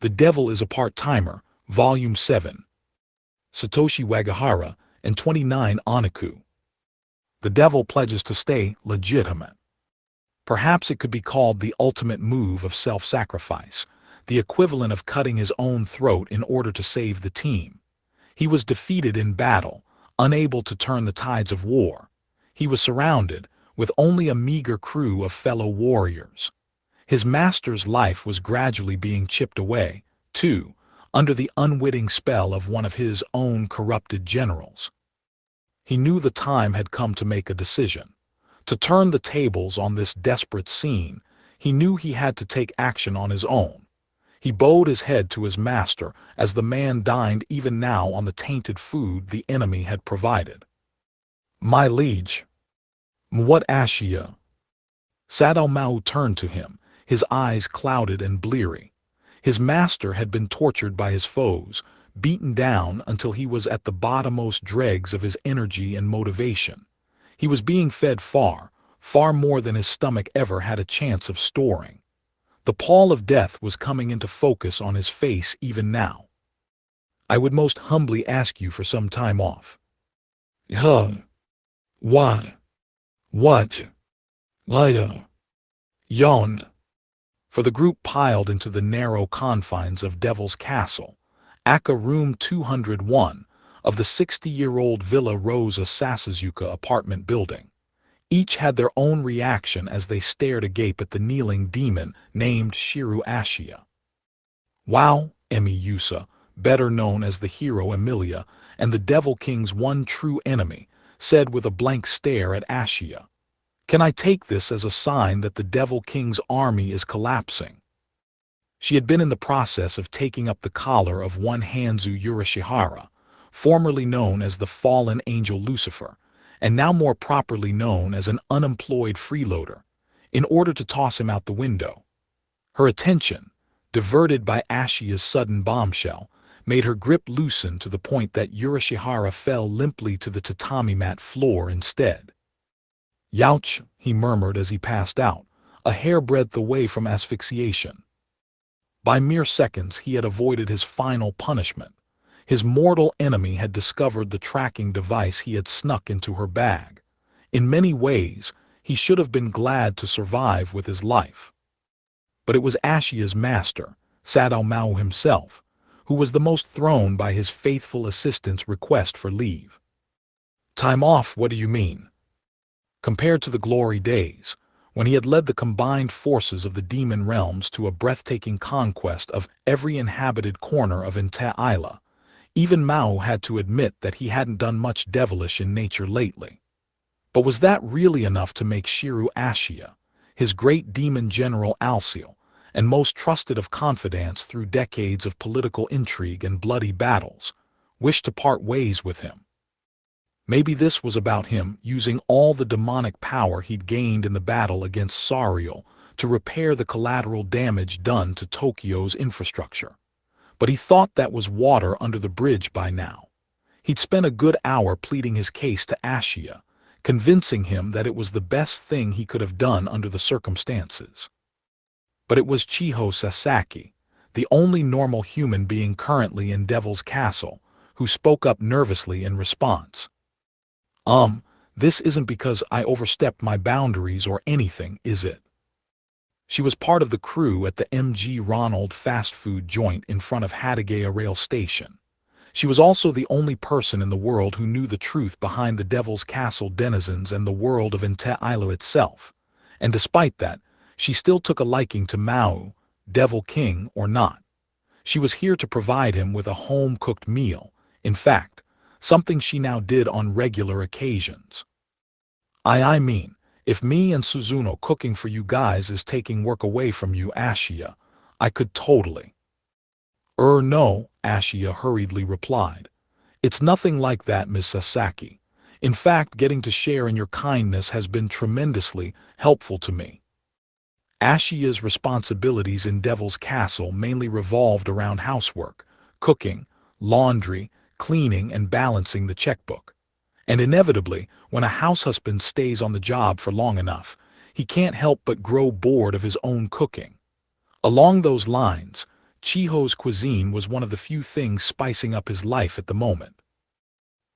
The Devil is a Part-Timer, Volume 7. Satoshi Wagahara and 29 Oniku. The devil pledges to stay legitimate. Perhaps it could be called the ultimate move of self-sacrifice, the equivalent of cutting his own throat in order to save the team. He was defeated in battle, unable to turn the tides of war. He was surrounded, with only a meager crew of fellow warriors. His master's life was gradually being chipped away, too, under the unwitting spell of one of his own corrupted generals. He knew the time had come to make a decision. To turn the tables on this desperate scene, he knew he had to take action on his own. He bowed his head to his master as the man dined even now on the tainted food the enemy had provided. "My liege." "What Ashia?" Maō turned to him, his eyes clouded and bleary. His master had been tortured by his foes, beaten down until he was at the bottommost dregs of his energy and motivation. He was being fed far, far more than his stomach ever had a chance of storing. The pall of death was coming into focus on his face even now. "I would most humbly ask you for some time off." What? What? Later. Yawned. For the group piled into the narrow confines of Devil's Castle, Aka Room 201 of the 60-year-old Villa Rosa Sasuzuka apartment building. Each had their own reaction as they stared agape at the kneeling demon named Shiru Ashia. "Wow," Emi Yusa, better known as the hero Emilia, and the Devil King's one true enemy, said with a blank stare at Ashia. "Can I take this as a sign that the Devil King's army is collapsing?" She had been in the process of taking up the collar of one Hanzu Urashihara, formerly known as the fallen angel Lucifer, and now more properly known as an unemployed freeloader, in order to toss him out the window. Her attention, diverted by Ashia's sudden bombshell, made her grip loosen to the point that Urashihara fell limply to the tatami mat floor instead. "Youch," he murmured as he passed out, a hair-breadth away from asphyxiation. By mere seconds he had avoided his final punishment. His mortal enemy had discovered the tracking device he had snuck into her bag. In many ways, he should have been glad to survive with his life. But it was Ashia's master, Maō himself, who was the most thrown by his faithful assistant's request for leave. "Time off, what do you mean?" Compared to the glory days, when he had led the combined forces of the demon realms to a breathtaking conquest of every inhabited corner of Inte Isla, even Maō had to admit that he hadn't done much devilish in nature lately. But was that really enough to make Shiru Ashia, his great demon general Alciel, and most trusted of confidants through decades of political intrigue and bloody battles, wish to part ways with him? Maybe this was about him using all the demonic power he'd gained in the battle against Sariel to repair the collateral damage done to Tokyo's infrastructure. But he thought that was water under the bridge by now. He'd spent a good hour pleading his case to Ashia, convincing him that it was the best thing he could have done under the circumstances. But it was Chiho Sasaki, the only normal human being currently in Devil's Castle, who spoke up nervously in response. This isn't because I overstepped my boundaries or anything, is it?" She was part of the crew at the M.G. Ronald fast food joint in front of Hataraku rail station. She was also the only person in the world who knew the truth behind the Devil's Castle denizens and the world of Inte Isla itself. And despite that, she still took a liking to Maō, Devil King or not. She was here to provide him with a home-cooked meal, in fact, something she now did on regular occasions. I mean, if me and Suzuno cooking for you guys is taking work away from you, Ashia, I could totally." No," Ashia hurriedly replied. "It's nothing like that, Ms. Sasaki. In fact, getting to share in your kindness has been tremendously helpful to me." Ashia's responsibilities in Devil's Castle mainly revolved around housework, cooking, laundry, cleaning and balancing the checkbook. And inevitably, when a house husband stays on the job for long enough, he can't help but grow bored of his own cooking. Along those lines, Chiho's cuisine was one of the few things spicing up his life at the moment.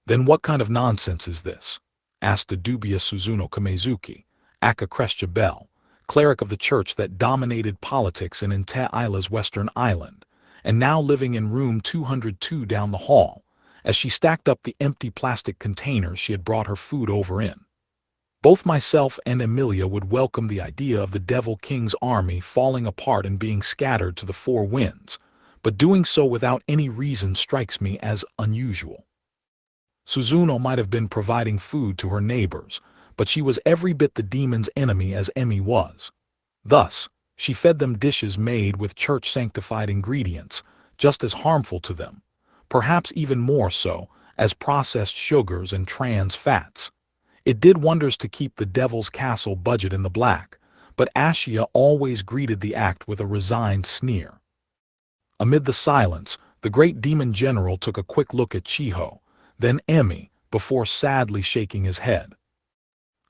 "Then what kind of nonsense is this?" asked the dubious Suzuno Kamezuki, aka Crestia Bell, cleric of the church that dominated politics in Intaila's western island, and now living in room 202 down the hall, as she stacked up the empty plastic containers she had brought her food over in. Both myself and Emilia would welcome the idea of the Devil King's army falling apart and being scattered to the four winds, but doing so without any reason strikes me as unusual. Suzuno might have been providing food to her neighbors, but she was every bit the demon's enemy as Emi was. Thus, she fed them dishes made with church-sanctified ingredients, just as harmful to them, perhaps even more so, as processed sugars and trans fats. It did wonders to keep the Devil's Castle budget in the black, but Ashia always greeted the act with a resigned sneer. Amid the silence, the great demon general took a quick look at Chiho, then Emi, before sadly shaking his head.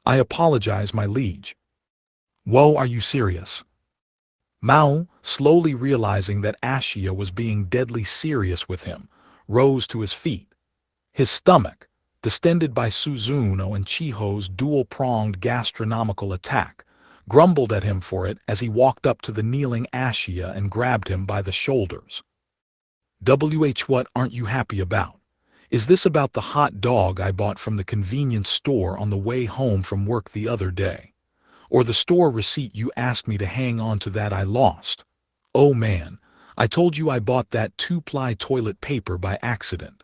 "I apologize, my liege." "Whoa, are you serious?" Maō, slowly realizing that Ashia was being deadly serious with him, rose to his feet. His stomach, distended by Suzuno and Chiho's dual-pronged gastronomical attack, grumbled at him for it as he walked up to the kneeling Ashia and grabbed him by the shoulders. What aren't you happy about? Is this about the hot dog I bought from the convenience store on the way home from work the other day? Or the store receipt you asked me to hang on to that I lost? Oh man, I told you I bought that 2-ply toilet paper by accident.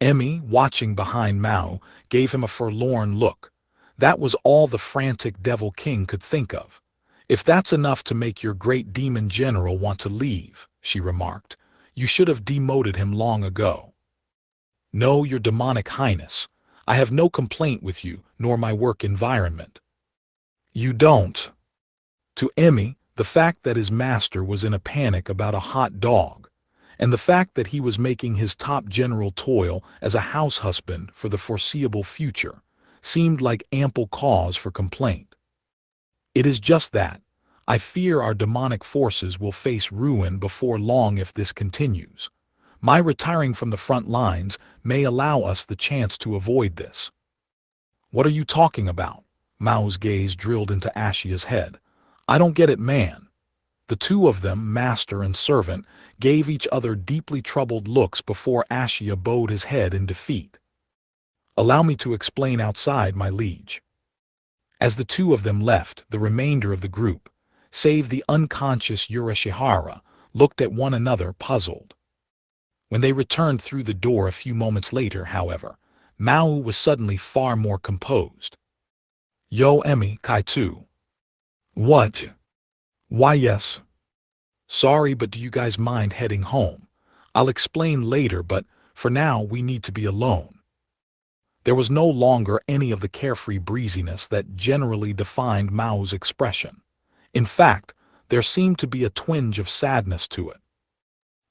Emi, watching behind Maō, gave him a forlorn look. That was all the frantic Devil King could think of. "If that's enough to make your great demon general want to leave," she remarked, "you should have demoted him long ago." "No, your demonic highness. I have no complaint with you, nor my work environment." "You don't?" To Emi, the fact that his master was in a panic about a hot dog, and the fact that he was making his top general toil as a house husband for the foreseeable future, seemed like ample cause for complaint. "It is just that. I fear our demonic forces will face ruin before long if this continues. My retiring from the front lines may allow us the chance to avoid this." "What are you talking about?" Mao's gaze drilled into Ashia's head. "I don't get it, man." The two of them, master and servant, gave each other deeply troubled looks before Ashia bowed his head in defeat. "Allow me to explain outside, my liege." As the two of them left, the remainder of the group, save the unconscious Urashihara, looked at one another puzzled. When they returned through the door a few moments later, however, Maō was suddenly far more composed. "Yo, Emi, Kaitu." "What?" "Why, yes. Sorry, but do you guys mind heading home? I'll explain later, but for now we need to be alone." There was no longer any of the carefree breeziness that generally defined Mao's expression. In fact, there seemed to be a twinge of sadness to it.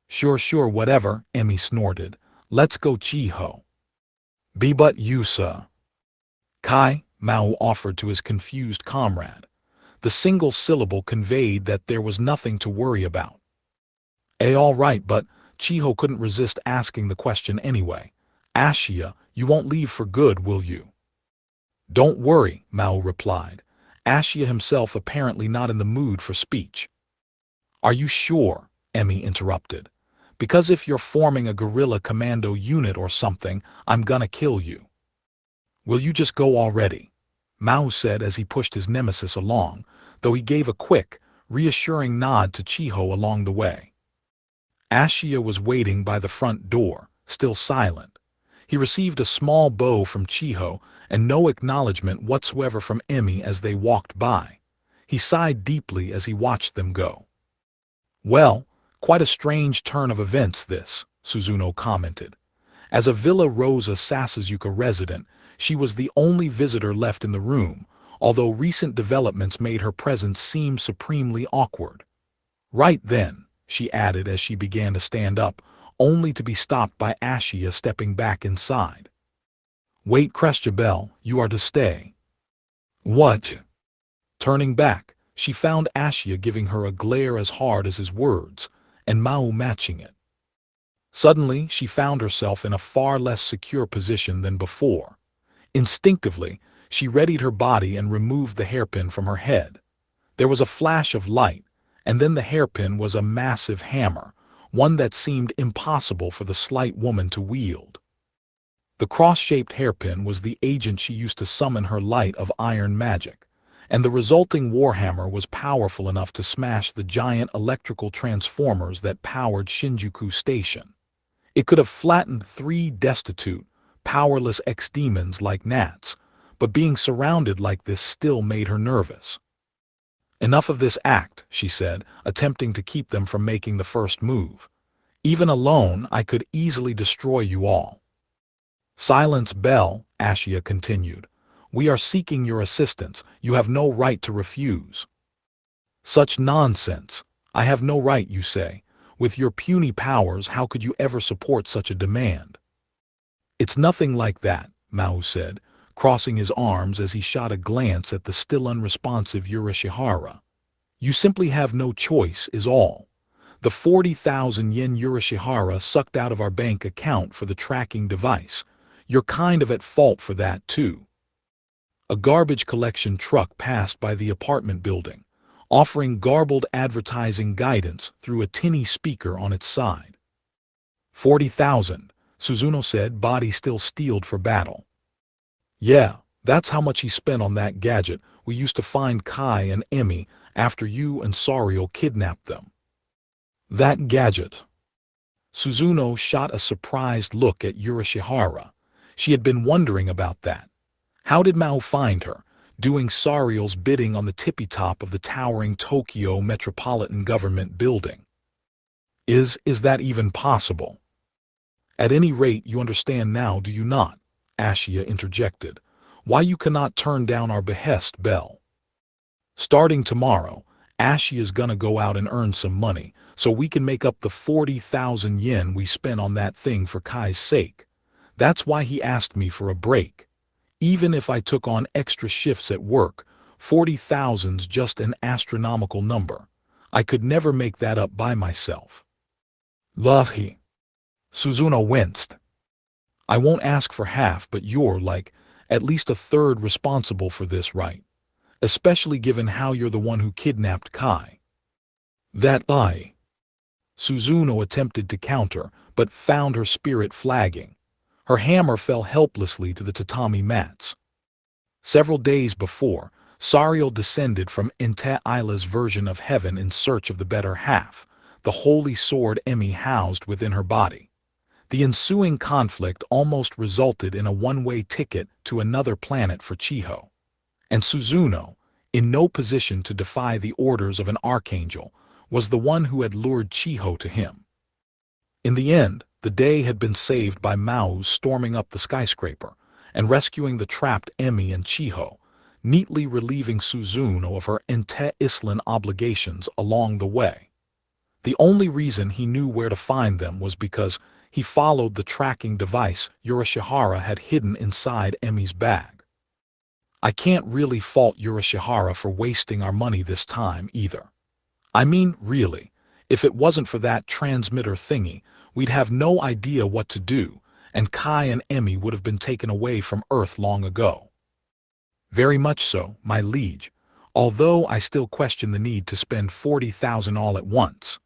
Sure, whatever," Emi snorted. "Let's go, Chiho." "Be but you, sir." "Kai," Maō offered to his confused comrade. The single syllable conveyed that there was nothing to worry about. All right, but Chiho couldn't resist asking the question anyway. "Ashia, you won't leave for good, will you?" "Don't worry," Maō replied, Ashia himself apparently not in the mood for speech. "Are you sure?" Emi interrupted. "Because if you're forming a guerrilla commando unit or something, I'm gonna kill you." "Will you just go already?" Maō said as he pushed his nemesis along, though he gave a quick, reassuring nod to Chiho along the way. Ashia was waiting by the front door, still silent. He received a small bow from Chiho and no acknowledgement whatsoever from Emi as they walked by. He sighed deeply as he watched them go. "Well, quite a strange turn of events this," Suzuno commented. As a Villa Rosa Sasasuka resident, she was the only visitor left in the room, although recent developments made her presence seem supremely awkward. "Right then," she added as she began to stand up, only to be stopped by Ashia stepping back inside. "Wait, Crestia Bell, you are to stay." "What?" Turning back, she found Ashia giving her a glare as hard as his words, and Maō matching it. Suddenly, she found herself in a far less secure position than before. Instinctively, she readied her body and removed the hairpin from her head. There was a flash of light, and then the hairpin was a massive hammer, one that seemed impossible for the slight woman to wield. The cross-shaped hairpin was the agent she used to summon her light of iron magic, and the resulting warhammer was powerful enough to smash the giant electrical transformers that powered Shinjuku Station. It could have flattened 3 destitute, powerless ex-demons like gnats, but being surrounded like this still made her nervous. "Enough of this act," she said, attempting to keep them from making the first move. "Even alone, I could easily destroy you all." "Silence, Belle," Ashia continued. "We are seeking your assistance. You have no right to refuse." "Such nonsense. I have no right, you say. With your puny powers, how could you ever support such a demand?" "It's nothing like that," Maō said, crossing his arms as he shot a glance at the still unresponsive Urashihara. "You simply have no choice, is all. The 40,000 yen Urashihara sucked out of our bank account for the tracking device. You're kind of at fault for that, too." A garbage collection truck passed by the apartment building, offering garbled advertising guidance through a tinny speaker on its side. 40,000, Suzuno said, body still steeled for battle. "Yeah, that's how much he spent on that gadget we used to find Kai and Emi after you and Sariel kidnapped them." "That gadget." Suzuno shot a surprised look at Urashihara. She had been wondering about that. How did Maō find her, doing Sariel's bidding on the tippy-top of the towering Tokyo Metropolitan Government building? Is that even possible?" "At any rate, you understand now, do you not?" Ashia interjected. "Why you cannot turn down our behest, Belle? Starting tomorrow, Ashia's gonna go out and earn some money, so we can make up the 40,000 yen we spent on that thing for Kai's sake. That's why he asked me for a break. Even if I took on extra shifts at work, 40,000's just an astronomical number. I could never make that up by myself." "Lucky." Suzuno winced. "I won't ask for half, but you're, like, at least a third responsible for this, right? Especially given how you're the one who kidnapped Kai." "That I." Suzuno attempted to counter, but found her spirit flagging. Her hammer fell helplessly to the tatami mats. Several days before, Sariel descended from Ente Aila's version of heaven in search of the better half, the holy sword Emi housed within her body. The ensuing conflict almost resulted in a one-way ticket to another planet for Chiho. And Suzuno, in no position to defy the orders of an archangel, was the one who had lured Chiho to him. In the end, the day had been saved by Mao's storming up the skyscraper and rescuing the trapped Emi and Chiho, neatly relieving Suzuno of her Ente Islan obligations along the way. The only reason he knew where to find them was because he followed the tracking device Urashihara had hidden inside Emi's bag. "I can't really fault Urashihara for wasting our money this time, either. I mean, really, if it wasn't for that transmitter thingy, we'd have no idea what to do, and Kai and Emi would have been taken away from Earth long ago." "Very much so, my liege, although I still question the need to spend 40,000 all at once."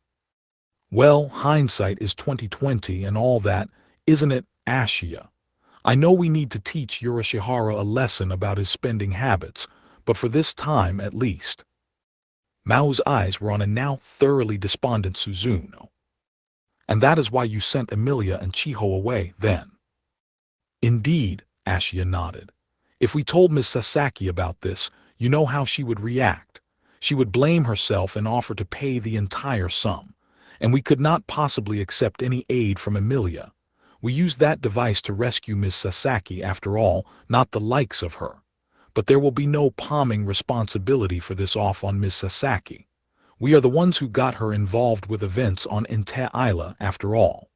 "Well, hindsight is 20/20 and all that, isn't it, Ashia? I know we need to teach Urashihara a lesson about his spending habits, but for this time at least." Mao's eyes were on a now thoroughly despondent Suzuno. "And that is why you sent Emilia and Chiho away, then?" "Indeed," Ashia nodded. "If we told Ms. Sasaki about this, you know how she would react. She would blame herself and offer to pay the entire sum, and we could not possibly accept any aid from Emilia. We used that device to rescue Ms. Sasaki, after all, not the likes of her. But there will be no palming responsibility for this off on Ms. Sasaki. We are the ones who got her involved with events on Ente Aila, after all."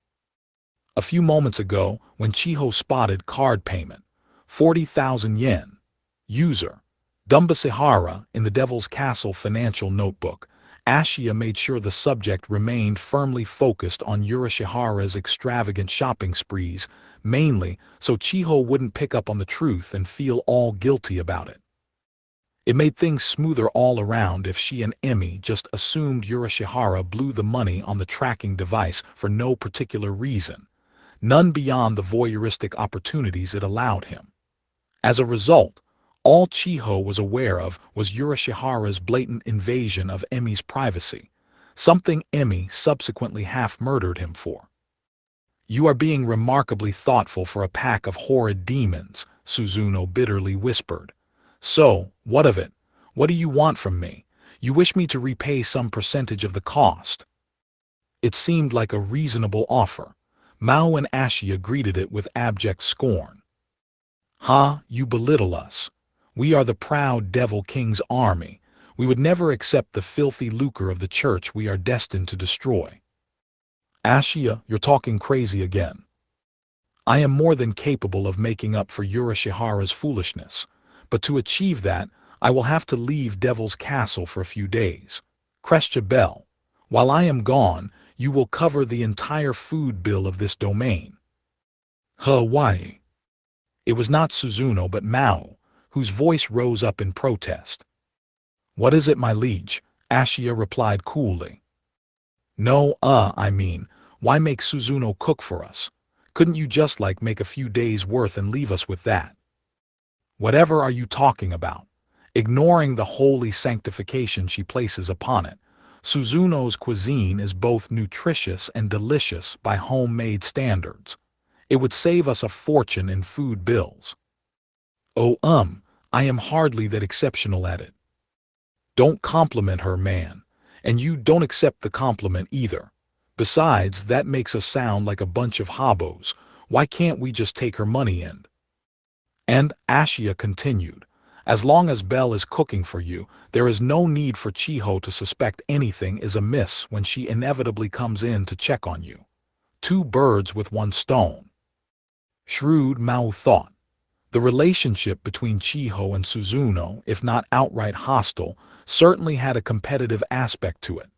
A few moments ago, when Chiho spotted card payment, 40,000 yen, user, Dumbasihara, in the Devil's Castle financial notebook, Ashia made sure the subject remained firmly focused on Urashihara's extravagant shopping sprees, mainly so Chiho wouldn't pick up on the truth and feel all guilty about it. It made things smoother all around if she and Emmy just assumed Urashihara blew the money on the tracking device for no particular reason, none beyond the voyeuristic opportunities it allowed him. As a result, all Chiho was aware of was Urashihara's blatant invasion of Emi's privacy, something Emmy subsequently half-murdered him for. "You are being remarkably thoughtful for a pack of horrid demons," Suzuno bitterly whispered. "So, what of it? What do you want from me? You wish me to repay some percentage of the cost?" It seemed like a reasonable offer. Mao and Ashia greeted it with abject scorn. "Ha, you belittle us. We are the proud Devil King's army. We would never accept the filthy lucre of the church we are destined to destroy." "Ashia, you're talking crazy again. I am more than capable of making up for Urashihara's foolishness, but to achieve that, I will have to leave Devil's Castle for a few days. Crestia Bell, while I am gone, you will cover the entire food bill of this domain." Why? It was not Suzuno but Mao, whose voice rose up in protest. "What is it, my liege?" Ashia replied coolly. "No, I mean, why make Suzuno cook for us? Couldn't you just make a few days' worth and leave us with that?" "Whatever are you talking about?" Ignoring the holy sanctification she places upon it, Suzuno's cuisine is both nutritious and delicious by homemade standards. It would save us a fortune in food bills. "Oh, I am hardly that exceptional at it." "Don't compliment her, man. And you don't accept the compliment either. Besides, that makes us sound like a bunch of hobos. Why can't we just take her money And Ashia continued, "As long as Belle is cooking for you, there is no need for Chiho to suspect anything is amiss when she inevitably comes in to check on you. Two birds with one stone." Shrewd, Mao thought. The relationship between Chiho and Suzuno, if not outright hostile, certainly had a competitive aspect to it.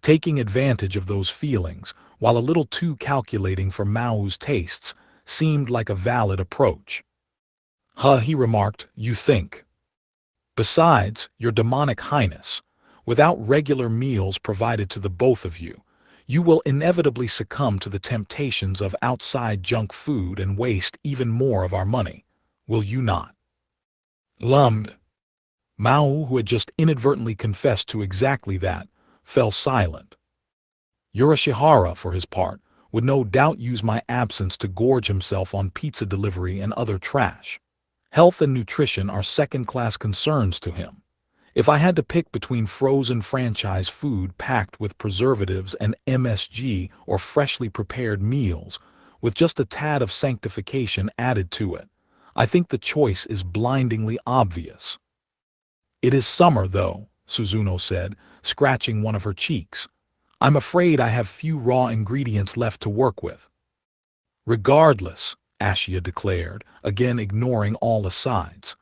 Taking advantage of those feelings, while a little too calculating for Mao's tastes, seemed like a valid approach. He remarked, "You think. Besides, your demonic highness, without regular meals provided to the both of you, you will inevitably succumb to the temptations of outside junk food and waste even more of our money. Will you not?" Lummed. Mao, who had just inadvertently confessed to exactly that, fell silent. Urashihara, for his part, would no doubt use my absence to gorge himself on pizza delivery and other trash. Health and nutrition are second-class concerns to him. If I had to pick between frozen franchise food packed with preservatives and MSG or freshly prepared meals, with just a tad of sanctification added to it, I think the choice is blindingly obvious. "It is summer, though," Suzuno said, scratching one of her cheeks. "I'm afraid I have few raw ingredients left to work with." "Regardless," Ashia declared, again ignoring all asides,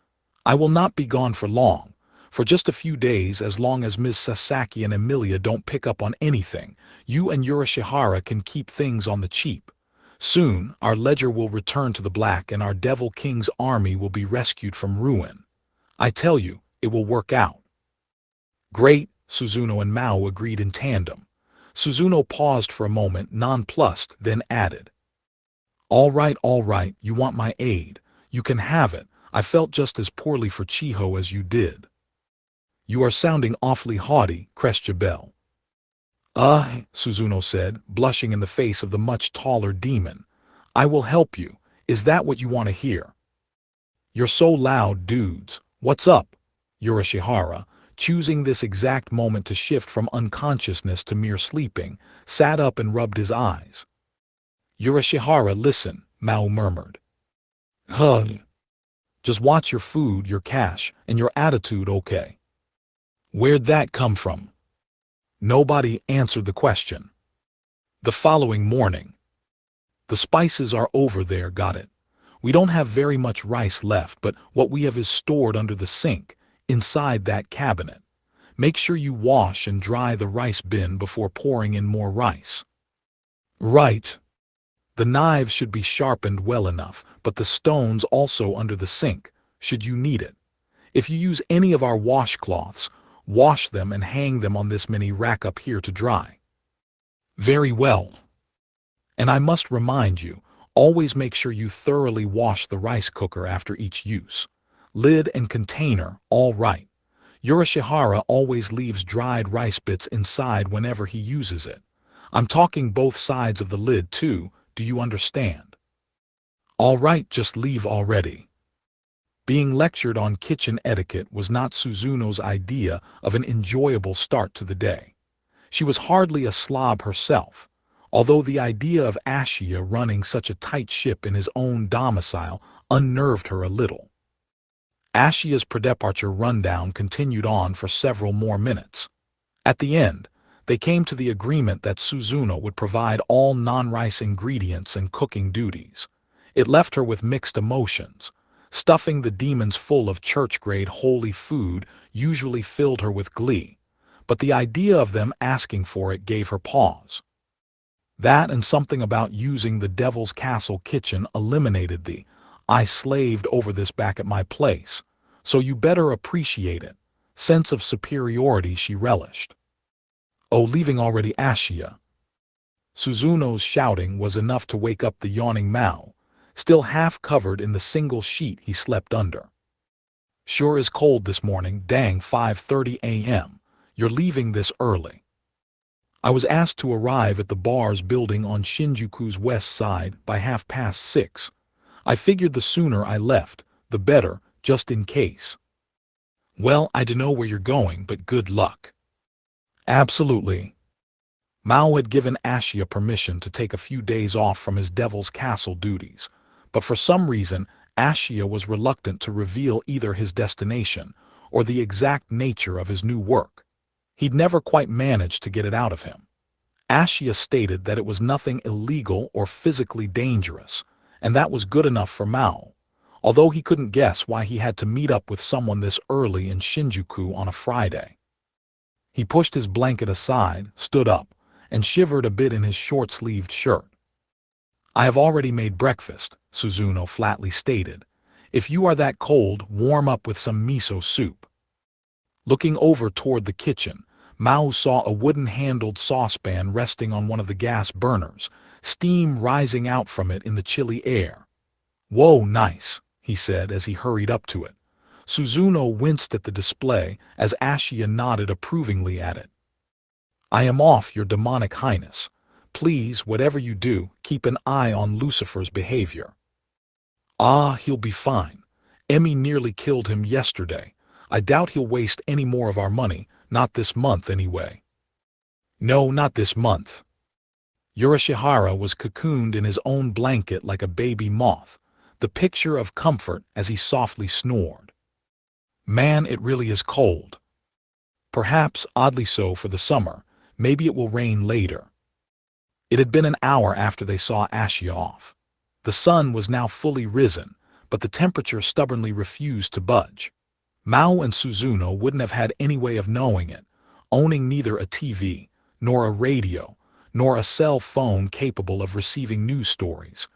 "I will not be gone for long. For just a few days, as long as Ms. Sasaki and Emilia don't pick up on anything, you and Urashihara can keep things on the cheap. Soon, our ledger will return to the black and our Devil King's army will be rescued from ruin. I tell you, it will work out." "Great," Suzuno and Mao agreed in tandem. Suzuno paused for a moment, nonplussed, then added, all right, you want my aid. You can have it. I felt just as poorly for Chiho as you did." "You are sounding awfully haughty, Crestia Bell." Suzuno said, blushing in the face of the much taller demon. "I will help you. Is that what you want to hear?" "You're so loud, dudes. What's up?" Urashihara, choosing this exact moment to shift from unconsciousness to mere sleeping, sat up and rubbed his eyes. "Urashihara, listen," Mao murmured. Just watch your food, your cash, and your attitude, okay?" "Where'd that come from?" Nobody answered the question. The following morning. "The spices are over there, got it. We don't have very much rice left, but what we have is stored under the sink, inside that cabinet. Make sure you wash and dry the rice bin before pouring in more rice. Right. The knives should be sharpened well enough, but the stones also under the sink, should you need it. If you use any of our washcloths, wash them and hang them on this mini rack up here to dry. Very well. And I must remind you, always make sure you thoroughly wash the rice cooker after each use. Lid and container, all right. Yurashihara always leaves dried rice bits inside whenever he uses it. I'm talking both sides of the lid too, do you understand? All right, just leave already. Being lectured on kitchen etiquette was not Suzuno's idea of an enjoyable start to the day. She was hardly a slob herself, although the idea of Ashia running such a tight ship in his own domicile unnerved her a little. Ashia's pre-departure rundown continued on for several more minutes. At the end, they came to the agreement that Suzuno would provide all non-rice ingredients and cooking duties. It left her with mixed emotions. Stuffing the demons full of church-grade holy food usually filled her with glee, but the idea of them asking for it gave her pause. That and something about using the Devil's Castle kitchen eliminated the "I slaved over this back at my place, so you better appreciate it" sense of superiority she relished. Oh, leaving already, Ashia? Suzuno's shouting was enough to wake up the yawning Mao, still half covered in the single sheet he slept under. Sure is cold this morning, dang, 5:30 a.m. You're leaving this early. I was asked to arrive at the bars building on Shinjuku's west side by 6:30. I figured the sooner I left, the better, just in case. Well, I dunno where you're going, but good luck. Absolutely. Mao had given Ashia permission to take a few days off from his Devil's Castle duties, but for some reason Ashia was reluctant to reveal either his destination or the exact nature of his new work. He'd never quite managed to get it out of him. Ashia stated that it was nothing illegal or physically dangerous, and that was good enough for Mao, although he couldn't guess why he had to meet up with someone this early in Shinjuku on a Friday. He pushed his blanket aside, stood up, and shivered a bit in his short-sleeved shirt. I have already made breakfast, Suzuno flatly stated. If you are that cold, warm up with some miso soup. Looking over toward the kitchen, Mao saw a wooden-handled saucepan resting on one of the gas burners, steam rising out from it in the chilly air. Whoa, nice, he said as he hurried up to it. Suzuno winced at the display as Ashia nodded approvingly at it. I am off, your demonic highness. Please, whatever you do, keep an eye on Lucifer's behavior. Ah, he'll be fine. Emmy nearly killed him yesterday. I doubt he'll waste any more of our money, not this month anyway. No, not this month. Yurashihara was cocooned in his own blanket like a baby moth, the picture of comfort as he softly snored. Man, it really is cold. Perhaps oddly so for the summer, maybe it will rain later. It had been an hour after they saw Ashia off. The sun was now fully risen, but the temperature stubbornly refused to budge. Mao and Suzuno wouldn't have had any way of knowing it, owning neither a TV, nor a radio, nor a cell phone capable of receiving news stories.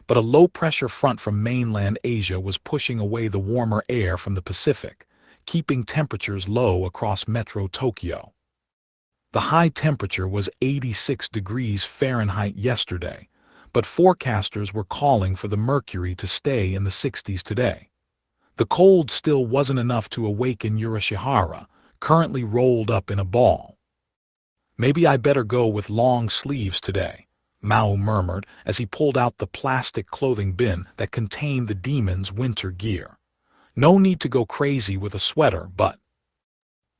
But a low-pressure front from mainland Asia was pushing away the warmer air from the Pacific, keeping temperatures low across Metro Tokyo. The high temperature was 86 degrees Fahrenheit yesterday, but forecasters were calling for the mercury to stay in the 60s today. The cold still wasn't enough to awaken Yurashihara, currently rolled up in a ball. Maybe I better go with long sleeves today, Mao murmured as he pulled out the plastic clothing bin that contained the demon's winter gear. No need to go crazy with a sweater, but...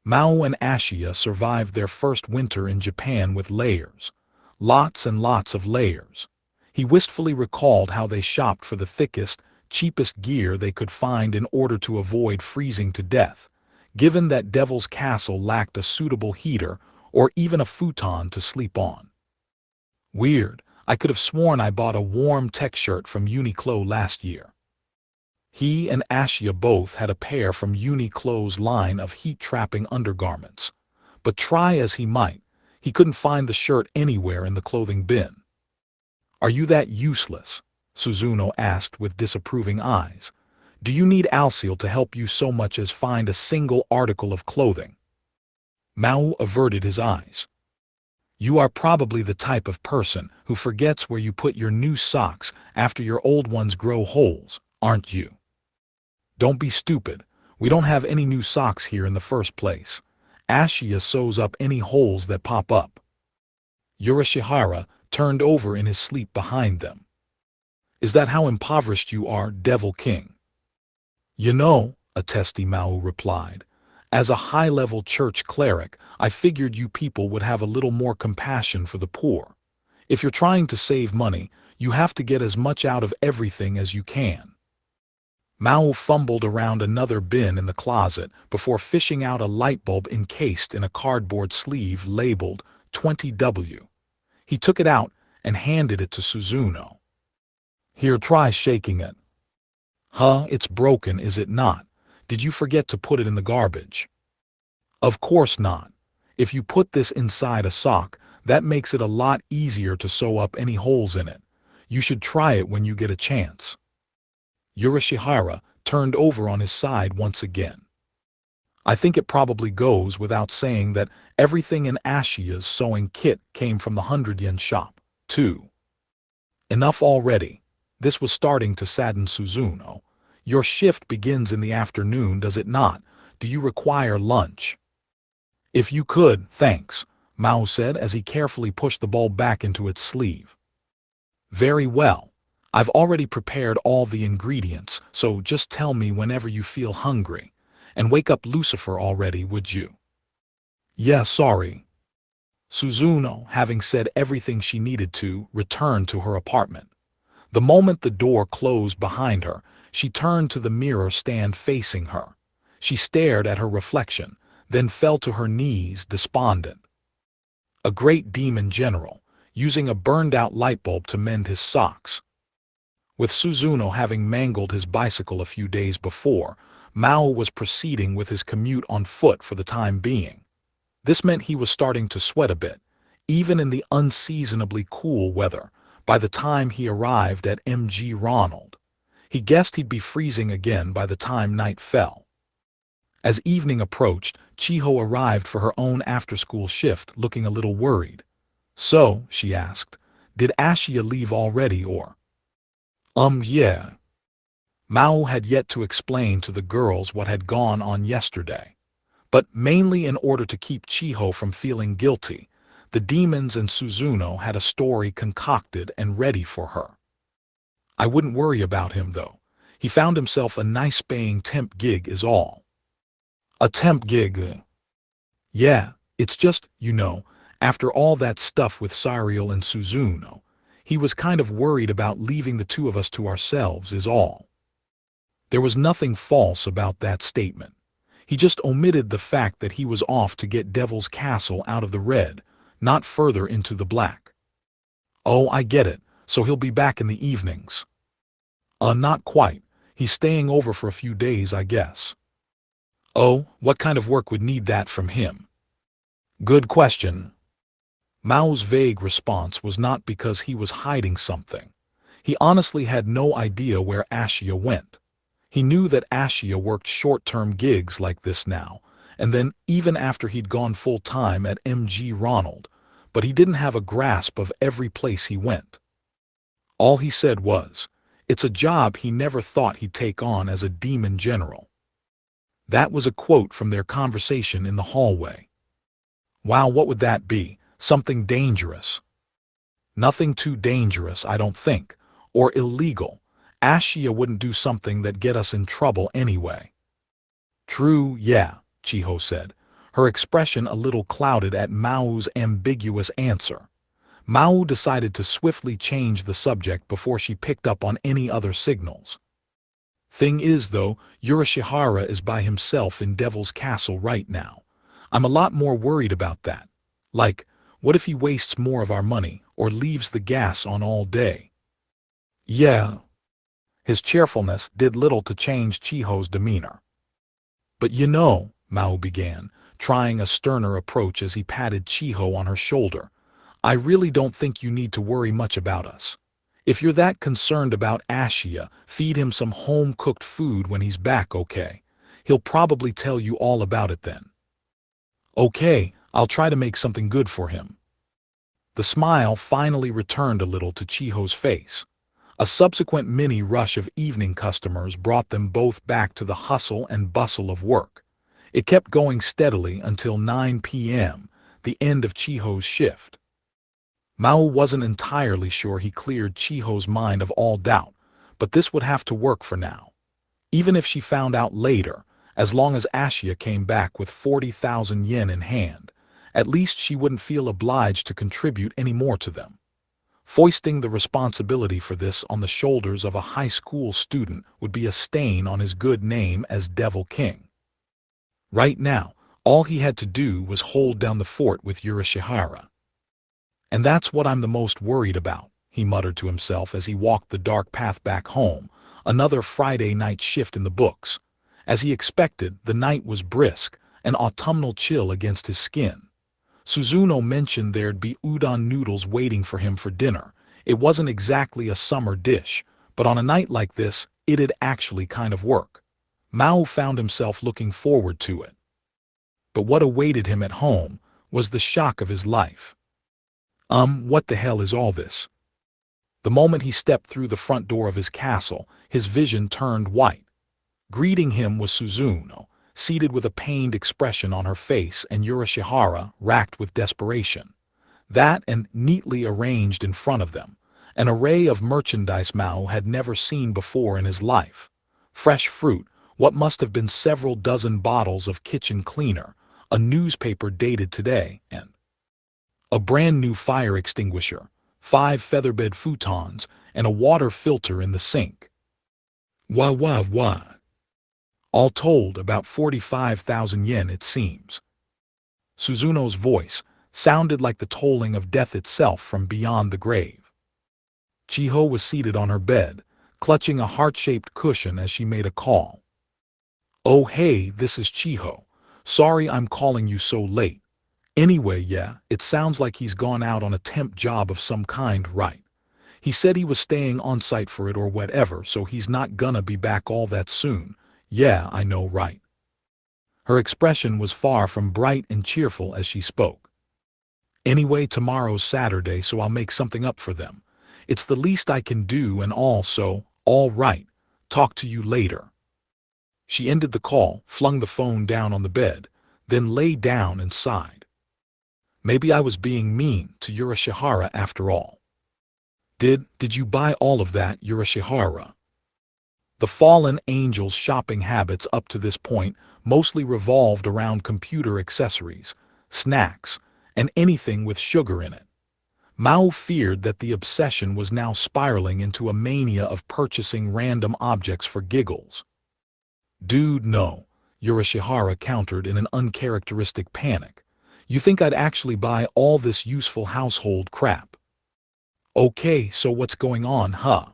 Mao and Ashia survived their first winter in Japan with layers. Lots and lots of layers. He wistfully recalled how they shopped for the thickest, cheapest gear they could find in order to avoid freezing to death, given that Devil's Castle lacked a suitable heater or even a futon to sleep on. Weird, I could have sworn I bought a warm tech shirt from Uniqlo last year. He and Ashia both had a pair from Uniqlo's line of heat-trapping undergarments. But try as he might, he couldn't find the shirt anywhere in the clothing bin. "Are you that useless?" Suzuno asked with disapproving eyes. "Do you need Alciel to help you so much as find a single article of clothing?" Maō averted his eyes. "You are probably the type of person who forgets where you put your new socks after your old ones grow holes, aren't you?" "Don't be stupid. We don't have any new socks here in the first place. Ashiya sews up any holes that pop up." Yurashihara turned over in his sleep behind them. "Is that how impoverished you are, Devil King?" "You know," a testy Maō replied, "as a high-level church cleric, I figured you people would have a little more compassion for the poor. If you're trying to save money, you have to get as much out of everything as you can." Maō fumbled around another bin in the closet before fishing out a light bulb encased in a cardboard sleeve labeled 20W. He took it out and handed it to Suzuno. "Here, try shaking it." "Huh, it's broken, is it not? Did you forget to put it in the garbage?" "Of course not. If you put this inside a sock, that makes it a lot easier to sew up any holes in it. You should try it when you get a chance." Yurashihara turned over on his side once again. "I think it probably goes without saying that everything in Ashiya's sewing kit came from the 100-yen shop, too." Enough already. This was starting to sadden Suzuno. "Your shift begins in the afternoon, does it not? Do you require lunch?" "If you could, thanks," Maō said as he carefully pushed the bulb back into its sleeve. "Very well. I've already prepared all the ingredients, so just tell me whenever you feel hungry. And wake up Lucifer already, would you?" "Yeah, sorry." Suzuno, having said everything she needed to, returned to her apartment. The moment the door closed behind her, she turned to the mirror stand facing her. She stared at her reflection, then fell to her knees despondent. A great demon general, using a burned-out light bulb to mend his socks. With Suzuno having mangled his bicycle a few days before, Maō was proceeding with his commute on foot for the time being. This meant he was starting to sweat a bit, even in the unseasonably cool weather, by the time he arrived at MG Ronald. He guessed he'd be freezing again by the time night fell. As evening approached, Chiho arrived for her own after-school shift, looking a little worried. "So," she asked, "did Ashiya leave already or?" Yeah." Maō had yet to explain to the girls what had gone on yesterday. But mainly in order to keep Chiho from feeling guilty, the demons and Suzuno had a story concocted and ready for her. "I wouldn't worry about him, though. He found himself a nice-paying temp gig is all." "A temp gig?" "Yeah, it's just, you know, after all that stuff with Sariel and Suzuno, he was kind of worried about leaving the two of us to ourselves is all." There was nothing false about that statement. He just omitted the fact that he was off to get Devil's Castle out of the red, not further into the black. "Oh, I get it, so he'll be back in the evenings." Not quite. He's staying over for a few days, I guess." "Oh, what kind of work would need that from him?" "Good question." Mao's vague response was not because he was hiding something. He honestly had no idea where Ashiya went. He knew that Ashiya worked short-term gigs like this now, and then even after he'd gone full-time at MG Ronald, but he didn't have a grasp of every place he went. All he said was, "It's a job he never thought he'd take on as a demon general." That was a quote from their conversation in the hallway. Wow, what would that be? Something dangerous? Nothing too dangerous, I don't think, or illegal. Ashiya wouldn't do something that'd get us in trouble anyway. "True, yeah," Chiho said, her expression a little clouded at Mao's ambiguous answer. Maō decided to swiftly change the subject before she picked up on any other signals. "Thing is, though, Yurashihara is by himself in Devil's Castle right now. I'm a lot more worried about that. Like, what if he wastes more of our money, or leaves the gas on all day?" "Yeah." His cheerfulness did little to change Chiho's demeanor. "But you know," Maō began, trying a sterner approach as he patted Chiho on her shoulder. I really don't think you need to worry much about us. If you're that concerned about Ashia, feed him some home-cooked food when he's back, okay? He'll probably tell you all about it then. Okay, I'll try to make something good for him. The smile finally returned a little to Chiho's face. A subsequent mini rush of evening customers brought them both back to the hustle and bustle of work. It kept going steadily until 9 p.m., the end of Chiho's shift. Maō wasn't entirely sure he cleared Chiho's mind of all doubt, but this would have to work for now. Even if she found out later, as long as Ashia came back with 40,000 yen in hand, at least she wouldn't feel obliged to contribute any more to them. Foisting the responsibility for this on the shoulders of a high school student would be a stain on his good name as Devil King. Right now, all he had to do was hold down the fort with Yurashihara. And that's what I'm the most worried about, he muttered to himself as he walked the dark path back home, another Friday night shift in the books. As he expected, the night was brisk, an autumnal chill against his skin. Suzuno mentioned there'd be udon noodles waiting for him for dinner. It wasn't exactly a summer dish, but on a night like this, it'd actually kind of work. Maō found himself looking forward to it. But what awaited him at home was the shock of his life. What the hell is all this? The moment he stepped through the front door of his castle, his vision turned white. Greeting him was Suzuno, seated with a pained expression on her face, and Yurashihara, racked with desperation. That, and neatly arranged in front of them, an array of merchandise Maō had never seen before in his life. Fresh fruit, what must have been several dozen bottles of kitchen cleaner, a newspaper dated today, and a brand new fire extinguisher, 5 featherbed futons, and a water filter in the sink. Wah. All told, about 45,000 yen it seems. Suzuno's voice sounded like the tolling of death itself from beyond the grave. Chiho was seated on her bed, clutching a heart-shaped cushion as she made a call. Oh hey, this is Chiho. Sorry I'm calling you so late. Anyway, yeah, it sounds like he's gone out on a temp job of some kind, right? He said he was staying on site for it or whatever, so he's not gonna be back all that soon. Yeah, I know, right? Her expression was far from bright and cheerful as she spoke. Anyway, tomorrow's Saturday, so I'll make something up for them. It's the least I can do and all, so, all right, talk to you later. She ended the call, flung the phone down on the bed, then lay down and sighed. Maybe I was being mean to Yurashihara after all. Did you buy all of that, Yurashihara? The fallen angel's shopping habits up to this point mostly revolved around computer accessories, snacks, and anything with sugar in it. Maō feared that the obsession was now spiraling into a mania of purchasing random objects for giggles. Dude, no, Yurashihara countered in an uncharacteristic panic. You think I'd actually buy all this useful household crap? Okay, so what's going on, huh?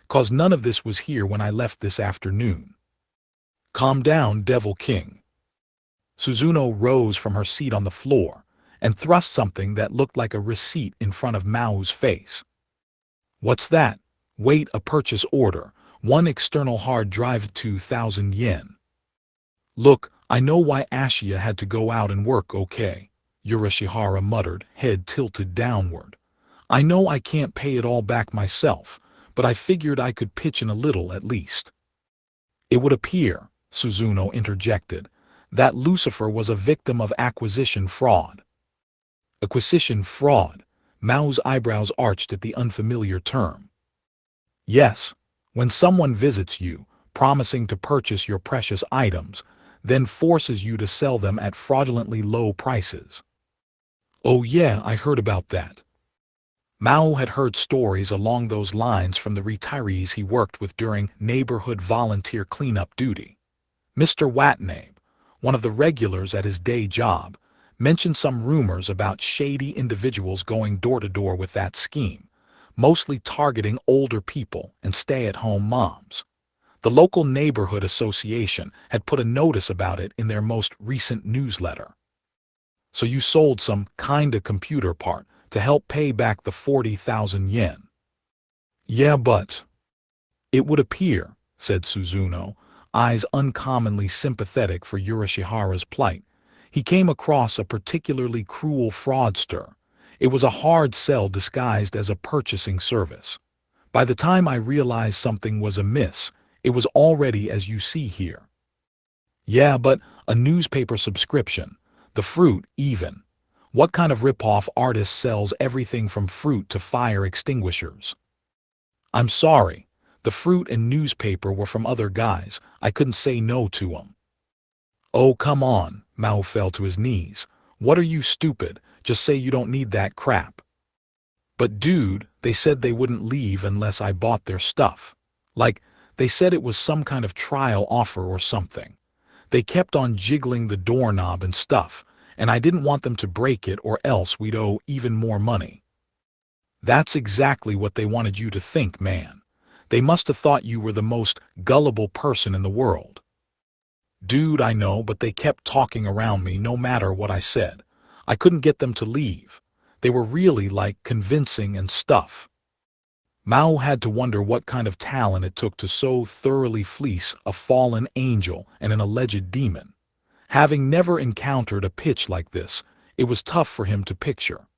'Cause none of this was here when I left this afternoon. Calm down, Devil King. Suzuno rose from her seat on the floor and thrust something that looked like a receipt in front of Mao's face. What's that? Wait, a purchase order. 1 external hard drive, 2,000 yen. Look, I know why Ashia had to go out and work, okay? Yurashihara muttered, head tilted downward. I know I can't pay it all back myself, but I figured I could pitch in a little at least. It would appear, Suzuno interjected, that Lucifer was a victim of acquisition fraud. Acquisition fraud? Mao's eyebrows arched at the unfamiliar term. Yes, when someone visits you, promising to purchase your precious items, then forces you to sell them at fraudulently low prices. Oh yeah, I heard about that. Maō had heard stories along those lines from the retirees he worked with during neighborhood volunteer cleanup duty. Mr. Watanabe, one of the regulars at his day job, mentioned some rumors about shady individuals going door to door with that scheme, mostly targeting older people and stay-at-home moms. The local neighborhood association had put a notice about it in their most recent newsletter. So you sold some kinda computer part to help pay back the 40,000 yen. Yeah, but it would appear, said Suzuno, eyes uncommonly sympathetic for Yurashihara's plight. He came across a particularly cruel fraudster. It was a hard sell disguised as a purchasing service. By the time I realized something was amiss, it was already as you see here. Yeah, but a newspaper subscription, the fruit even. What kind of rip-off artist sells everything from fruit to fire extinguishers? I'm sorry. The fruit and newspaper were from other guys. I couldn't say no to 'em. Oh, come on. Mao fell to his knees. What are you, stupid? Just say you don't need that crap. But dude, they said they wouldn't leave unless I bought their stuff. Like, they said it was some kind of trial offer or something. They kept on jiggling the doorknob and stuff, and I didn't want them to break it or else we'd owe even more money. That's exactly what they wanted you to think, man. They must have thought you were the most gullible person in the world. Dude, I know, but they kept talking around me no matter what I said. I couldn't get them to leave. They were really, like, convincing and stuff. Mao had to wonder what kind of talent it took to so thoroughly fleece a fallen angel and an alleged demon. Having never encountered a pitch like this, it was tough for him to picture.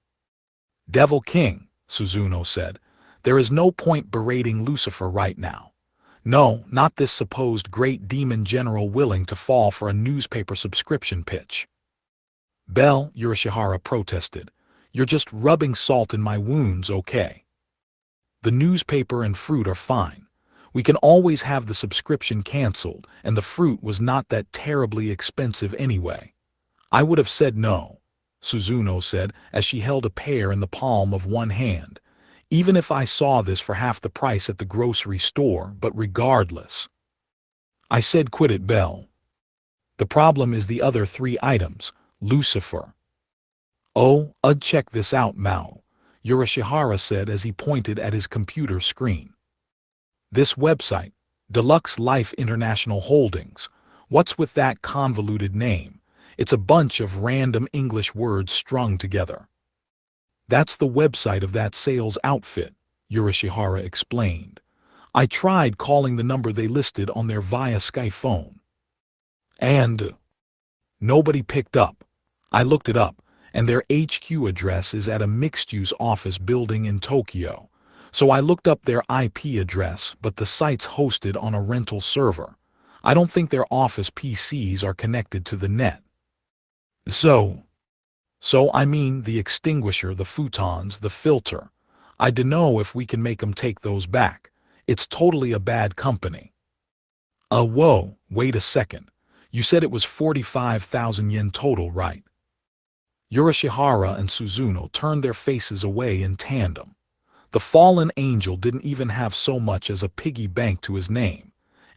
Devil King, Suzuno said, there is no point berating Lucifer right now. No, not this supposed great demon general willing to fall for a newspaper subscription pitch. Bell, Yurashihara protested, you're just rubbing salt in my wounds, okay? The newspaper and fruit are fine. We can always have the subscription canceled, and the fruit was not that terribly expensive anyway. I would have said no, Suzuno said as she held a pear in the palm of one hand. Even if I saw this for half the price at the grocery store, but regardless. I said quit it, Bell. The problem is the other 3 items, Lucifer. Oh, check this out, Mao, Yurashihara said as he pointed at his computer screen. This website, Deluxe Life International Holdings, what's with that convoluted name? It's a bunch of random English words strung together. That's the website of that sales outfit, Yurashihara explained. I tried calling the number they listed on their via Sky phone. And nobody picked up. I looked it up, and their HQ address is at a mixed-use office building in Tokyo. So I looked up their IP address, but the site's hosted on a rental server. I don't think their office PCs are connected to the net. So I mean the extinguisher, the futons, the filter. I dunno if we can make 'em take those back. It's totally a bad company. Whoa, wait a second. You said it was 45,000 yen total, right? Yurashihara and Suzuno turned their faces away in tandem. The fallen angel didn't even have so much as a piggy bank to his name.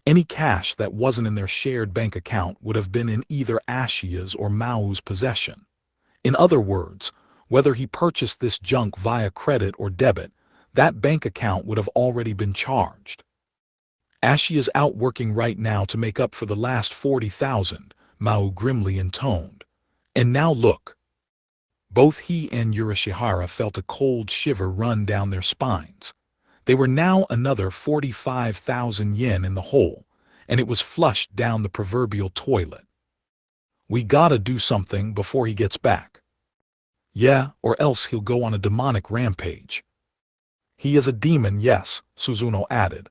Any cash that wasn't in their shared bank account would have been in either Ashiya's or Mao's possession. In other words, whether he purchased this junk via credit or debit, that bank account would have already been charged. Ashiya's out working right now to make up for the last 40,000, Mao grimly intoned. And now look. Both he and Yurashihara felt a cold shiver run down their spines. They were now another 45,000 yen in the hole, and it was flushed down the proverbial toilet. We gotta do something before he gets back. Yeah, or else he'll go on a demonic rampage. He is a demon, yes, Suzuno added.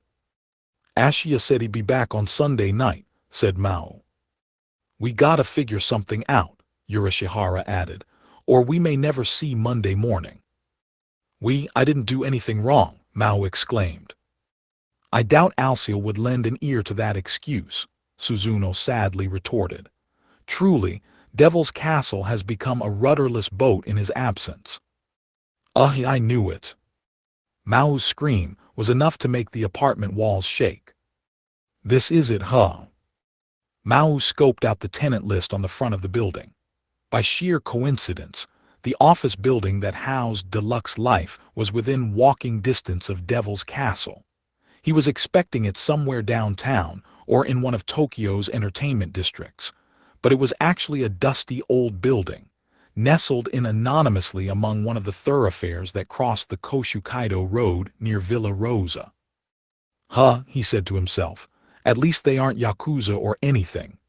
Ashiya said he'd be back on Sunday night, said Mao. We gotta figure something out, Yurashihara added, or we may never see Monday morning. I didn't do anything wrong, Mao exclaimed. I doubt Alcil would lend an ear to that excuse, Suzuno sadly retorted. Truly, Devil's Castle has become a rudderless boat in his absence. I knew it. Mao's scream was enough to make the apartment walls shake. This is it, huh? Mao scoped out the tenant list on the front of the building. By sheer coincidence, the office building that housed Deluxe Life was within walking distance of Devil's Castle. He was expecting it somewhere downtown or in one of Tokyo's entertainment districts, but it was actually a dusty old building. nestled in anonymously among one of the thoroughfares that crossed the Koshukaido Road near Villa Rosa. Huh, he said to himself, at least they aren't Yakuza or anything.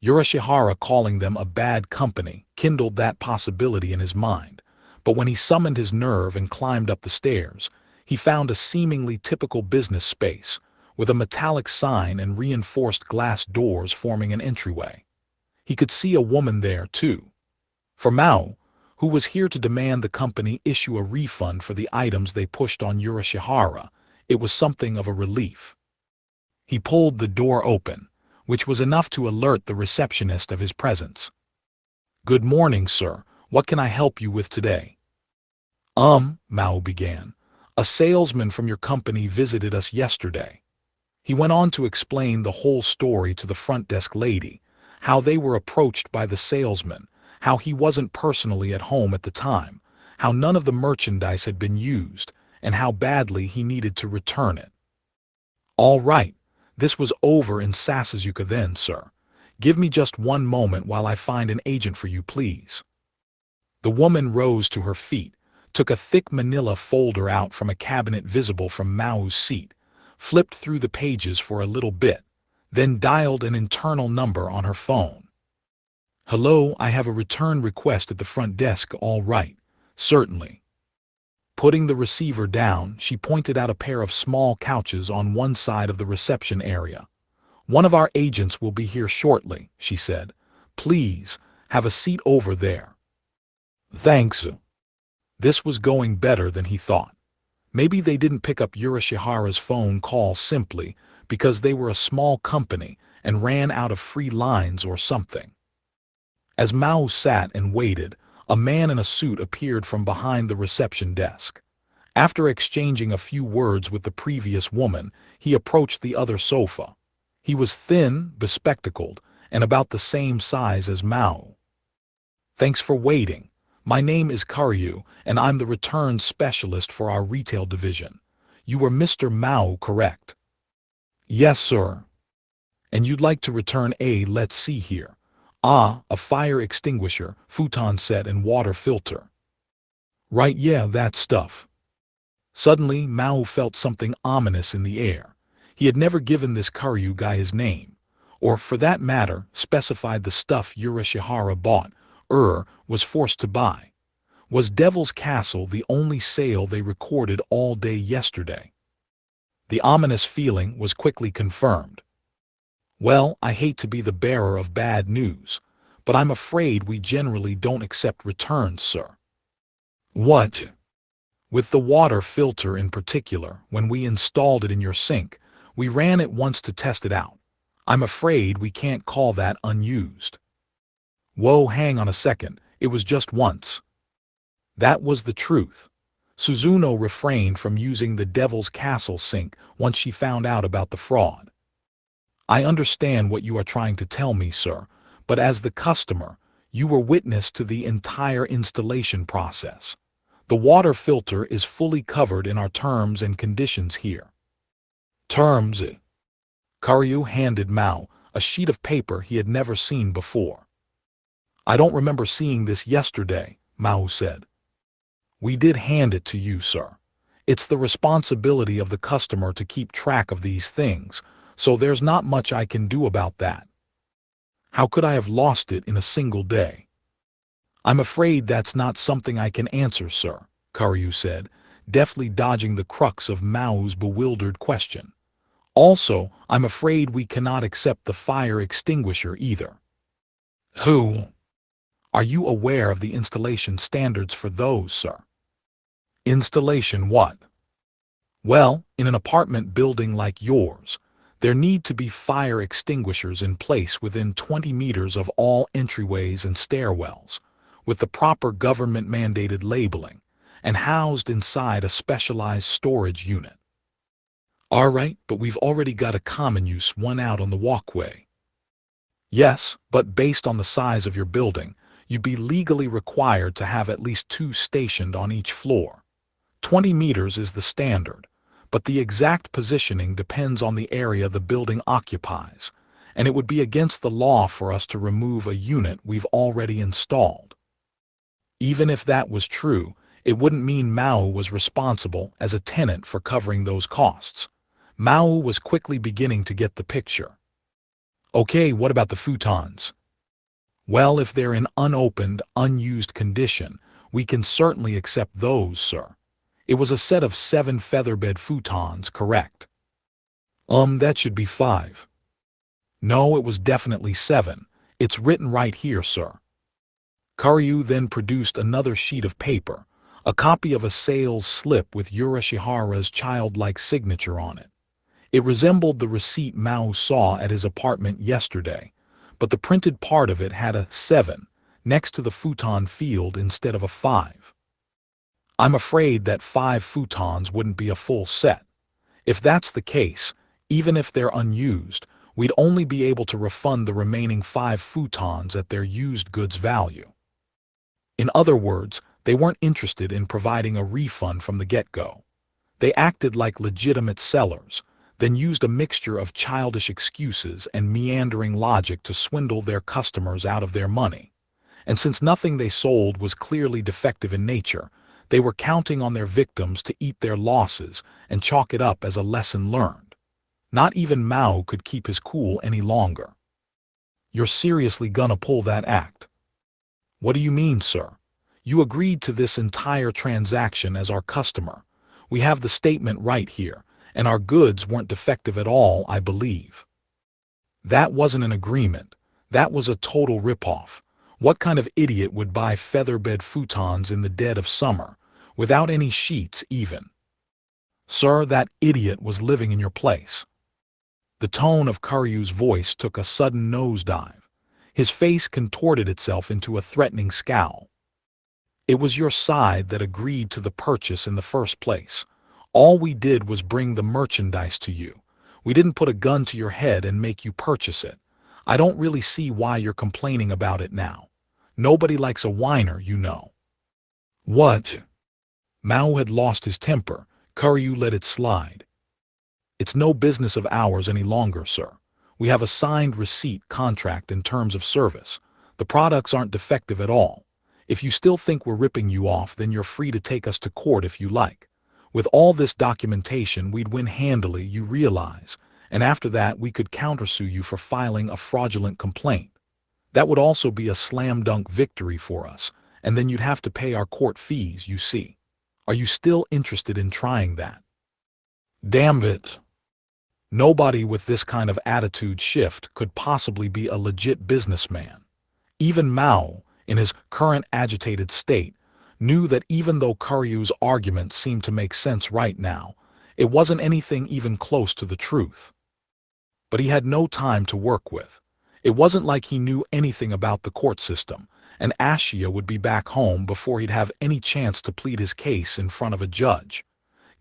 Yurashihara calling them a bad company kindled that possibility in his mind, but when he summoned his nerve and climbed up the stairs, he found a seemingly typical business space, with a metallic sign and reinforced glass doors forming an entryway. He could see a woman there, too. For Maō, who was here to demand the company issue a refund for the items they pushed on Yurashihara, it was something of a relief. He pulled the door open, which was enough to alert the receptionist of his presence. "Good morning, sir. What can I help you with today?" Maō began. "A salesman from your company visited us yesterday." He went on to explain the whole story to the front desk lady, how they were approached by the salesman, how he wasn't personally at home at the time, how none of the merchandise had been used, and how badly he needed to return it. "All right, this was over in Sasuzuka then, sir. Give me just one moment while I find an agent for you, please." The woman rose to her feet, took a thick manila folder out from a cabinet visible from Mao's seat, flipped through the pages for a little bit, then dialed an internal number on her phone. "Hello, I have a return request at the front desk. All right, certainly." Putting the receiver down, she pointed out a pair of small couches on one side of the reception area. "One of our agents will be here shortly," she said. "Please, have a seat over there." "Thanks." This was going better than he thought. Maybe they didn't pick up Yurashihara's phone call simply because they were a small company and ran out of free lines or something. As Maō sat and waited, a man in a suit appeared from behind the reception desk. After exchanging a few words with the previous woman, he approached the other sofa. He was thin, bespectacled, and about the same size as Maō. "Thanks for waiting. My name is Karyu, and I'm the returns specialist for our retail division. You were Mr. Maō, correct?" "Yes, sir." "And you'd like to return let's see here. A fire extinguisher, futon set and water filter." "Right, yeah, that stuff." Suddenly, Maō felt something ominous in the air. He had never given this Karyu guy his name, or, for that matter, specified the stuff Yurashihara bought, was forced to buy. Was Devil's Castle the only sale they recorded all day yesterday? The ominous feeling was quickly confirmed. "Well, I hate to be the bearer of bad news, but I'm afraid we generally don't accept returns, sir." "What?" "With the water filter in particular, when we installed it in your sink, we ran it once to test it out. I'm afraid we can't call that unused." "Whoa, hang on a second, it was just once." That was the truth. Suzuno refrained from using the Devil's Castle sink once she found out about the fraud. "I understand what you are trying to tell me, sir, but as the customer, you were witness to the entire installation process. The water filter is fully covered in our terms and conditions here." "Terms?" Karyu handed Maō a sheet of paper he had never seen before. "I don't remember seeing this yesterday," Maō said. "We did hand it to you, sir. It's the responsibility of the customer to keep track of these things, so there's not much I can do about that." "How could I have lost it in a single day?" "I'm afraid that's not something I can answer, sir," Karyu said, deftly dodging the crux of Mao's bewildered question. "Also, I'm afraid we cannot accept the fire extinguisher either." "Who? Are you aware of the installation standards for those, sir?" "Installation what?" "Well, in an apartment building like yours, there need to be fire extinguishers in place within 20 meters of all entryways and stairwells, with the proper government-mandated labeling, and housed inside a specialized storage unit." "All right, but we've already got a common use one out on the walkway." "Yes, but based on the size of your building, you'd be legally required to have at least 2 stationed on each floor. 20 meters is the standard, but the exact positioning depends on the area the building occupies, and it would be against the law for us to remove a unit we've already installed." Even if that was true, it wouldn't mean Maō was responsible as a tenant for covering those costs. Maō was quickly beginning to get the picture. Okay, what about the futons? Well, if they're in unopened, unused condition, we can certainly accept those, sir. It was a set of 7 featherbed futons, correct? That should be 5. No, it was definitely 7. It's written right here, sir. Karyu then produced another sheet of paper, a copy of a sales slip with Yurashihara's childlike signature on it. It resembled the receipt Maō saw at his apartment yesterday, but the printed part of it had a 7 next to the futon field instead of a 5. I'm afraid that 5 futons wouldn't be a full set. If that's the case, even if they're unused, we'd only be able to refund the remaining 5 futons at their used goods value. In other words, they weren't interested in providing a refund from the get-go. They acted like legitimate sellers, then used a mixture of childish excuses and meandering logic to swindle their customers out of their money. And since nothing they sold was clearly defective in nature, they were counting on their victims to eat their losses and chalk it up as a lesson learned. Not even Maō could keep his cool any longer. You're seriously gonna pull that act? What do you mean, sir? You agreed to this entire transaction as our customer. We have the statement right here, and our goods weren't defective at all, I believe. That wasn't an agreement. That was a total ripoff. What kind of idiot would buy featherbed futons in the dead of summer, without any sheets even? Sir, that idiot was living in your place. The tone of Karyu's voice took a sudden nosedive. His face contorted itself into a threatening scowl. It was your side that agreed to the purchase in the first place. All we did was bring the merchandise to you. We didn't put a gun to your head and make you purchase it. I don't really see why you're complaining about it now. Nobody likes a whiner, you know. What? Maō had lost his temper. Karyu let it slide. It's no business of ours any longer, sir. We have a signed receipt, contract, and terms of service. The products aren't defective at all. If you still think we're ripping you off, then you're free to take us to court if you like. With all this documentation, we'd win handily, you realize, and after that we could countersue you for filing a fraudulent complaint. That would also be a slam-dunk victory for us, and then you'd have to pay our court fees, you see. Are you still interested in trying that? Damn it! Nobody with this kind of attitude shift could possibly be a legit businessman. Even Maō, in his current agitated state, knew that even though Karyu's argument seemed to make sense right now, it wasn't anything even close to the truth. But he had no time to work with. It wasn't like he knew anything about the court system, and Ashia would be back home before he'd have any chance to plead his case in front of a judge.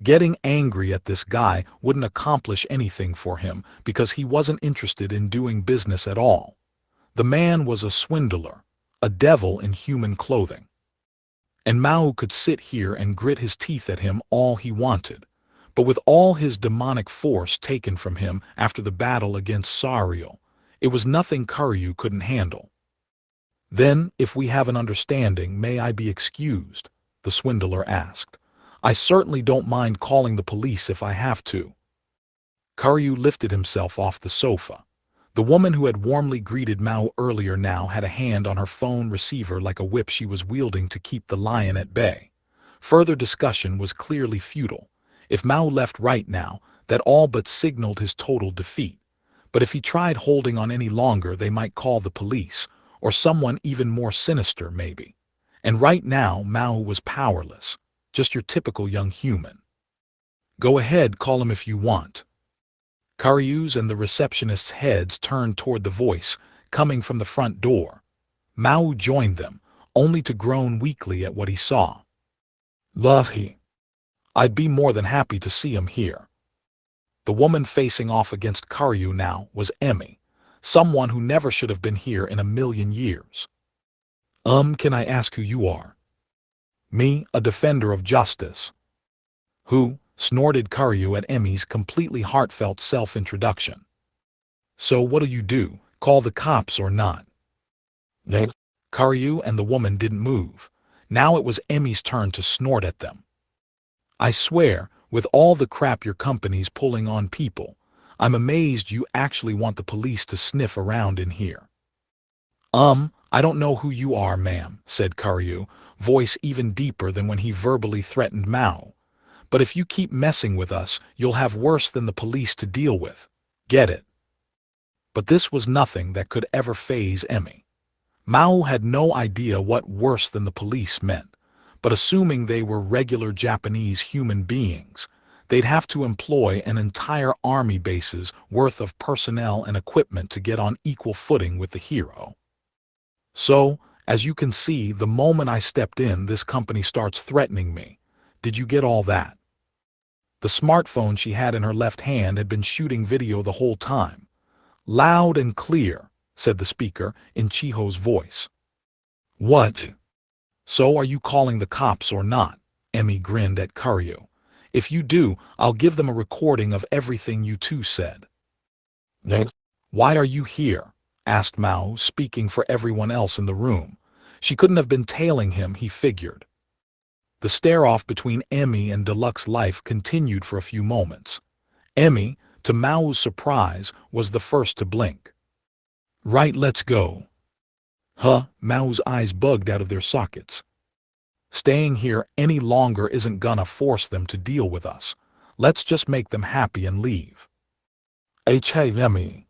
Getting angry at this guy wouldn't accomplish anything for him because he wasn't interested in doing business at all. The man was a swindler, a devil in human clothing. And Maō could sit here and grit his teeth at him all he wanted, but with all his demonic force taken from him after the battle against Sariel, it was nothing Karyu couldn't handle. Then, if we have an understanding, may I be excused? The swindler asked. I certainly don't mind calling the police if I have to. Karyu lifted himself off the sofa. The woman who had warmly greeted Maō earlier now had a hand on her phone receiver like a whip she was wielding to keep the lion at bay. Further discussion was clearly futile. If Maō left right now, that all but signaled his total defeat. But if he tried holding on any longer, they might call the police, or someone even more sinister maybe. And right now, Maō was powerless. Just your typical young human. Go ahead, call him if you want. Karyu's and the receptionist's heads turned toward the voice, coming from the front door. Maō joined them, only to groan weakly at what he saw. Lucky. I'd be more than happy to see him here. The woman facing off against Karyu now was Emmy, someone who never should have been here in a million years. Can I ask who you are? Me, a defender of justice. Who? Snorted Karyu at Emmy's completely heartfelt self-introduction. So what'll you do, call the cops or not? Karyu and the woman didn't move. Now it was Emmy's turn to snort at them. I swear, with all the crap your company's pulling on people, I'm amazed you actually want the police to sniff around in here. I don't know who you are, ma'am, said Karyu, voice even deeper than when he verbally threatened Mao. But if you keep messing with us, you'll have worse than the police to deal with. Get it? But this was nothing that could ever faze Emmy. Mao had no idea what worse than the police meant, but assuming they were regular Japanese human beings, they'd have to employ an entire army base's worth of personnel and equipment to get on equal footing with the hero. So, as you can see, the moment I stepped in, this company starts threatening me. Did you get all that? The smartphone she had in her left hand had been shooting video the whole time. Loud and clear, said the speaker in Chiho's voice. What? So are you calling the cops or not? Emmy grinned at Karyu. If you do, I'll give them a recording of everything you two said. Why are you here? Asked Mao, speaking for everyone else in the room. She couldn't have been tailing him, he figured. The stare-off between Emmy and Deluxe Life continued for a few moments. Emmy, to Mao's surprise, was the first to blink. Right, let's go. Huh? Mao's eyes bugged out of their sockets. Staying here any longer isn't gonna force them to deal with us. Let's just make them happy and leave. Emmy.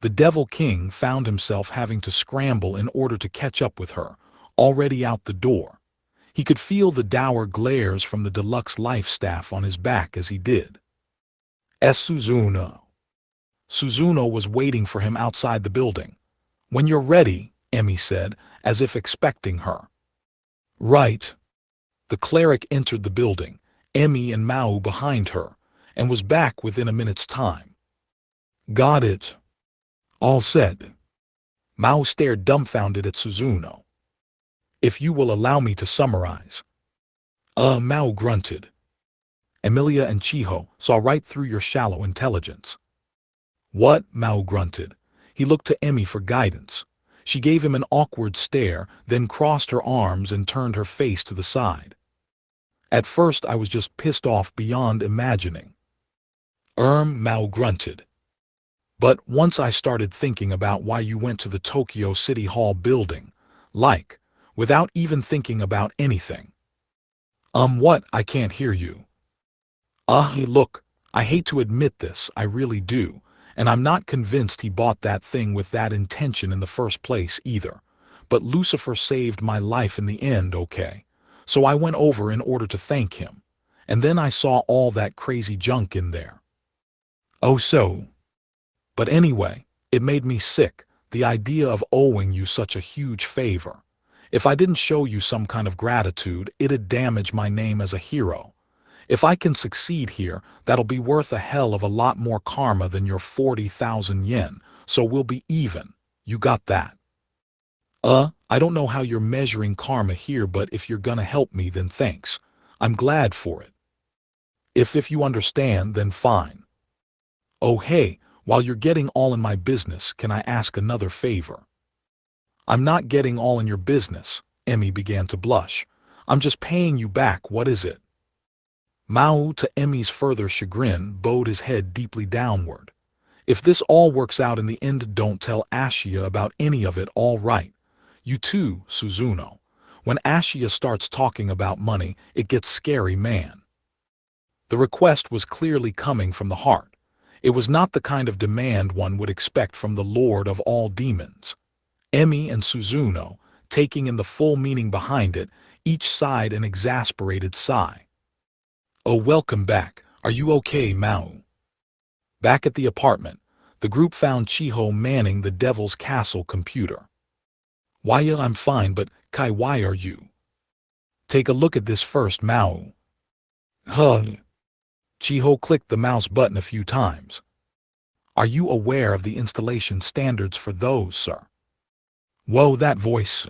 The Devil King found himself having to scramble in order to catch up with her, already out the door. He could feel the dour glares from the Deluxe Life staff on his back as he did. Suzuno. Suzuno was waiting for him outside the building. When you're ready, Emmy said, as if expecting her. Right. The cleric entered the building, Emmy and Mao behind her, and was back within a minute's time. Got it. All said. Mao stared dumbfounded at Suzuno. If you will allow me to summarize. Mao grunted. Emilia and Chiho saw right through your shallow intelligence. What? Mao grunted. He looked to Emmy for guidance. She gave him an awkward stare, then crossed her arms and turned her face to the side. At first I was just pissed off beyond imagining. Mao grunted. But once I started thinking about why you went to the Tokyo City Hall building, without even thinking about anything. What? I can't hear you. Look, I hate to admit this, I really do, and I'm not convinced he bought that thing with that intention in the first place either. But Lucifer saved my life in the end, okay? So I went over in order to thank him. And then I saw all that crazy junk in there. Oh so. But anyway, it made me sick, the idea of owing you such a huge favor. If I didn't show you some kind of gratitude, it'd damage my name as a hero. If I can succeed here, that'll be worth a hell of a lot more karma than your 40,000 yen, so we'll be even. You got that? I don't know how you're measuring karma here, but if you're gonna help me, then thanks. I'm glad for it. If you understand, then fine. Oh hey, while you're getting all in my business, can I ask another favor? I'm not getting all in your business, Emmy began to blush. I'm just paying you back, what is it? Mao, to Emmy's further chagrin, bowed his head deeply downward. If this all works out in the end, don't tell Ashia about any of it, all right? You too, Suzuno. When Ashia starts talking about money, it gets scary, man. The request was clearly coming from the heart. It was not the kind of demand one would expect from the Lord of all demons. Emmy and Suzuno, taking in the full meaning behind it, each sighed an exasperated sigh. Oh, welcome back. Are you okay, Mao? Back at the apartment, the group found Chiho manning the Devil's Castle computer. Why, I'm fine, but Kai, why are you? Take a look at this first, Mao. Chiho clicked the mouse button a few times. Are you aware of the installation standards for those, sir? Whoa, that voice.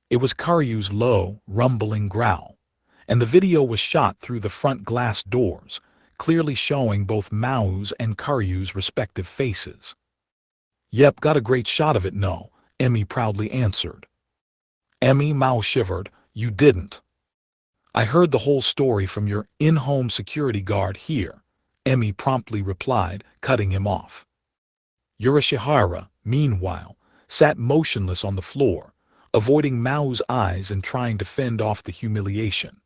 It was Karyu's low, rumbling growl, and the video was shot through the front glass doors, clearly showing both Mao's and Karyu's respective faces. Yep, got a great shot of it, no, Emmy proudly answered. Emmy, Mao shivered. You didn't. I heard the whole story from your in-home security guard here, Emi promptly replied, cutting him off. Yurashihara, meanwhile, sat motionless on the floor, avoiding Mao's eyes and trying to fend off the humiliation.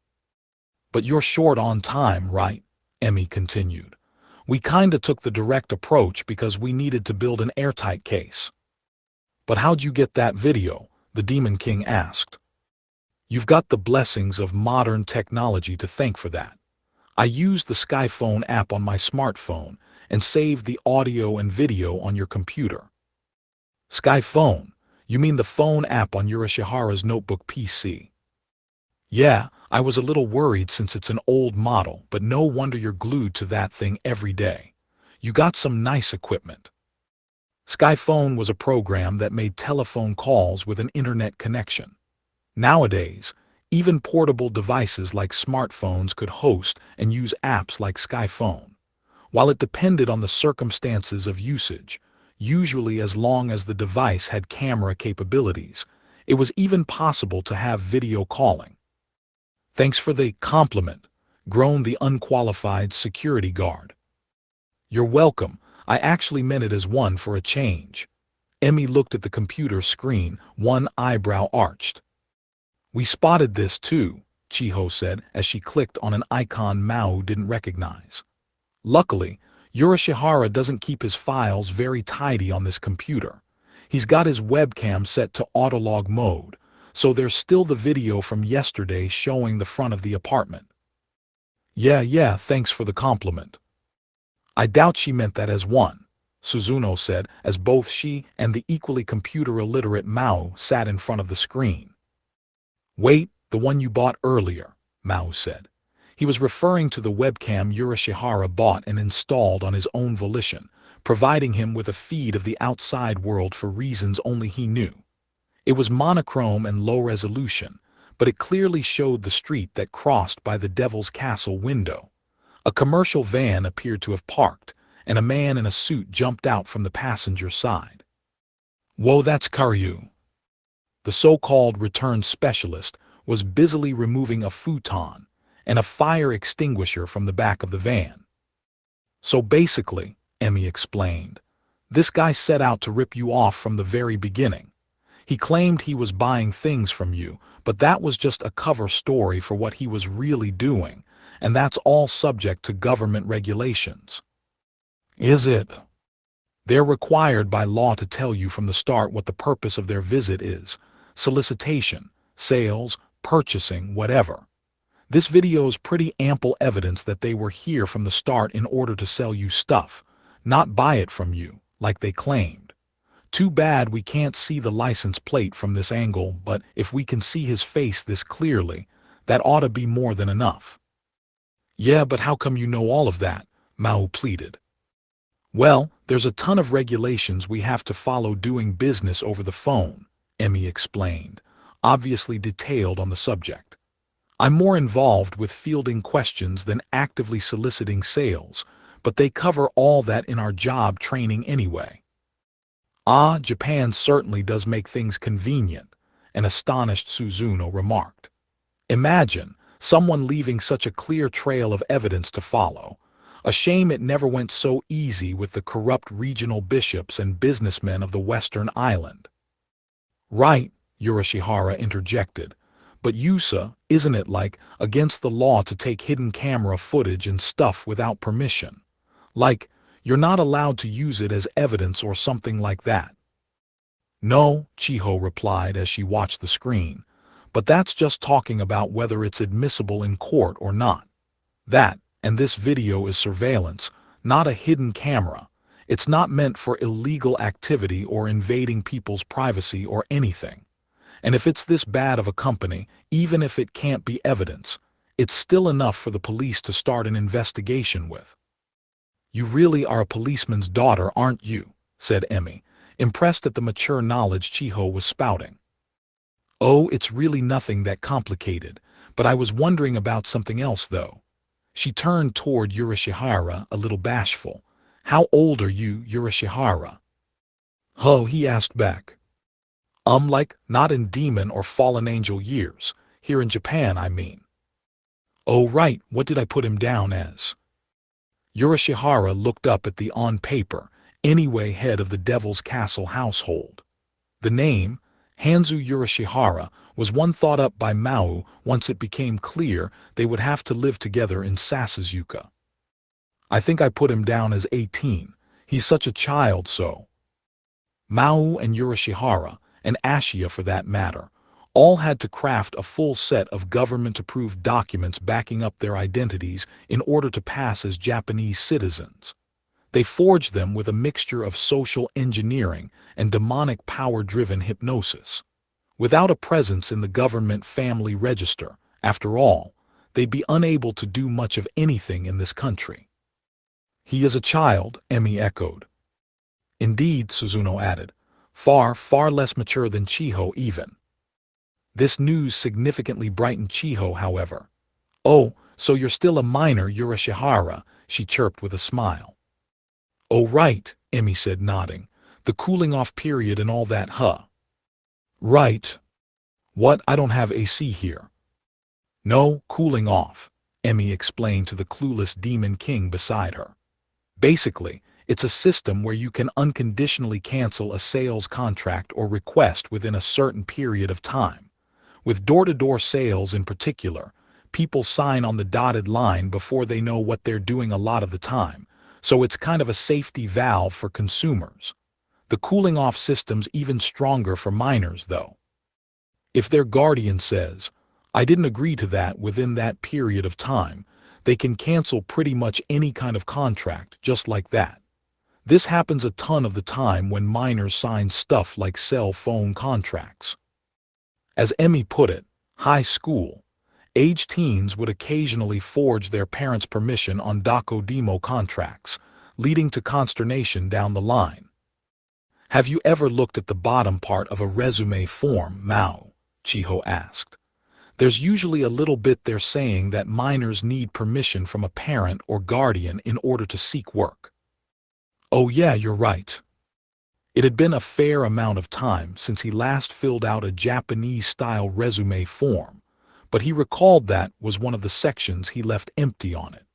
But you're short on time, right? Emi continued. We kinda took the direct approach because we needed to build an airtight case. But how'd you get that video? The Demon King asked. You've got the blessings of modern technology to thank for that. I used the Skyphone app on my smartphone and saved the audio and video on your computer. Skyphone? You mean the phone app on Yurashihara's notebook PC? Yeah, I was a little worried since it's an old model, but no wonder you're glued to that thing every day. You got some nice equipment. Skyphone was a program that made telephone calls with an internet connection. Nowadays, even portable devices like smartphones could host and use apps like Skyphone. While it depended on the circumstances of usage, usually as long as the device had camera capabilities, it was even possible to have video calling. Thanks for the compliment, groaned the unqualified security guard. You're welcome. I actually meant it as one for a change. Emi looked at the computer screen, one eyebrow arched. We spotted this too, Chiho said as she clicked on an icon Mao didn't recognize. Luckily, Yurashihara doesn't keep his files very tidy on this computer. He's got his webcam set to autolog mode, so there's still the video from yesterday showing the front of the apartment. Yeah, thanks for the compliment. I doubt she meant that as one, Suzuno said as both she and the equally computer-illiterate Mao sat in front of the screen. Wait, the one you bought earlier, Mao said. He was referring to the webcam Yurashihara bought and installed on his own volition, providing him with a feed of the outside world for reasons only he knew. It was monochrome and low resolution, but it clearly showed the street that crossed by the Devil's Castle window. A commercial van appeared to have parked, and a man in a suit jumped out from the passenger side. Whoa, that's Karyu. The so-called return specialist was busily removing a futon and a fire extinguisher from the back of the van. So basically, Emi explained, this guy set out to rip you off from the very beginning. He claimed he was buying things from you, but that was just a cover story for what he was really doing, and that's all subject to government regulations. Is it? They're required by law to tell you from the start what the purpose of their visit is. Solicitation, sales, purchasing, whatever. This video's pretty ample evidence that they were here from the start in order to sell you stuff, not buy it from you, like they claimed. Too bad we can't see the license plate from this angle, but if we can see his face this clearly, that ought to be more than enough. Yeah, but how come you know all of that? Mao pleaded. Well, there's a ton of regulations we have to follow doing business over the phone, Emi explained, obviously detailed on the subject. I'm more involved with fielding questions than actively soliciting sales, but they cover all that in our job training anyway. Ah, Japan certainly does make things convenient, an astonished Suzuno remarked. Imagine someone leaving such a clear trail of evidence to follow. A shame it never went so easy with the corrupt regional bishops and businessmen of the Western Island. Right, Yurashihara interjected. But Yusa, isn't it like against the law to take hidden camera footage and stuff without permission? Like, you're not allowed to use it as evidence or something like that. No, Chiho replied as she watched the screen, but that's just talking about whether it's admissible in court or not. That, and this video is surveillance, not a hidden camera. It's not meant for illegal activity or invading people's privacy or anything. And if it's this bad of a company, even if it can't be evidence, it's still enough for the police to start an investigation with. You really are a policeman's daughter, aren't you? Said Emi, impressed at the mature knowledge Chiho was spouting. Oh, it's really nothing that complicated, but I was wondering about something else though. She turned toward Yurashihara, a little bashful. How old are you, Yurashihara? Ho, he asked back. Like, not in demon or fallen angel years, Here in Japan, I mean. Oh right, what did I put him down as? Urashihara looked up at the on-paper, anyway head of the Devil's Castle household. The name, Hanzu Urashihara, was one thought up by Maō once it became clear they would have to live together in Sasuzuka. I think I put him down as 18. He's such a child, so. Maō and Urashihara, and Ashiya for that matter, all had to craft a full set of government-approved documents backing up their identities in order to pass as Japanese citizens. They forged them with a mixture of social engineering and demonic power-driven hypnosis. Without a presence in the government family register, after all, they'd be unable to do much of anything in this country. He is a child, Emi echoed. Indeed, Suzuno added, far, far less mature than Chiho even. This news significantly brightened Chiho, however. Oh, so you're still a minor, Urashihara, she chirped with a smile. Oh right, Emi said, nodding. The cooling-off period and all that, huh? Right. What, I don't have AC here. No, cooling off, Emi explained to the clueless Demon King beside her. Basically, it's a system where you can unconditionally cancel a sales contract or request within a certain period of time. With door-to-door sales in particular, people sign on the dotted line before they know what they're doing a lot of the time, so it's kind of a safety valve for consumers. The cooling-off system's even stronger for minors, though. If their guardian says, I didn't agree to that within that period of time, they can cancel pretty much any kind of contract just like that. This happens a ton of the time when minors sign stuff like cell phone contracts. As Emi put it, high school, age teens would occasionally forge their parents' permission on Dakodemo contracts, leading to consternation down the line. Have you ever looked at the bottom part of a resume form, Maō? Chiho asked. There's usually a little bit there saying that minors need permission from a parent or guardian in order to seek work. Oh yeah, you're right. It had been a fair amount of time since he last filled out a Japanese-style resume form, but he recalled that was one of the sections he left empty on it.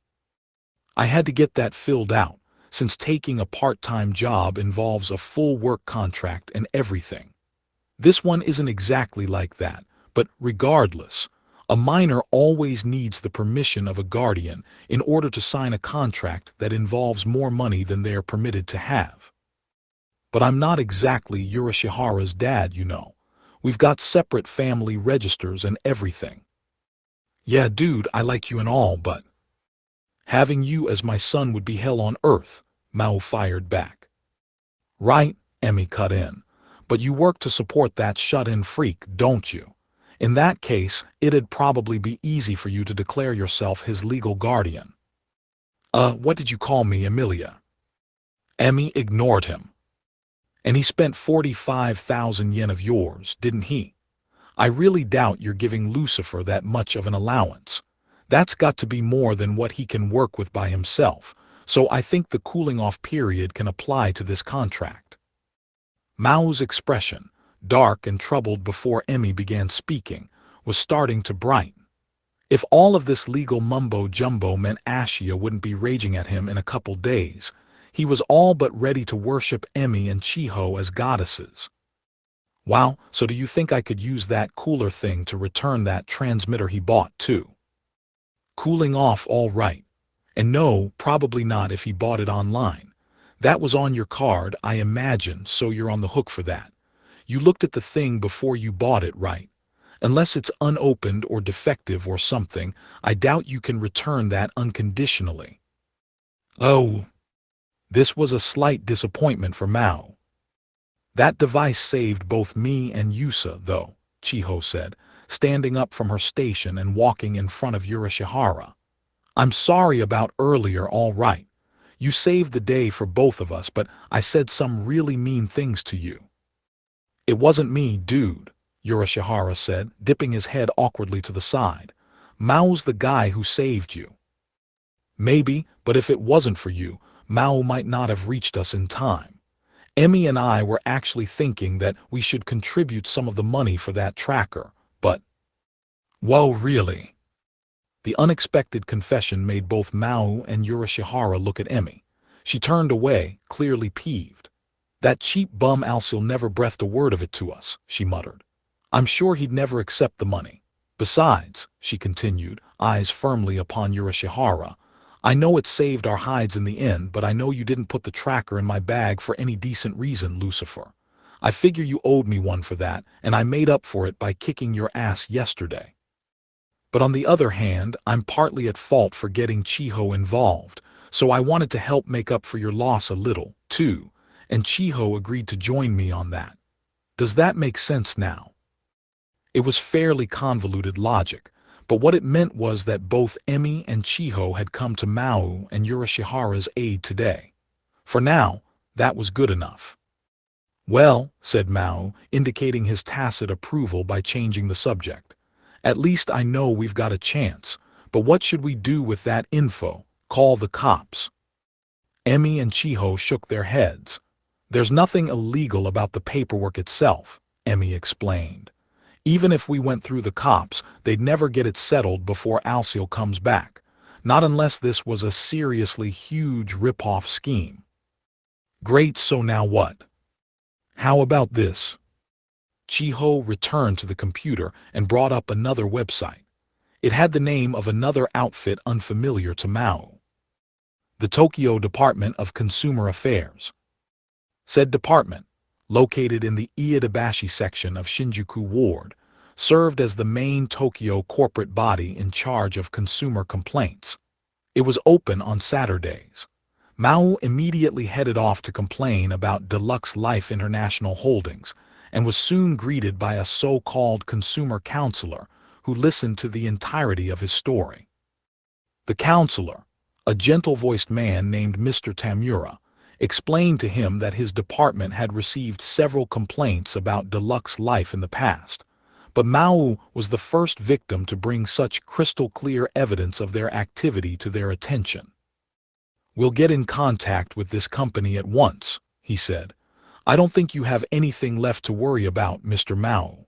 I had to get that filled out, since taking a part-time job involves a full work contract and everything. This one isn't exactly like that, but regardless, a minor always needs the permission of a guardian in order to sign a contract that involves more money than they are permitted to have. But I'm not exactly Urashihara's dad, you know. We've got separate family registers and everything. Yeah, dude, I like you and all, but having you as my son would be hell on earth, Maō fired back. Right, Emi cut in. But you work to support that shut-in freak, don't you? In that case, it'd probably be easy for you to declare yourself his legal guardian. What did you call me, Emilia? Emi ignored him. And he spent 45,000 yen of yours, didn't he? I really doubt you're giving Lucifer that much of an allowance. That's got to be more than what he can work with by himself, so I think the cooling-off period can apply to this contract. Mao's expression, dark and troubled before Emi began speaking, was starting to brighten. If all of this legal mumbo-jumbo meant Ashiya wouldn't be raging at him in a couple days, he was all but ready to worship Emi and Chiho as goddesses. Wow, so do you think I could use that cooler thing to return that transmitter he bought too? Cooling off all right. And no, probably not if he bought it online. That was on your card, I imagine, so you're on the hook for that. You looked at the thing before you bought it, right? Unless it's unopened or defective or something, I doubt you can return that unconditionally. Oh. This was a slight disappointment for Maō. That device saved both me and Yusa, though, Chiho said, standing up from her station and walking in front of Urashihara. I'm sorry about earlier, all right. You saved the day for both of us, but I said some really mean things to you. It wasn't me, dude, Urashihara said, dipping his head awkwardly to the side. Mao's the guy who saved you. Maybe, but if it wasn't for you, Maō might not have reached us in time. Emi and I were actually thinking that we should contribute some of the money for that tracker, but... Whoa, really? The unexpected confession made both Maō and Yurashihara look at Emi. She turned away, clearly peeved. That cheap bum Alcil never breathed a word of it to us, she muttered. I'm sure he'd never accept the money. Besides, she continued, eyes firmly upon Yurashihara, I know it saved our hides in the end, but I know you didn't put the tracker in my bag for any decent reason, Lucifer. I figure you owed me one for that, and I made up for it by kicking your ass yesterday. But on the other hand, I'm partly at fault for getting Chiho involved, so I wanted to help make up for your loss a little, too, and Chiho agreed to join me on that. Does that make sense now? It was fairly convoluted logic, but what it meant was that both Emi and Chiho had come to Maō and Yurashihara's aid today. For now, that was good enough. Well, said Maō, indicating his tacit approval by changing the subject. At least I know we've got a chance, but what should we do with that info? Call the cops. Emi and Chiho shook their heads. There's nothing illegal about the paperwork itself, Emi explained. Even if we went through the cops, they'd never get it settled before Alcil comes back. Not unless this was a seriously huge rip-off scheme. Great, so now what? How about this? Chiho returned to the computer and brought up another website. It had the name of another outfit unfamiliar to Maō. The Tokyo Department of Consumer Affairs. Said department, located in the Iidabashi section of Shinjuku Ward, served as the main Tokyo corporate body in charge of consumer complaints. It was open on Saturdays. Maō immediately headed off to complain about Deluxe Life International Holdings and was soon greeted by a so-called consumer counselor who listened to the entirety of his story. The counselor, a gentle-voiced man named Mr. Tamura, explained to him that his department had received several complaints about Deluxe Life in the past, but Maō was the first victim to bring such crystal-clear evidence of their activity to their attention. We'll get in contact with this company at once, he said. I don't think you have anything left to worry about, Mr. Maō.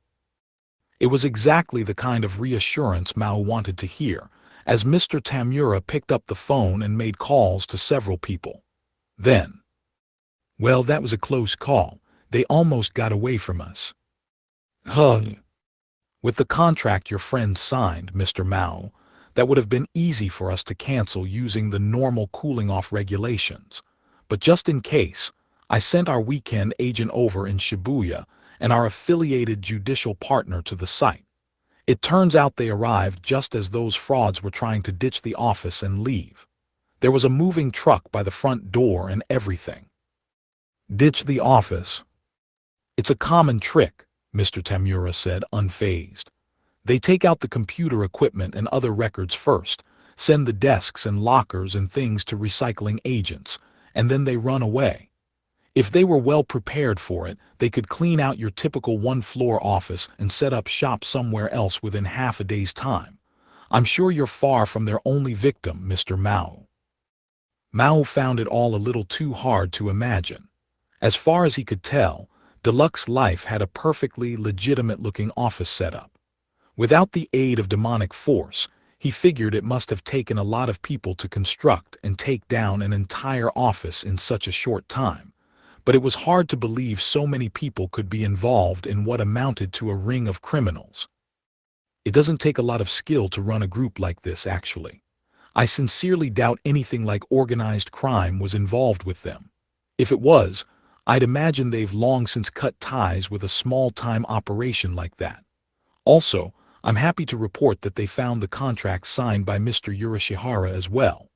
It was exactly the kind of reassurance Maō wanted to hear, as Mr. Tamura picked up the phone and made calls to several people. Then, well, that was a close call. They almost got away from us. With the contract your friend signed, Mr. Maō, that would have been easy for us to cancel using the normal cooling-off regulations. But just in case, I sent our weekend agent over in Shibuya and our affiliated judicial partner to the site. It turns out they arrived just as those frauds were trying to ditch the office and leave. There was a moving truck by the front door and everything. Ditch the office? It's a common trick, Mr. Tamura said, unfazed. They take out the computer equipment and other records first, send the desks and lockers and things to recycling agents, and then they run away. If they were well prepared for it, they could clean out your typical one-floor office and set up shop somewhere else within half a day's time. I'm sure you're far from their only victim, Mr. Maō. Maō found it all a little too hard to imagine. As far as he could tell, Deluxe Life had a perfectly legitimate-looking office setup. Without the aid of demonic force, he figured it must have taken a lot of people to construct and take down an entire office in such a short time. But it was hard to believe so many people could be involved in what amounted to a ring of criminals. It doesn't take a lot of skill to run a group like this, actually. I sincerely doubt anything like organized crime was involved with them. If it was, I'd imagine they've long since cut ties with a small-time operation like that. Also, I'm happy to report that they found the contract signed by Mr. Yurashihara as well.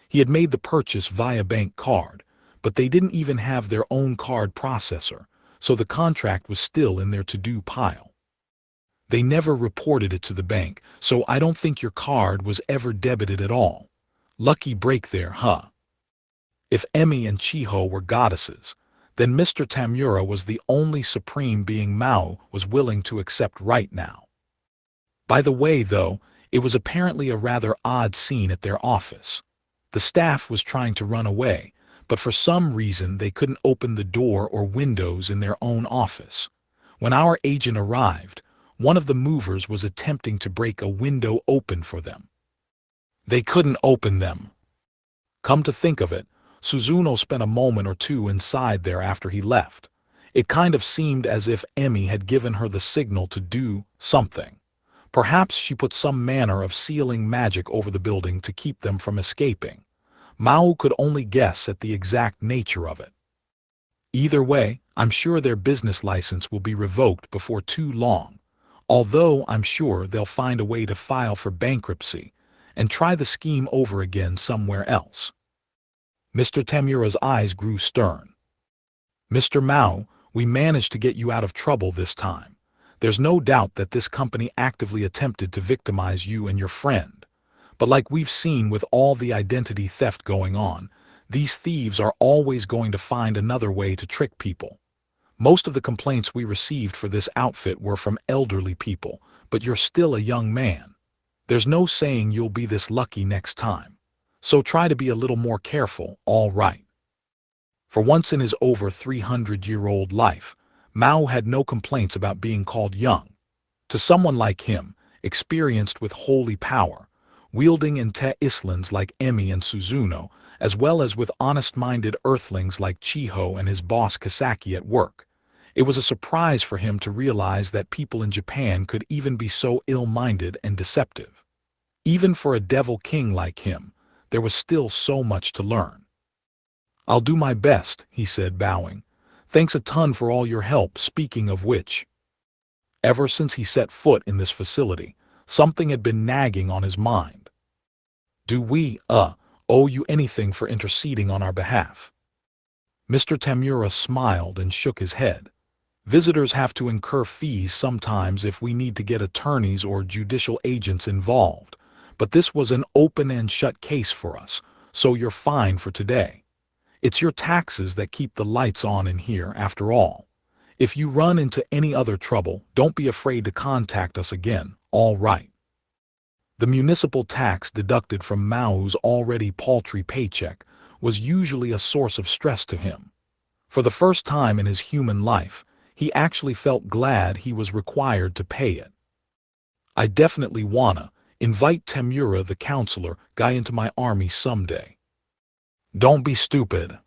He had made the purchase via bank card, but they didn't even have their own card processor, so the contract was still in their to-do pile. They never reported it to the bank, so I don't think your card was ever debited at all. Lucky break there, huh? If Emi and Chiho were goddesses, then Mr. Tamura was the only supreme being Maō was willing to accept right now. By the way, though, it was apparently a rather odd scene at their office. The staff was trying to run away, but for some reason they couldn't open the door or windows in their own office. When our agent arrived, One of the movers was attempting to break a window open for them. They couldn't open them. Come to think of it, Suzuno spent a moment or two inside there after he left. It kind of seemed as if Emmy had given her the signal to do something. Perhaps she put some manner of sealing magic over the building to keep them from escaping. Maō could only guess at the exact nature of it. Either way, I'm sure their business license will be revoked before too long, although I'm sure they'll find a way to file for bankruptcy and try the scheme over again somewhere else. Mr. Tamura's eyes grew stern. Mr. Maō, we managed to get you out of trouble this time. There's no doubt that this company actively attempted to victimize you and your friend. But like we've seen with all the identity theft going on, these thieves are always going to find another way to trick people. Most of the complaints we received for this outfit were from elderly people, but you're still a young man. There's no saying you'll be this lucky next time. So try to be a little more careful, all right? For once in his over 300-year-old life, Maō had no complaints about being called young. To someone like him, experienced with holy power, wielding in te-islands like Emmy and Suzuno, as well as with honest-minded earthlings like Chiho and his boss Kasaki at work, it was a surprise for him to realize that people in Japan could even be so ill-minded and deceptive. Even for a devil king like him, there was still so much to learn. I'll do my best, he said, bowing. Thanks a ton for all your help, speaking of which. Ever since he set foot in this facility, something had been nagging on his mind. Do we, owe you anything for interceding on our behalf? Mr. Tamura smiled and shook his head. Visitors have to incur fees sometimes if we need to get attorneys or judicial agents involved, but this was an open and shut case for us, so you're fine for today. It's your taxes that keep the lights on in here, after all. If you run into any other trouble, don't be afraid to contact us again, all right? The municipal tax deducted from Mao's already paltry paycheck was usually a source of stress to him. For the first time in his human life, he actually felt glad he was required to pay it. I definitely wanna invite Tamura the counselor guy into my army someday. Don't be stupid.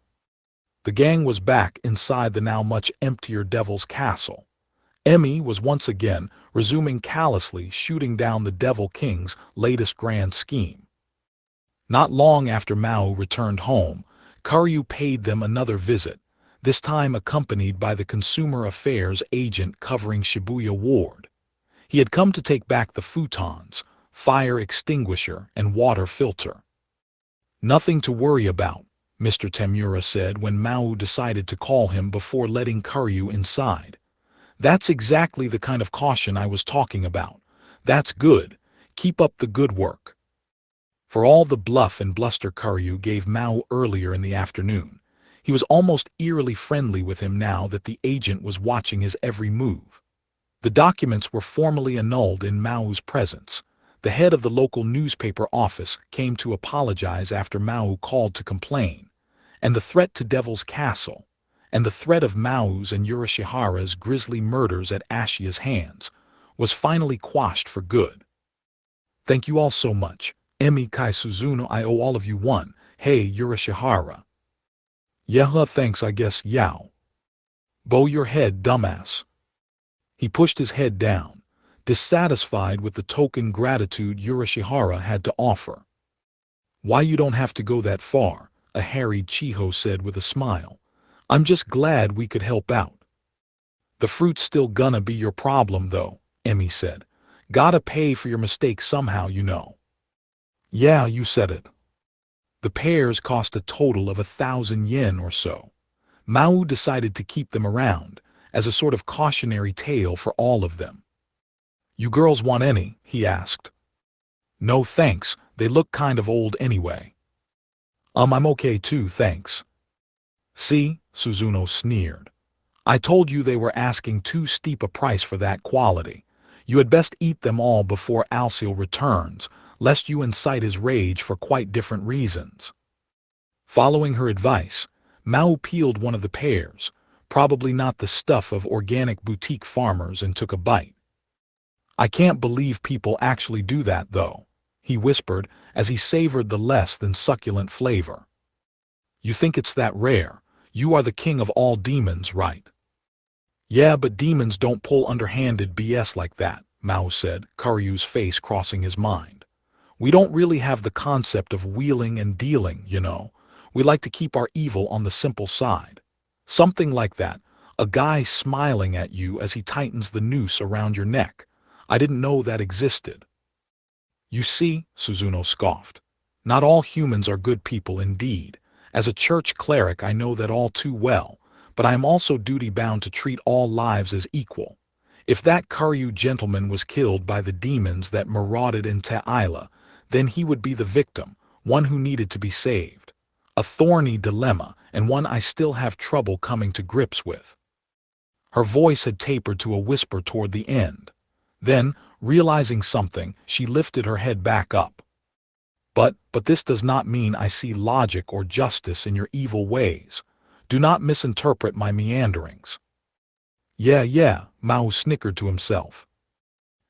The gang was back inside the now much emptier Devil's Castle. Emmy was once again resuming callously shooting down the Devil King's latest grand scheme. Not long after Maō returned home, Karyu paid them another visit, this time accompanied by the consumer affairs agent covering Shibuya Ward. He had come to take back the futons, fire extinguisher, and water filter. Nothing to worry about, Mr. Tamura said when Maō decided to call him before letting Karyu inside. That's exactly the kind of caution I was talking about. That's good. Keep up the good work. For all the bluff and bluster Karyu gave Maō earlier in the afternoon, he was almost eerily friendly with him now that the agent was watching his every move. The documents were formally annulled in Maō's presence. The head of the local newspaper office came to apologize after Maō called to complain, and the threat to Devil's Castle, and the threat of Maō's and Yurashihara's grisly murders at Ashia's hands, was finally quashed for good. Thank you all so much. Emmy Kai Suzuno, I owe all of you one. Hey, Yurashihara. Yeah, thanks, I guess, Yao. Bow your head, dumbass. He pushed his head down, dissatisfied with the token gratitude Yurashihara had to offer. Why you don't have to go that far, a harried Chiho said with a smile. I'm just glad we could help out. The fruit's still gonna be your problem though, Emmy said. Gotta pay for your mistakes somehow, you know. Yeah, you said it. The pears cost a total of 1,000 yen or so. Maō decided to keep them around, as a sort of cautionary tale for all of them. You girls want any? He asked. No thanks, they look kind of old anyway. I'm okay too, thanks. See, Suzuno sneered. I told you they were asking too steep a price for that quality. You had best eat them all before Alciel returns, lest you incite his rage for quite different reasons. Following her advice, Maō peeled one of the pears, probably not the stuff of organic boutique farmers, and took a bite. I can't believe people actually do that, though, he whispered as he savored the less than succulent flavor. You think it's that rare? You are the king of all demons, right? Yeah, but demons don't pull underhanded BS like that, Mao said, Karyu's face crossing his mind. We don't really have the concept of wheeling and dealing, you know. We like to keep our evil on the simple side. Something like that, a guy smiling at you as he tightens the noose around your neck. I didn't know that existed. You see, Suzuno scoffed. Not all humans are good people indeed. As a church cleric I know that all too well, but I am also duty-bound to treat all lives as equal. If that Karyu gentleman was killed by the demons that marauded in Ta'ila, then he would be the victim, one who needed to be saved. A thorny dilemma, and one I still have trouble coming to grips with. Her voice had tapered to a whisper toward the end. Then, realizing something, she lifted her head back up. But this does not mean I see logic or justice in your evil ways. Do not misinterpret my meanderings. Yeah, Mao snickered to himself.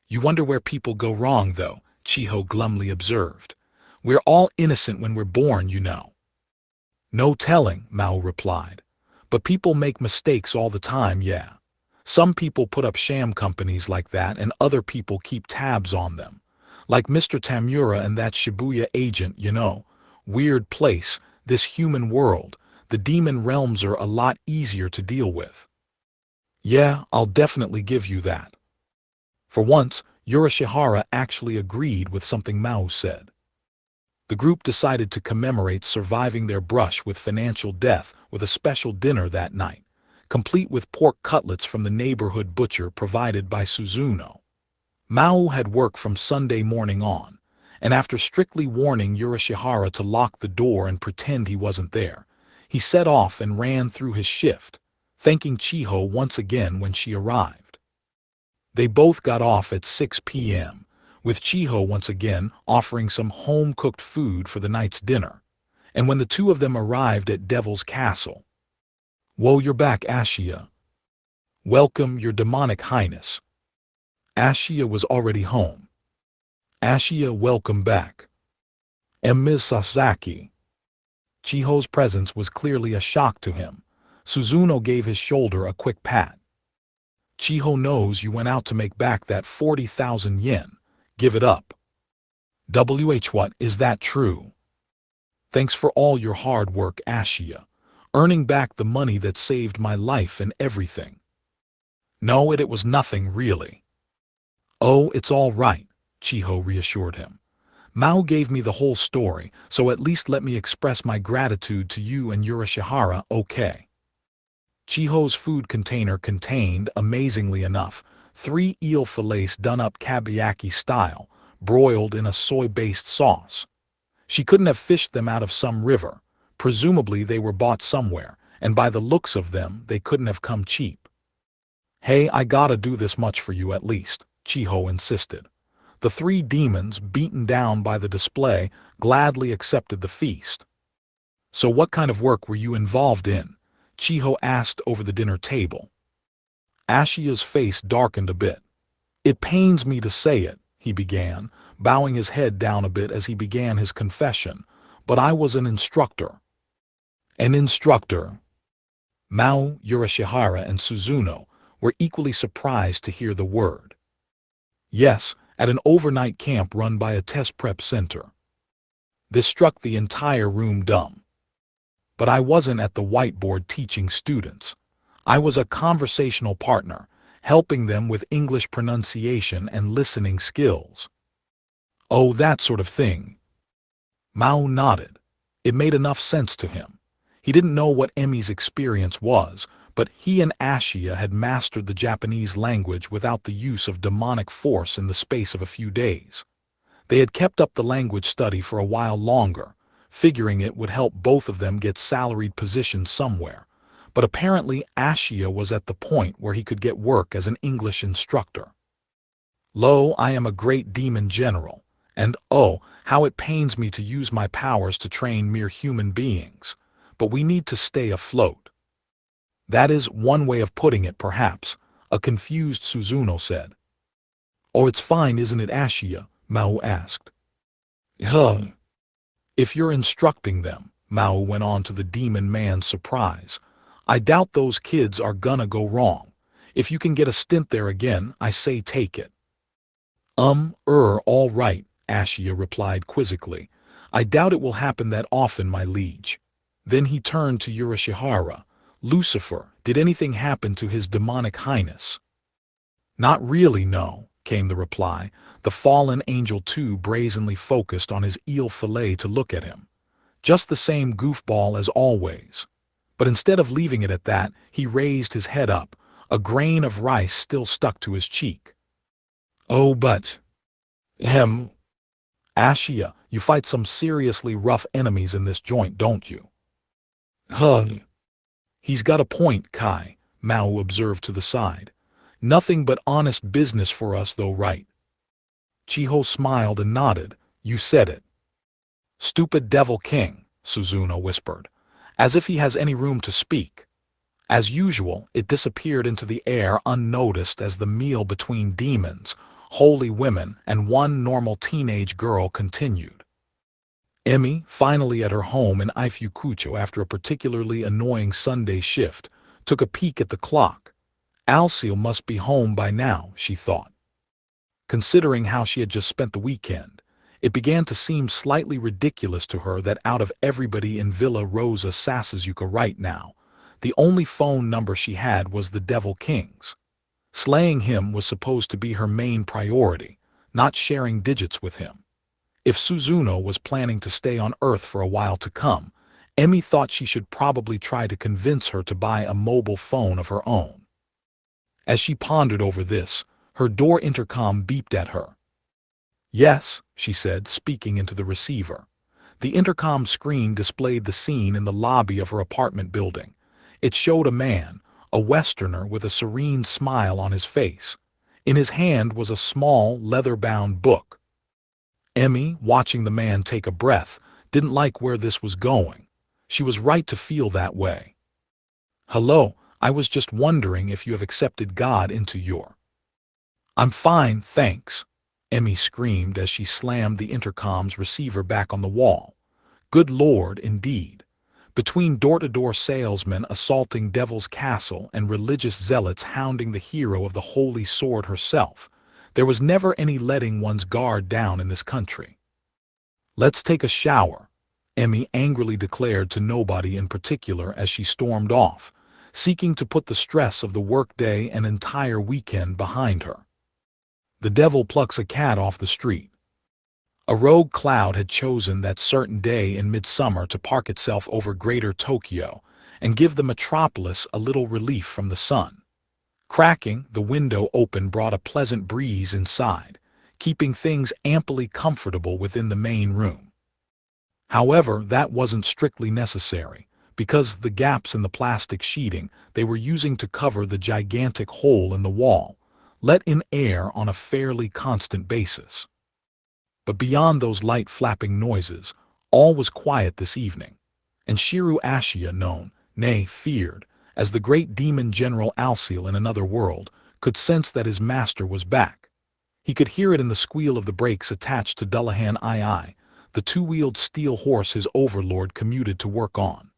You wonder where people go wrong, though, Chiho glumly observed. We're all innocent when we're born, you know. No telling, Mao replied. But people make mistakes all the time, yeah. Some people put up sham companies like that and other people keep tabs on them. Like Mr. Tamura and that Shibuya agent, you know. Weird place, this human world. The demon realms are a lot easier to deal with. Yeah, I'll definitely give you that. For once, Yurashihara actually agreed with something Mao said. The group decided to commemorate surviving their brush with financial death with a special dinner that night, complete with pork cutlets from the neighborhood butcher provided by Suzuno. Mao had work from Sunday morning on, and after strictly warning Yurashihara to lock the door and pretend he wasn't there, he set off and ran through his shift, thanking Chiho once again when she arrived. They both got off at 6 p.m., with Chiho once again offering some home-cooked food for the night's dinner, and when the two of them arrived at Devil's Castle. Whoa, you're back, Ashia. Welcome, your demonic highness. Ashia was already home. Ashia, welcome back. And Ms. Sasaki. Chiho's presence was clearly a shock to him. Suzuno gave his shoulder a quick pat. Chiho knows you went out to make back that 40,000 yen. Give it up. What, is that true? Thanks for all your hard work, Ashia. Earning back the money that saved my life and everything. No, it was nothing, really. Oh, it's all right, Chiho reassured him. Mao gave me the whole story, so at least let me express my gratitude to you and Yurashihara, okay? Chiho's food container contained, amazingly enough, 3 eel fillets done up kabiyaki style, broiled in a soy-based sauce. She couldn't have fished them out of some river. Presumably they were bought somewhere, and by the looks of them, they couldn't have come cheap. Hey, I gotta do this much for you at least, Chiho insisted. The 3 demons, beaten down by the display, gladly accepted the feast. So what kind of work were you involved in? Chiho asked over the dinner table. Ashia's face darkened a bit. It pains me to say it, he began, bowing his head down a bit as he began his confession, but I was an instructor. An instructor? Mao, Yurashihara, and Suzuno were equally surprised to hear the word. Yes, at an overnight camp run by a test prep center. This struck the entire room dumb. But I wasn't at the whiteboard teaching students. I was a conversational partner, helping them with English pronunciation and listening skills. Oh, that sort of thing. Mao nodded. It made enough sense to him. He didn't know what Emi's experience was, but he and Ashia had mastered the Japanese language without the use of demonic force in the space of a few days. They had kept up the language study for a while longer, figuring it would help both of them get salaried positions somewhere. But apparently Ashia was at the point where he could get work as an English instructor. Lo, I am a great demon general, and oh, how it pains me to use my powers to train mere human beings. But we need to stay afloat. That is one way of putting it, perhaps, a confused Suzuno said. "Oh, it's fine, isn't it, Ashia?" Maō asked. "Huh. If you're instructing them," Maō went on to the demon man's surprise, "I doubt those kids are gonna go wrong. If you can get a stint there again, I say take it." All right," Ashia replied quizzically. "I doubt it will happen that often, my liege." Then he turned to Urashihara. "Lucifer, did anything happen to his demonic highness?" "Not really, no," came the reply. The fallen angel too brazenly focused on his eel fillet to look at him. Just the same goofball as always. But instead of leaving it at that, he raised his head up, a grain of rice still stuck to his cheek. "Oh, but... Ashia, you fight some seriously rough enemies in this joint, don't you?" "Huh. He's got a point, Kai," Maō observed to the side. "Nothing but honest business for us though, right?" Chiho smiled and nodded. "You said it." "Stupid devil king," Suzuno whispered, as if he has any room to speak. As usual, it disappeared into the air unnoticed as the meal between demons, holy women, and one normal teenage girl continued. Emi, finally at her home in Ifukucho after a particularly annoying Sunday shift, took a peek at the clock. Alcil must be home by now, she thought. Considering how she had just spent the weekend, it began to seem slightly ridiculous to her that out of everybody in Villa Rosa Sasasuka right now, the only phone number she had was the Devil King's. Slaying him was supposed to be her main priority, not sharing digits with him. If Suzuno was planning to stay on Earth for a while to come, Emi thought she should probably try to convince her to buy a mobile phone of her own. As she pondered over this, her door intercom beeped at her. "Yes," she said, speaking into the receiver. The intercom screen displayed the scene in the lobby of her apartment building. It showed a man, a Westerner with a serene smile on his face. In his hand was a small, leather-bound book. Emi, watching the man take a breath, didn't like where this was going. She was right to feel that way. "Hello, I was just wondering if you have accepted God into your..." "I'm fine, thanks," Emi screamed as she slammed the intercom's receiver back on the wall. Good Lord, indeed. Between door-to-door salesmen assaulting Devil's Castle and religious zealots hounding the hero of the Holy Sword herself, there was never any letting one's guard down in this country. "Let's take a shower," Emi angrily declared to nobody in particular as she stormed off, seeking to put the stress of the workday and entire weekend behind her. The devil plucks a cat off the street. A rogue cloud had chosen that certain day in midsummer to park itself over Greater Tokyo and give the metropolis a little relief from the sun. Cracking the window open brought a pleasant breeze inside, keeping things amply comfortable within the main room. However, that wasn't strictly necessary, because the gaps in the plastic sheeting they were using to cover the gigantic hole in the wall let in air on a fairly constant basis. But beyond those light flapping noises, all was quiet this evening, and Shiru Ashia, known, nay, feared, as the great demon General Alcil in another world, could sense that his master was back. He could hear it in the squeal of the brakes attached to Dullahan II, the two-wheeled steel horse his overlord commuted to work on.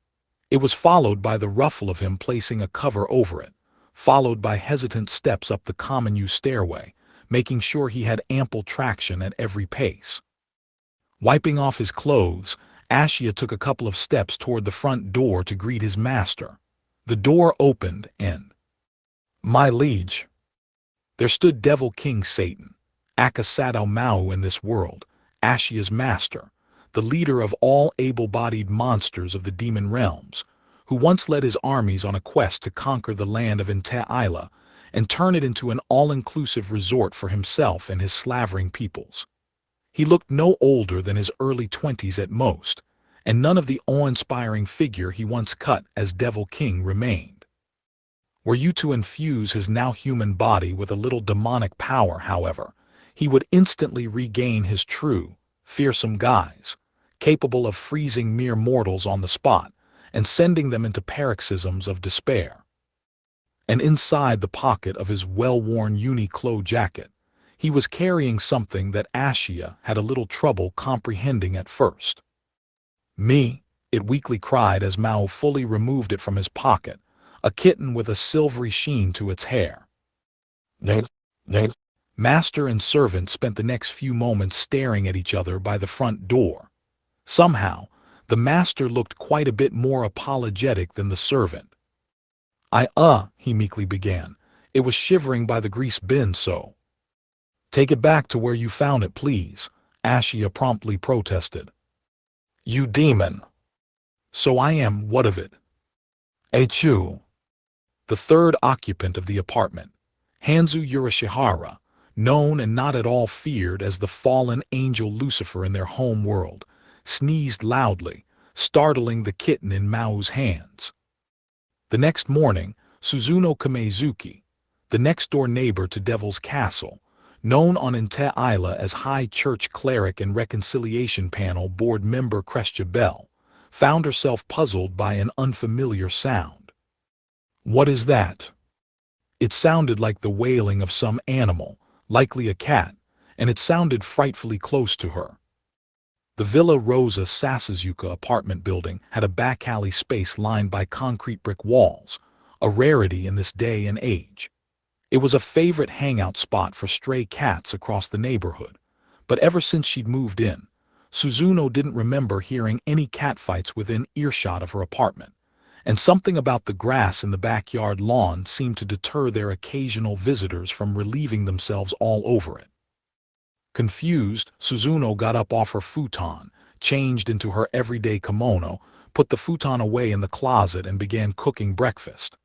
It was followed by the ruffle of him placing a cover over it, followed by hesitant steps up the common-use stairway, making sure he had ample traction at every pace. Wiping off his clothes, Ashia took a couple of steps toward the front door to greet his master. The door opened and, "My liege." There stood Devil King Satan, Akasato Maō in this world, Ashia's master, the leader of all able-bodied monsters of the demon realms, who once led his armies on a quest to conquer the land of Inte-Isla and turn it into an all-inclusive resort for himself and his slavering peoples. He looked no older than his early 20s at most, and none of the awe-inspiring figure he once cut as Devil King remained. Were you to infuse his now human body with a little demonic power, however, he would instantly regain his true, fearsome guise, capable of freezing mere mortals on the spot and sending them into paroxysms of despair. And inside the pocket of his well-worn Uniqlo jacket, He was carrying something that Ashia had a little trouble comprehending at first. "Me," it weakly cried as Mao fully removed it from his pocket, a kitten with a silvery sheen to its hair. Master and servant spent the next few moments staring at each other by the front door. Somehow, the master looked quite a bit more apologetic than the servant. He meekly began. It was shivering by the grease bin, so. "Take it back to where you found it, please," Ashia promptly protested. "You demon!" "So I am, what of it?" "Achoo!" The third occupant of the apartment, Hanzu Urashihara, known and not at all feared as the fallen angel Lucifer in their home world, sneezed loudly, startling the kitten in Mao's hands. The next morning, Suzuno Kamezuki, the next-door neighbor to Devil's Castle, known on Inte Isla as High Church Cleric and Reconciliation Panel Board member Krestia Bell, found herself puzzled by an unfamiliar sound. "What is that?" It sounded like the wailing of some animal, likely a cat, and it sounded frightfully close to her. The Villa Rosa Sasasuka apartment building had a back alley space lined by concrete brick walls, a rarity in this day and age. It was a favorite hangout spot for stray cats across the neighborhood, but ever since she'd moved in, Suzuno didn't remember hearing any catfights within earshot of her apartment, and something about the grass in the backyard lawn seemed to deter their occasional visitors from relieving themselves all over it. Confused, Suzuno got up off her futon, changed into her everyday kimono, put the futon away in the closet and began cooking breakfast.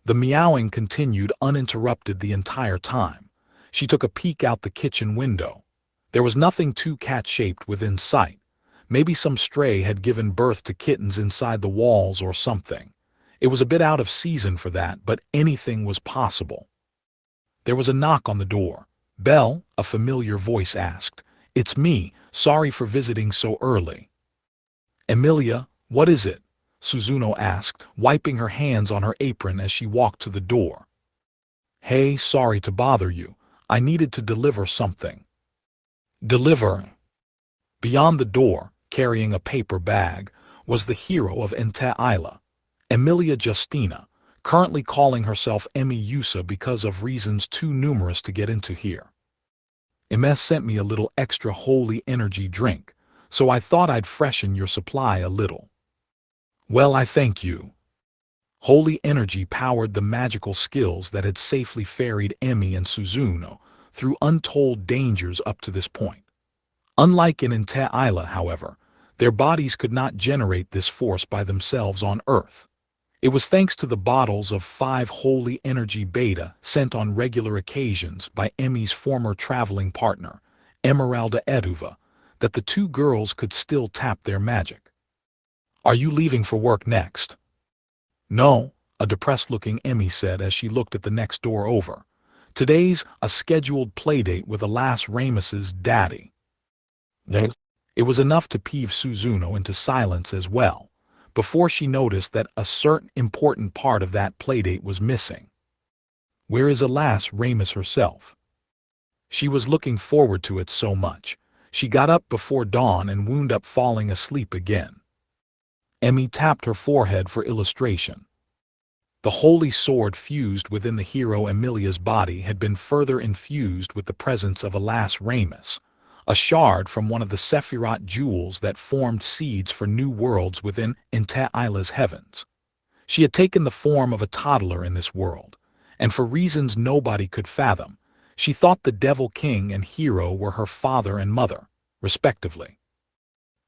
The meowing continued uninterrupted the entire time. She took a peek out the kitchen window. There was nothing too cat-shaped within sight. Maybe some stray had given birth to kittens inside the walls or something. It was a bit out of season for that, but anything was possible. There was a knock on the door. "Belle," a familiar voice asked. "It's me, sorry for visiting so early." "Emilia, what is it?" Suzuno asked, wiping her hands on her apron as she walked to the door. "Hey, sorry to bother you. I needed to deliver something." "Deliver?" Beyond the door, carrying a paper bag, was the hero of Inte Isla, Emilia Justina, currently calling herself Emi Yusa because of reasons too numerous to get into here. "MS sent me a little extra holy energy drink, so I thought I'd freshen your supply a little." "Well, I thank you." Holy energy powered the magical skills that had safely ferried Emi and Suzuno through untold dangers up to this point. Unlike in Inte Isla, however, their bodies could not generate this force by themselves on Earth. It was thanks to the bottles of 5 holy energy beta sent on regular occasions by Emi's former traveling partner, Emeralda Eduva, that the two girls could still tap their magic. "Are you leaving for work next?" "No," a depressed-looking Emi said as she looked at the next door over. "Today's a scheduled playdate with Alas Ramus's daddy." It was enough to peeve Suzuno into silence as well, before she noticed that a certain important part of that playdate was missing. Where is Alas Ramus herself? She was looking forward to it so much. She got up before dawn and wound up falling asleep again. Emi tapped her forehead for illustration. The holy sword fused within the hero Emilia's body had been further infused with the presence of Alas Ramus, a shard from one of the Sephiroth jewels that formed seeds for new worlds within Inte Isla's heavens. She had taken the form of a toddler in this world, and for reasons nobody could fathom, she thought the Devil King and hero were her father and mother, respectively.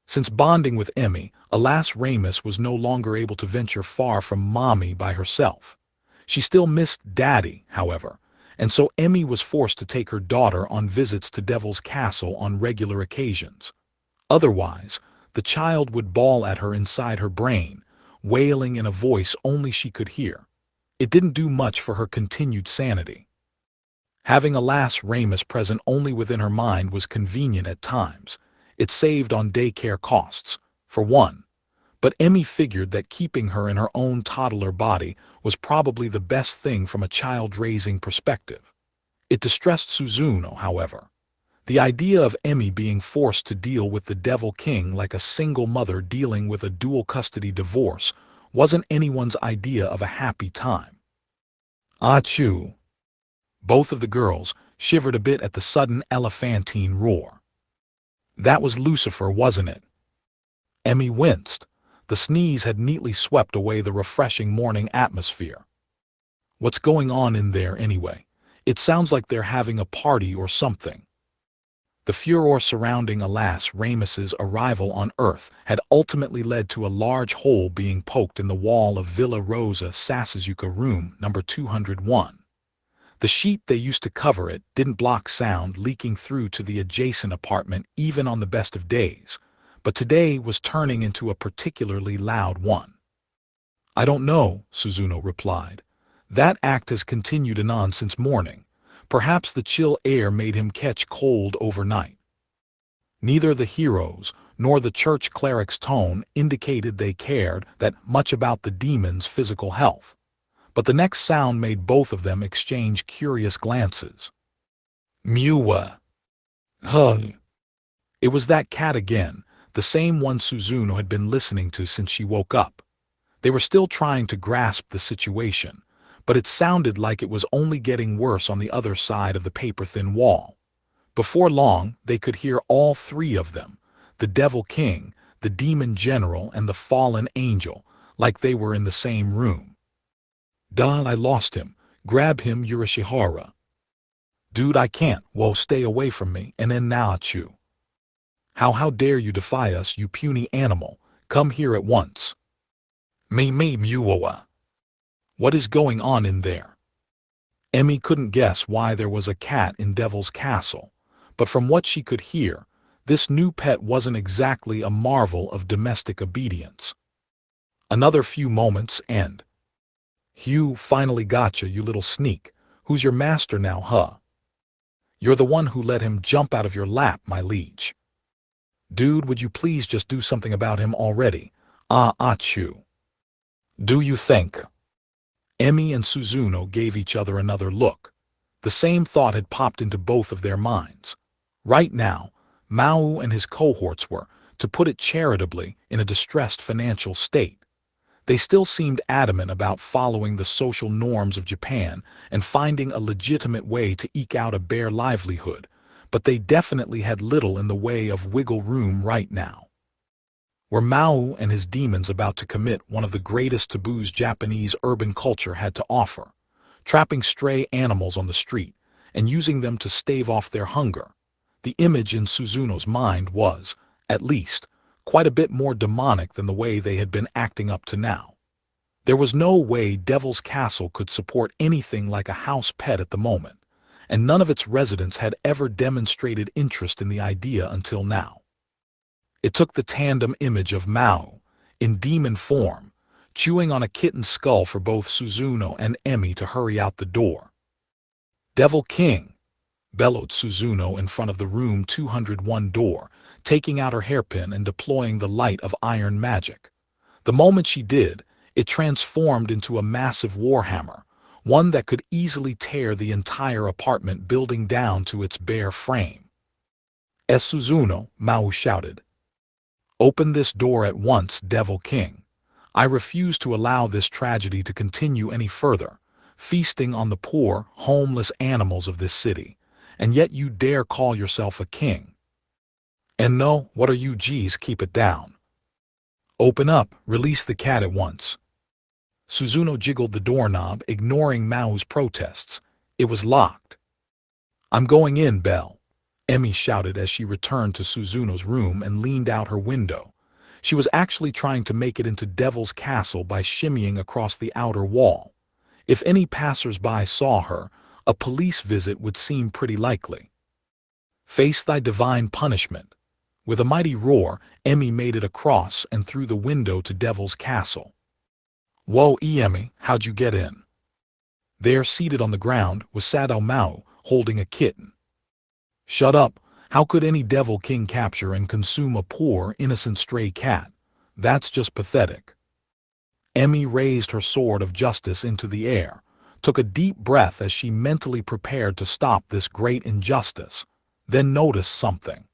Since bonding with Emi, Alas Ramus was no longer able to venture far from Mommy by herself. She still missed Daddy, however, and so Emi was forced to take her daughter on visits to Devil's Castle on regular occasions. Otherwise, the child would bawl at her inside her brain, wailing in a voice only she could hear. It didn't do much for her continued sanity. Having Alas Ramus present only within her mind was convenient at times. It saved on daycare costs, for one. But Emi figured that keeping her in her own toddler body was probably the best thing from a child-raising perspective. It distressed Suzuno, however. The idea of Emi being forced to deal with the Devil King like a single mother dealing with a dual custody divorce wasn't anyone's idea of a happy time. Achoo! Both of the girls shivered a bit at the sudden elephantine roar. That was Lucifer, wasn't it? Emi winced. The sneeze had neatly swept away the refreshing morning atmosphere. What's going on in there anyway? It sounds like they're having a party or something. The furor surrounding Alas Ramus's arrival on Earth had ultimately led to a large hole being poked in the wall of Villa Rosa Sasuzuka room number 201. The sheet they used to cover it didn't block sound leaking through to the adjacent apartment even on the best of days, but today was turning into a particularly loud one. I don't know, Suzuno replied. That act has continued anon since morning. Perhaps the chill air made him catch cold overnight. Neither the heroes nor the church cleric's tone indicated they cared that much about the demon's physical health, but the next sound made both of them exchange curious glances. Mewa. Hug. It was that cat again, the same one Suzuno had been listening to since she woke up. They were still trying to grasp the situation, but it sounded like it was only getting worse on the other side of the paper-thin wall. Before long, they could hear all three of them, the Devil King, the Demon General, and the Fallen Angel, like they were in the same room. Duh, I lost him. Grab him, Yurishihara. Dude, I can't. Whoa, stay away from me, and then Naochu. How dare you defy us, you puny animal. Come here at once. Me, Muoa. What is going on in there? Emi couldn't guess why there was a cat in Devil's Castle, but from what she could hear, this new pet wasn't exactly a marvel of domestic obedience. Another few moments and... Hugh, finally gotcha, you little sneak. Who's your master now, huh? You're the one who let him jump out of your lap, my liege. Dude, would you please just do something about him already? Achoo. Do you think? Emi and Suzuno gave each other another look. The same thought had popped into both of their minds. Right now, Maō and his cohorts were, to put it charitably, in a distressed financial state. They still seemed adamant about following the social norms of Japan and finding a legitimate way to eke out a bare livelihood, but they definitely had little in the way of wiggle room right now. Were Maō and his demons about to commit one of the greatest taboos Japanese urban culture had to offer, trapping stray animals on the street and using them to stave off their hunger? The image in Suzuno's mind was, at least, quite a bit more demonic than the way they had been acting up to now. There was no way Devil's Castle could support anything like a house pet at the moment, and none of its residents had ever demonstrated interest in the idea until now. It took the tandem image of Maō, in demon form, chewing on a kitten's skull for both Suzuno and Emi to hurry out the door. Devil King, bellowed Suzuno in front of the room 201 door, taking out her hairpin and deploying the light of iron magic. The moment she did, it transformed into a massive warhammer, one that could easily tear the entire apartment building down to its bare frame. "Es Suzuno," Maō shouted. "Open this door at once, Devil King. I refuse to allow this tragedy to continue any further, feasting on the poor, homeless animals of this city, and yet you dare call yourself a king. And no, what are you? Geez, keep it down. Open up, release the cat at once." Suzuno jiggled the doorknob, ignoring Mao's protests. It was locked. "I'm going in, Belle," Emi shouted as she returned to Suzuno's room and leaned out her window. She was actually trying to make it into Devil's Castle by shimmying across the outer wall. If any passers-by saw her, a police visit would seem pretty likely. "Face thy divine punishment." With a mighty roar, Emi made it across and through the window to Devil's Castle. "Whoa, Emi, how'd you get in?" There, seated on the ground, was Sado Maō, holding a kitten. "Shut up. How could any Devil King capture and consume a poor, innocent stray cat? That's just pathetic." Emi raised her sword of justice into the air, took a deep breath as she mentally prepared to stop this great injustice, then noticed something.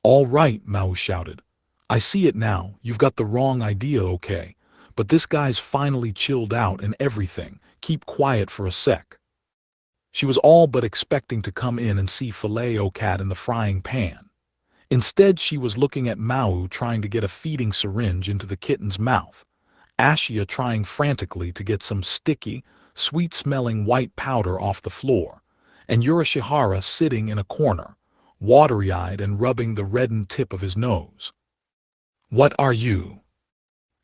"All right," Maō shouted. "I see it now, you've got the wrong idea, okay? But this guy's finally chilled out and everything, keep quiet for a sec." She was all but expecting to come in and see filet-o-cat in the frying pan. Instead, she was looking at Maō trying to get a feeding syringe into the kitten's mouth, Ashia trying frantically to get some sticky, sweet-smelling white powder off the floor, and Yurashihara sitting in a corner, watery-eyed and rubbing the reddened tip of his nose. "What are you?"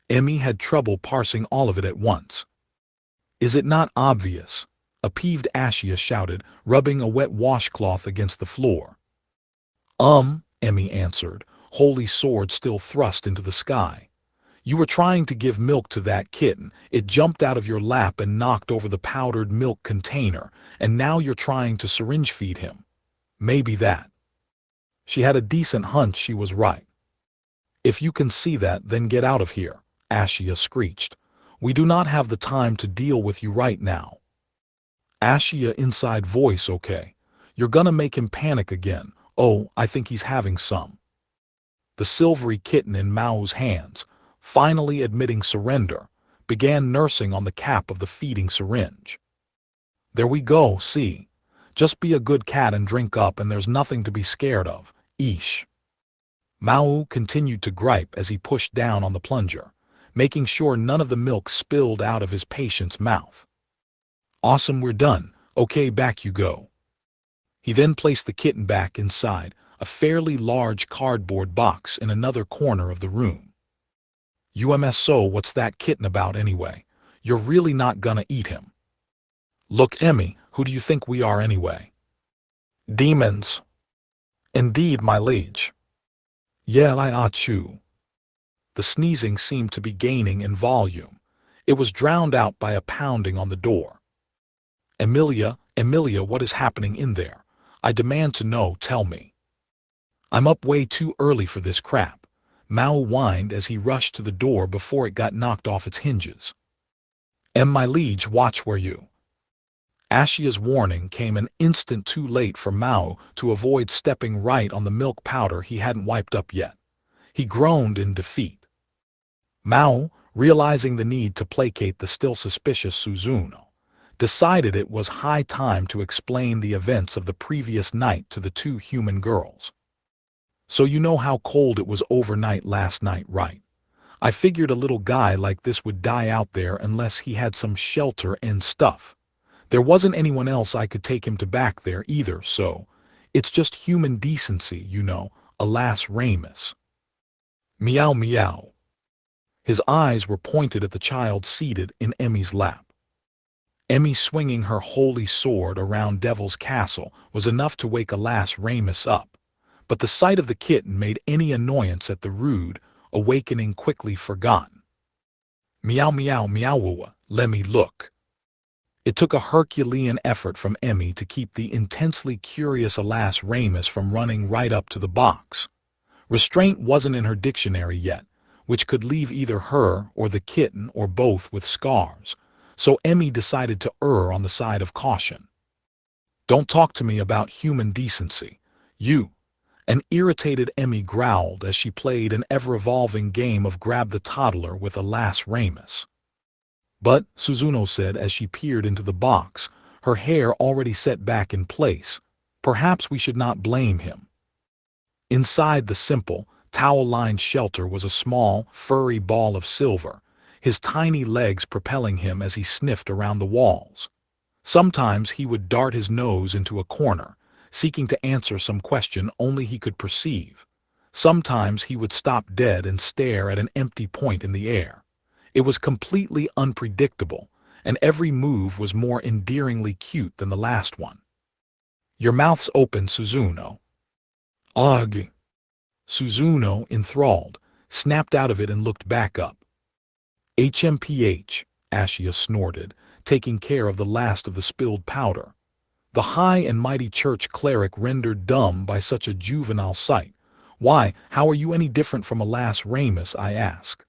Emmy had trouble parsing all of it at once. "Is it not obvious?" a peeved Ashia shouted, rubbing a wet washcloth against the floor. Emmy answered, holy sword still thrust into the sky. "You were trying to give milk to that kitten, it jumped out of your lap and knocked over the powdered milk container, and now you're trying to syringe feed him. Maybe that." She had a decent hunch she was right. "If you can see that, then get out of here," Ashia screeched. "We do not have the time to deal with you right now." Ashia inside voice, "Okay. You're gonna make him panic again. Oh, I think he's having some." The silvery kitten in Mao's hands, finally admitting surrender, began nursing on the cap of the feeding syringe. "There we go, see? Just be a good cat and drink up and there's nothing to be scared of, eesh." Maō continued to gripe as he pushed down on the plunger, making sure none of the milk spilled out of his patient's mouth. "Awesome, we're done. Okay, back you go." He then placed the kitten back inside a fairly large cardboard box in another corner of the room. "So what's that kitten about anyway? You're really not gonna eat him?" "Look, Emmy, who do you think we are anyway?" "Demons." "Indeed, my liege." "Yeah, I achu." The sneezing seemed to be gaining in volume. It was drowned out by a pounding on the door. Emilia, what is happening in there? I demand to know, tell me." "I'm up way too early for this crap," Maō whined as he rushed to the door before it got knocked off its hinges. My liege, watch where you." Ashia's warning came an instant too late for Maō to avoid stepping right on the milk powder he hadn't wiped up yet. He groaned in defeat. Maō, realizing the need to placate the still suspicious Suzuno, decided it was high time to explain the events of the previous night to the two human girls. "So you know how cold it was overnight last night, right? I figured a little guy like this would die out there unless he had some shelter and stuff. There wasn't anyone else I could take him to back there either, so it's just human decency, you know, alas Ramus." "Meow meow." His eyes were pointed at the child seated in Emmy's lap. Emmy swinging her holy sword around Devil's Castle was enough to wake alas Ramus up, but the sight of the kitten made any annoyance at the rude awakening quickly forgotten. "Meow meow meow, let me look." It took a Herculean effort from Emmy to keep the intensely curious alas Ramus from running right up to the box. Restraint wasn't in her dictionary yet, which could leave either her or the kitten or both with scars, so Emmy decided to err on the side of caution. "Don't talk to me about human decency, you." An irritated Emmy growled as she played an ever-evolving game of grab the toddler with alas Ramus. "But," Suzuno said as she peered into the box, her hair already set back in place, "perhaps we should not blame him." Inside the simple, towel-lined shelter was a small, furry ball of silver, his tiny legs propelling him as he sniffed around the walls. Sometimes he would dart his nose into a corner, seeking to answer some question only he could perceive. Sometimes he would stop dead and stare at an empty point in the air. It was completely unpredictable, and every move was more endearingly cute than the last one. "Your mouth's open, Suzuno." "Ugh." Suzuno, enthralled, snapped out of it and looked back up. "HMPH," Ashia snorted, taking care of the last of the spilled powder. The high and mighty church cleric rendered dumb by such a juvenile sight. "Why, how are you any different from alas Ramus, I ask?"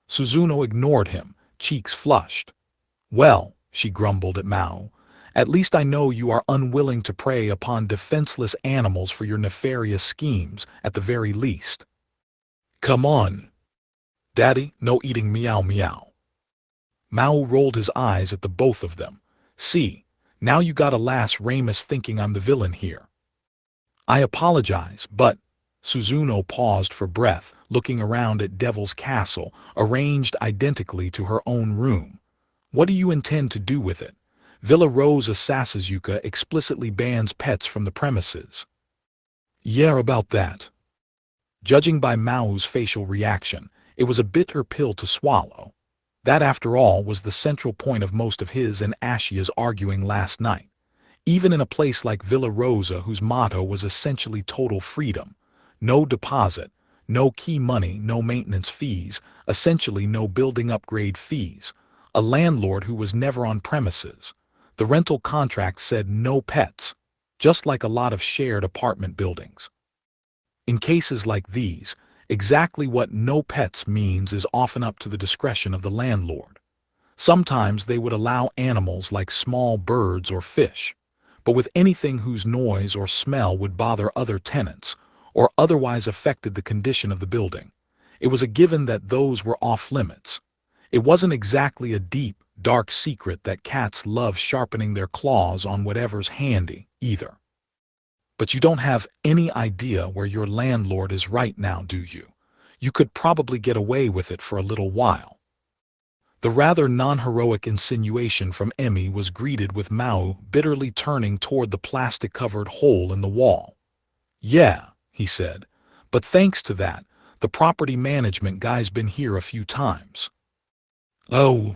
Suzuno ignored him, cheeks flushed. "Well, she grumbled at Mao. At least I know you are unwilling to prey upon defenseless animals for your nefarious schemes, at the very least. Come on. Daddy, no eating meow meow. Mao rolled his eyes at the both of them. See, now you got a lass Ramus thinking I'm the villain here. I apologize, but... Suzuno paused for breath, looking around at Devil's Castle, arranged identically to her own room. What do you intend to do with it? Villa Rosa Sasuzuka explicitly bans pets from the premises. Yeah, about that. Judging by Mao's facial reaction, it was a bitter pill to swallow. That, after all, was the central point of most of his and Ashia's arguing last night. Even in a place like Villa Rosa, whose motto was essentially total freedom, no deposit, no key money, no maintenance fees, essentially no building upgrade fees, a landlord who was never on premises. The rental contract said no pets, just like a lot of shared apartment buildings. In cases like these, exactly what no pets means is often up to the discretion of the landlord. Sometimes they would allow animals like small birds or fish, but with anything whose noise or smell would bother other tenants, or otherwise affected the condition of the building, it was a given that those were off limits. It wasn't exactly a deep, dark secret that cats love sharpening their claws on whatever's handy, either. But you don't have any idea where your landlord is right now, do you? You could probably get away with it for a little while. The rather non-heroic insinuation from Emmy was greeted with Mao bitterly turning toward the plastic-covered hole in the wall. Yeah, he said, but thanks to that, the property management guy's been here a few times. Oh.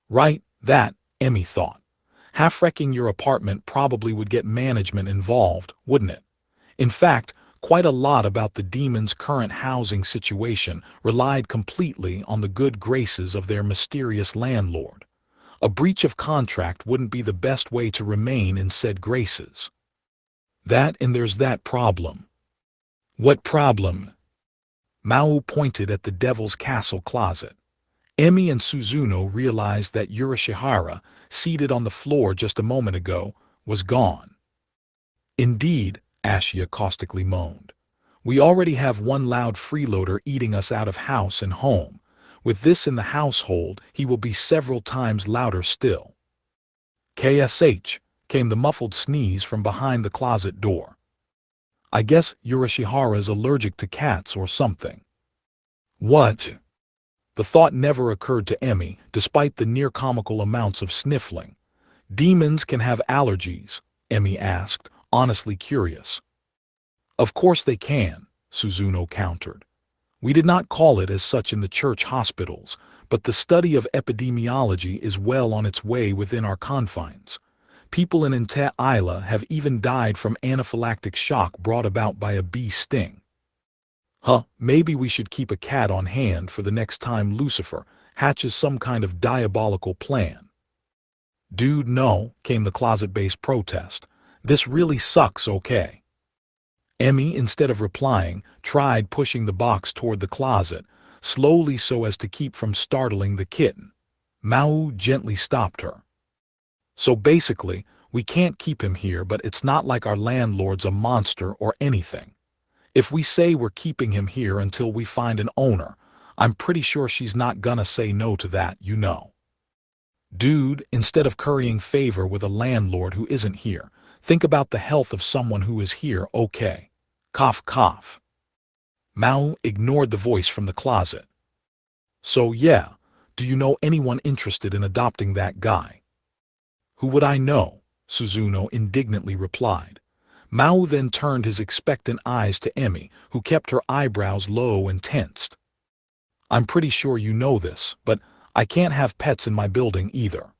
Right, that, Emmy thought. Half-wrecking your apartment probably would get management involved, wouldn't it? In fact, quite a lot about the demon's current housing situation relied completely on the good graces of their mysterious landlord. A breach of contract wouldn't be the best way to remain in said graces. That, and there's that problem. What problem? Mao pointed at the Devil's Castle closet. Emmy and Suzuno realized that Yurishihara, seated on the floor just a moment ago, was gone. Indeed, Ashia caustically moaned. We already have one loud freeloader eating us out of house and home. With this in the household, he will be several times louder still. KSH, came the muffled sneeze from behind the closet door. I guess Yurishihara's allergic to cats or something. What? The thought never occurred to Emmy, despite the near-comical amounts of sniffling. Demons can have allergies, Emmy asked, honestly curious. Of course they can, Suzuno countered. We did not call it as such in the church hospitals, but the study of epidemiology is well on its way within our confines. People in Inte Isla have even died from anaphylactic shock brought about by a bee sting. Maybe we should keep a cat on hand for the next time Lucifer hatches some kind of diabolical plan. Dude, no, came the closet-based protest. This really sucks, okay? Emmy, instead of replying, tried pushing the box toward the closet, slowly so as to keep from startling the kitten. Mao gently stopped her. So basically, we can't keep him here, but it's not like our landlord's a monster or anything. If we say we're keeping him here until we find an owner, I'm pretty sure she's not gonna say no to that, you know. Dude, instead of currying favor with a landlord who isn't here, think about the health of someone who is here, okay? Cough, cough. Mao ignored the voice from the closet. So yeah, do you know anyone interested in adopting that guy? Who would I know? Suzuno indignantly replied. Mao then turned his expectant eyes to Emmy, who kept her eyebrows low and tensed. I'm pretty sure you know this, but I can't have pets in my building either.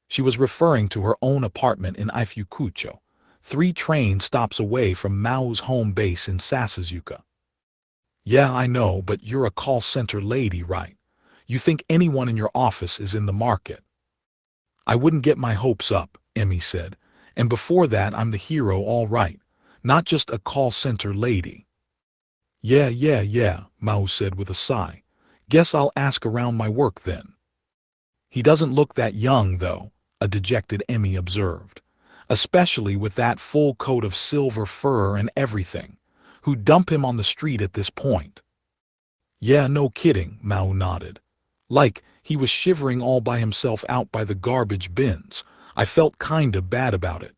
She was referring to her own apartment in Ifukucho, 3 train stops away from Mao's home base in Sasuzuka. Yeah, I know, but you're a call center lady, right? You think anyone in your office is in the market. I wouldn't get my hopes up, Emmy said. And before that, I'm the hero, all right, not just a call center lady. Yeah, Mao said with a sigh. Guess I'll ask around my work then. He doesn't look that young, though, a dejected Emmy observed. Especially with that full coat of silver fur and everything. Who'd dump him on the street at this point? Yeah, no kidding, Maō nodded. Like, he was shivering all by himself out by the garbage bins. I felt kinda bad about it.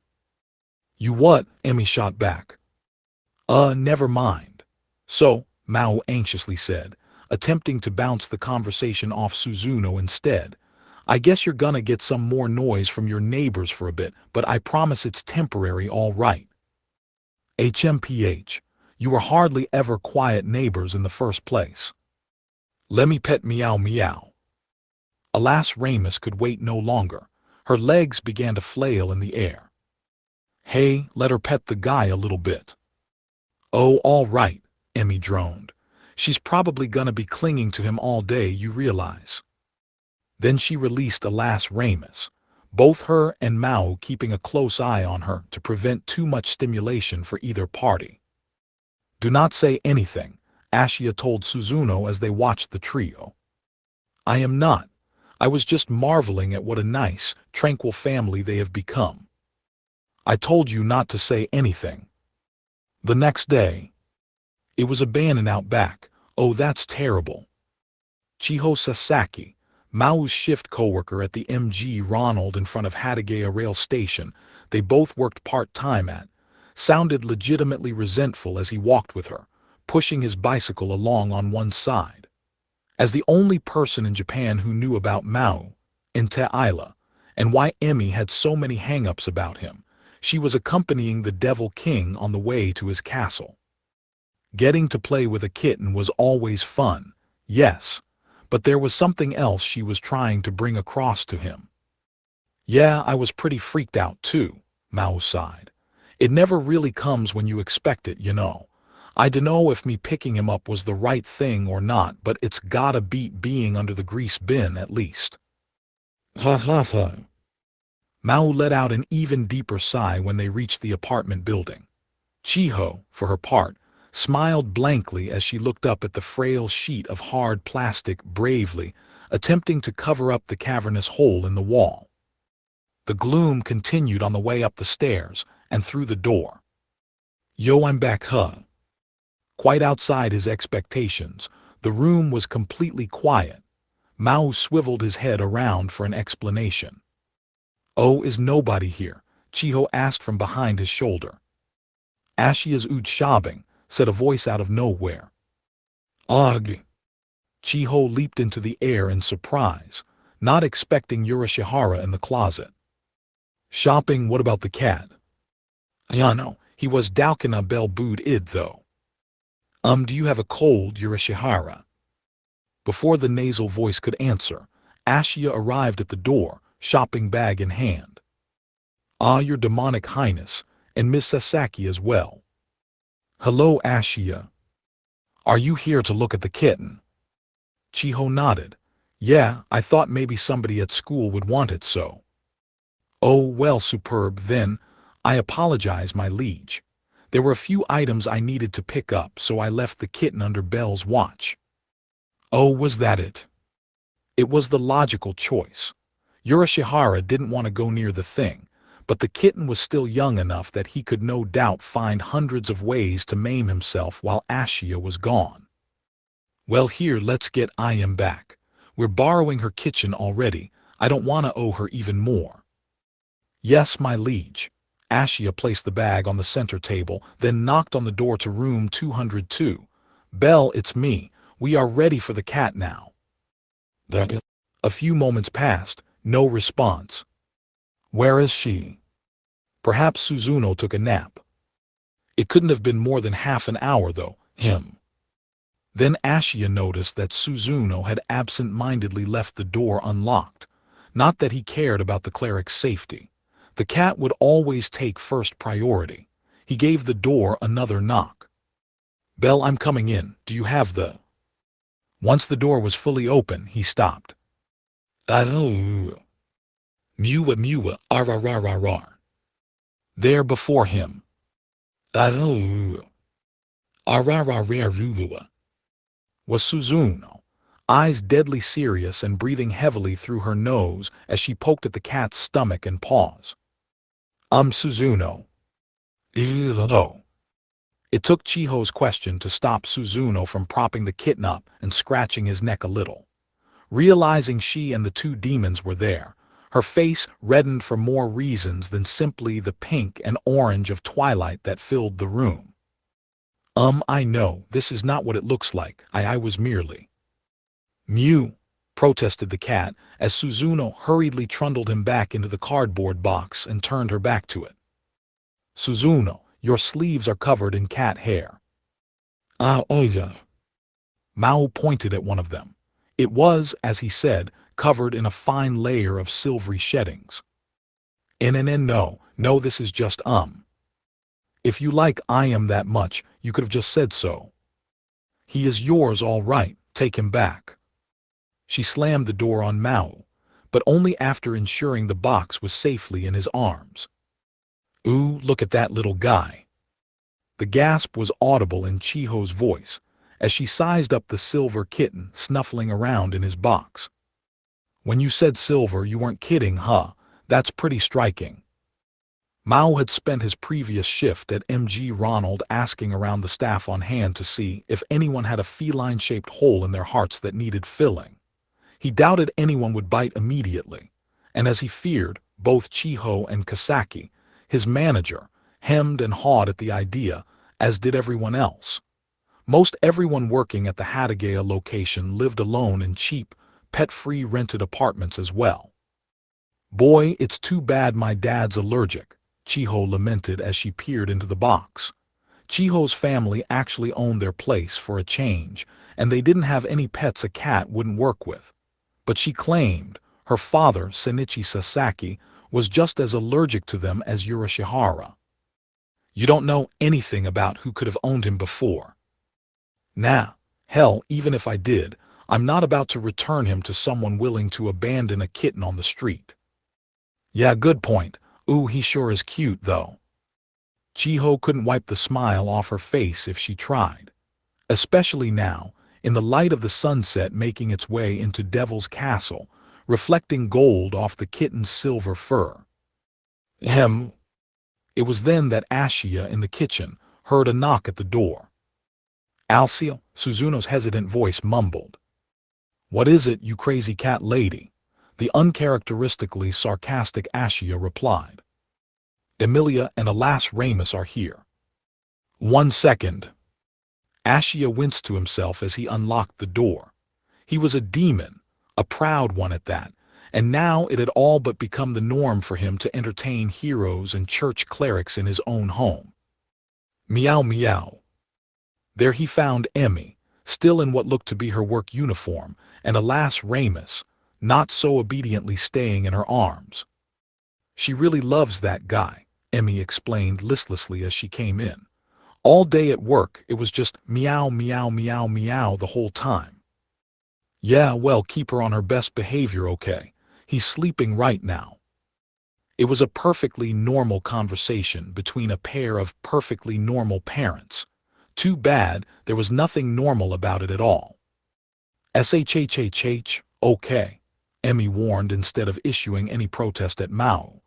You what? Emmy shot back. Never mind. So, Maō anxiously said, attempting to bounce the conversation off Suzuno instead. I guess you're gonna get some more noise from your neighbors for a bit, but I promise it's temporary, all right. HMPH, you were hardly ever quiet neighbors in the first place. Let me pet meow meow. Alas, Ramus could wait no longer. Her legs began to flail in the air. Hey, let her pet the guy a little bit. Oh, all right, Emmy droned. She's probably gonna be clinging to him all day, you realize. Then she released Alas Ramus, both her and Maō keeping a close eye on her to prevent too much stimulation for either party. Do not say anything, Ashia told Suzuno as they watched the trio. I am not. I was just marveling at what a nice, tranquil family they have become. I told you not to say anything. The next day. It was abandoned out back. Oh, that's terrible. Chiho Sasaki, Mao's shift co-worker at the MG Ronald in front of Hatagaya rail station they both worked part-time at, sounded legitimately resentful as he walked with her, pushing his bicycle along on one side. As the only person in Japan who knew about Maō, in Te'ila, and why Emmy had so many hang-ups about him, she was accompanying the Devil King on the way to his castle. Getting to play with a kitten was always fun, yes, but there was something else she was trying to bring across to him. Yeah, I was pretty freaked out too, Maō sighed. It never really comes when you expect it, you know. I dunno if me picking him up was the right thing or not, but it's gotta beat being under the grease bin at least. Ha ha ha. Maō let out an even deeper sigh when they reached the apartment building. Chiho, for her part, smiled blankly as she looked up at the frail sheet of hard plastic bravely, attempting to cover up the cavernous hole in the wall. The gloom continued on the way up the stairs and through the door. Yo, I'm back, huh? Quite outside his expectations, the room was completely quiet. Maō swiveled his head around for an explanation. Oh, is nobody here? Chiho asked from behind his shoulder. Ashia's ood shopping, said a voice out of nowhere. Ugh! Chiho leaped into the air in surprise, not expecting Yurashihara in the closet. Shopping, what about the cat? Ayano, he was Dalkina Bel Bood id though. Do you have a cold, Yurashihara? Before the nasal voice could answer, Ashia arrived at the door, shopping bag in hand. Ah, your demonic highness, and Miss Sasaki as well. Hello, Ashia. Are you here to look at the kitten? Chiho nodded. Yeah, I thought maybe somebody at school would want it so. Oh, well, superb then. I apologize, my liege. There were a few items I needed to pick up, so I left the kitten under Belle's watch. Oh, was that it? It was the logical choice. Yurashihara didn't want to go near the thing, but the kitten was still young enough that he could no doubt find hundreds of ways to maim himself while Ashia was gone. Well, here, let's get I am back. We're borrowing her kitchen already. I don't want to owe her even more. Yes, my liege. Ashia placed the bag on the center table, then knocked on the door to room 202. Belle, it's me. We are ready for the cat now. A few moments passed, no response. Where is she? Perhaps Suzuno took a nap. It couldn't have been more than half an hour, though, him. Then Ashia noticed that Suzuno had absent-mindedly left the door unlocked. Not that he cared about the cleric's safety. The cat would always take first priority. He gave the door another knock. Belle, I'm coming in. Do you have the... Once the door was fully open, he stopped. Mewa mewa, ar. There before him. Was Suzuno. eyes deadly serious and breathing heavily through her nose as she poked at the cat's stomach and paws. Suzuno. Ew. It took Chiho's question to stop Suzuno from propping the kitten up and scratching his neck a little. Realizing she and the two demons were there, her face reddened for more reasons than simply the pink and orange of twilight that filled the room. I know, this is not what it looks like. I was merely. Mew, protested the cat as Suzuno hurriedly trundled him back into the cardboard box and turned her back to it. Suzuno, your sleeves are covered in cat hair. Yeah. Maō pointed at one of them. It was, as he said, covered in a fine layer of silvery sheddings. No, this is just If you like I am that much, you could have just said so. He is yours all right, take him back. She slammed the door on Maō, but only after ensuring the box was safely in his arms. Ooh, look at that little guy. The gasp was audible in Chiho's voice, as she sized up the silver kitten snuffling around in his box. When you said silver, you weren't kidding, huh? That's pretty striking. Maō had spent his previous shift at MG Ronald asking around the staff on hand to see if anyone had a feline-shaped hole in their hearts that needed filling. He doubted anyone would bite immediately, and as he feared, both Chiho and Kasaki, his manager, hemmed and hawed at the idea, as did everyone else. Most everyone working at the Hataraku location lived alone in cheap, pet-free rented apartments as well. Boy, it's too bad my dad's allergic, Chiho lamented as she peered into the box. Chiho's family actually owned their place for a change, and they didn't have any pets a cat wouldn't work with. But she claimed her father, Shinichi Sasaki, was just as allergic to them as Yurashihara. You don't know anything about who could have owned him before. Nah, hell, even if I did, I'm not about to return him to someone willing to abandon a kitten on the street. Yeah, good point. Ooh, he sure is cute, though. Chiho couldn't wipe the smile off her face if she tried. Especially now, in the light of the sunset making its way into Devil's Castle, reflecting gold off the kitten's silver fur. It was then that Ashia in the kitchen heard a knock at the door. Alcia, Suzuno's hesitant voice mumbled. What is it, you crazy cat lady? The uncharacteristically sarcastic Ashia replied. Emilia and Alas Ramus are here. 1 second. Ashia winced to himself as he unlocked the door. He was a demon, a proud one at that, and now it had all but become the norm for him to entertain heroes and church clerics in his own home. Meow meow. There he found Emmy, still in what looked to be her work uniform, and Alas Ramus, not so obediently staying in her arms. She really loves that guy, Emmy explained listlessly as she came in. All day at work, it was just meow meow meow meow the whole time. Yeah, well, keep her on her best behavior, okay? He's sleeping right now. It was a perfectly normal conversation between a pair of perfectly normal parents. Too bad there was nothing normal about it at all. Shhhh, okay, Emmy warned instead of issuing any protest at Maō.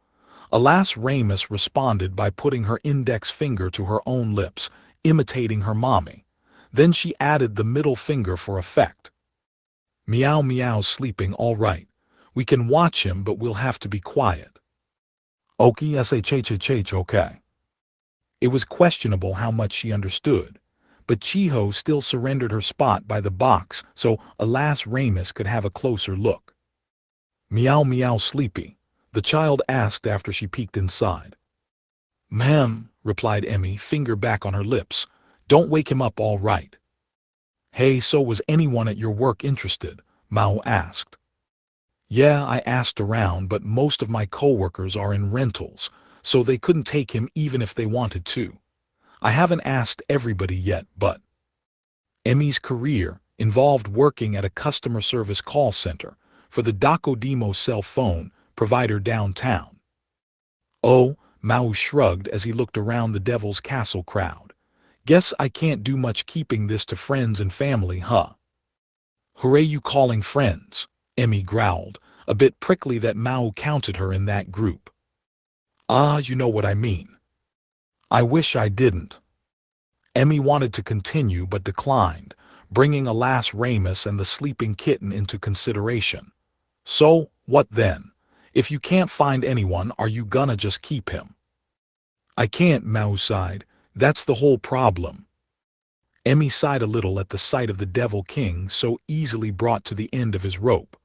Alas Ramus responded by putting her index finger to her own lips, imitating her mommy. Then she added the middle finger for effect. Meow meow's sleeping all right. We can watch him, but we'll have to be quiet. Okie shhhh, okay. It was questionable how much she understood, but Chiho still surrendered her spot by the box so Alas Ramus could have a closer look. Meow meow sleepy, the child asked after she peeked inside. Ma'am, replied Emmy, finger back on her lips, don't wake him up all right. Hey, so was anyone at your work interested? Maō asked. Yeah, I asked around, but most of my coworkers are in rentals, so they couldn't take him even if they wanted to. I haven't asked everybody yet, but Emmy's career involved working at a customer service call center for the Dokodemo cell phone provider downtown. Oh, Maō shrugged as he looked around the Devil's Castle crowd. Guess I can't do much keeping this to friends and family, huh? Who are you calling friends? Emmy growled, a bit prickly that Mao counted her in that group. Ah, you know what I mean. I wish I didn't. Emmy wanted to continue but declined, bringing Alas Ramus and the sleeping kitten into consideration. So, what then? If you can't find anyone, are you gonna just keep him? I can't, Mao sighed. That's the whole problem. Emmy sighed a little at the sight of the Devil King so easily brought to the end of his rope.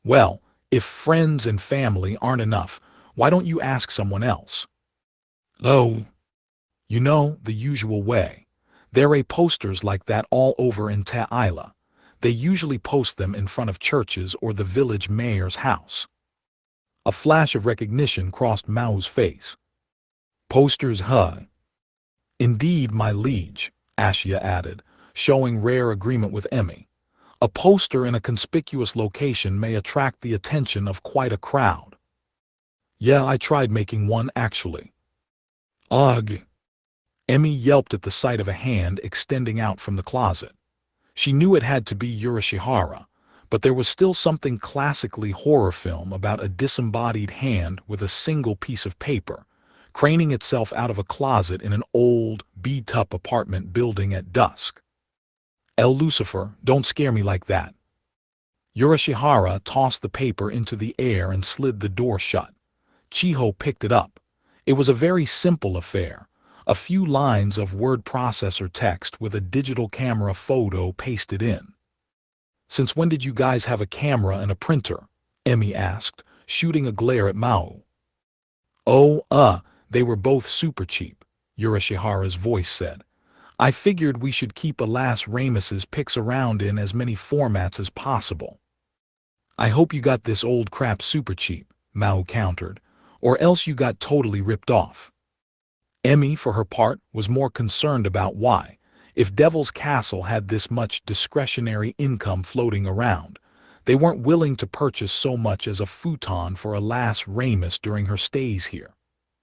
Well, if friends and family aren't enough, why don't you ask someone else? Oh, you know, the usual way. There are posters like that all over in Ta'ila. They usually post them in front of churches or the village mayor's house. A flash of recognition crossed Mao's face. Posters, huh? Indeed, my liege, Ashia added, showing rare agreement with Emmy. A poster in a conspicuous location may attract the attention of quite a crowd. Yeah, I tried making one actually. Ugh. Emmy yelped at the sight of a hand extending out from the closet. She knew it had to be Urashihara, but there was still something classically horror film about a disembodied hand with a single piece of paper, craning itself out of a closet in an old, beat-up apartment building at dusk. El Lucifer, don't scare me like that. Urashihara tossed the paper into the air and slid the door shut. Chiho picked it up. It was a very simple affair. A few lines of word processor text with a digital camera photo pasted in. Since when did you guys have a camera and a printer? Emmy asked, shooting a glare at Mao. Oh, they were both super cheap, Urashihara's voice said. I figured we should keep Alas Ramus's pics around in as many formats as possible. I hope you got this old crap super cheap, Mao countered, or else you got totally ripped off. Emmy, for her part, was more concerned about why, if Devil's Castle had this much discretionary income floating around, they weren't willing to purchase so much as a futon for Alas Ramus during her stays here.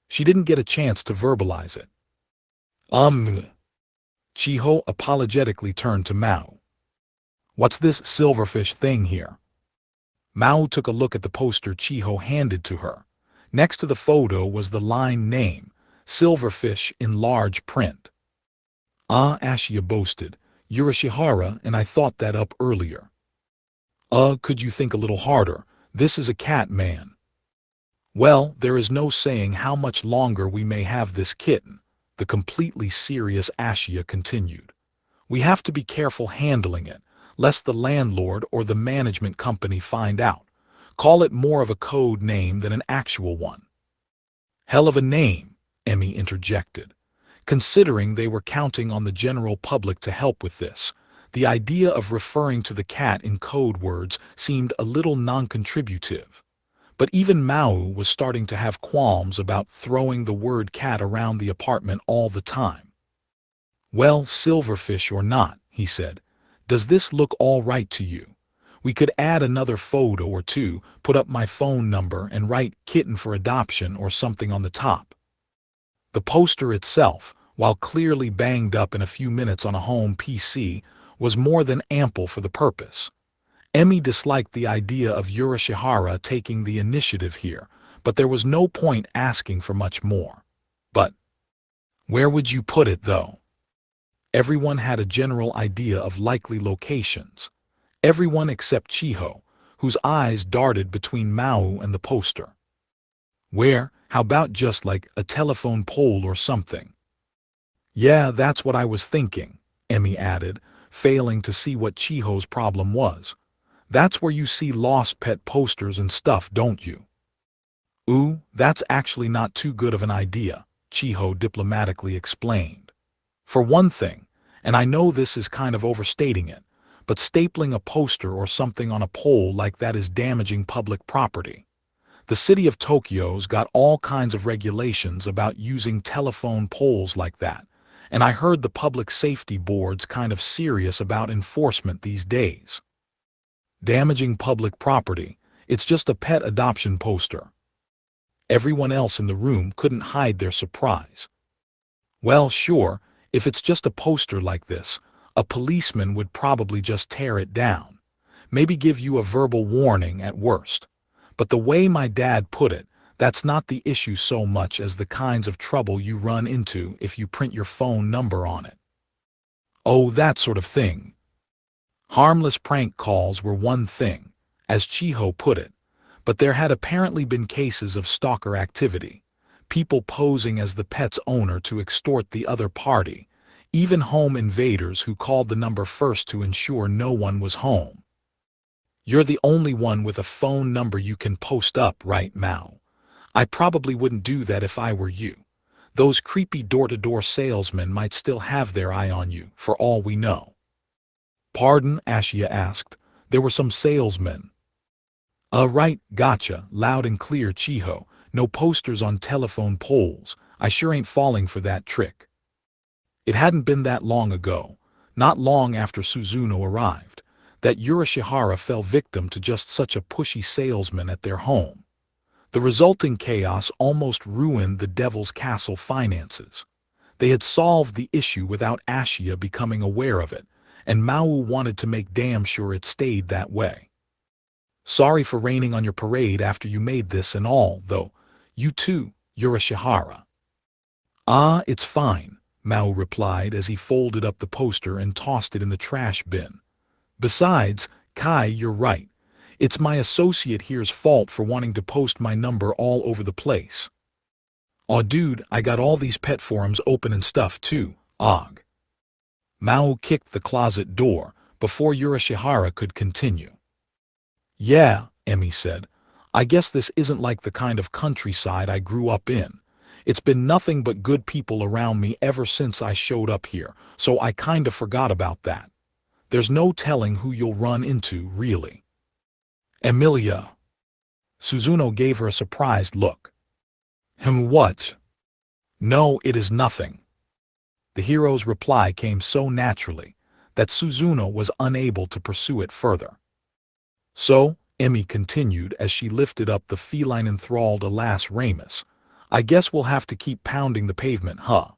She didn't get a chance to verbalize it. Chiho apologetically turned to Mao. What's this silverfish thing here? Mao took a look at the poster Chiho handed to her. Next to the photo was the line name, Silverfish in large print. Ah, Ashia boasted, Urashihara, and I thought that up earlier. Could you think a little harder? This is a cat, man. Well, there is no saying how much longer we may have this kitten, the completely serious Ashia continued. We have to be careful handling it, lest the landlord or the management company find out. Call it more of a code name than an actual one. Hell of a name, Emmy interjected. Considering they were counting on the general public to help with this, the idea of referring to the cat in code words seemed a little non-contributive. But even Mao was starting to have qualms about throwing the word cat around the apartment all the time. Well, silverfish or not, he said, does this look all right to you? We could add another photo or two, put up my phone number, and write kitten for adoption or something on the top. The poster itself, while clearly banged up in a few minutes on a home PC, was more than ample for the purpose. Emmy disliked the idea of Urashihara taking the initiative here, but there was no point asking for much more. But where would you put it, though? Everyone had a general idea of likely locations. Everyone except Chiho, whose eyes darted between Mao and the poster. Where? How about just like a telephone pole or something? Yeah, that's what I was thinking, Emmy added, failing to see what Chiho's problem was. That's where you see lost pet posters and stuff, don't you? Ooh, that's actually not too good of an idea, Chiho diplomatically explained. For one thing, and I know this is kind of overstating it, but stapling a poster or something on a pole like that is damaging public property. The city of Tokyo's got all kinds of regulations about using telephone poles like that, and I heard the public safety board's kind of serious about enforcement these days. Damaging public property, it's just a pet adoption poster. Everyone else in the room couldn't hide their surprise. Well, sure, if it's just a poster like this, a policeman would probably just tear it down. maybe give you a verbal warning at worst. But the way my dad put it, that's not the issue so much as the kinds of trouble you run into if you print your phone number on it. Oh, that sort of thing. Harmless prank calls were one thing, as Chiho put it, but there had apparently been cases of stalker activity, people posing as the pet's owner to extort the other party, even home invaders who called the number first to ensure no one was home. You're the only one with a phone number you can post up, right, Mao? I probably wouldn't do that if I were you. Those creepy door-to-door salesmen might still have their eye on you, for all we know. Pardon, Ashia asked. There were some salesmen. Right, gotcha, loud and clear, Chiho. No posters on telephone poles. I sure ain't falling for that trick. It hadn't been that long ago, not long after Suzuno arrived, that Urashihara fell victim to just such a pushy salesman at their home. The resulting chaos almost ruined the Devil's Castle finances. They had solved the issue without Ashia becoming aware of it, and Maō wanted to make damn sure it stayed that way. Sorry for raining on your parade after you made this and all, though. You too, Urashihara. Ah, it's fine, Maō replied as he folded up the poster and tossed it in the trash bin. Besides, Kai, you're right. It's my associate here's fault for wanting to post my number all over the place. Aw dude, I got all these pet forums open and stuff too, og. Maō kicked the closet door before Urashihara could continue. Yeah, Emmy said. I guess this isn't like the kind of countryside I grew up in. It's been nothing but good people around me ever since I showed up here, so I kinda forgot about that. There's no telling who you'll run into, really. Emilia. Suzuno gave her a surprised look. What? No, it is nothing. The hero's reply came so naturally that Suzuno was unable to pursue it further. So, Emmy continued as she lifted up the feline-enthralled Alas Ramus, I guess we'll have to keep pounding the pavement, huh?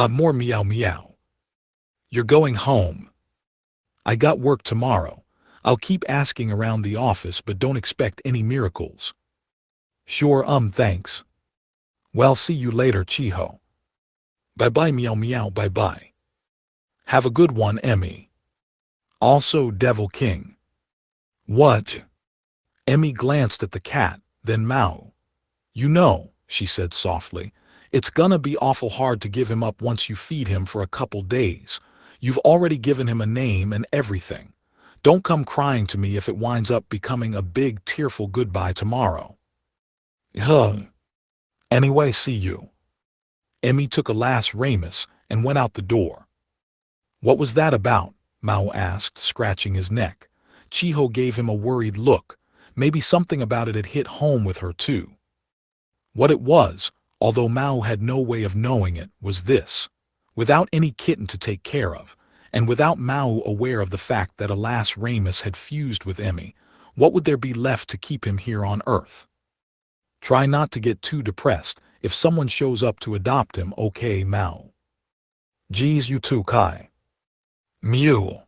More meow meow. You're going home. I got work tomorrow. I'll keep asking around the office, but don't expect any miracles. Sure, thanks. Well, see you later, Chiho. Bye-bye, meow meow, bye-bye. Have a good one, Emmy. Also, Devil King. What? Emmy glanced at the cat, then Maō. You know, she said softly, it's gonna be awful hard to give him up once you feed him for a couple days. You've already given him a name and everything. Don't come crying to me if it winds up becoming a big tearful goodbye tomorrow. Anyway, see you. Emmy took Alas Ramus and went out the door. What was that about? Maō asked, scratching his neck. Chiho gave him a worried look. Maybe something about it had hit home with her too. What it was, although Maō had no way of knowing it, was this. Without any kitten to take care of, and without Maō aware of the fact that Alas Ramus had fused with Emmy, what would there be left to keep him here on Earth? Try not to get too depressed. If someone shows up to adopt him, okay, Maō. Geez, you too, Kai. Mew.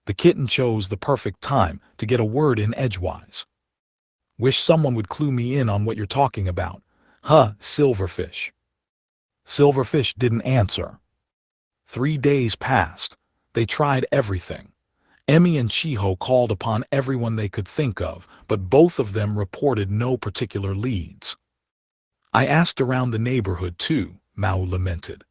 The kitten chose the perfect time to get a word in edgewise. Wish someone would clue me in on what you're talking about. Silverfish. Silverfish didn't answer. 3 days passed. They tried everything. Emmy and Chiho called upon everyone they could think of, but both of them reported no particular leads. I asked around the neighborhood too, Maō lamented.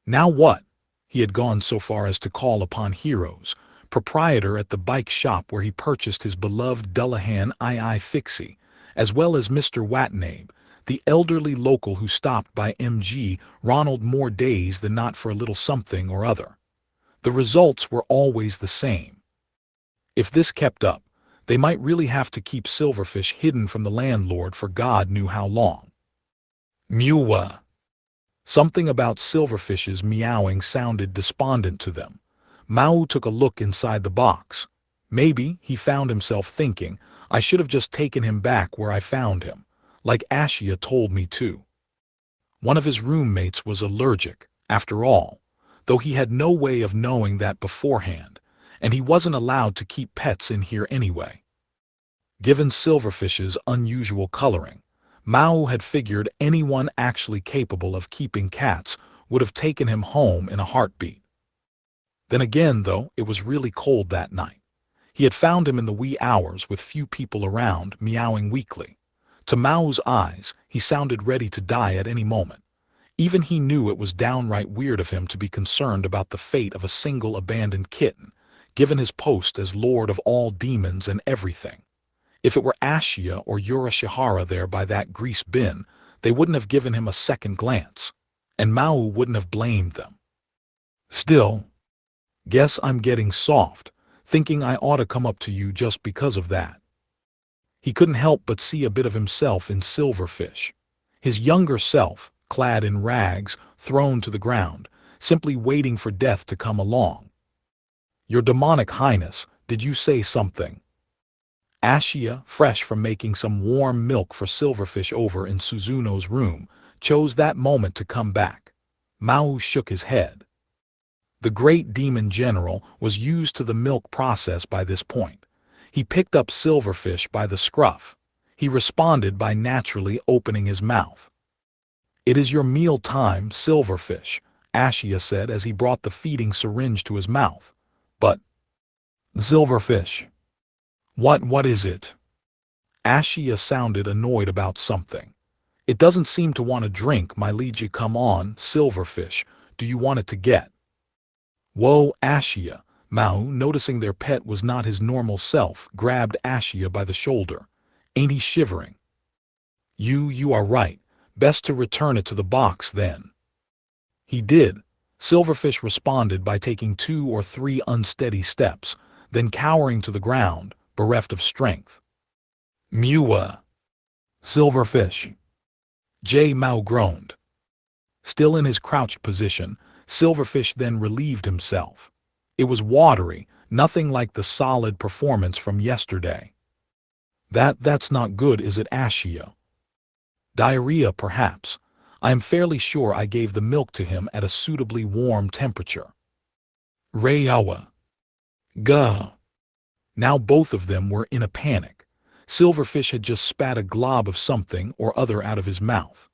Now what? He had gone so far as to call upon Heroes, proprietor at the bike shop where he purchased his beloved Dullahan II Fixie, as well as Mr. Watnabe, the elderly local who stopped by MG Ronald more days than not for a little something or other. The results were always the same. If this kept up, they might really have to keep Silverfish hidden from the landlord for God knew how long. Mewa. Something about Silverfish's meowing sounded despondent to them. Maō took a look inside the box. Maybe, he found himself thinking, I should have just taken him back where I found him, like Ashia told me to. One of his roommates was allergic, after all, though he had no way of knowing that beforehand, and he wasn't allowed to keep pets in here anyway. Given Silverfish's unusual coloring, Maō had figured anyone actually capable of keeping cats would have taken him home in a heartbeat. Then again, though, it was really cold that night. He had found him in the wee hours with few people around, meowing weakly. To Mao's eyes, he sounded ready to die at any moment. Even he knew it was downright weird of him to be concerned about the fate of a single abandoned kitten, given his post as lord of all demons and everything. If it were Ashia or Urashihara there by that grease bin, they wouldn't have given him a second glance, and Maō wouldn't have blamed them. Still, guess I'm getting soft, thinking I ought to come up to you just because of that. He couldn't help but see a bit of himself in Silverfish. His younger self, clad in rags, thrown to the ground, simply waiting for death to come along. Your demonic highness, did you say something? Ashia, fresh from making some warm milk for Silverfish over in Suzuno's room, chose that moment to come back. Maō shook his head. The great demon general was used to the milk process by this point. He picked up Silverfish by the scruff. He responded by naturally opening his mouth. It is your meal time, Silverfish, Ashia said as he brought the feeding syringe to his mouth. But, Silverfish, what is it? Ashia sounded annoyed about something. It doesn't seem to want to drink, my liege. Come on, Silverfish, do you want it to get? Whoa, Ashia. Maō, noticing their pet was not his normal self, grabbed Ashia by the shoulder. Ain't he shivering? You are right. Best to return it to the box then. He did. Silverfish responded by taking 2 or 3 unsteady steps, then cowering to the ground, bereft of strength. Mewa. Silverfish. Maō groaned. Still in his crouched position, Silverfish then relieved himself. It was watery, nothing like the solid performance from yesterday. That's not good, is it, Ashia? Diarrhea, perhaps. I am fairly sure I gave the milk to him at a suitably warm temperature. Reiawa. Gah. Now both of them were in a panic. Silverfish had just spat a glob of something or other out of his mouth.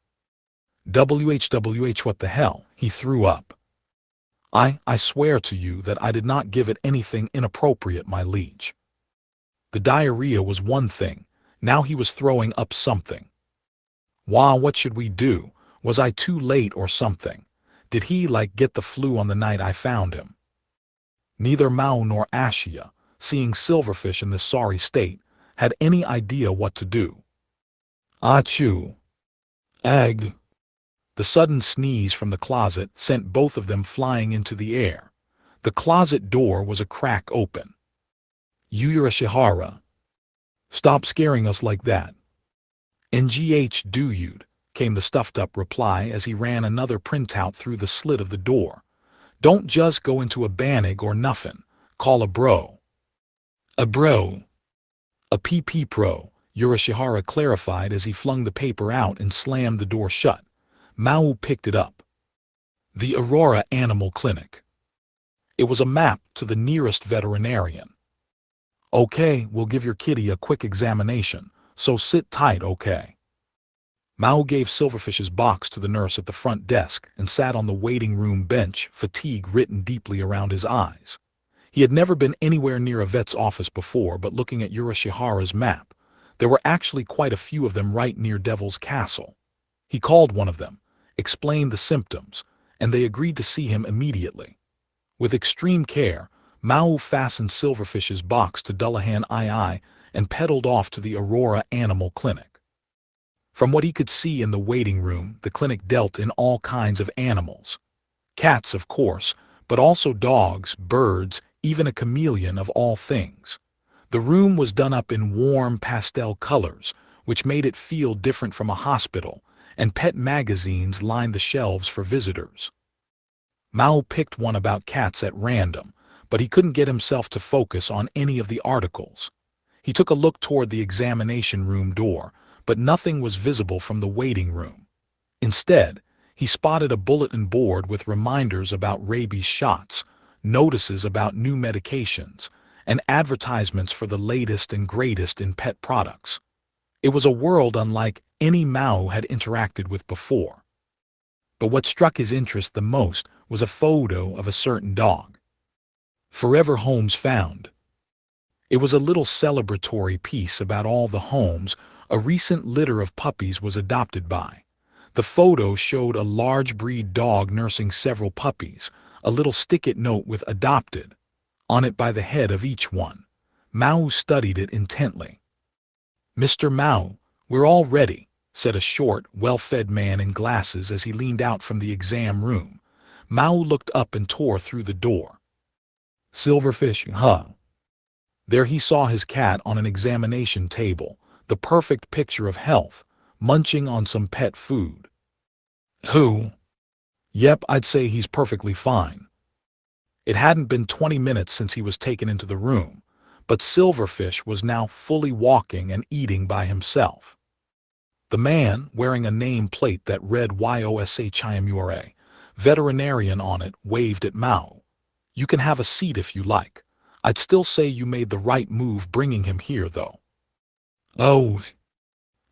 What the hell? He threw up. I swear to you that I did not give it anything inappropriate, my liege. The diarrhea was one thing, now he was throwing up something. Wah, what should we do? Was I too late or something? Did he, get the flu on the night I found him? Neither Maō nor Ashia, seeing Silverfish in this sorry state, had any idea what to do. Achoo. Egg. The sudden sneeze from the closet sent both of them flying into the air. The closet door was a crack open. Urashihara. Stop scaring us like that. Ngh do you'd, came the stuffed-up reply as he ran another printout through the slit of the door. Don't just go into a banig or nuffin. Call a bro. A bro. A PP pro, Urashihara clarified as he flung the paper out and slammed the door shut. Maō picked it up. The Aurora Animal Clinic. It was a map to the nearest veterinarian. Okay, we'll give your kitty a quick examination, so sit tight, okay? Maō gave Silverfish's box to the nurse at the front desk and sat on the waiting room bench, fatigue written deeply around his eyes. He had never been anywhere near a vet's office before, but looking at Urashihara's map, there were actually quite a few of them right near Devil's Castle. He called one of them, explained the symptoms, and they agreed to see him immediately. With extreme care, Maō fastened Silverfish's box to Dullahan II and pedaled off to the Aurora Animal Clinic. From what he could see in the waiting room, the clinic dealt in all kinds of animals. Cats, of course, but also dogs, birds, even a chameleon of all things. The room was done up in warm pastel colors, which made it feel different from a hospital, and pet magazines lined the shelves for visitors. Maō picked one about cats at random, but he couldn't get himself to focus on any of the articles. He took a look toward the examination room door, but nothing was visible from the waiting room. Instead, he spotted a bulletin board with reminders about rabies shots, notices about new medications, and advertisements for the latest and greatest in pet products. It was a world unlike any Mao had interacted with before. But what struck his interest the most was a photo of a certain dog. Forever Homes Found. It was a little celebratory piece about all the homes a recent litter of puppies was adopted by. The photo showed a large breed dog nursing several puppies, a little stick-it note with "adopted" on it by the head of each one. Mao studied it intently. "Mr. Mao, we're all ready," said a short, well-fed man in glasses as he leaned out from the exam room. Mao looked up and tore through the door. "Silverfish, huh?" There he saw his cat on an examination table, the perfect picture of health, munching on some pet food. "Who?" "Yep, I'd say he's perfectly fine." It hadn't been 20 minutes since he was taken into the room, but Silverfish was now fully walking and eating by himself. The man, wearing a name plate that read Yoshimura, veterinarian on it, waved at Mao. "You can have a seat if you like. I'd still say you made the right move bringing him here, though." "Oh,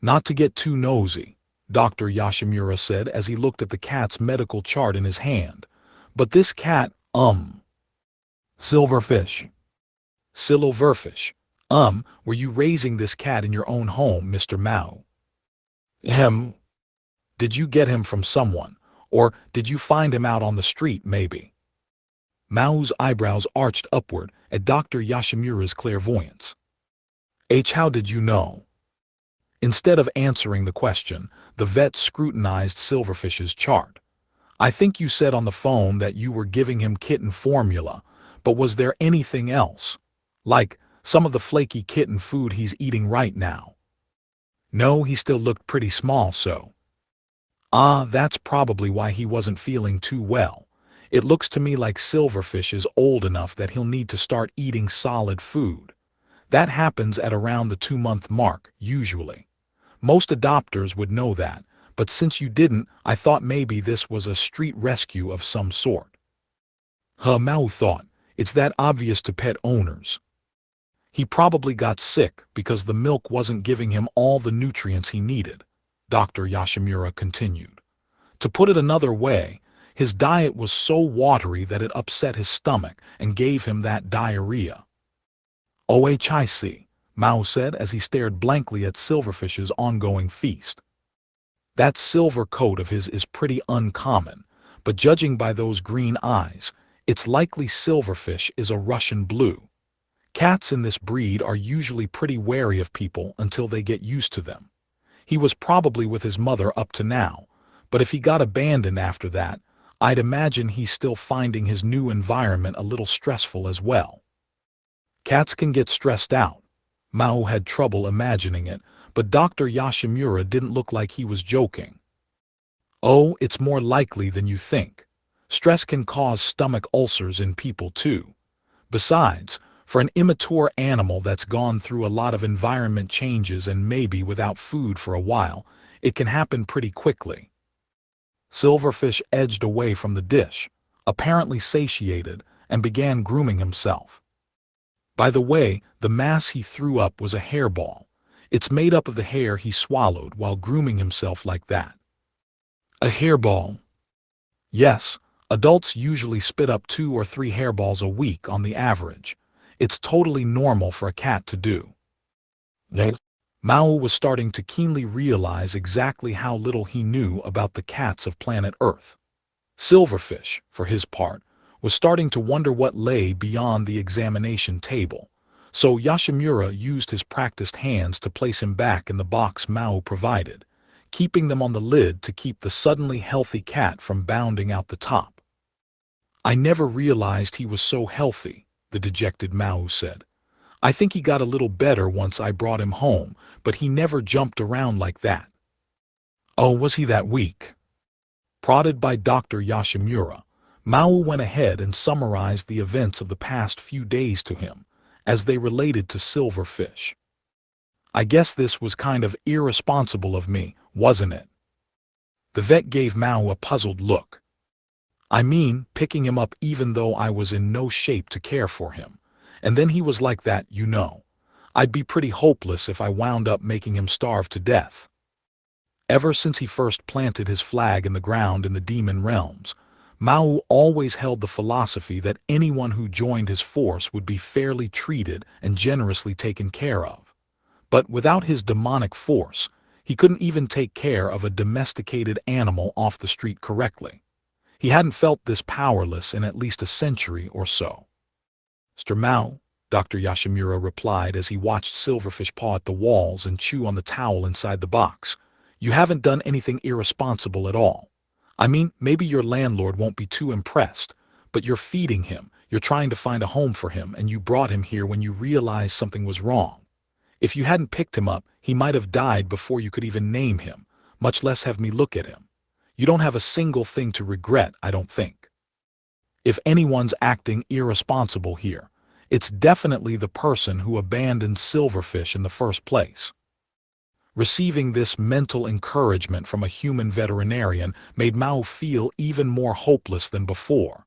not to get too nosy," Dr. Yoshimura said as he looked at the cat's medical chart in his hand. "But this cat, Silverfish. Silverfish. Were you raising this cat in your own home, Mr. Mao?" Did you get him from someone? Or did you find him out on the street, maybe?" Mao's eyebrows arched upward at Dr. Yoshimura's clairvoyance. How did you know?" Instead of answering the question, the vet scrutinized Silverfish's chart. "I think you said on the phone that you were giving him kitten formula, but was there anything else? Like some of the flaky kitten food he's eating right now?" "No, he still looked pretty small, so." That's probably why he wasn't feeling too well. It looks to me like Silverfish is old enough that he'll need to start eating solid food. That happens at around the 2-month mark, usually. Most adopters would know that, but since you didn't, I thought maybe this was a street rescue of some sort." Mao thought, "It's that obvious to pet owners." "He probably got sick because the milk wasn't giving him all the nutrients he needed," Dr. Yoshimura continued. "To put it another way, his diet was so watery that it upset his stomach and gave him that diarrhea." "I see," Mao said as he stared blankly at Silverfish's ongoing feast. "That silver coat of his is pretty uncommon, but judging by those green eyes, it's likely Silverfish is a Russian blue. Cats in this breed are usually pretty wary of people until they get used to them. He was probably with his mother up to now, but if he got abandoned after that, I'd imagine he's still finding his new environment a little stressful as well." "Cats can get stressed out." Mao had trouble imagining it, but Dr. Yoshimura didn't look like he was joking. "Oh, it's more likely than you think. Stress can cause stomach ulcers in people too. Besides, for an immature animal that's gone through a lot of environment changes and maybe without food for a while, it can happen pretty quickly." Silverfish edged away from the dish, apparently satiated, and began grooming himself. By the way, the mass he threw up was a hairball. It's made up of the hair he swallowed while grooming himself like that. "A hairball?" "Yes, adults usually spit up 2 or 3 hairballs a week on the average. It's totally normal for a cat to do." Mao was starting to keenly realize exactly how little he knew about the cats of planet Earth. Silverfish, for his part, was starting to wonder what lay beyond the examination table, so Yoshimura used his practiced hands to place him back in the box Mao provided, keeping them on the lid to keep the suddenly healthy cat from bounding out the top. "I never realized he was so healthy," the dejected Mao said. "I think he got a little better once I brought him home, but he never jumped around like that." "Oh, was he that weak?" Prodded by Dr. Yoshimura, Mao went ahead and summarized the events of the past few days to him, as they related to Silverfish. "I guess this was kind of irresponsible of me, wasn't it?" The vet gave Mao a puzzled look. I mean, picking him up even though I was in no shape to care for him. And then he was like that, you know. I'd be pretty hopeless if I wound up making him starve to death. Ever since he first planted his flag in the ground in the demon realms, Maō always held the philosophy that anyone who joined his force would be fairly treated and generously taken care of. But without his demonic force, he couldn't even take care of a domesticated animal off the street correctly. He hadn't felt this powerless in at least a century or so. "Mr. Maō," Dr. Yoshimura replied as he watched Silverfish paw at the walls and chew on the towel inside the box, "you haven't done anything irresponsible at all. I mean, maybe your landlord won't be too impressed, but you're feeding him, you're trying to find a home for him, and you brought him here when you realized something was wrong. If you hadn't picked him up, he might have died before you could even name him, much less have me look at him. You don't have a single thing to regret, I don't think. If anyone's acting irresponsible here, it's definitely the person who abandoned Silverfish in the first place." Receiving this mental encouragement from a human veterinarian made Maō feel even more hopeless than before.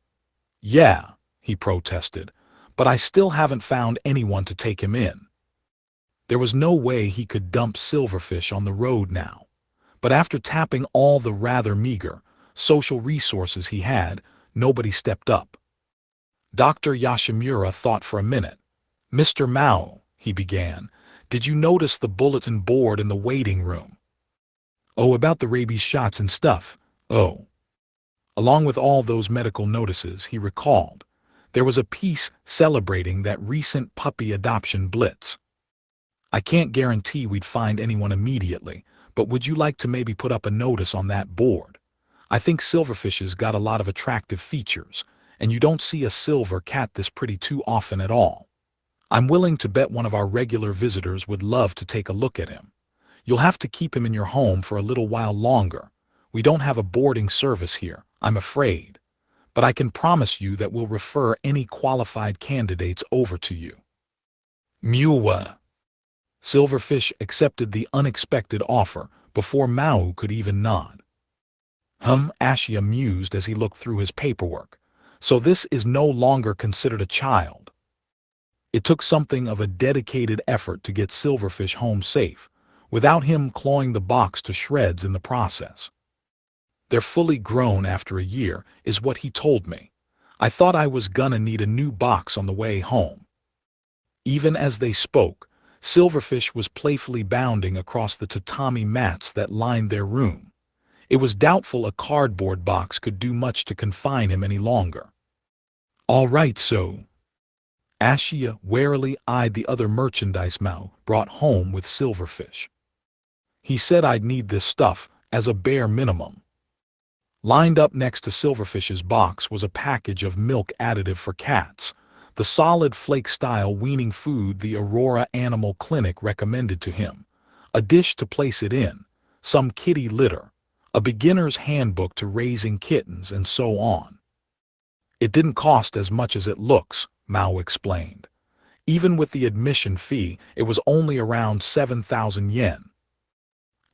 "Yeah," he protested, "but I still haven't found anyone to take him in." There was no way he could dump Silverfish on the road now. But after tapping all the rather meager social resources he had, nobody stepped up. Dr. Yoshimura thought for a minute. "Mr. Maō," he began, "did you notice the bulletin board in the waiting room?" "Oh, about the rabies shots and stuff. Oh." Along with all those medical notices, he recalled, there was a piece celebrating that recent puppy adoption blitz. "I can't guarantee we'd find anyone immediately, but would you like to maybe put up a notice on that board? I think Silverfish's got a lot of attractive features, and you don't see a silver cat this pretty too often at all. I'm willing to bet one of our regular visitors would love to take a look at him. You'll have to keep him in your home for a little while longer. We don't have a boarding service here, I'm afraid. But I can promise you that we'll refer any qualified candidates over to you." Mewa. Silverfish accepted the unexpected offer before Maō could even nod. Ashia mused as he looked through his paperwork. So this is no longer considered a child. It took something of a dedicated effort to get Silverfish home safe, without him clawing the box to shreds in the process. "They're fully grown after a year, is what he told me. I thought I was gonna need a new box on the way home." Even as they spoke, Silverfish was playfully bounding across the tatami mats that lined their room. It was doubtful a cardboard box could do much to confine him any longer. "All right, so." Ashia warily eyed the other merchandise Maō brought home with Silverfish. "He said I'd need this stuff as a bare minimum." Lined up next to Silverfish's box was a package of milk additive for cats, the solid flake-style weaning food the Aurora Animal Clinic recommended to him, a dish to place it in, some kitty litter, a beginner's handbook to raising kittens, and so on. "It didn't cost as much as it looks," Maō explained. "Even with the admission fee, it was only around 7,000 yen.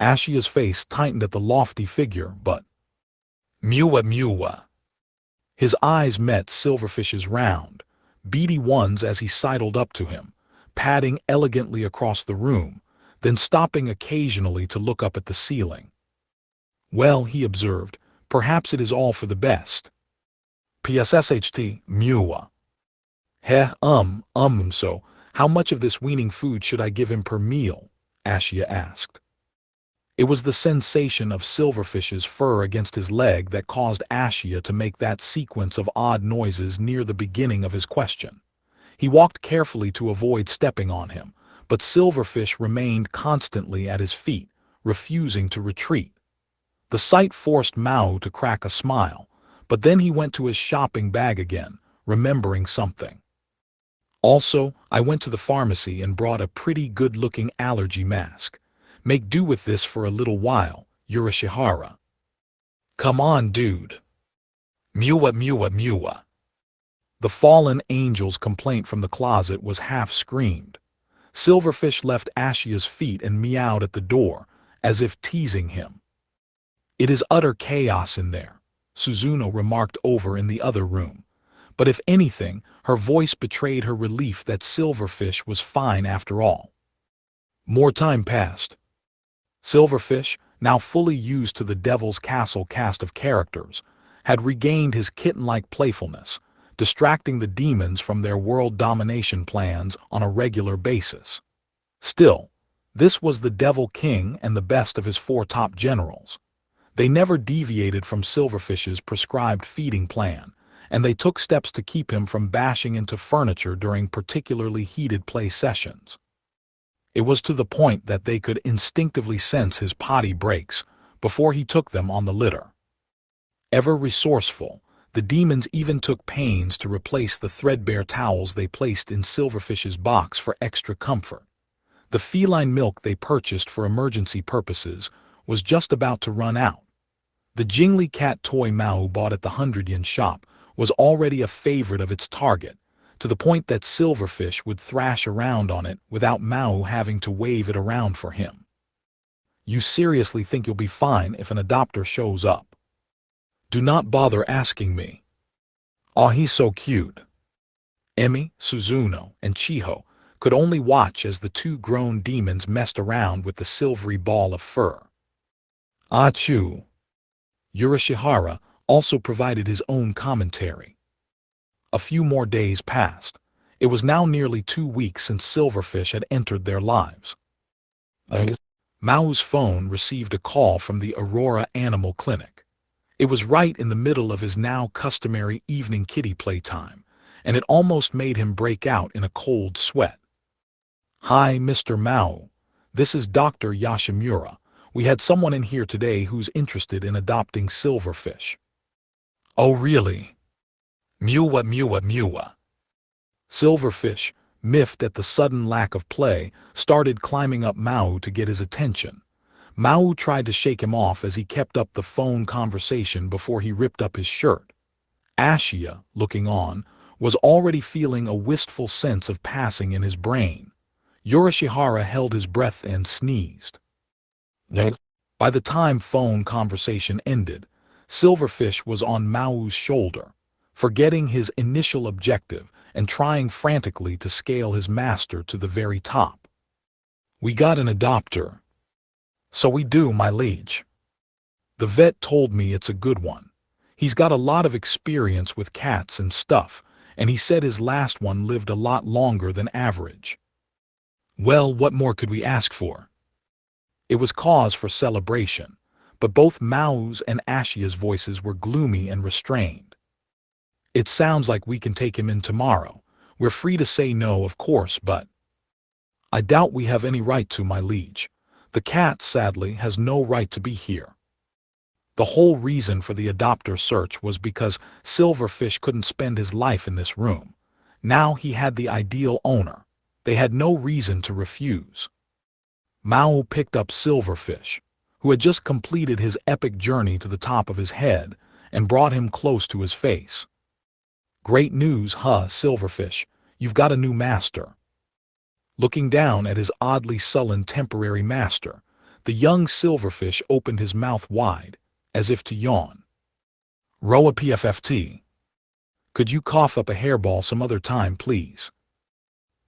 Ashia's face tightened at the lofty figure, but Mewa. His eyes met Silverfish's round, beady ones as he sidled up to him, padding elegantly across the room, then stopping occasionally to look up at the ceiling. "Well," he observed, "perhaps it is all for the best." "PSSHT, Mewa. So, how much of this weaning food should I give him per meal?" Ashia asked. It was the sensation of Silverfish's fur against his leg that caused Ashia to make that sequence of odd noises near the beginning of his question. He walked carefully to avoid stepping on him, but Silverfish remained constantly at his feet, refusing to retreat. The sight forced Maō to crack a smile, but then he went to his shopping bag again, remembering something. "Also, I went to the pharmacy and brought a pretty good-looking allergy mask. Make do with this for a little while, Yurishihara." "Come on, dude." Mewa. The fallen angel's complaint from the closet was half-screamed. Silverfish left Ashia's feet and meowed at the door, as if teasing him. "It is utter chaos in there. Suzuno remarked over in the other room. But if anything, her voice betrayed her relief that Silverfish was fine after all. More time passed. Silverfish, now fully used to the Devil's Castle cast of characters, had regained his kitten-like playfulness, distracting the demons from their world domination plans on a regular basis. Still, this was the Devil King and the best of his 4 top generals. They never deviated from Silverfish's prescribed feeding plan, and they took steps to keep him from bashing into furniture during particularly heated play sessions. It was to the point that they could instinctively sense his potty breaks before he took them on the litter. Ever resourceful, the demons even took pains to replace the threadbare towels they placed in Silverfish's box for extra comfort. The feline milk they purchased for emergency purposes was just about to run out. The jingly cat toy Maō bought at the 100-yen shop was already a favorite of its target, to the point that Silverfish would thrash around on it without Maō having to wave it around for him. You seriously think you'll be fine if an adopter shows up? Do not bother asking me. Aw, he's so cute. Emi, Suzuno, and Chiho could only watch as the 2 grown demons messed around with the silvery ball of fur. Achoo. Urashihara also provided his own commentary. A few more days passed. It was now nearly 2 weeks since Silverfish had entered their lives. Mao's phone received a call from the Aurora Animal Clinic. It was right in the middle of his now customary evening kitty playtime, and it almost made him break out in a cold sweat. Hi, Mr. Maō. This is Dr. Yoshimura. We had someone in here today who's interested in adopting Silverfish. Oh, really? Mewa. Silverfish, miffed at the sudden lack of play, started climbing up Maō to get his attention. Maō tried to shake him off as he kept up the phone conversation before he ripped up his shirt. Ashia, looking on, was already feeling a wistful sense of passing in his brain. Urashihara held his breath and sneezed. By the time phone conversation ended, Silverfish was on Mao's shoulder, forgetting his initial objective and trying frantically to scale his master to the very top. We got an adopter. So we do, my liege. The vet told me it's a good one. He's got a lot of experience with cats and stuff, and he said his last one lived a lot longer than average. Well, what more could we ask for? It was cause for celebration, but both Mao's and Ashia's voices were gloomy and restrained. It sounds like we can take him in tomorrow. We're free to say no, of course, but I doubt we have any right to, my liege. The cat, sadly, has no right to be here. The whole reason for the adopter search was because Silverfish couldn't spend his life in this room. Now he had the ideal owner. They had no reason to refuse. Maō picked up Silverfish, who had just completed his epic journey to the top of his head, and brought him close to his face. Great news, huh, Silverfish? You've got a new master. Looking down at his oddly sullen temporary master, the young Silverfish opened his mouth wide, as if to yawn. Roa PFFT. Could you cough up a hairball some other time, please?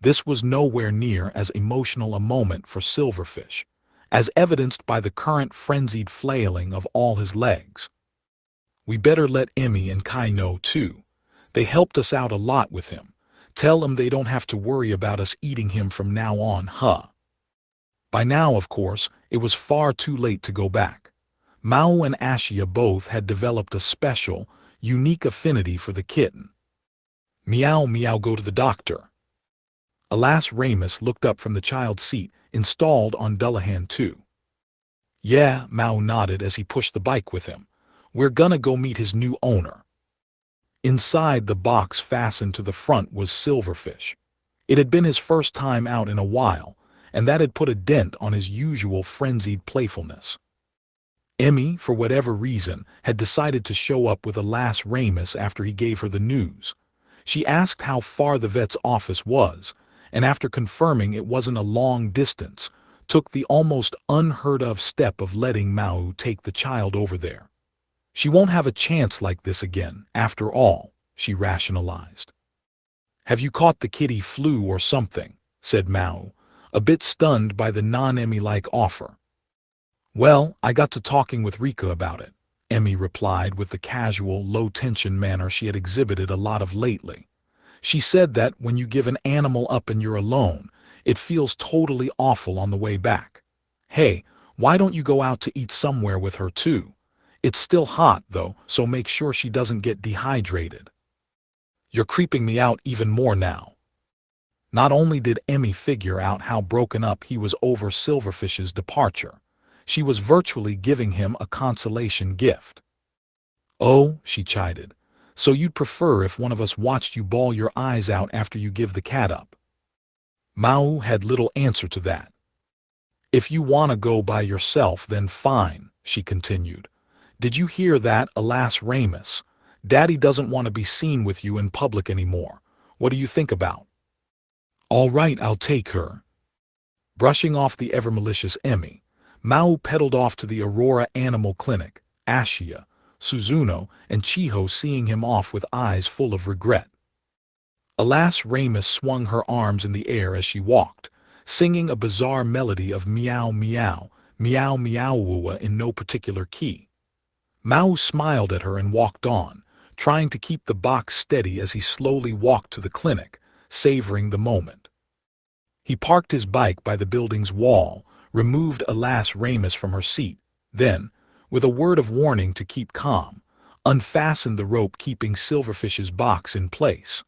This was nowhere near as emotional a moment for Silverfish, as evidenced by the current frenzied flailing of all his legs. We better let Emi and Kai know, too. They helped us out a lot with him. Tell them they don't have to worry about us eating him from now on, huh? By now, of course, it was far too late to go back. Maō and Ashia both had developed a special, unique affinity for the kitten. Meow, meow, go to the doctor. Alas, Ramus looked up from the child's seat, installed on Dullahan 2. Yeah, Maō nodded as he pushed the bike with him. We're gonna go meet his new owner. Inside the box fastened to the front was Silverfish. It had been his first time out in a while, and that had put a dent on his usual frenzied playfulness. Emi, for whatever reason, had decided to show up with Alas Ramus after he gave her the news. She asked how far the vet's office was, and after confirming it wasn't a long distance, took the almost unheard-of step of letting Maō take the child over there. She won't have a chance like this again, after all, she rationalized. Have you caught the kitty flu or something? Said Maō, a bit stunned by the non-Emmy-like offer. Well, I got to talking with Rika about it, Emmy replied with the casual, low-tension manner she had exhibited a lot of lately. She said that when you give an animal up and you're alone, it feels totally awful on the way back. Hey, why don't you go out to eat somewhere with her too? It's still hot, though, so make sure she doesn't get dehydrated. You're creeping me out even more now. Not only did Emmy figure out how broken up he was over Silverfish's departure, she was virtually giving him a consolation gift. Oh, she chided, so you'd prefer if one of us watched you bawl your eyes out after you give the cat up? Maō had little answer to that. If you want to go by yourself, then fine, she continued. Did you hear that, alas Ramus? Daddy doesn't want to be seen with you in public anymore. What do you think about? All right, I'll take her. Brushing off the ever-malicious Emmy, Maō pedaled off to the Aurora Animal Clinic, Ashia, Suzuno, and Chiho seeing him off with eyes full of regret. Alas Ramus swung her arms in the air as she walked, singing a bizarre melody of meow meow, meow meow in no particular key. Maō smiled at her and walked on, trying to keep the box steady as he slowly walked to the clinic, savoring the moment. He parked his bike by the building's wall, removed Alas Ramus from her seat, then, with a word of warning to keep calm, unfastened the rope keeping Silverfish's box in place.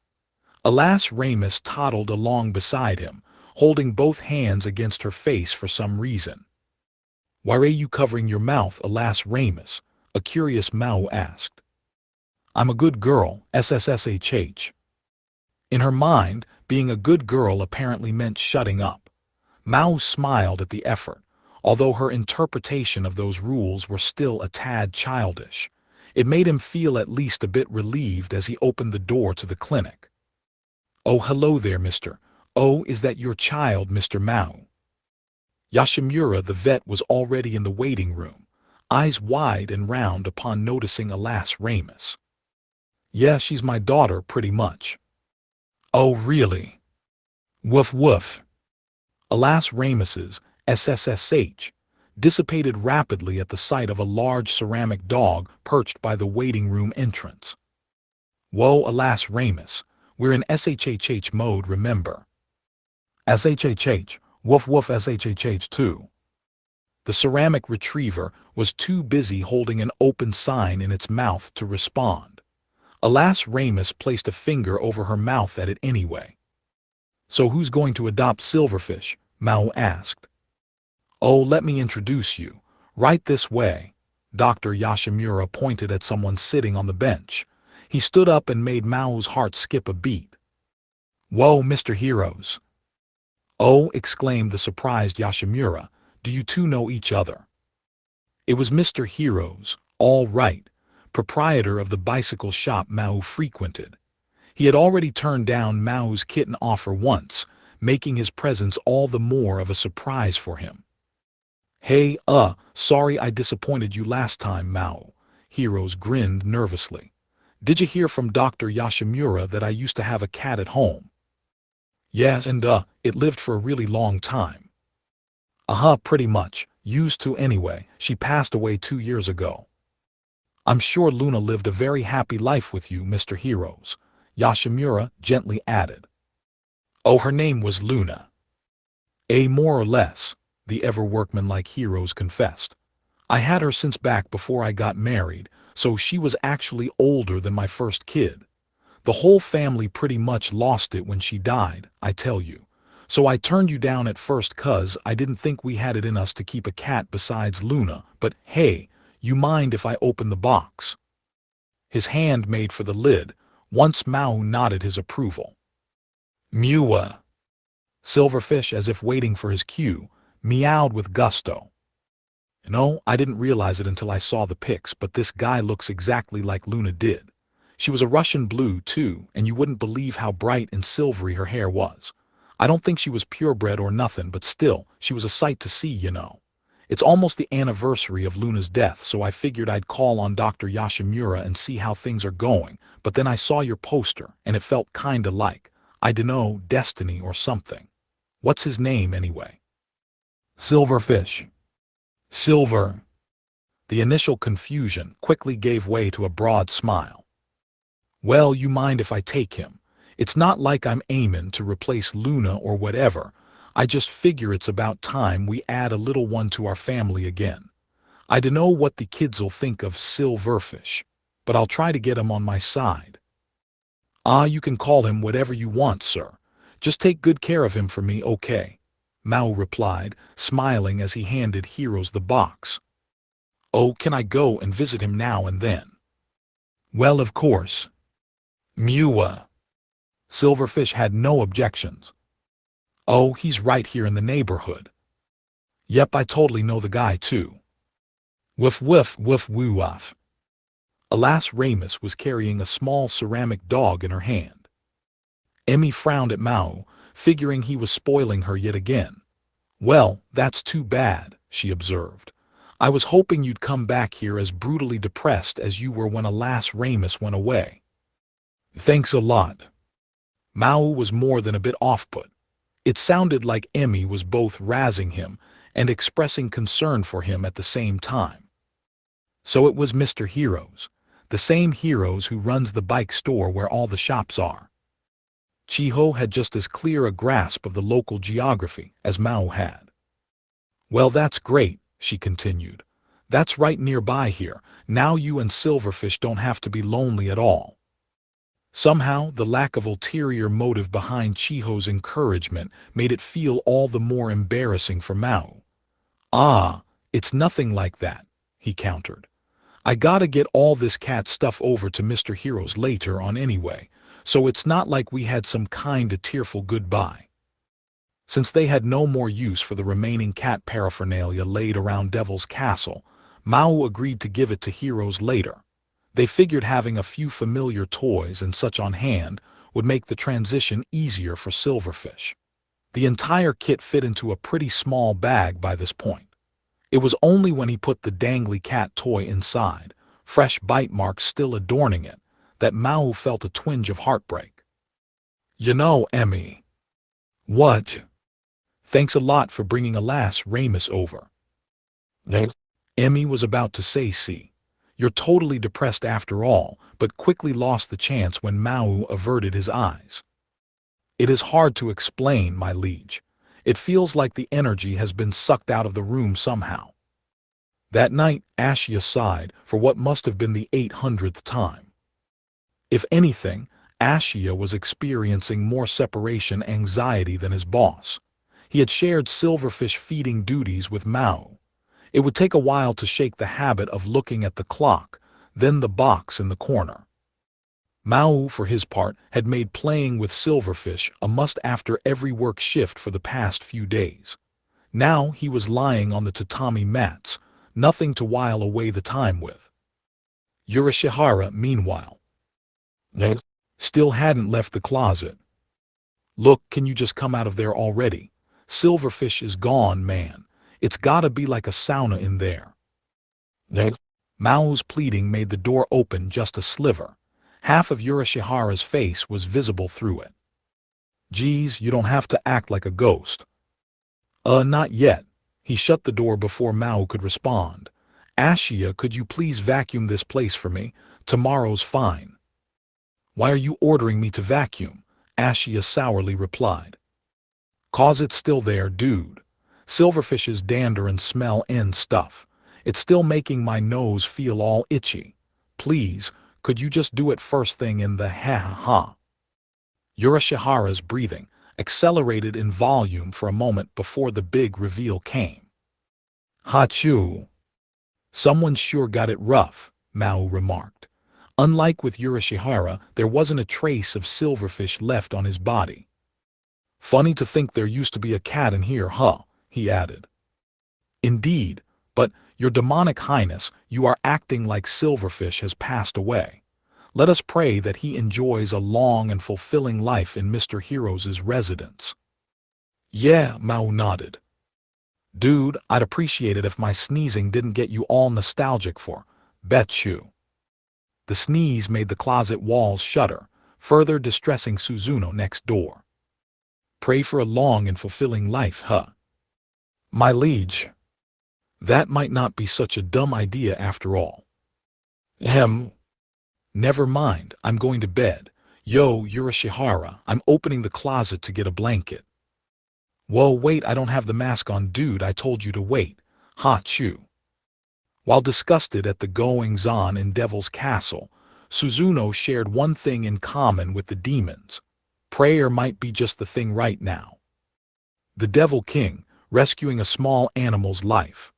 Alas Ramus toddled along beside him, holding both hands against her face for some reason. Why are you covering your mouth, Alas Ramus? A curious Maō asked. I'm a good girl, SSSHH. In her mind, being a good girl apparently meant shutting up. Maō smiled at the effort, although her interpretation of those rules were still a tad childish. It made him feel at least a bit relieved as he opened the door to the clinic. Oh, hello there, Mr. Oh, is that your child, Mr. Maō? Yoshimura the vet was already in the waiting room, eyes wide and round upon noticing Alas Ramus. Yeah, she's my daughter, pretty much. Oh, really? Woof woof. Alas Ramus's SSSH dissipated rapidly at the sight of a large ceramic dog perched by the waiting room entrance. Whoa, Alas Ramus, we're in SHHH mode, remember? SHHH, woof woof SHHH too. The ceramic retriever was too busy holding an open sign in its mouth to respond. Alas Ramus placed a finger over her mouth at it anyway. So who's going to adopt Silverfish? Maō asked. Oh, let me introduce you. Right this way. Dr. Yoshimura pointed at someone sitting on the bench. He stood up and made Mao's heart skip a beat. Whoa, Mr. Heroes. Oh, exclaimed the surprised Yoshimura, do you two know each other? It was Mr. Heroes, all right, proprietor of the bicycle shop Maō frequented. He had already turned down Mao's kitten offer once, making his presence all the more of a surprise for him. Hey, sorry I disappointed you last time, Maō. Heroes grinned nervously. Did you hear from Dr. Yoshimura that I used to have a cat at home? Yes, and it lived for a really long time. Pretty much. Used to anyway. She passed away 2 years ago. I'm sure Luna lived a very happy life with you, Mr. Heroes, Yoshimura gently added. Oh, her name was Luna. More or less, the ever-workmanlike Heroes confessed. I had her since back before I got married, so she was actually older than my first kid. The whole family pretty much lost it when she died, I tell you. So I turned you down at first 'cause I didn't think we had it in us to keep a cat besides Luna, but hey, you mind if I open the box? His hand made for the lid, once Maō nodded his approval. Mewa. Silverfish, as if waiting for his cue, meowed with gusto. No, I didn't realize it until I saw the pics, but this guy looks exactly like Luna did. She was a Russian blue, too, and you wouldn't believe how bright and silvery her hair was. I don't think she was purebred or nothing, but still, she was a sight to see, you know. It's almost the anniversary of Luna's death, so I figured I'd call on Dr. Yashimura and see how things are going, but then I saw your poster, and it felt kinda like, I dunno, destiny or something. What's his name, anyway? Silverfish. Silver. The initial confusion quickly gave way to a broad smile. Well, you mind if I take him? It's not like I'm aimin' to replace Luna or whatever. I just figure it's about time we add a little one to our family again. I dunno what the kids'll think of Silverfish, but I'll try to get him on my side. Ah, you can call him whatever you want, sir. Just take good care of him for me, okay? Maō replied, smiling as he handed Heroes the box. Oh, can I go and visit him now and then? Well, of course. Mewa. Silverfish had no objections. Oh, he's right here in the neighborhood. Yep, I totally know the guy too. Woof woof woof woo woof. Alas, Ramus was carrying a small ceramic dog in her hand. Emmy frowned at Maō, figuring he was spoiling her yet again. Well, that's too bad, she observed. I was hoping you'd come back here as brutally depressed as you were when alas Ramus went away. Thanks a lot. Maō was more than a bit off-put. It sounded like Emmy was both razzing him and expressing concern for him at the same time. So it was Mr. Heroes, the same Heroes who runs the bike store where all the shops are. Chiho had just as clear a grasp of the local geography as Maō had. Well, that's great, she continued. That's right nearby here. Now you and Silverfish don't have to be lonely at all. Somehow, the lack of ulterior motive behind Chiho's encouragement made it feel all the more embarrassing for Maō. Ah, it's nothing like that, he countered. I gotta get all this cat stuff over to Mr. Heroes later on anyway, so it's not like we had some kinda tearful goodbye. Since they had no more use for the remaining cat paraphernalia laid around Devil's Castle, Maō agreed to give it to Heroes later. They figured having a few familiar toys and such on hand would make the transition easier for Silverfish. The entire kit fit into a pretty small bag by this point. It was only when he put the dangly cat toy inside, fresh bite marks still adorning it, that Maō felt a twinge of heartbreak. You know, Emmy. What? Thanks a lot for bringing alas Ramus over. Emmy was about to say, see, you're totally depressed after all, but quickly lost the chance when Maō averted his eyes. It is hard to explain, my liege. It feels like the energy has been sucked out of the room somehow. That night, Ashia sighed for what must have been the 800th time. If anything, Ashia was experiencing more separation anxiety than his boss. He had shared Silverfish feeding duties with Maō. It would take a while to shake the habit of looking at the clock, then the box in the corner. Maō, for his part, had made playing with Silverfish a must after every work shift for the past few days. Now he was lying on the tatami mats, nothing to while away the time with. Urashihara, meanwhile, still hadn't left the closet. Look, can you just come out of there already? Silverfish is gone, man. It's gotta be like a sauna in there. Mao's pleading made the door open just a sliver. Half of Urashihara's face was visible through it. Geez, you don't have to act like a ghost. Not yet. He shut the door before Maō could respond. Ashia, could you please vacuum this place for me? Tomorrow's fine. Why are you ordering me to vacuum? Ashia sourly replied. 'Cause it's still there, dude. Silverfish's dander and smell and stuff. It's still making my nose feel all itchy. Please, could you just do it first thing in the ha-ha-ha? Urashihara's breathing accelerated in volume for a moment before the big reveal came. Hachu. Someone sure got it rough, Maō remarked. Unlike with Urashihara, there wasn't a trace of Silverfish left on his body. Funny to think there used to be a cat in here, huh? He added. Indeed, but, your demonic highness, you are acting like Silverfish has passed away. Let us pray that he enjoys a long and fulfilling life in Mr. Heroes' residence. Yeah, Maō nodded. Dude, I'd appreciate it if my sneezing didn't get you all nostalgic for. Bet you. The sneeze made the closet walls shudder, further distressing Suzuno next door. Pray for a long and fulfilling life, huh? My liege. That might not be such a dumb idea after all. Ahem. Never mind, I'm going to bed. Yo, Yurashihara, I'm opening the closet to get a blanket. Whoa, wait, I don't have the mask on, dude, I told you to wait. Ha chew. While disgusted at the goings-on in Devil's Castle, Suzuno shared one thing in common with the demons. Prayer might be just the thing right now. The Devil King, rescuing a small animal's life.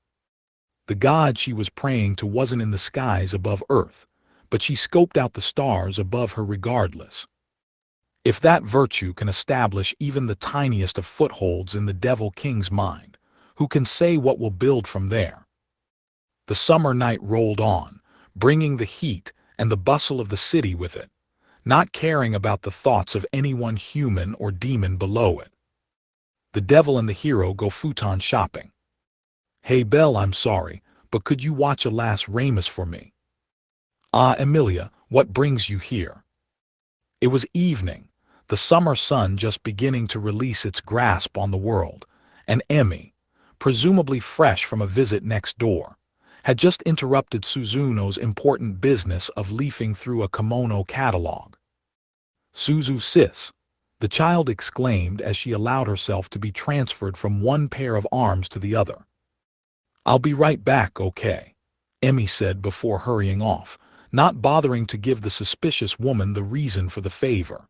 The god she was praying to wasn't in the skies above Earth, but she scoped out the stars above her regardless. If that virtue can establish even the tiniest of footholds in the Devil King's mind, who can say what will build from there? The summer night rolled on, bringing the heat and the bustle of the city with it, not caring about the thoughts of anyone human or demon below it. The devil and the hero go futon shopping. Hey Belle, I'm sorry, but could you watch Alas Ramus for me? Ah, Emilia, what brings you here? It was evening, the summer sun just beginning to release its grasp on the world, and Emmy, presumably fresh from a visit next door, had just interrupted Suzuno's important business of leafing through a kimono catalog. Suzu sis, the child exclaimed as she allowed herself to be transferred from one pair of arms to the other. I'll be right back, okay? Emmy said before hurrying off, not bothering to give the suspicious woman the reason for the favor.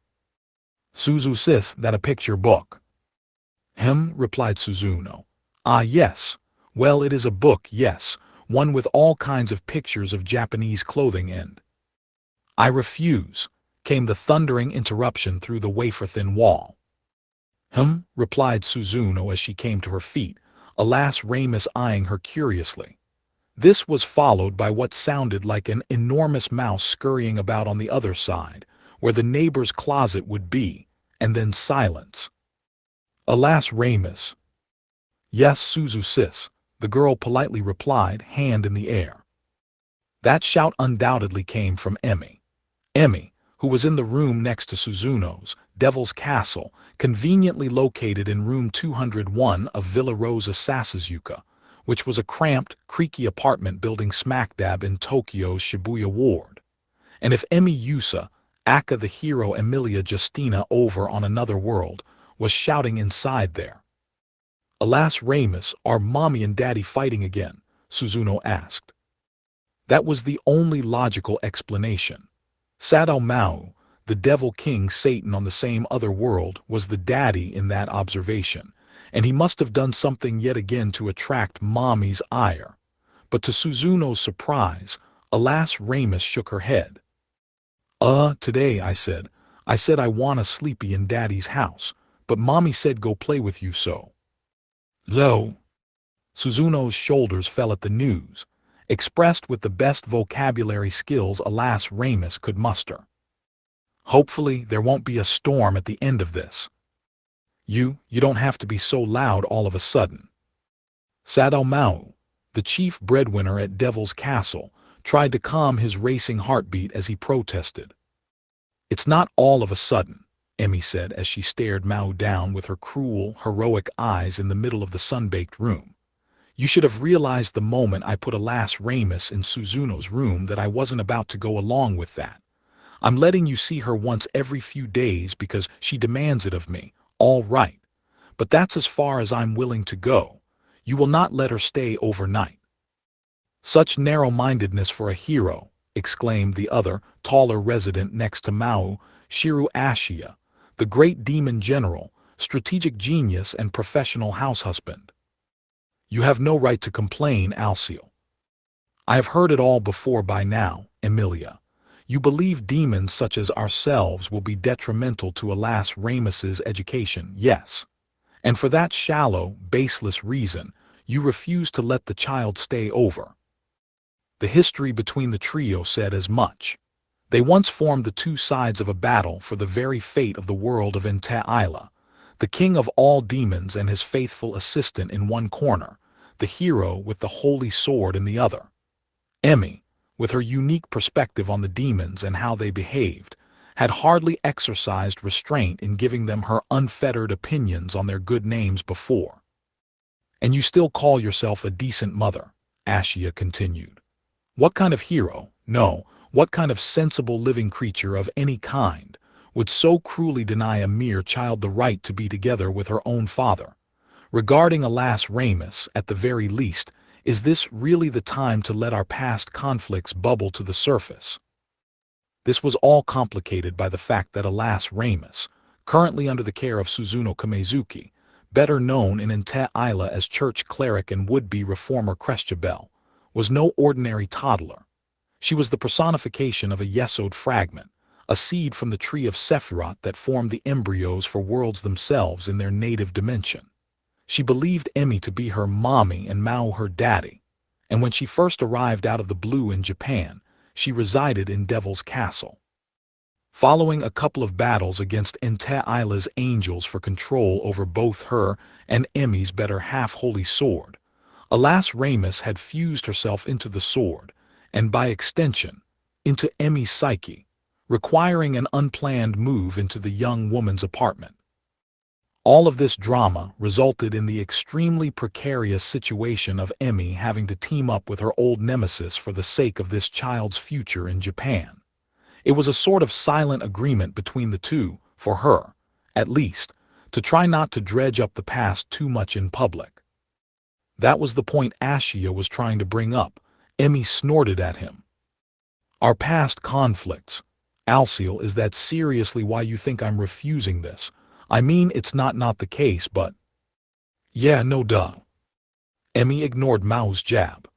Suzu sis, that a picture book? Replied Suzuno. Ah yes, well it is a book, yes, one with all kinds of pictures of Japanese clothing and... I refuse, came the thundering interruption through the wafer-thin wall. Replied Suzuno as she came to her feet, Alas Ramus eyeing her curiously. This was followed by what sounded like an enormous mouse scurrying about on the other side, where the neighbor's closet would be, and then silence. Alas Ramus. Yes, Suzu sis, the girl politely replied, hand in the air. That shout undoubtedly came from Emmy. Emmy, who was in the room next to Suzuno's, Devil's Castle, conveniently located in room 201 of Villa Rosa Sasasuka, which was a cramped, creaky apartment building smack dab in Tokyo's Shibuya ward. And if Emmy Yusa, aka the hero Emilia Justina over on another world, was shouting inside there. Alas Ramus, are mommy and daddy fighting again? Suzuno asked. That was the only logical explanation. Maō, the Devil King Satan on the same other world, was the daddy in that observation, and he must have done something yet again to attract mommy's ire. But to Suzuno's surprise, Alas Ramus shook her head. Today, I said I want a sleepy in daddy's house, but mommy said go play with you so. Lo. Suzuno's shoulders fell at the news, expressed with the best vocabulary skills Alas Ramus could muster. Hopefully there won't be a storm at the end of this. You don't have to be so loud all of a sudden. Maō, the chief breadwinner at Devil's Castle, tried to calm his racing heartbeat as he protested. It's not all of a sudden, Emmy said as she stared Maō down with her cruel, heroic eyes in the middle of the sun-baked room. You should have realized the moment I put Alas Ramus in Suzuno's room that I wasn't about to go along with that. I'm letting you see her once every few days because she demands it of me, all right. But that's as far as I'm willing to go. You will not let her stay overnight. Such narrow-mindedness for a hero, exclaimed the other, taller resident next to Maō, Shiru Ashia, the great demon general, strategic genius and professional house husband. You have no right to complain, Alciel. I have heard it all before by now, Emilia. You believe demons such as ourselves will be detrimental to Alas Ramus's education, yes. And for that shallow, baseless reason, you refuse to let the child stay over. The history between the trio said as much. They once formed the two sides of a battle for the very fate of the world of Enta'ila, the king of all demons and his faithful assistant in one corner, the hero with the holy sword in the other. Emi, with her unique perspective on the demons and how they behaved, had hardly exercised restraint in giving them her unfettered opinions on their good names before. "And you still call yourself a decent mother," Ashia continued. "What kind of hero, no, what kind of sensible living creature of any kind, would so cruelly deny a mere child the right to be together with her own father? Regarding Alas Ramus, at the very least, is this really the time to let our past conflicts bubble to the surface?" This was all complicated by the fact that Alas Ramus, currently under the care of Suzuno Kamezuki, better known in Inte Isla as church cleric and would-be reformer Crestabel, was no ordinary toddler. She was the personification of a Yesod fragment, a seed from the tree of Sephiroth that formed the embryos for worlds themselves in their native dimension. She believed Emi to be her mommy and Mao her daddy, and when she first arrived out of the blue in Japan, she resided in Devil's Castle. Following a couple of battles against Inte Isla's angels for control over both her and Emi's better half-holy sword, Alas Ramus had fused herself into the sword, and by extension, into Emi's psyche, requiring an unplanned move into the young woman's apartment. All of this drama resulted in the extremely precarious situation of Emi having to team up with her old nemesis for the sake of this child's future in Japan. It was a sort of silent agreement between the two, for her, at least, to try not to dredge up the past too much in public. That was the point Ashia was trying to bring up. Emi snorted at him. "Our past conflicts. Alciel, is that seriously why you think I'm refusing this? I mean, it's not the case, but—" "Yeah, no duh." Emi ignored Mao's jab.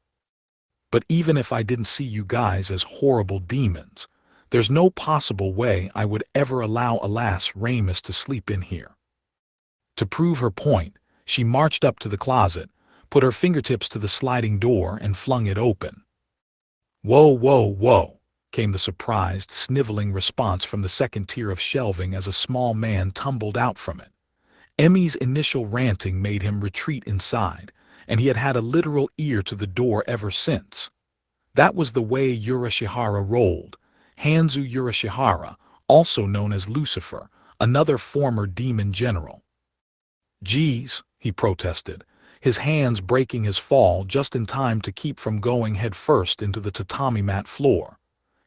"But even if I didn't see you guys as horrible demons, there's no possible way I would ever allow Alas Ramus to sleep in here." To prove her point, she marched up to the closet, put her fingertips to the sliding door and flung it open. "Whoa, whoa, whoa," came the surprised, sniveling response from the second tier of shelving as a small man tumbled out from it. Emi's initial ranting made him retreat inside, and he had had a literal ear to the door ever since. That was the way Urashihara rolled. Hanzu Urashihara, also known as Lucifer, another former demon general. "Geez," he protested, his hands breaking his fall just in time to keep from going headfirst into the tatami mat floor.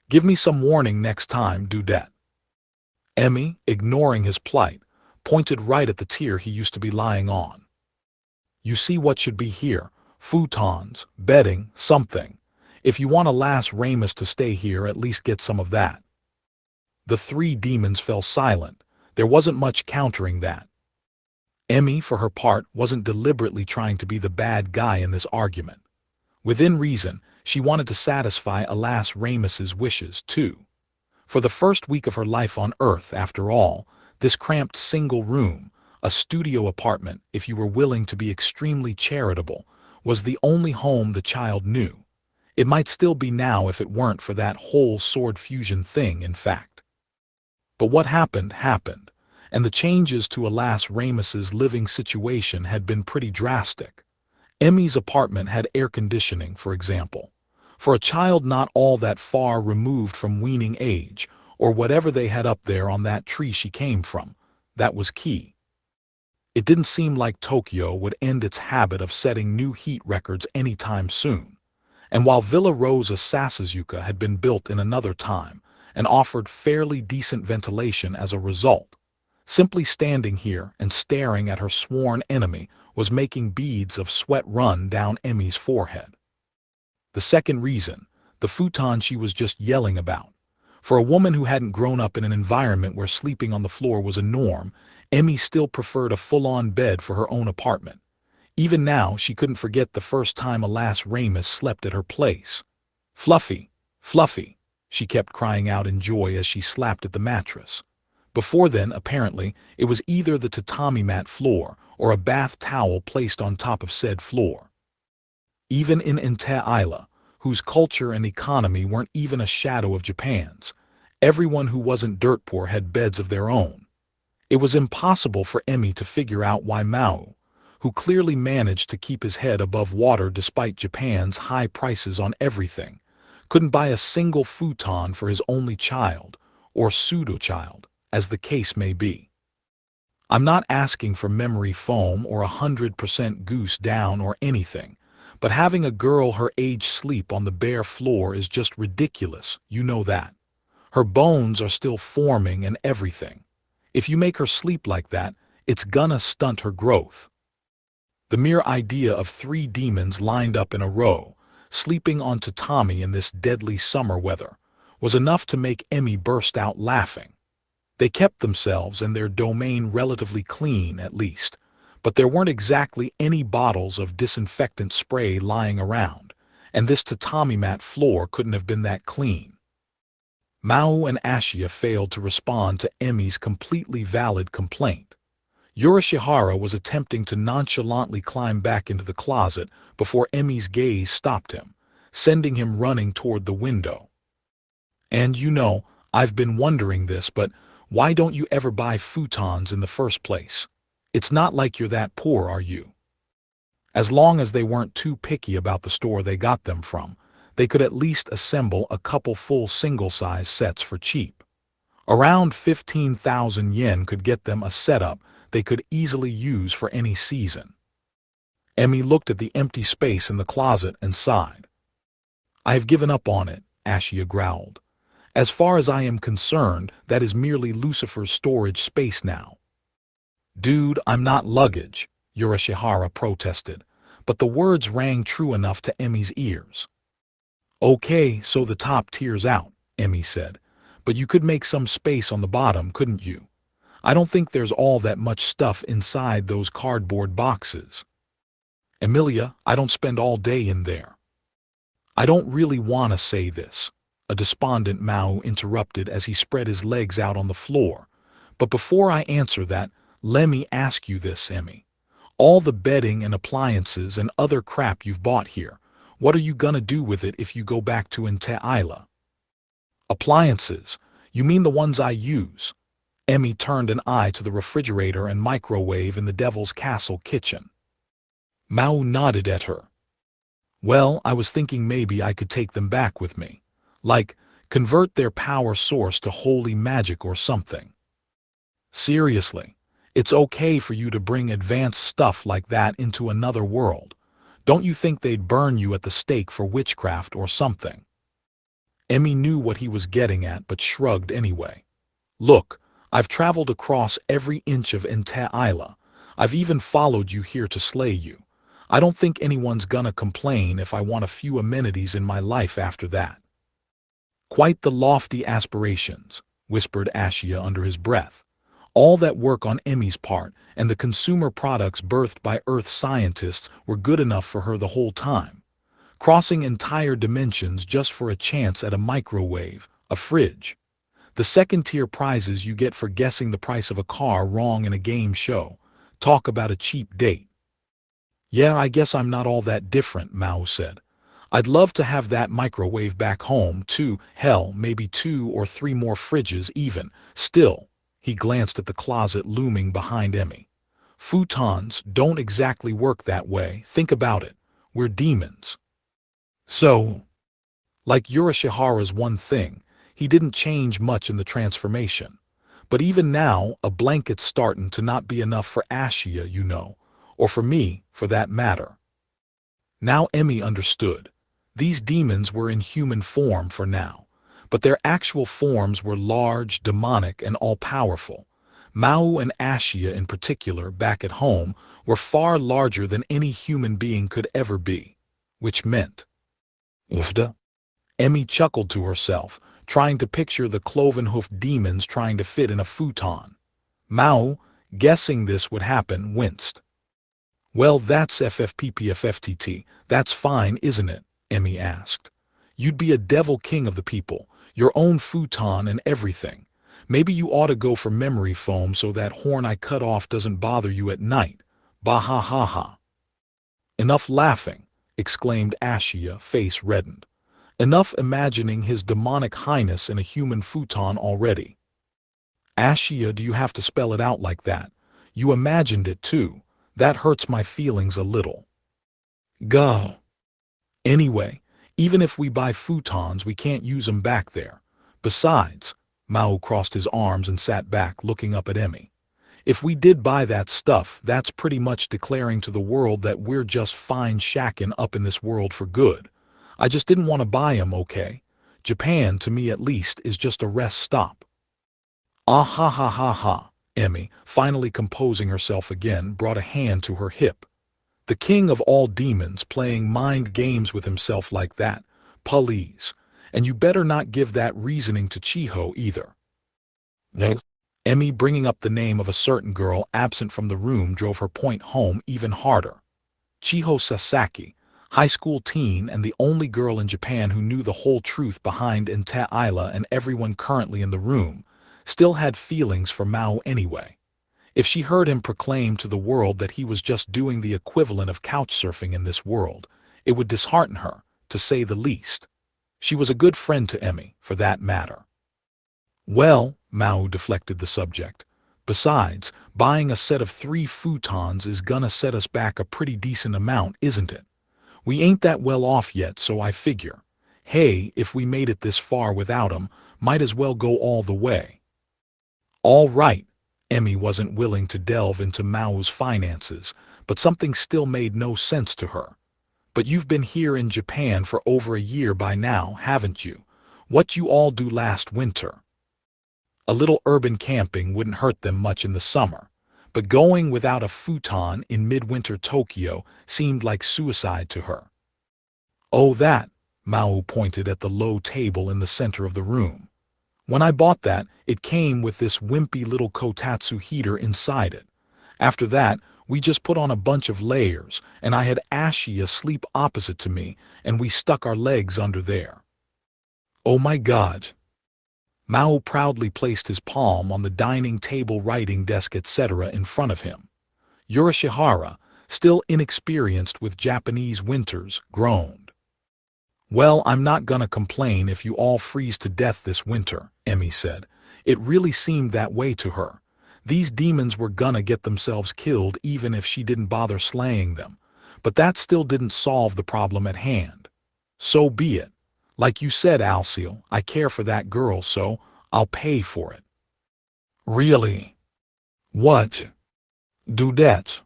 "Give me some warning next time, dudette." Emi, ignoring his plight, pointed right at the tier he used to be lying on. "You see what should be here, futons, bedding, something. If you want Alas Ramus to stay here, at least get some of that." The three demons fell silent. There wasn't much countering that. Emi, for her part, wasn't deliberately trying to be the bad guy in this argument. Within reason, she wanted to satisfy Alas Ramus's wishes, too. For the first week of her life on Earth, after all, this cramped single room, a studio apartment, if you were willing to be extremely charitable, was the only home the child knew. It might still be now if it weren't for that whole sword fusion thing, in fact. But what happened, happened, and the changes to Alas Ramus's living situation had been pretty drastic. Emi's apartment had air conditioning, for example. For a child not all that far removed from weaning age, or whatever they had up there on that tree she came from, that was key. It didn't seem like Tokyo would end its habit of setting new heat records anytime soon. And while Villa Rosa Sasasuka had been built in another time and offered fairly decent ventilation as a result, simply standing here and staring at her sworn enemy was making beads of sweat run down Emi's forehead. The second reason, the futon she was just yelling about. For a woman who hadn't grown up in an environment where sleeping on the floor was a norm, Emi still preferred a full-on bed for her own apartment. Even now, she couldn't forget the first time Alas Ramus slept at her place. "Fluffy, Fluffy," she kept crying out in joy as she slapped at the mattress. Before then, apparently, it was either the tatami mat floor or a bath towel placed on top of said floor. Even in Inte Isla, whose culture and economy weren't even a shadow of Japan's, everyone who wasn't dirt poor had beds of their own. It was impossible for Emmy to figure out why Maō, who clearly managed to keep his head above water despite Japan's high prices on everything, couldn't buy a single futon for his only child, or pseudo-child, as the case may be. I'm not asking for memory foam or 100% goose down or anything, but having a girl her age sleep on the bare floor is just ridiculous, you know that. Her bones are still forming and everything. If you make her sleep like that, it's gonna stunt her growth. The mere idea of 3 demons lined up in a row, sleeping on tatami in this deadly summer weather, was enough to make Emmy burst out laughing. They kept themselves and their domain relatively clean, at least, but there weren't exactly any bottles of disinfectant spray lying around, and this tatami mat floor couldn't have been that clean. Maō and Ashia failed to respond to Emmy's completely valid complaint. Yurashihara was attempting to nonchalantly climb back into the closet before Emmy's gaze stopped him, sending him running toward the window. And you know, I've been wondering this, but why don't you ever buy futons in the first place? It's not like you're that poor, are you? As long as they weren't too picky about the store they got them from, they could at least assemble a couple full single-size sets for cheap. Around 15,000 yen could get them a setup they could easily use for any season. Emmy looked at the empty space in the closet and sighed. I have given up on it, Ashia growled. As far as I am concerned, that is merely Lucifer's storage space now. Dude, I'm not luggage, Yurashihara protested, but the words rang true enough to Emmy's ears. Okay, so the top tier's out, Emmy said, but you could make some space on the bottom, couldn't you? I don't think there's all that much stuff inside those cardboard boxes. Emilia, I don't spend all day in there. I don't really want to say this, a despondent Maō interrupted as he spread his legs out on the floor. But before I answer that, let me ask you this, Emmy. All the bedding and appliances and other crap you've bought here, what are you gonna do with it if you go back to Isla? Appliances? You mean the ones I use? Emmy turned an eye to the refrigerator and microwave in the Devil's Castle kitchen. Maō nodded at her. Well, I was thinking maybe I could take them back with me. Like, convert their power source to holy magic or something. Seriously, it's okay for you to bring advanced stuff like that into another world. Don't you think they'd burn you at the stake for witchcraft or something? Emmy knew what he was getting at but shrugged anyway. Look, I've traveled across every inch of Isla. I've even followed you here to slay you. I don't think anyone's gonna complain if I want a few amenities in my life after that. Quite the lofty aspirations, whispered Ashia under his breath. All that work on Emmy's part and the consumer products birthed by Earth scientists were good enough for her the whole time. Crossing entire dimensions just for a chance at a microwave, a fridge. The second-tier prizes you get for guessing the price of a car wrong in a game show. Talk about a cheap date. Yeah, I guess I'm not all that different, Maō said. I'd love to have that microwave back home, too. Hell, maybe 2 or 3 more fridges even. Still, he glanced at the closet looming behind Emmy. Futons don't exactly work that way. Think about it. We're demons. So, like Yurashihara's one thing, he didn't change much in the transformation. But even now, a blanket's startin' to not be enough for Ashia, you know, or for me, for that matter. Now Emmy understood. These demons were in human form for now, but their actual forms were large, demonic, and all-powerful. Maō and Ashia in particular, back at home, were far larger than any human being could ever be, which meant, Ufda? Emmy chuckled to herself, trying to picture the cloven-hoofed demons trying to fit in a futon. Maō, guessing this would happen, winced. Well, that's FFPPFFTT, that's fine, isn't it? Emmy asked. You'd be a devil king of the people, your own futon and everything. Maybe you ought to go for memory foam so that horn I cut off doesn't bother you at night. Bah ha ha ha. Enough laughing, exclaimed Ashia, face reddened. Enough imagining his demonic highness in a human futon already. Ashia, do you have to spell it out like that? You imagined it too. That hurts my feelings a little. Gah. Anyway, even if we buy futons, we can't use them back there. Besides, Mao crossed his arms and sat back, looking up at Emmy. If we did buy that stuff, that's pretty much declaring to the world that we're just fine shacking up in this world for good. I just didn't want to buy 'em, okay? Japan, to me at least, is just a rest stop. Ah ha ha ha ha. Emmy, finally composing herself again, brought a hand to her hip. The king of all demons playing mind games with himself like that. Please. And you better not give that reasoning to Chiho either. No. Emmy, bringing up the name of a certain girl absent from the room, drove her point home even harder. Chiho Sasaki, high school teen and the only girl in Japan who knew the whole truth behind Inte Isla, and everyone currently in the room, still had feelings for Mao anyway. If she heard him proclaim to the world that he was just doing the equivalent of couchsurfing in this world, it would dishearten her, to say the least. She was a good friend to Emmy, for that matter. Well, Mao deflected the subject. Besides, buying a set of 3 futons is gonna set us back a pretty decent amount, isn't it? We ain't that well off yet, so I figure, hey, if we made it this far without 'em, might as well go all the way. All right. Emmy wasn't willing to delve into Mao's finances, but something still made no sense to her. But you've been here in Japan for over a year by now, haven't you? What you all do last winter? A little urban camping wouldn't hurt them much in the summer, but going without a futon in midwinter Tokyo seemed like suicide to her. Oh, that, Mao pointed at the low table in the center of the room. When I bought that, it came with this wimpy little kotatsu heater inside it. After that, we just put on a bunch of layers, and I had Ashia sleep opposite to me, and we stuck our legs under there. Oh my God. Mao proudly placed his palm on the dining table, writing desk, etc. in front of him. Yurashihara, still inexperienced with Japanese winters, groaned. Well, I'm not gonna complain if you all freeze to death this winter, Emmy said. It really seemed that way to her. These demons were gonna get themselves killed even if she didn't bother slaying them. But that still didn't solve the problem at hand. So be it. Like you said, Alciel, I care for that girl, so I'll pay for it. Really? What? Dudette?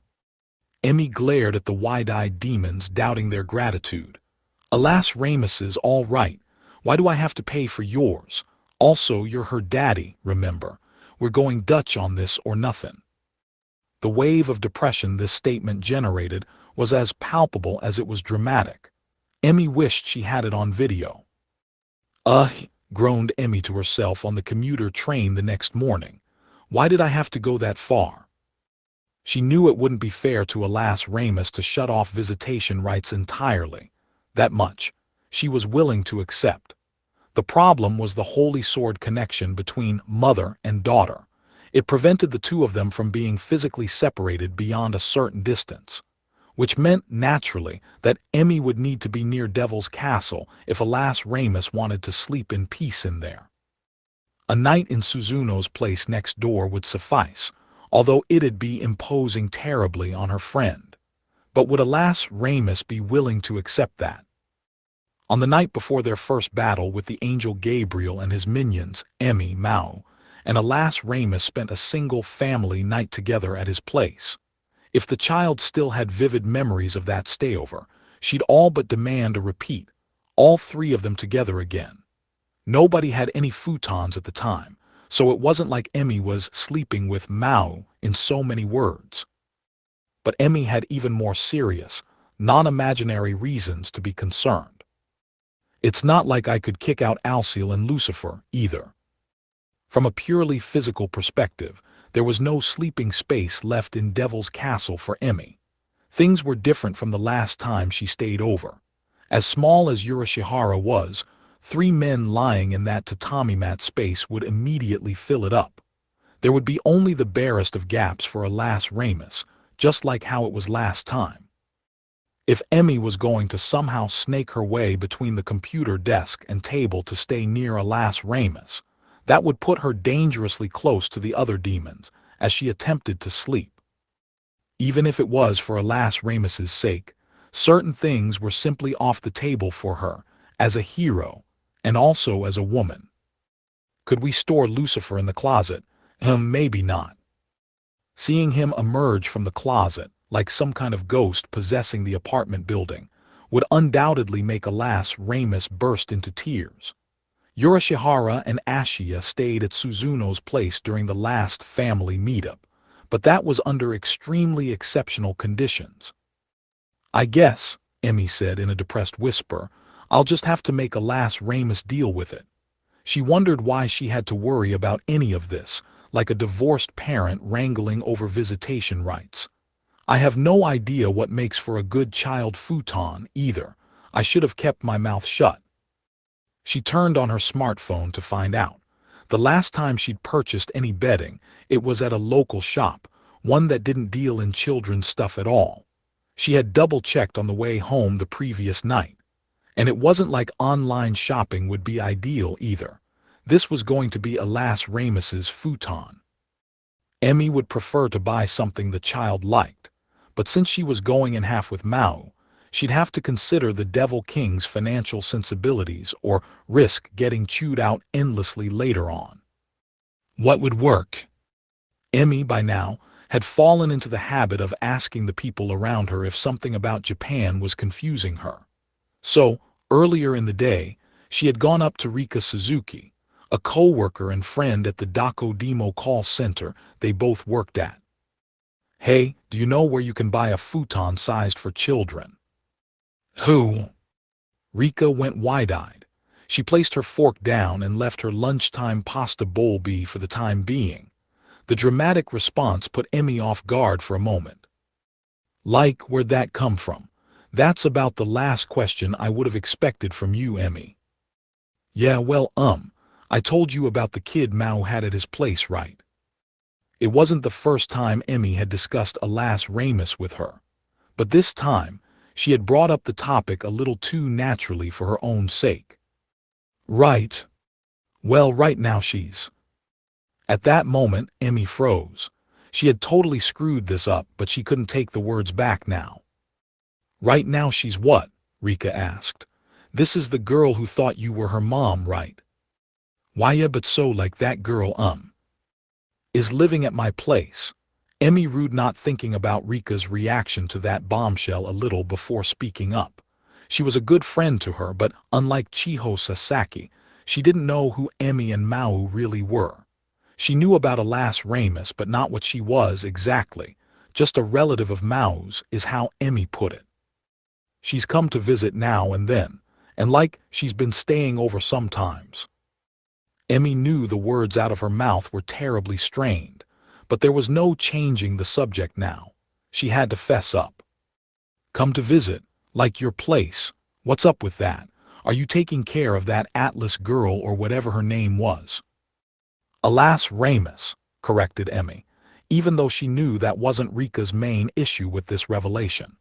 Emmy glared at the wide-eyed demons, doubting their gratitude. Alas, Ramus is all right. Why do I have to pay for yours? Also, you're her daddy, remember. We're going Dutch on this or nothing. The wave of depression this statement generated was as palpable as it was dramatic. Emmy wished she had it on video. Groaned Emmy to herself on the commuter train the next morning. Why did I have to go that far? She knew it wouldn't be fair to Alas Ramus to shut off visitation rights entirely. That much she was willing to accept. The problem was the holy sword connection between mother and daughter. It prevented the two of them from being physically separated beyond a certain distance, which meant naturally that Emmy would need to be near Devil's Castle if Alas Ramus wanted to sleep in peace in there. A night in Suzuno's place next door would suffice, although it'd be imposing terribly on her friend. But would Alas Ramus be willing to accept that? On the night before their first battle with the angel Gabriel and his minions, Emmy, Mao, and Alas Ramus spent a single family night together at his place. If the child still had vivid memories of that stayover, she'd all but demand a repeat, all 3 of them together again. Nobody had any futons at the time, so it wasn't like Emmy was sleeping with Mao in so many words. But Emmy had even more serious, non-imaginary reasons to be concerned. It's not like I could kick out Alciel and Lucifer, either. From a purely physical perspective, there was no sleeping space left in Devil's Castle for Emmy. Things were different from the last time she stayed over. As small as Yurashihara was, 3 men lying in that tatami mat space would immediately fill it up. There would be only the barest of gaps for Alas Ramus, just like how it was last time. If Emmy was going to somehow snake her way between the computer desk and table to stay near Alas Ramus, That would put her dangerously close to the other demons as she attempted to sleep. Even if it was for Alas Ramus's sake, certain things were simply off the table for her, as a hero, and also as a woman. Could we store Lucifer in the closet? Maybe not. Seeing him emerge from the closet, like some kind of ghost possessing the apartment building, would undoubtedly make Alas Ramus burst into tears. Yurashihara and Ashiya stayed at Suzuno's place during the last family meetup, but that was under extremely exceptional conditions. I guess, Emmy said in a depressed whisper, I'll just have to make Alas Ramus deal with it. She wondered why she had to worry about any of this, like a divorced parent wrangling over visitation rights. I have no idea what makes for a good child futon, either. I should have kept my mouth shut. She turned on her smartphone to find out. The last time she'd purchased any bedding, it was at a local shop, one that didn't deal in children's stuff at all. She had double-checked on the way home the previous night. And it wasn't like online shopping would be ideal either. This was going to be Alas Ramus's futon. Emmy would prefer to buy something the child liked, but since she was going in half with Maō, she'd have to consider the Devil King's financial sensibilities or risk getting chewed out endlessly later on. What would work? Emmy, by now, had fallen into the habit of asking the people around her if something about Japan was confusing her. So, earlier in the day, she had gone up to Rika Suzuki, a co-worker and friend at the Dakodemo call center they both worked at. Hey, do you know where you can buy a futon sized for children? Who? Rika went wide-eyed. She placed her fork down and left her lunchtime pasta bowl be for the time being. The dramatic response put Emmy off guard for a moment. Like, where'd that come from? That's about the last question I would have expected from you, Emmy. Yeah, well, I told you about the kid Maō had at his place, right? It wasn't the first time Emmy had discussed Alas Ramus with her, but this time, she had brought up the topic a little too naturally for her own sake. Right. Well, right now she's... At that moment, Emmy froze. She had totally screwed this up, but she couldn't take the words back now. Right now she's what? Rika asked. This is the girl who thought you were her mom, right? Why, yeah, but so like that girl, is living at my place. Emmy rued, not thinking about Rika's reaction to that bombshell a little before speaking up. She was a good friend to her, but unlike Chiho Sasaki, she didn't know who Emmy and Maō really were. She knew about Alas Ramus, but not what she was exactly. Just a relative of Mao's is how Emmy put it. She's come to visit now and then, and like she's been staying over sometimes. Emmy knew the words out of her mouth were terribly strained, but there was no changing the subject now. She had to fess up. Come to visit, like your place. What's up with that? Are you taking care of that Atlas girl or whatever her name was? Alas Ramus, corrected Emmy, even though she knew that wasn't Rika's main issue with this revelation.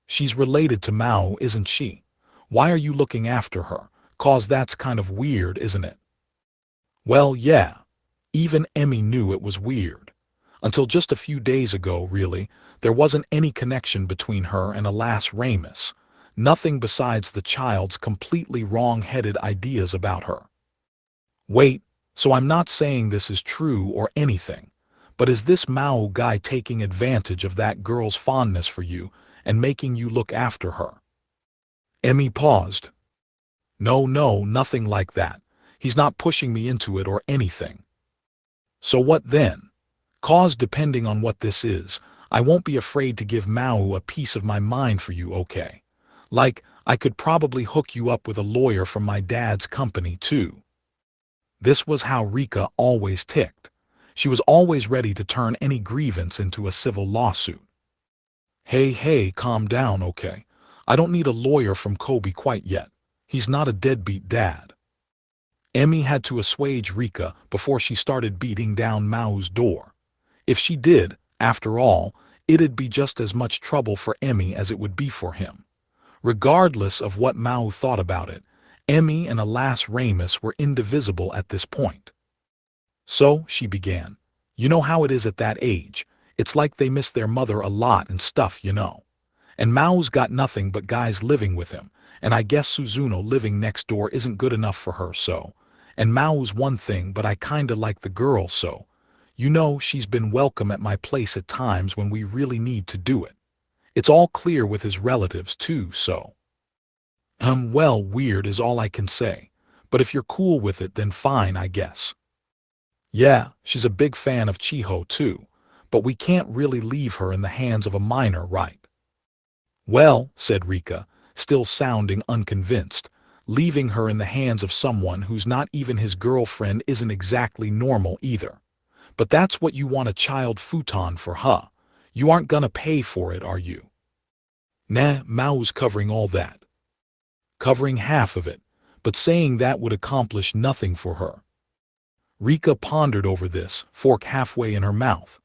She's related to Maō, isn't she? Why are you looking after her? 'Cause that's kind of weird, isn't it? Well, yeah. Even Emmy knew it was weird. Until just a few days ago, really, there wasn't any connection between her and Alas Ramus. Nothing besides the child's completely wrong-headed ideas about her. Wait, so I'm not saying this is true or anything, but is this Maō guy taking advantage of that girl's fondness for you and making you look after her? Emmy paused. No, nothing like that. He's not pushing me into it or anything. So what then? 'Cause depending on what this is, I won't be afraid to give Maō a piece of my mind for you, okay? Like, I could probably hook you up with a lawyer from my dad's company, too. This was how Rika always ticked. She was always ready to turn any grievance into a civil lawsuit. Hey, calm down, okay? I don't need a lawyer from Kobe quite yet. He's not a deadbeat dad. Emmy had to assuage Rika before she started beating down Mao's door. If she did, after all, it'd be just as much trouble for Emmy as it would be for him. Regardless of what Maō thought about it, Emmy and Alas Ramus were indivisible at this point. So, she began. You know how it is at that age. It's like they miss their mother a lot and stuff, you know. And Mao's got nothing but guys living with him, and I guess Suzuno living next door isn't good enough for her, so. And Mao's one thing, but I kinda like the girl, so. You know, she's been welcome at my place at times when we really need to do it. It's all clear with his relatives, too, so. Well, weird is all I can say. But if you're cool with it, then fine, I guess. Yeah, she's a big fan of Chiho, too. But we can't really leave her in the hands of a minor, right? Well, said Rika, still sounding unconvinced, leaving her in the hands of someone who's not even his girlfriend isn't exactly normal either. But that's what you want a child futon for, huh? You aren't gonna pay for it, are you? Nah, Mao's covering all that. Covering half of it, but saying that would accomplish nothing for her. Rika pondered over this, fork halfway in her mouth.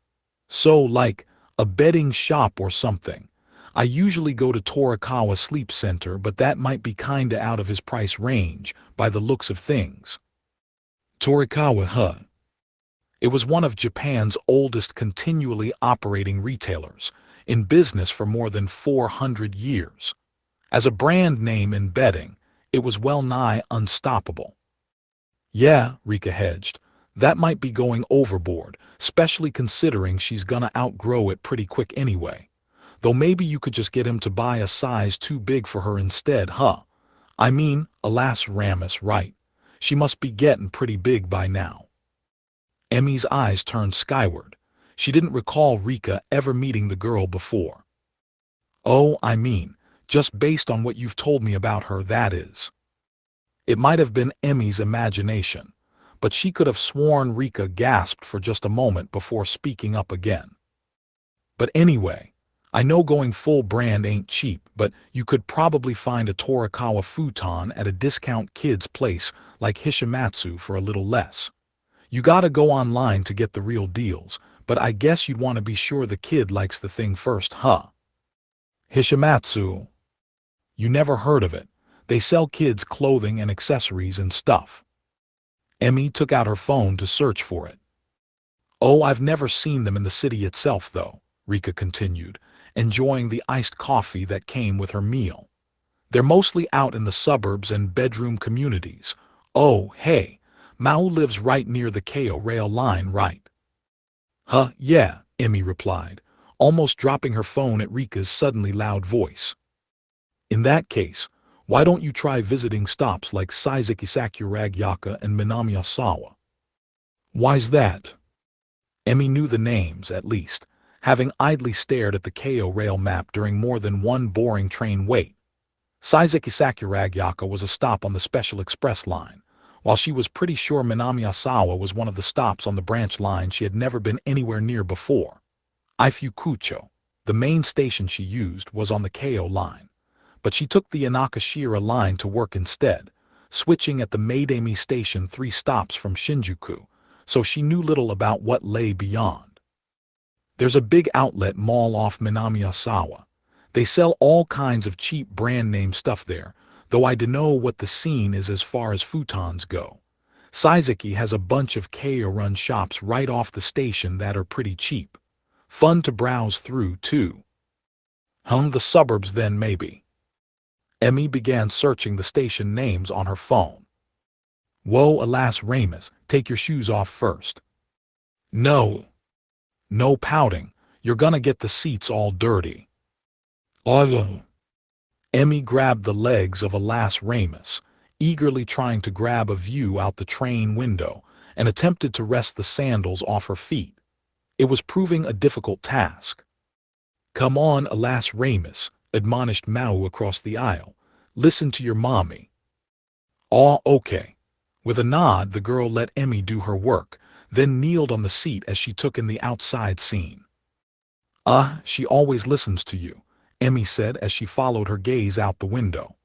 So, like, a bedding shop or something. I usually go to Torikawa Sleep Center, but that might be kinda out of his price range, by the looks of things. Torikawa, huh? It was one of Japan's oldest continually operating retailers, in business for more than 400 years. As a brand name in bedding, it was well-nigh unstoppable. Yeah, Rika hedged. That might be going overboard, especially considering she's gonna outgrow it pretty quick anyway. Though maybe you could just get him to buy a size too big for her instead, huh? I mean, alas Ramus, right? She must be getting pretty big by now. Emmy's eyes turned skyward. She didn't recall Rika ever meeting the girl before. Oh, I mean, just based on what you've told me about her, that is. It might have been Emmy's imagination, but she could have sworn Rika gasped for just a moment before speaking up again. But anyway, I know going full brand ain't cheap, but you could probably find a Torikawa futon at a discount kid's place like Hishimatsu for a little less. You gotta go online to get the real deals, but I guess you'd want to be sure the kid likes the thing first, huh? Hishimatsu. You never heard of it. They sell kids clothing and accessories and stuff. Emmy took out her phone to search for it. Oh, I've never seen them in the city itself, though, Rika continued, enjoying the iced coffee that came with her meal. They're mostly out in the suburbs and bedroom communities. Oh, hey, Mao lives right near the Kao rail line, right? Huh, yeah, Emmy replied, almost dropping her phone at Rika's suddenly loud voice. In that case, why don't you try visiting stops like Saizaki Sakuragyaka and Minami-Asawa? Why's that? Emmy knew the names, at least, having idly stared at the Kao rail map during more than one boring train wait. Saizaki Sakuragyaka was a stop on the Special Express line, while she was pretty sure Minami-Asawa was one of the stops on the branch line she had never been anywhere near before. Ifukucho, the main station she used, was on the Kao line, but she took the Inakashira line to work instead, switching at the Maidame station 3 stops from Shinjuku, so she knew little about what lay beyond. There's a big outlet mall off Minami-Asawa. They sell all kinds of cheap brand-name stuff there, though I dunno what the scene is as far as futons go. Saizaki has a bunch of Kao-run shops right off the station that are pretty cheap. Fun to browse through, too. The suburbs then, maybe. Emmy began searching the station names on her phone. Whoa, alas Ramus, take your shoes off first. No. No pouting, you're gonna get the seats all dirty. Although. Emmy grabbed the legs of alas Ramus, eagerly trying to grab a view out the train window, and attempted to wrest the sandals off her feet. It was proving a difficult task. Come on, alas Ramus, admonished Mao across the aisle. Listen to your mommy. Aw, okay. With a nod, the girl let Emmy do her work, then kneeled on the seat as she took in the outside scene. She always listens to you, Emmy said as she followed her gaze out the window.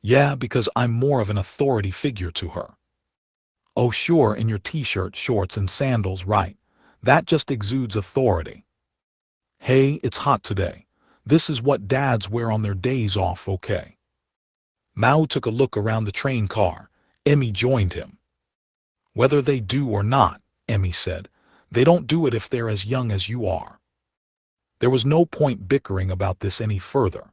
Yeah, because I'm more of an authority figure to her. Oh sure, in your t-shirt, shorts and sandals, right. That just exudes authority. Hey, it's hot today. This is what dads wear on their days off, okay? Mao took a look around the train car. Emmy joined him. Whether they do or not, Emmy said, they don't do it if they're as young as you are. There was no point bickering about this any further.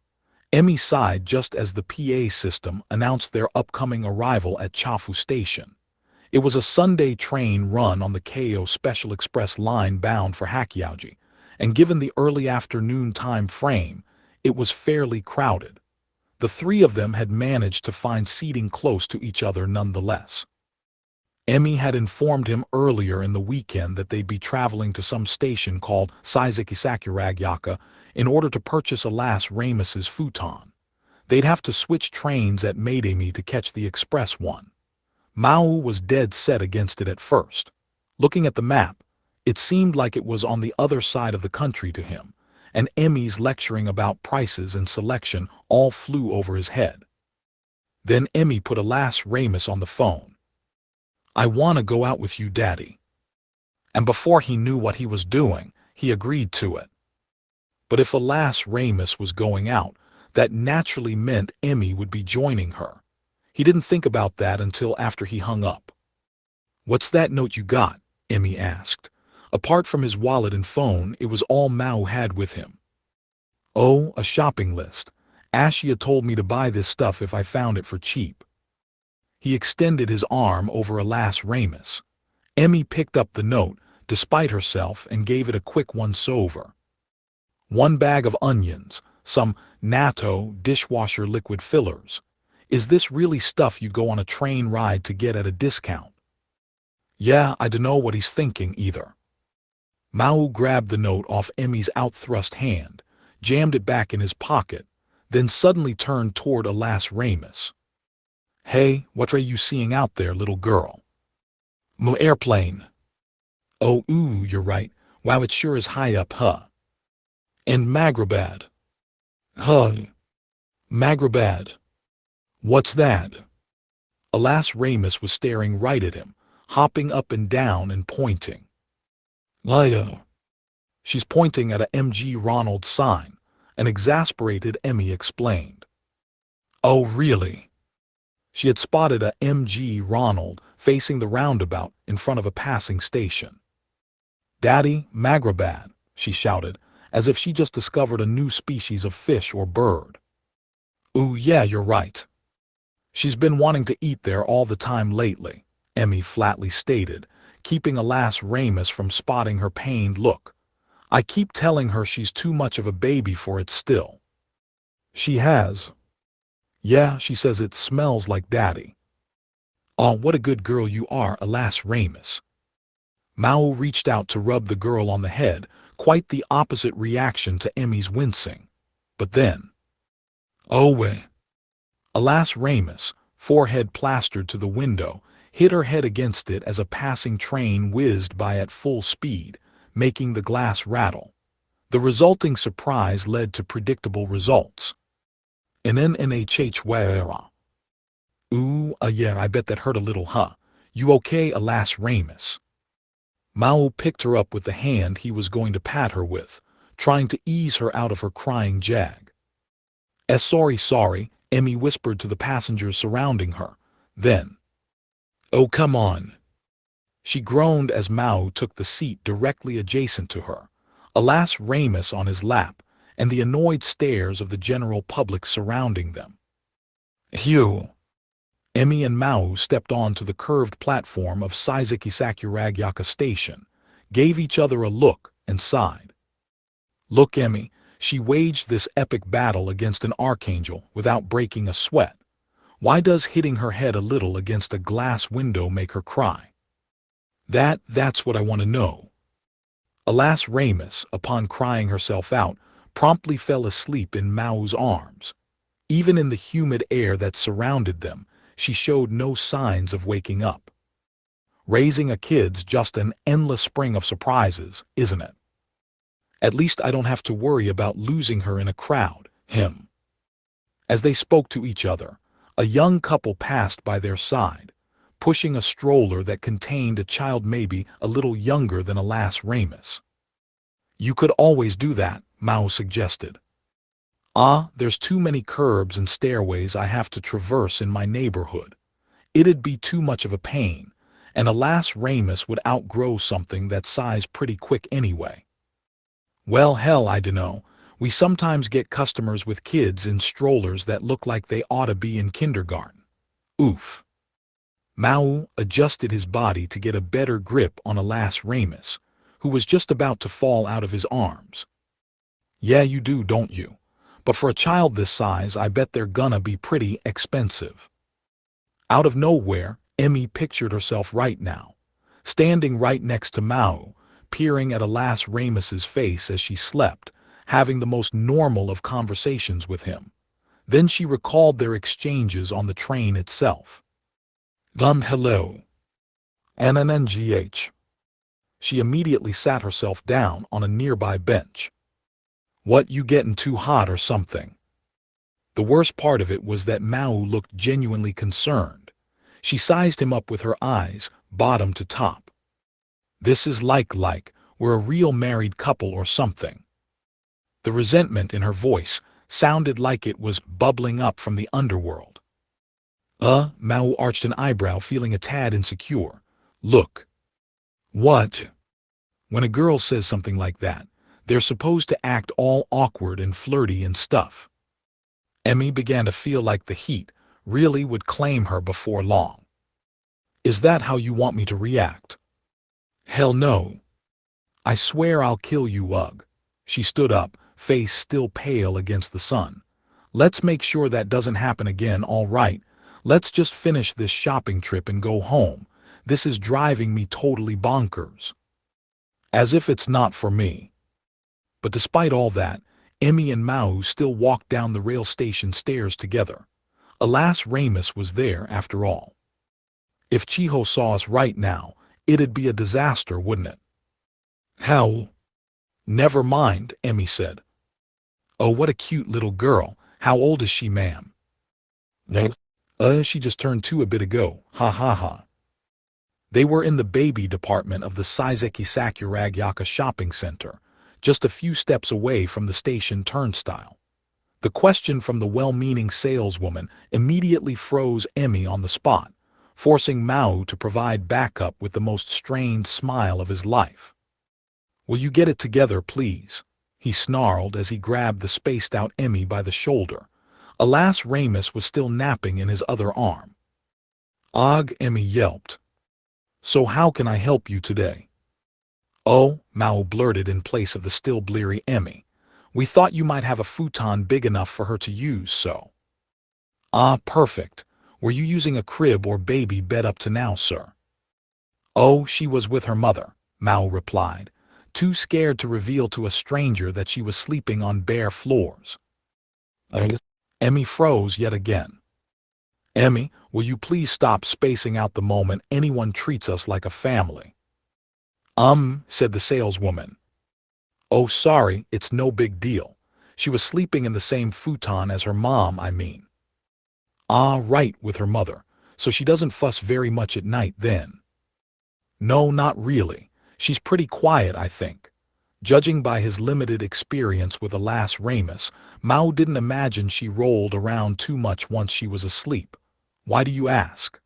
Emmy sighed just as the PA system announced their upcoming arrival at Chafu Station. It was a Sunday train run on the Keio Special Express line bound for Hakiauji, and given the early afternoon time frame, it was fairly crowded. The three of them had managed to find seating close to each other nonetheless. Emmy had informed him earlier in the weekend that they'd be traveling to some station called Saizaki-Sakuragyaka in order to purchase Alas Ramos's futon. They'd have to switch trains at Maidemi to catch the express one. Maō was dead set against it at first. Looking at the map, it seemed like it was on the other side of the country to him, and Emmy's lecturing about prices and selection all flew over his head. Then Emmy put Alas Ramos on the phone. "I want to go out with you, Daddy." And before he knew what he was doing, he agreed to it. But if Alas Ramos was going out, that naturally meant Emmy would be joining her. He didn't think about that until after he hung up. "What's that note you got?" Emmy asked. Apart from his wallet and phone, it was all Maō had with him. "Oh, a shopping list. Ashia told me to buy this stuff if I found it for cheap." He extended his arm over Alas Ramos. Emmy picked up the note, despite herself, and gave it a quick once-over. "1 bag of onions, some natto dishwasher liquid fillers. Is this really stuff you go on a train ride to get at a discount?" "Yeah, I dunno what he's thinking either." Maō grabbed the note off Emmy's outthrust hand, jammed it back in his pocket, then suddenly turned toward Alas Ramos. "Hey, what are you seeing out there, little girl?" "Mo airplane." "Oh, ooh, you're right. Wow, it sure is high up, huh?" "And Magrabad." "Huh. Magrabad. What's that?" Alas Ramos was staring right at him, hopping up and down and pointing. "Lida." "She's pointing at a MG Ronald sign," an exasperated Emmy explained. "Oh, really?" She had spotted a MG Ronald facing the roundabout in front of a passing station. "Daddy, Magrabad," she shouted, as if she just discovered a new species of fish or bird. "Ooh, yeah, you're right. She's been wanting to eat there all the time lately," Emmy flatly stated, keeping Alas Ramos from spotting her pained look. "I keep telling her she's too much of a baby for it still." "She has." "Yeah, she says it smells like Daddy." "Aw, what a good girl you are, Alas Ramos." Maō reached out to rub the girl on the head, quite the opposite reaction to Emmy's wincing. But then, "Oh, weh." Alas Ramos, forehead plastered to the window, hit her head against it as a passing train whizzed by at full speed, making the glass rattle. The resulting surprise led to predictable results. "An NNHH. Ooh, yeah, I bet that hurt a little, huh? You okay, Alas Ramos?" Maō picked her up with the hand he was going to pat her with, trying to ease her out of her crying jag. Sorry, Emmy whispered to the passengers surrounding her. Then, "Oh, come on." She groaned as Maō took the seat directly adjacent to her, Alas Ramos on his lap, and the annoyed stares of the general public surrounding them. "Phew." Emmy and Maō stepped onto the curved platform of Saizaki-Sakuragyaka Station, gave each other a look, and sighed. Look, Emmy, she waged this epic battle against an archangel without breaking a sweat. Why does hitting her head a little against a glass window make her cry? That's what I want to know. Alas Ramos, upon crying herself out, promptly fell asleep in Mao's arms. Even in the humid air that surrounded them, she showed no signs of waking up. Raising a kid's just an endless spring of surprises, isn't it? At least I don't have to worry about losing her in a crowd, him. As they spoke to each other, a young couple passed by their side, pushing a stroller that contained a child maybe a little younger than Alas Ramos. You could always do that, Maō suggested. There's too many curbs and stairways I have to traverse in my neighborhood. It'd be too much of a pain, and alas Ramus would outgrow something that size pretty quick anyway. Well hell I dunno, we sometimes get customers with kids in strollers that look like they oughta be in kindergarten. Oof. Maō adjusted his body to get a better grip on alas Ramus, who was just about to fall out of his arms. Yeah you do, don't you? But for a child this size I bet they're gonna be pretty expensive. Out of nowhere, Emmy pictured herself right now, standing right next to Maō, peering at alas Ramus's face as she slept, having the most normal of conversations with him. Then she recalled their exchanges on the train itself. Hello. NNNGH. She immediately sat herself down on a nearby bench. What, you getting too hot or something? The worst part of it was that Maō looked genuinely concerned. She sized him up with her eyes, bottom to top. This is like we're a real married couple or something. The resentment in her voice sounded like it was bubbling up from the underworld. Maō arched an eyebrow, feeling a tad insecure. Look. What? When a girl says something like that, they're supposed to act all awkward and flirty and stuff. Emmy began to feel like the heat really would claim her before long. Is that how you want me to react? Hell no. I swear I'll kill you, Ugh. She stood up, face still pale against the sun. Let's make sure that doesn't happen again, all right? Let's just finish this shopping trip and go home. This is driving me totally bonkers. As if it's not for me. But despite all that, Emmy and Maō still walked down the rail station stairs together. Alas Ramus was there after all. If Chiho saw us right now, it'd be a disaster, wouldn't it? How? Never mind, Emmy said. Oh, what a cute little girl. How old is she, ma'am? She just turned 2 a bit ago, ha ha ha. They were in the baby department of the Saizeki Sakuragyaka shopping center, just a few steps away from the station turnstile. The question from the well-meaning saleswoman immediately froze Emmy on the spot, forcing Maō to provide backup with the most strained smile of his life. Will you get it together, please? He snarled as he grabbed the spaced-out Emmy by the shoulder. Alas Ramus was still napping in his other arm. Og, Emmy yelped. So how can I help you today? Oh, Maō blurted in place of the still bleary Emmy. We thought you might have a futon big enough for her to use, so. Ah, perfect. Were you using a crib or baby bed up to now, sir? Oh, she was with her mother, Maō replied, too scared to reveal to a stranger that she was sleeping on bare floors. Emmy froze yet again. Emmy, will you please stop spacing out the moment anyone treats us like a family? Said the saleswoman. Oh, sorry, it's no big deal. She was sleeping in the same futon as her mom, I mean. Ah, right, with her mother, so she doesn't fuss very much at night then. No, not really. She's pretty quiet, I think. Judging by his limited experience with alas Ramus, Maō didn't imagine she rolled around too much once she was asleep. Why do you ask?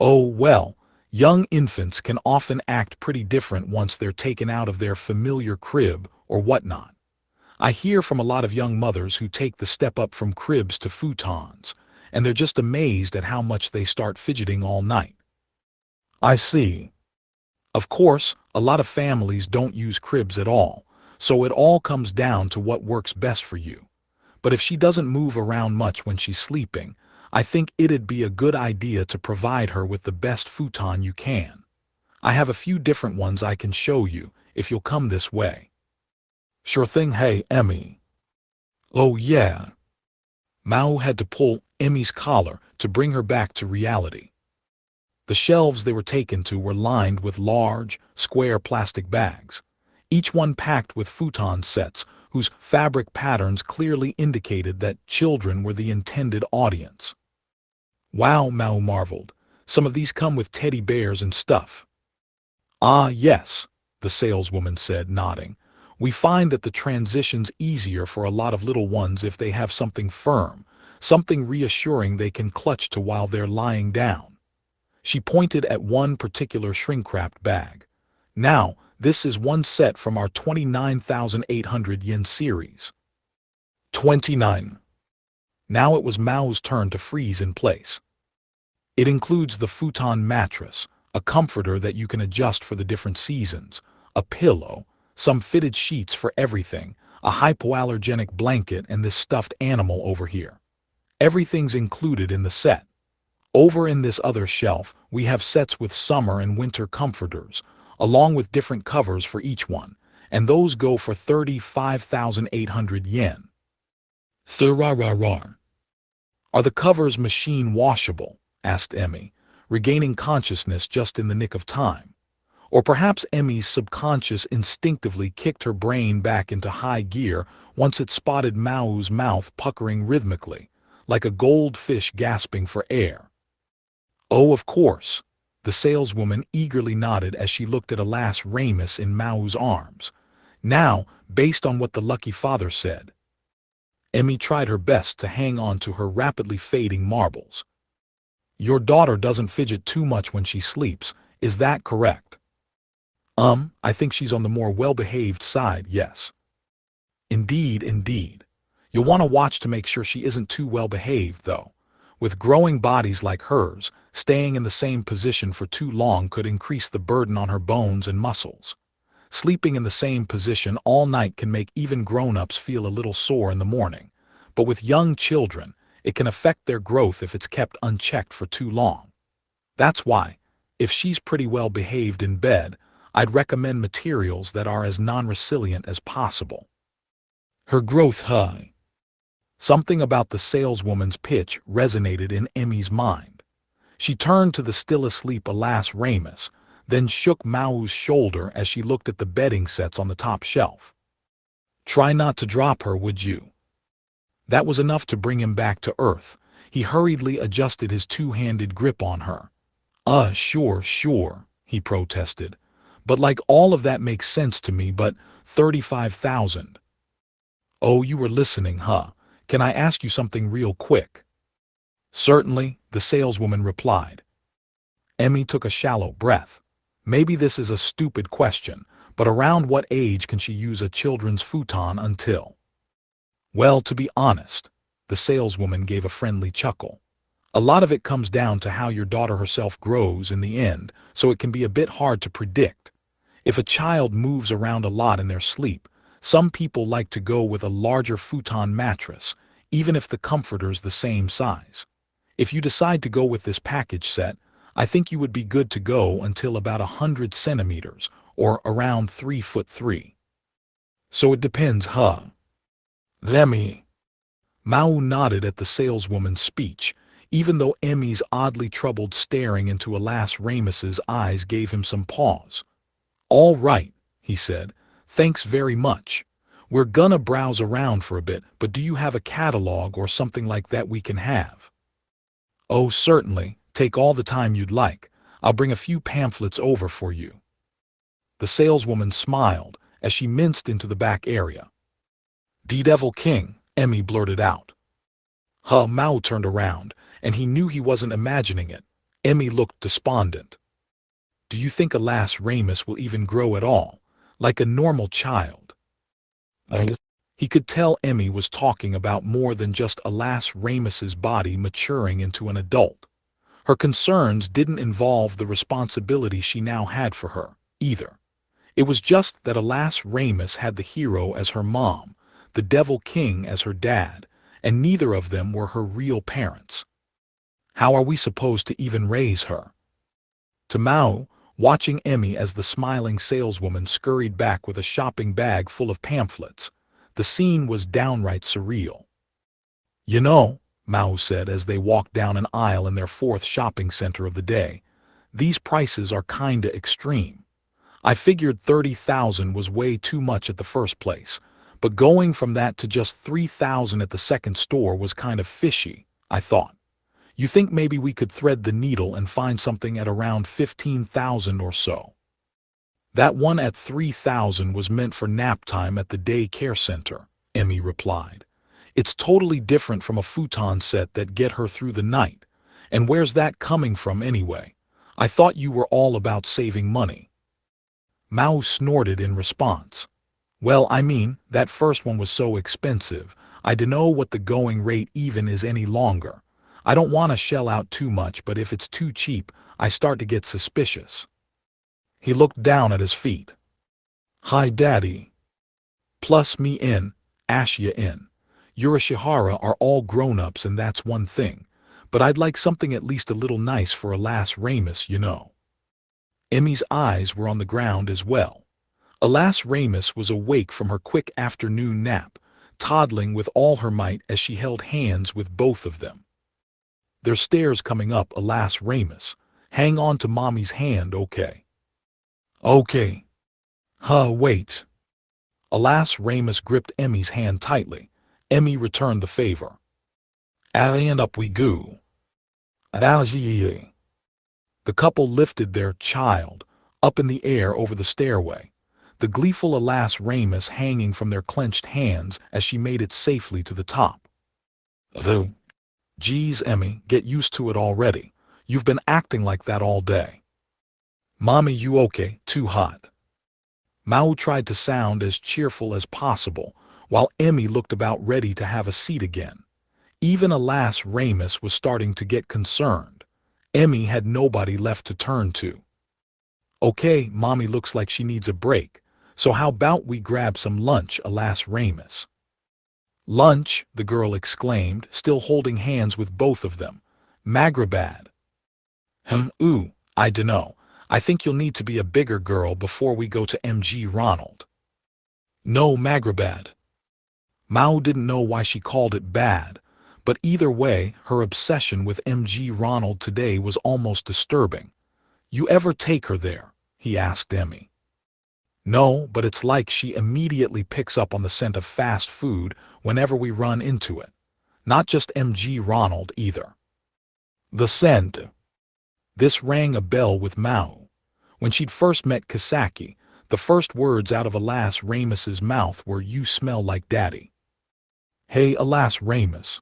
Oh, well, young infants can often act pretty different once they're taken out of their familiar crib or whatnot. I hear from a lot of young mothers who take the step up from cribs to futons, and they're just amazed at how much they start fidgeting all night. I see. Of course, a lot of families don't use cribs at all, so it all comes down to what works best for you. But if she doesn't move around much when she's sleeping, I think it'd be a good idea to provide her with the best futon you can. I have a few different ones I can show you, if you'll come this way. Sure thing, hey, Emmy. Oh yeah. Maō had to pull Emmy's collar to bring her back to reality. The shelves they were taken to were lined with large, square plastic bags, each one packed with futon sets whose fabric patterns clearly indicated that children were the intended audience. Wow, Maō marveled, some of these come with teddy bears and stuff. Ah, yes, the saleswoman said, nodding. We find that the transition's easier for a lot of little ones if they have something firm, something reassuring they can clutch to while they're lying down. She pointed at one particular shrink-wrapped bag. Now, this is one set from our 29,800 yen series. 29. Now it was Mao's turn to freeze in place. It includes the futon mattress, a comforter that you can adjust for the different seasons, a pillow, some fitted sheets for everything, a hypoallergenic blanket, and this stuffed animal over here. Everything's included in the set. Over in this other shelf, we have sets with summer and winter comforters, along with different covers for each one, and those go for 35,800 yen. Thurararar. Are the covers machine washable? Asked Emmy, regaining consciousness just in the nick of time. Or perhaps Emmy's subconscious instinctively kicked her brain back into high gear once it spotted Mao's mouth puckering rhythmically, like a goldfish gasping for air. Oh, of course. The saleswoman eagerly nodded as she looked at Alas Ramus in Mao's arms. Now, based on what the lucky father said. Emmy tried her best to hang on to her rapidly fading marbles. Your daughter doesn't fidget too much when she sleeps, is that correct? I think she's on the more well-behaved side, yes. Indeed, indeed. You'll want to watch to make sure she isn't too well-behaved, though. With growing bodies like hers, staying in the same position for too long could increase the burden on her bones and muscles. Sleeping in the same position all night can make even grown-ups feel a little sore in the morning, but with young children, it can affect their growth if it's kept unchecked for too long. That's why, if she's pretty well behaved in bed, I'd recommend materials that are as non-resilient as possible. Her growth high. Something about the saleswoman's pitch resonated in Emmy's mind. She turned to the still asleep Alas Ramus, then shook Mao's shoulder as she looked at the bedding sets on the top shelf. Try not to drop her, would you? That was enough to bring him back to earth. He hurriedly adjusted his two-handed grip on her. Sure, he protested. But like all of that makes sense to me, but 35,000. Oh, you were listening, huh? Can I ask you something real quick? Certainly, the saleswoman replied. Emmy took a shallow breath. Maybe this is a stupid question, but around what age can she use a children's futon until? Well, to be honest, the saleswoman gave a friendly chuckle. A lot of it comes down to how your daughter herself grows in the end, so it can be a bit hard to predict. If a child moves around a lot in their sleep, some people like to go with a larger futon mattress, even if the comforter's the same size. If you decide to go with this package set, I think you would be good to go until about 100 centimeters, or around 3'3". So it depends, huh? Lemmy. Mao nodded at the saleswoman's speech, even though Emmy's oddly troubled staring into Alas Ramus's eyes gave him some pause. All right, he said. Thanks very much. We're gonna browse around for a bit, but do you have a catalog or something like that we can have? Oh, certainly. Take all the time you'd like. I'll bring a few pamphlets over for you. The saleswoman smiled as she minced into the back area. D-Devil King, Emmy blurted out. Mao turned around, and he knew he wasn't imagining it. Emmy looked despondent. Do you think Alas Ramus will even grow at all, like a normal child? He could tell Emmy was talking about more than just Alas Ramus's body maturing into an adult. Her concerns didn't involve the responsibility she now had for her, either. It was just that Alas Ramus had the hero as her mom, the Devil King as her dad, and neither of them were her real parents. How are we supposed to even raise her? To Mao, watching Emmy as the smiling saleswoman scurried back with a shopping bag full of pamphlets, the scene was downright surreal. You know, Mao said as they walked down an aisle in their fourth shopping center of the day, these prices are kinda extreme. I figured 30,000 was way too much at the first place, but going from that to just 3,000 at the second store was kind of fishy, I thought. You think maybe we could thread the needle and find something at around 15,000 or so? That one at 3,000 was meant for nap time at the day care center, Emmy replied. It's totally different from a futon set that get her through the night. And where's that coming from anyway? I thought you were all about saving money. Mao snorted in response. Well, I mean, that first one was so expensive. I dunno what the going rate even is any longer. I don't want to shell out too much, but if it's too cheap, I start to get suspicious. He looked down at his feet. Hi, Daddy. Plus me in, Ashia in. Yurishihara are all grown-ups and that's one thing. But I'd like something at least a little nice for Alas Ramus, you know. Emmy's eyes were on the ground as well. Alas Ramus was awake from her quick afternoon nap, toddling with all her might as she held hands with both of them. There's stairs coming up, Alas Ramus. Hang on to Mommy's hand, okay? Okay. Wait. Alas Ramus gripped Emmy's hand tightly. Emmy returned the favor. And up we go. The couple lifted their child up in the air over the stairway, the gleeful Alas Ramus hanging from their clenched hands as she made it safely to the top. Though, geez, Emmy, get used to it already. You've been acting like that all day. Mommy, you okay? Too hot. Mao tried to sound as cheerful as possible, while Emmy looked about ready to have a seat again. Even Alas Ramus was starting to get concerned. Emmy had nobody left to turn to. Okay, Mommy looks like she needs a break, so how about we grab some lunch, Alas Ramus? Lunch, the girl exclaimed, still holding hands with both of them. Magrabad. Ooh, I dunno. I think you'll need to be a bigger girl before we go to MG Ronald. No, Magrabad. Mao didn't know why she called it bad, but either way, her obsession with MG Ronald today was almost disturbing. You ever take her there? He asked Emmy. No, but it's like she immediately picks up on the scent of fast food whenever we run into it. Not just MG Ronald either. The scent. This rang a bell with Mao. When she'd first met Kisaki, the first words out of Alas Ramus's mouth were, "You smell like Daddy." Hey, Alas Ramus.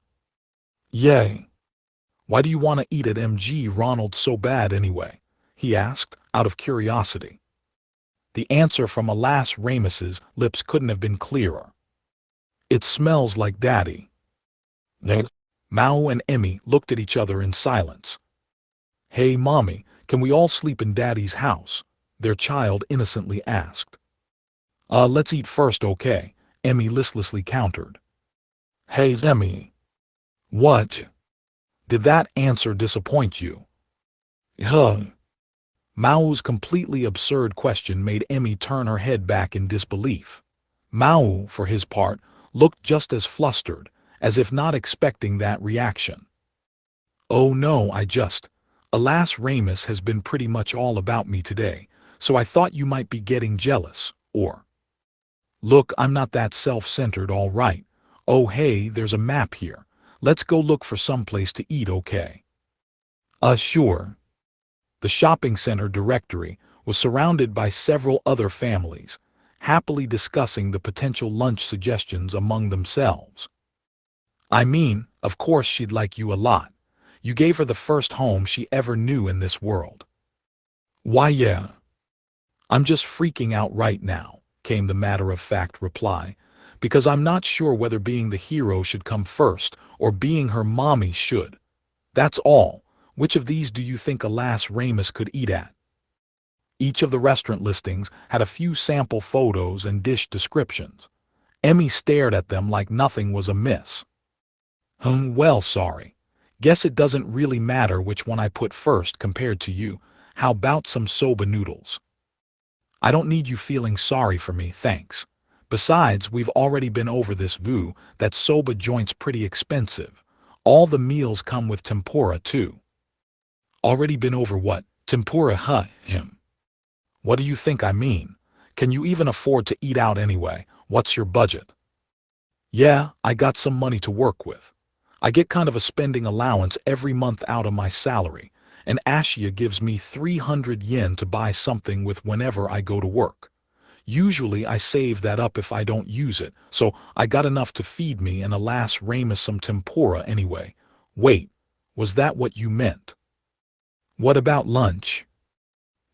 Yay. Why do you want to eat at MG Ronald so bad anyway? He asked, out of curiosity. The answer from Alas Ramus's lips couldn't have been clearer. It smells like Daddy. Mao and Emmy looked at each other in silence. Hey, Mommy, can we all sleep in Daddy's house? Their child innocently asked. Let's eat first, okay? Emmy listlessly countered. Hey, Emmy. What? Did that answer disappoint you? Mao's completely absurd question made Emmy turn her head back in disbelief. Mao, for his part, looked just as flustered, as if not expecting that reaction. Oh no, Alas Ramus has been pretty much all about me today, so I thought you might be getting jealous, or... Look, I'm not that self-centered, all right. Oh hey, there's a map here. Let's go look for someplace to eat, okay? Sure. The shopping center directory was surrounded by several other families, happily discussing the potential lunch suggestions among themselves. I mean, of course she'd like you a lot. You gave her the first home she ever knew in this world. Why yeah. I'm just freaking out right now, came the matter-of-fact reply, because I'm not sure whether being the hero should come first or being her mommy should. That's all. Which of these do you think Alas Ramus could eat at? Each of the restaurant listings had a few sample photos and dish descriptions. Emmy stared at them like nothing was amiss. Well, sorry. Guess it doesn't really matter which one I put first compared to you. How about some soba noodles? I don't need you feeling sorry for me, thanks. Besides, we've already been over this that soba joint's pretty expensive. All the meals come with tempura too. Already been over what? Tempura, him. What do you think I mean? Can you even afford to eat out anyway? What's your budget? Yeah, I got some money to work with. I get kind of a spending allowance every month out of my salary, and Ashia gives me 300 yen to buy something with whenever I go to work. Usually I save that up if I don't use it, so I got enough to feed me and Alas Ramus some tempura anyway. Wait, was that what you meant? What about lunch?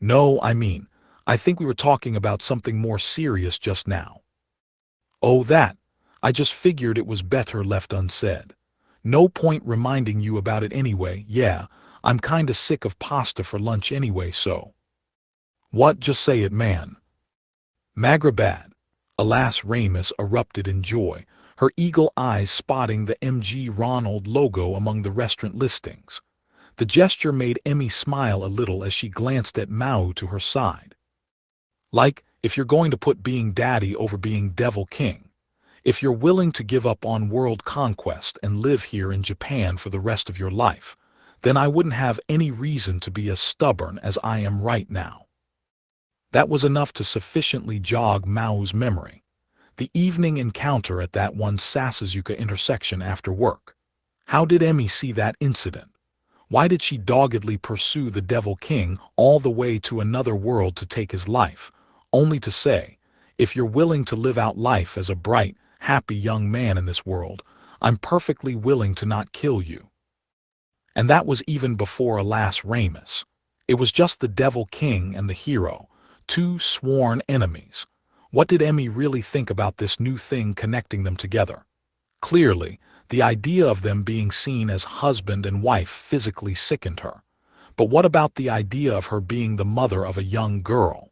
No, I think we were talking about something more serious just now. Oh, that. I just figured it was better left unsaid. No point reminding you about it anyway. Yeah, I'm kinda sick of pasta for lunch anyway, so. What? Just say it, man. Magrabad. Alas, Ramus erupted in joy, her eagle eyes spotting the MG Ronald logo among the restaurant listings. The gesture made Emmy smile a little as she glanced at Maō to her side. Like, if you're going to put being daddy over being devil king. If you're willing to give up on world conquest and live here in Japan for the rest of your life, then I wouldn't have any reason to be as stubborn as I am right now. That was enough to sufficiently jog Mao's memory. The evening encounter at that one Sasuzuka intersection after work. How did Emmy see that incident? Why did she doggedly pursue the Devil King all the way to another world to take his life, only to say, if you're willing to live out life as a bright, happy young man in this world, I'm perfectly willing to not kill you. And that was even before Alas Ramus. It was just the Devil King and the hero, two sworn enemies. What did Emmy really think about this new thing connecting them together? Clearly, the idea of them being seen as husband and wife physically sickened her. But what about the idea of her being the mother of a young girl?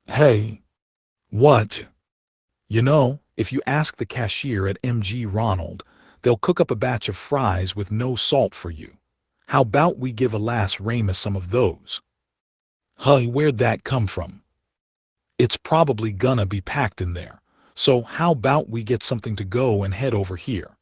Hey. What? You know, if you ask the cashier at MG Ronald, they'll cook up a batch of fries with no salt for you. How about we give Alas Ramus some of those? Hey, where'd that come from? It's probably gonna be packed in there. So how about we get something to go and head over here?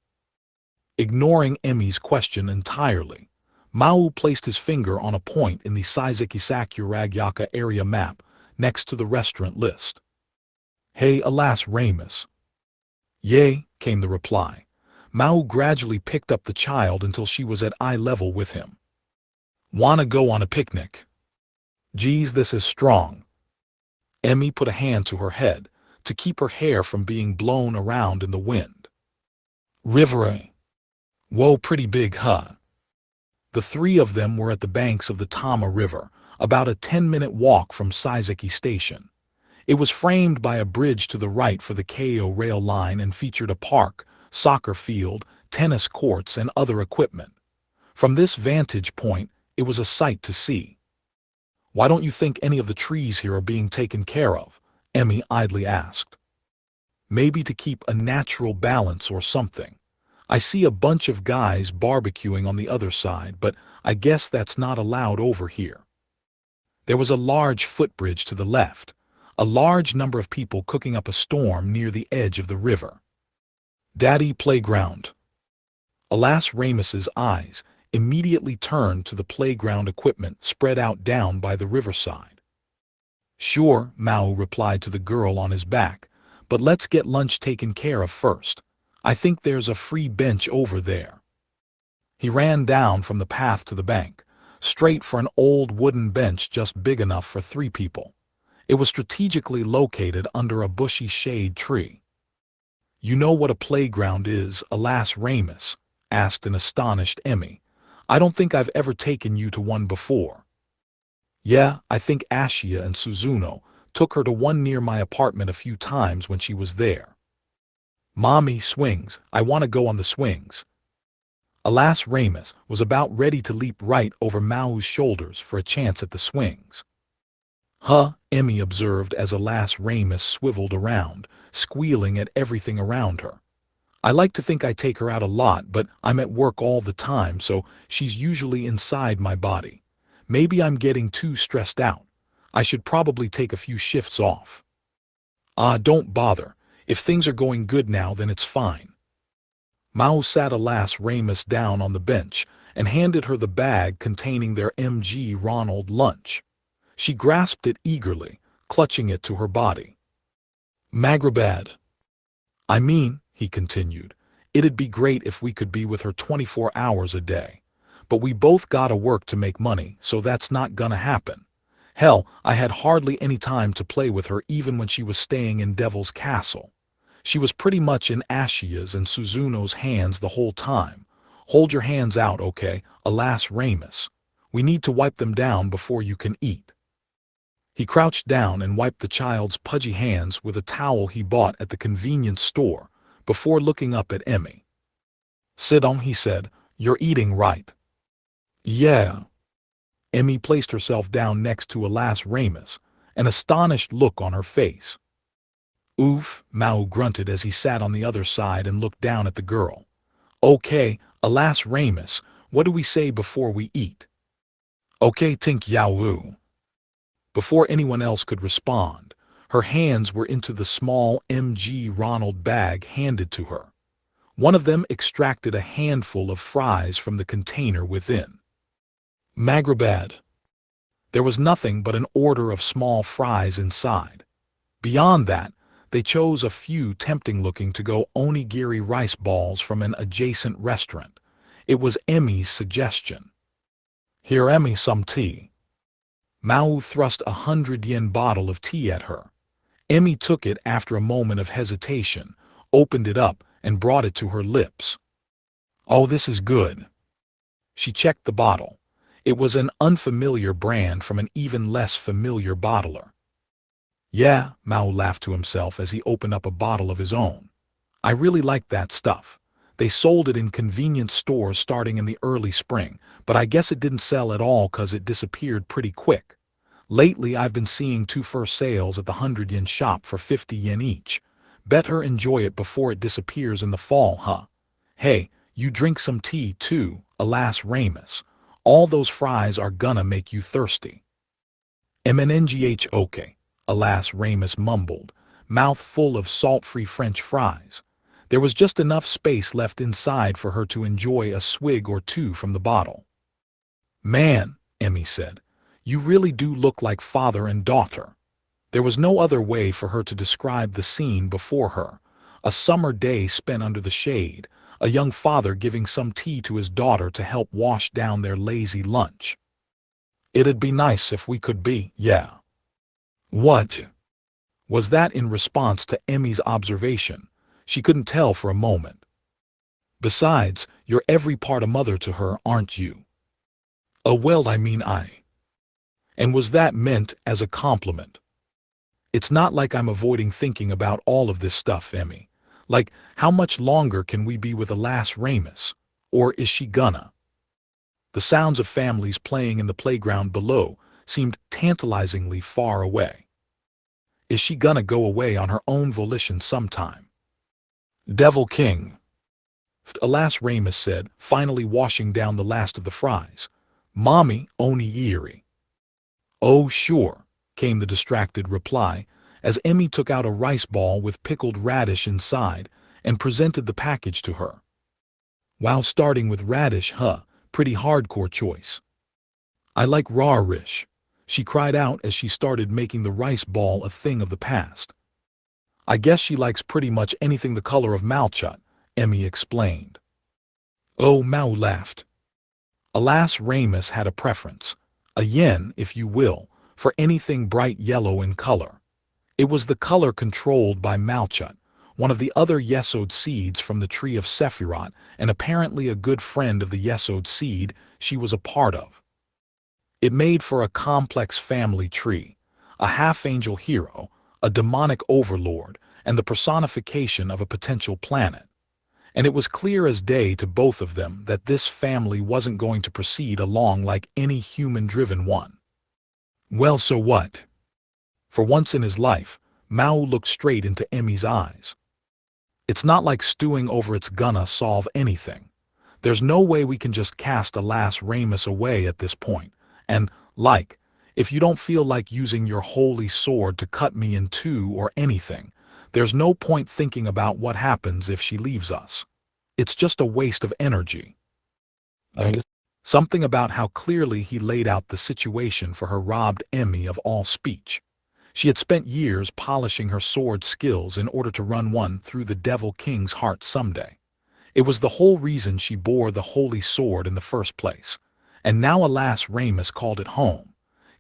Ignoring Emmy's question entirely, Maō placed his finger on a point in the Saizaki-Sakuragyaka area map next to the restaurant list. Hey, Alas Ramus. Yay, came the reply. Maō gradually picked up the child until she was at eye level with him. Wanna go on a picnic? Geez, this is strong. Emmy put a hand to her head to keep her hair from being blown around in the wind. River. Whoa, pretty big, huh? The three of them were at the banks of the Tama River, about a 10-minute walk from Saizaki Station. It was framed by a bridge to the right for the Keio rail line and featured a park, soccer field, tennis courts, and other equipment. From this vantage point, it was a sight to see. Why don't you think any of the trees here are being taken care of? Emmy idly asked. Maybe to keep a natural balance or something. I see a bunch of guys barbecuing on the other side, but I guess that's not allowed over here. There was a large footbridge to the left, a large number of people cooking up a storm near the edge of the river. Daddy playground. Alas Ramus's eyes immediately turned to the playground equipment spread out down by the riverside. Sure, Maō replied to the girl on his back, but let's get lunch taken care of first. I think there's a free bench over there. He ran down from the path to the bank, straight for an old wooden bench just big enough for 3 people. It was strategically located under a bushy shade tree. You know what a playground is, Alas Ramus? Asked an astonished Emmy. I don't think I've ever taken you to one before. Yeah, I think Ashia and Suzuno took her to one near my apartment a few times when she was there. Mommy, swings, I want to go on the swings. Alas Ramus was about ready to leap right over Mao's shoulders for a chance at the swings. Huh, Emmy observed as Alas Ramus swiveled around, squealing at everything around her. I like to think I take her out a lot, but I'm at work all the time, so she's usually inside my body. Maybe I'm getting too stressed out. I should probably take a few shifts off. Don't bother. If things are going good now, then it's fine. Maō sat Alas Ramus down on the bench and handed her the bag containing their MG Ronald lunch. She grasped it eagerly, clutching it to her body. Magrabad. He continued, it'd be great if we could be with her 24 hours a day. But we both gotta work to make money, so that's not gonna happen. Hell, I had hardly any time to play with her even when she was staying in Devil's Castle. She was pretty much in Ashia's and Suzuno's hands the whole time. Hold your hands out, okay, Alas Ramus. We need to wipe them down before you can eat. He crouched down and wiped the child's pudgy hands with a towel he bought at the convenience store before looking up at Emmy. "Sit down," he said. "You're eating, right?" "Yeah." Emmy placed herself down next to Alas Ramus, an astonished look on her face. "Oof," Maō grunted as he sat on the other side and looked down at the girl. "Okay, Alas Ramus, what do we say before we eat?" "Okay, tink Yao." Before anyone else could respond, her hands were into the small MG Ronald bag handed to her. One of them extracted a handful of fries from the container within. Magrabad. There was nothing but an order of small fries inside. Beyond that, they chose a few tempting-looking to-go onigiri rice balls from an adjacent restaurant. It was Emmy's suggestion. "Here, Emmy, some tea." Maō thrust a 100-yen bottle of tea at her. Emmy took it after a moment of hesitation, opened it up, and brought it to her lips. "Oh, this is good." She checked the bottle. It was an unfamiliar brand from an even less familiar bottler. "Yeah," Maō laughed to himself as he opened up a bottle of his own. "I really like that stuff. They sold it in convenience stores starting in the early spring, but I guess it didn't sell at all 'cause it disappeared pretty quick. Lately I've been seeing 2 first sales at the 100-yen shop for 50 yen each. Better enjoy it before it disappears in the fall, huh? Hey, you drink some tea too, Alas Ramus. All those fries are gonna make you thirsty." "MNGH okay," Alas Ramus mumbled, mouth full of salt-free French fries. There was just enough space left inside for her to enjoy a swig or two from the bottle. "Man," Emmy said, "you really do look like father and daughter." There was no other way for her to describe the scene before her. A summer day spent under the shade, a young father giving some tea to his daughter to help wash down their lazy lunch. "It'd be nice if we could be, yeah." "What?" Was that in response to Emmy's observation? She couldn't tell for a moment. "Besides, you're every part a mother to her, aren't you?" "Oh well, I mean I." And was that meant as a compliment? "It's not like I'm avoiding thinking about all of this stuff, Emmy. Like, how much longer can we be with Alas Ramus? Or is she gonna?" The sounds of families playing in the playground below seemed tantalizingly far away. "Is she gonna go away on her own volition sometime?" "Devil King," Alas Ramus said, finally washing down the last of the fries. "Mommy, onigiri." "Oh sure," came the distracted reply, as Emmy took out a rice ball with pickled radish inside and presented the package to her. "Wow, starting with radish, huh? Pretty hardcore choice." "I like raw-rish," she cried out as she started making the rice ball a thing of the past. "I guess she likes pretty much anything the color of malchut," Emmy explained. "Oh," Maō laughed. Alas Ramus had a preference, a yen, if you will, for anything bright yellow in color. It was the color controlled by malchut, one of the other yesod seeds from the tree of Sephiroth, and apparently a good friend of the yesod seed she was a part of. It made for a complex family tree, a half-angel hero, a demonic overlord, and the personification of a potential planet. And it was clear as day to both of them that this family wasn't going to proceed along like any human-driven one. Well, so what? For once in his life, Maō looked straight into Emmy's eyes. "It's not like stewing over it's gonna solve anything. There's no way we can just cast Alas Ramus away at this point, and, like, if you don't feel like using your holy sword to cut me in two or anything, there's no point thinking about what happens if she leaves us. It's just a waste of energy." Something about how clearly he laid out the situation for her robbed Emmy of all speech. She had spent years polishing her sword skills in order to run one through the Devil King's heart someday. It was the whole reason she bore the holy sword in the first place. And now Alas Ramus called it home.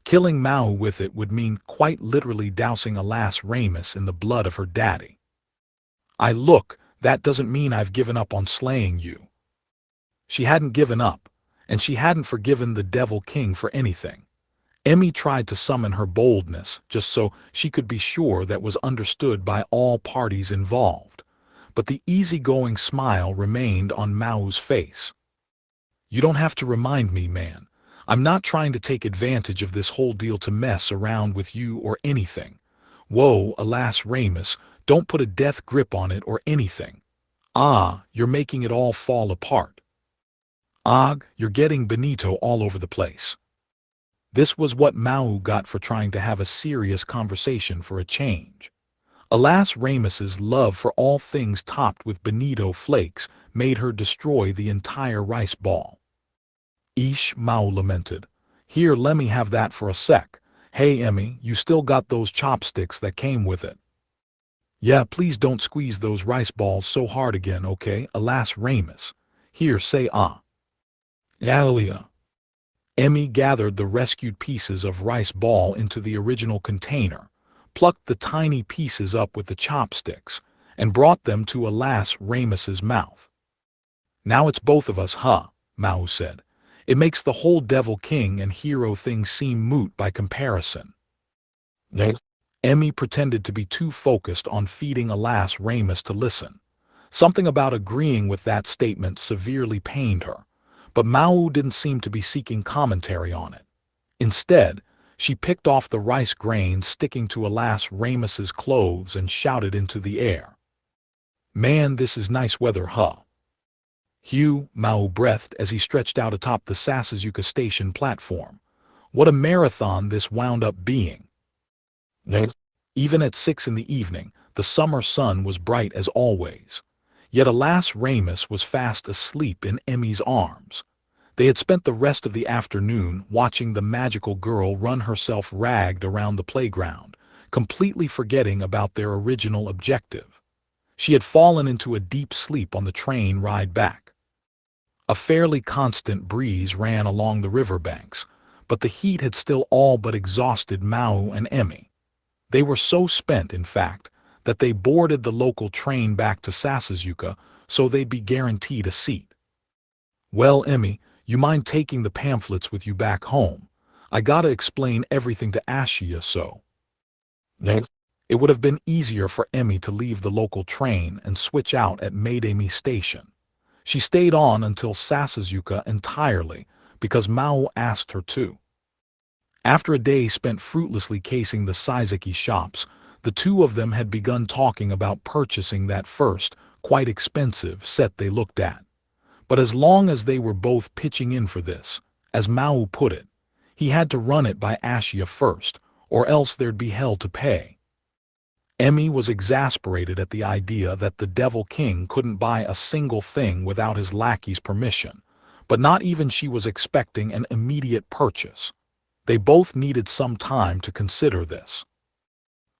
Killing Maō with it would mean quite literally dousing Alas Ramus in the blood of her daddy. Look, that doesn't mean I've given up on slaying you." She hadn't given up, and she hadn't forgiven the Devil King for anything. Emmy tried to summon her boldness, just so she could be sure that was understood by all parties involved. But the easygoing smile remained on Mao's face. "You don't have to remind me, man. I'm not trying to take advantage of this whole deal to mess around with you or anything. Whoa, alas Ramus, don't put a death grip on it or anything. Ah, you're making it all fall apart. Og, you're getting Benito all over the place." This was what Maō got for trying to have a serious conversation for a change. Alas Ramus's love for all things topped with Benito flakes made her destroy the entire rice ball. "Eesh," Maō lamented. "Here, let me have that for a sec. Hey Emmy, you still got those chopsticks that came with it?" "Yeah, please don't squeeze those rice balls so hard again, okay, alas Ramus. Here, say ah." "Yalia." Emmy gathered the rescued pieces of rice ball into the original container, plucked the tiny pieces up with the chopsticks, and brought them to alas Ramus's mouth. "Now it's both of us, huh?" Maō said. "It makes the whole Devil King and hero thing seem moot by comparison." Emmy pretended to be too focused on feeding alas Ramus to listen. Something about agreeing with that statement severely pained her, but Maō didn't seem to be seeking commentary on it. Instead, she picked off the rice grains sticking to alas Ramus's clothes and shouted into the air. "Man, this is nice weather, huh?" "Hugh," Maō breathed as he stretched out atop the Sasuzuka station platform. "What a marathon this wound up being." Even at 6 in the evening, the summer sun was bright as always. Yet alas Ramus was fast asleep in Emmy's arms. They had spent the rest of the afternoon watching the magical girl run herself ragged around the playground, completely forgetting about their original objective. She had fallen into a deep sleep on the train ride back. A fairly constant breeze ran along the riverbanks, but the heat had still all but exhausted Maō and Emmy. They were so spent, in fact, that they boarded the local train back to Sasuzuka so they'd be guaranteed a seat. "Well, Emmy, you mind taking the pamphlets with you back home? I gotta explain everything to Ashia so." It would have been easier for Emmy to leave the local train and switch out at Maidemi Station. She stayed on until Sasuzuka entirely because Maō asked her to. After a day spent fruitlessly casing the Saizaki shops, the two of them had begun talking about purchasing that first, quite expensive set they looked at. But as long as they were both pitching in for this, as Maō put it, he had to run it by Ashia first, or else there'd be hell to pay. Emmy was exasperated at the idea that the Devil King couldn't buy a single thing without his lackey's permission, but not even she was expecting an immediate purchase. They both needed some time to consider this.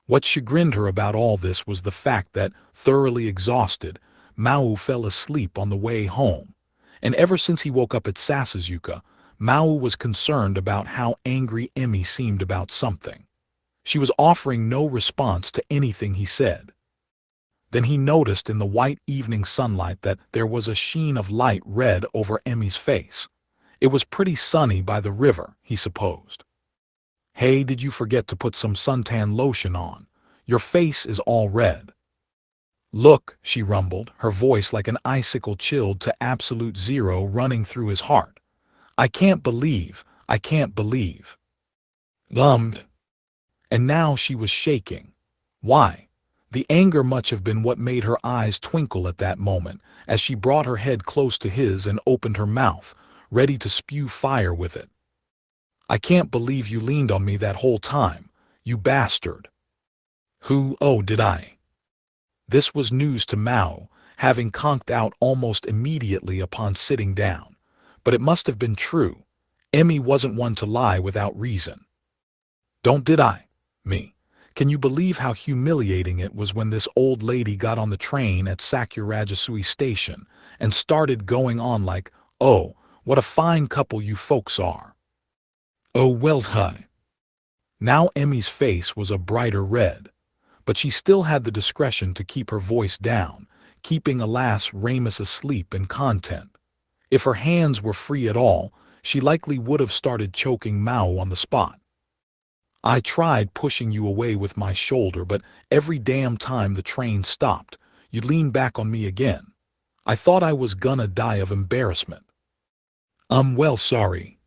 What chagrined her about all this was the fact that, thoroughly exhausted, Maō fell asleep on the way home, and ever since he woke up at Sasuzuka, Maō was concerned about how angry Emmy seemed about something. She was offering no response to anything he said. Then he noticed in the white evening sunlight that there was a sheen of light red over Emmy's face. It was pretty sunny by the river, he supposed. "Hey, did you forget to put some suntan lotion on? Your face is all red." "Look," she rumbled, her voice like an icicle chilled to absolute zero running through his heart. I can't believe. Lummed. And now she was shaking. Why? The anger must have been what made her eyes twinkle at that moment, as she brought her head close to his and opened her mouth, ready to spew fire with it. "I can't believe you leaned on me that whole time, you bastard." "Who, oh, did I?" This was news to Maō, having conked out almost immediately upon sitting down. But it must have been true. Emmy wasn't one to lie without reason. "Don't did I? Me. Can you believe how humiliating it was when this old lady got on the train at Sakurajisui Station and started going on like, 'Oh, what a fine couple you folks are.' Oh well, hi." Now Emmy's face was a brighter red, but she still had the discretion to keep her voice down, keeping alas Ramus asleep in content. If her hands were free at all, she likely would have started choking Maō on the spot. I tried pushing you away with my shoulder, but every damn time the train stopped, you'd lean back on me again. I thought I was gonna die of embarrassment. Well, sorry.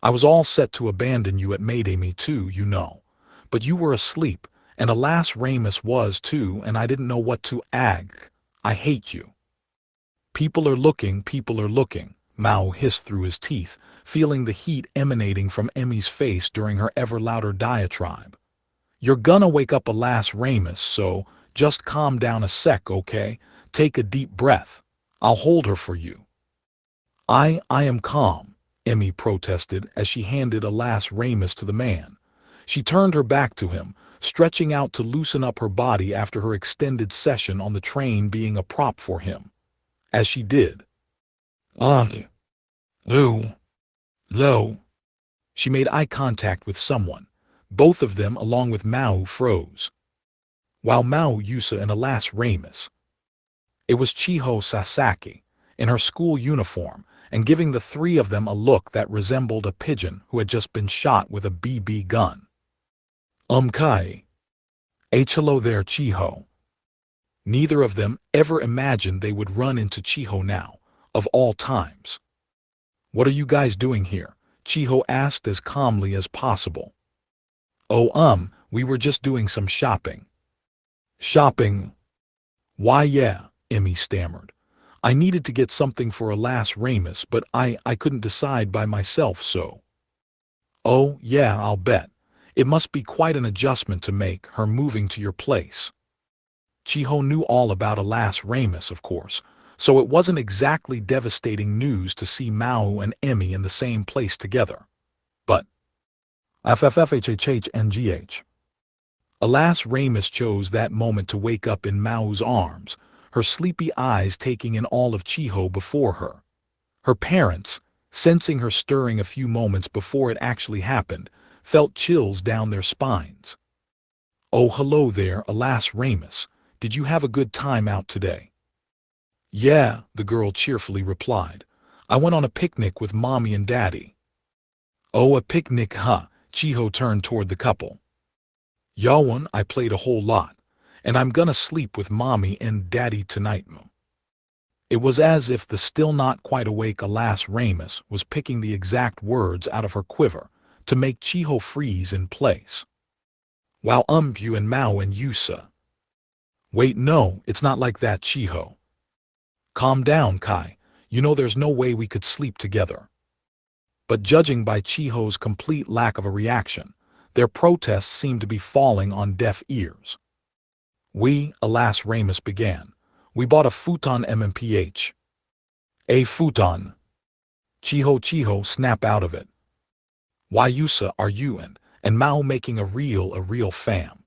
I was all set to abandon you at Mayday Me too, you know. But you were asleep, and alas Ramus was too, and I didn't know what to ag. I hate you. People are looking, Mao hissed through his teeth, feeling the heat emanating from Emmy's face during her ever louder diatribe. You're gonna wake up alas Ramus, so just calm down a sec, okay? Take a deep breath. I'll hold her for you. I am calm, Emmy protested as she handed alas Ramus to the man. She turned her back to him, stretching out to loosen up her body after her extended session on the train being a prop for him. As she did. Lo. She made eye contact with someone. Both of them, along with Mao, froze. While Mao, Yusa, and alas Ramus. It was Chiho Sasaki, in her school uniform, and giving the three of them a look that resembled a pigeon who had just been shot with a BB gun. Kai. Hello there, Chiho. Neither of them ever imagined they would run into Chiho now, of all times. What are you guys doing here? Chiho asked as calmly as possible. We were just doing some shopping. Shopping? Why yeah, Emmy stammered. I needed to get something for alas Ramus, but I couldn't decide by myself, so. Oh, yeah, I'll bet. It must be quite an adjustment to make, her moving to your place. Chiho knew all about alas Ramus, of course, so it wasn't exactly devastating news to see Mao and Emmy in the same place together. But FFFHHHNGH. Alas Ramus chose that moment to wake up in Mao's arms, her sleepy eyes taking in all of Chiho before her. Her parents, sensing her stirring a few moments before it actually happened, felt chills down their spines. Oh, hello there, alas Ramus. Did you have a good time out today? Yeah, the girl cheerfully replied. I went on a picnic with Mommy and Daddy. Oh, a picnic, huh? Chiho turned toward the couple. Yawan, I played a whole lot, and I'm gonna sleep with Mommy and Daddy tonight. It was as if the still not quite awake alas Ramus was picking the exact words out of her quiver to make Chiho freeze in place. While Umbu and Mao and Yusa. Wait, no, it's not like that, Chiho. Calm down, Kai. You know there's no way we could sleep together. But judging by Chiho's complete lack of a reaction, their protests seemed to be falling on deaf ears. We, alas Ramus began. We bought a futon MMPH. A futon. Chiho, snap out of it. Why Yusa are you and Mao making a real fam?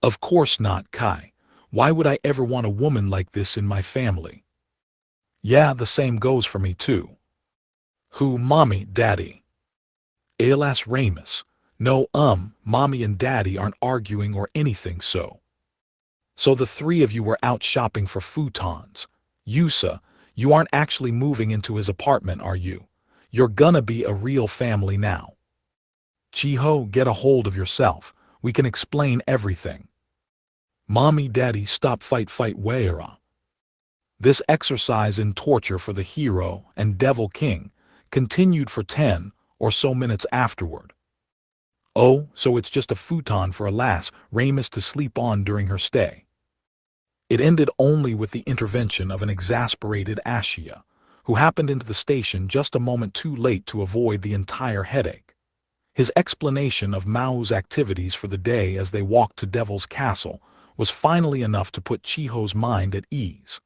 Of course not, Kai. Why would I ever want a woman like this in my family? Yeah, the same goes for me too. Who, Mommy, Daddy? Alas Ramus. No, Mommy and Daddy aren't arguing or anything so. So the three of you were out shopping for futons. Yusa, you aren't actually moving into his apartment, are you? You're gonna be a real family now. Chiho, get a hold of yourself. We can explain everything. Mommy, Daddy, stop fight Waira. This exercise in torture for the hero and Devil King continued for 10 or so minutes afterward. Oh, so it's just a futon for alas Ramus to sleep on during her stay. It ended only with the intervention of an exasperated Ashia, who happened into the station just a moment too late to avoid the entire headache. His explanation of Mao's activities for the day as they walked to Devil's Castle was finally enough to put Chiho's mind at ease.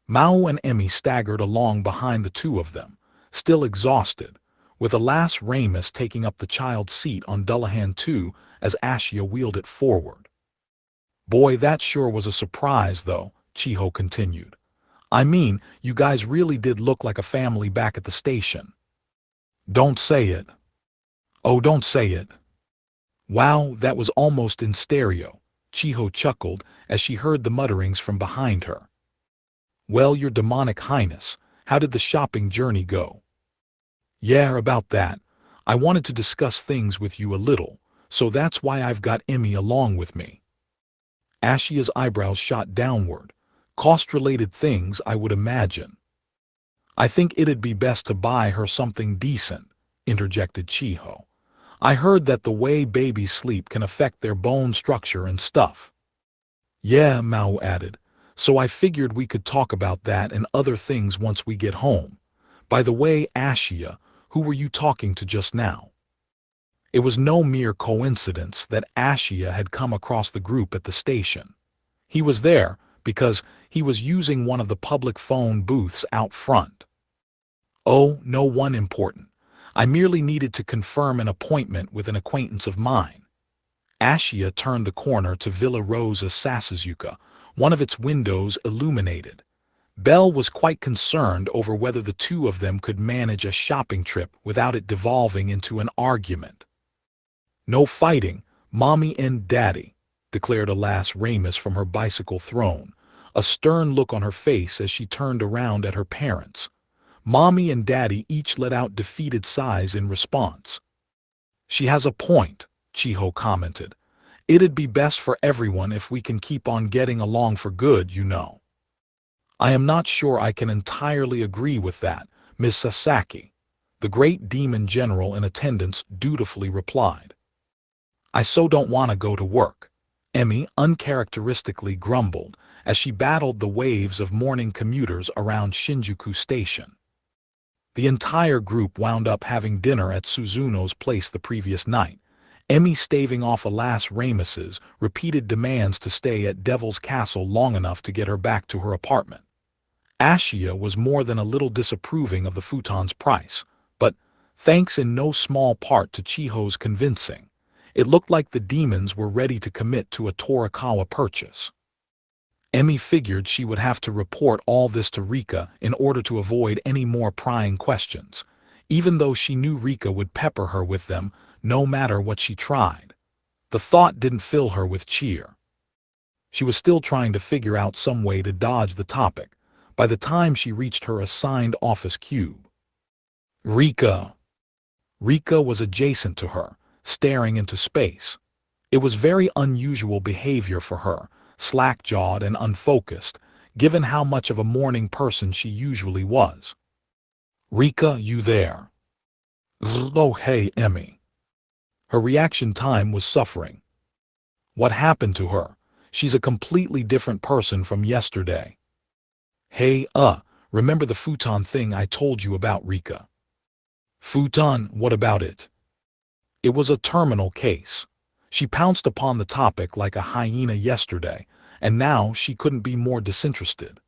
Mao and Emmy staggered along behind the two of them, still exhausted, with alas Ramus taking up the child's seat on Dullahan 2 as Ashia wheeled it forward. Boy, that sure was a surprise, though, Chiho continued. I mean, you guys really did look like a family back at the station. Don't say it. Oh, don't say it. Wow, that was almost in stereo, Chiho chuckled as she heard the mutterings from behind her. Well, your demonic highness, how did the shopping journey go? Yeah, about that. I wanted to discuss things with you a little, so that's why I've got Emmy along with me. Ashia's eyebrows shot downward. Cost-related things, I would imagine. I think it'd be best to buy her something decent, interjected Chiho. I heard that the way babies sleep can affect their bone structure and stuff. Yeah, Mao added, so I figured we could talk about that and other things once we get home. By the way, Ashia, who were you talking to just now? It was no mere coincidence that Ashia had come across the group at the station. He was there because he was using one of the public phone booths out front. Oh, no one important. I merely needed to confirm an appointment with an acquaintance of mine. Ashia turned the corner to Villa Rosa Sasuzuka, one of its windows illuminated. Belle was quite concerned over whether the two of them could manage a shopping trip without it devolving into an argument. No fighting, Mommy and Daddy, declared Alas Ramus from her bicycle throne, a stern look on her face as she turned around at her parents. Mommy and Daddy each let out defeated sighs in response. She has a point, Chiho commented. It'd be best for everyone if we can keep on getting along for good, you know. I am not sure I can entirely agree with that, Ms. Sasaki, the great demon general in attendance dutifully replied. I so don't want to go to work, Emmy uncharacteristically grumbled as she battled the waves of morning commuters around Shinjuku Station. The entire group wound up having dinner at Suzuno's place the previous night, Emmy staving off Alas Ramus's repeated demands to stay at Devil's Castle long enough to get her back to her apartment. Ashia was more than a little disapproving of the futon's price, but, thanks in no small part to Chiho's convincing, it looked like the demons were ready to commit to a Torikawa purchase. Emmy figured she would have to report all this to Rika in order to avoid any more prying questions, even though she knew Rika would pepper her with them no matter what she tried. The thought didn't fill her with cheer. She was still trying to figure out some way to dodge the topic by the time she reached her assigned office cube. Rika was adjacent to her, staring into space. It was very unusual behavior for her, slack-jawed and unfocused, given how much of a morning person she usually was. Rika, you there? Oh, hey, Emmy. Her reaction time was suffering. What happened to her? She's a completely different person from yesterday. Hey, remember the futon thing I told you about, Rika? Futon, what about it? It was a terminal case. She pounced upon the topic like a hyena yesterday, and now she couldn't be more disinterested.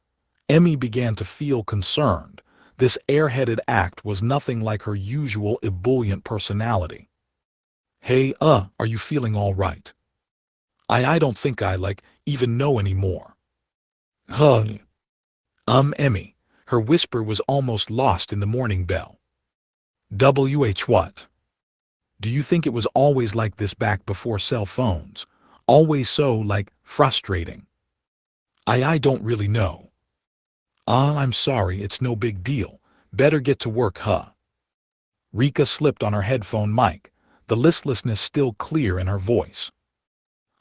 Emmy began to feel concerned. This airheaded act was nothing like her usual ebullient personality. Hey, are you feeling all right? I don't think I, even know anymore. Emmy. Her whisper was almost lost in the morning bell. What? Do you think it was always like this back before cell phones? Always so, frustrating? I don't really know. I'm sorry, it's no big deal. Better get to work, huh? Rika slipped on her headphone mic, the listlessness still clear in her voice.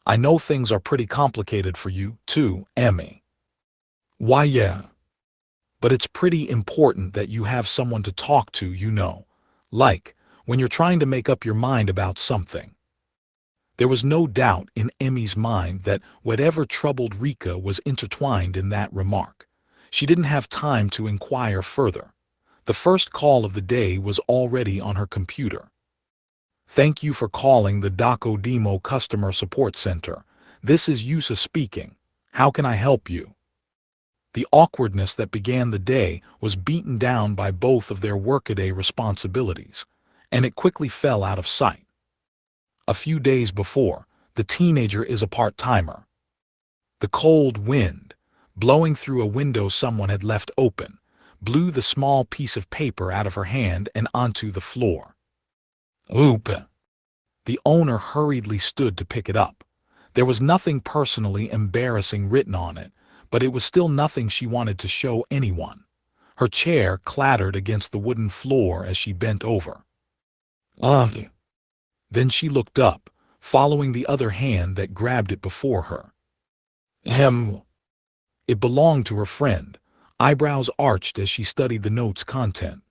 I know things are pretty complicated for you, too, Emmy. Why, yeah. But it's pretty important that you have someone to talk to, you know. When you're trying to make up your mind about something. There was no doubt in Emmy's mind that whatever troubled Rika was intertwined in that remark. She didn't have time to inquire further. The first call of the day was already on her computer. Thank you for calling the Demo Customer Support Center. This is Yusa speaking. How can I help you? The awkwardness that began the day was beaten down by both of their workaday responsibilities, and it quickly fell out of sight. A few days before, the teenager is a part-timer. The cold wind, blowing through a window someone had left open, blew the small piece of paper out of her hand and onto the floor. Oop! The owner hurriedly stood to pick it up. There was nothing personally embarrassing written on it, but it was still nothing she wanted to show anyone. Her chair clattered against the wooden floor as she bent over. Then she looked up, following the other hand that grabbed it before her. Ahem. It belonged to her friend, eyebrows arched as she studied the note's content.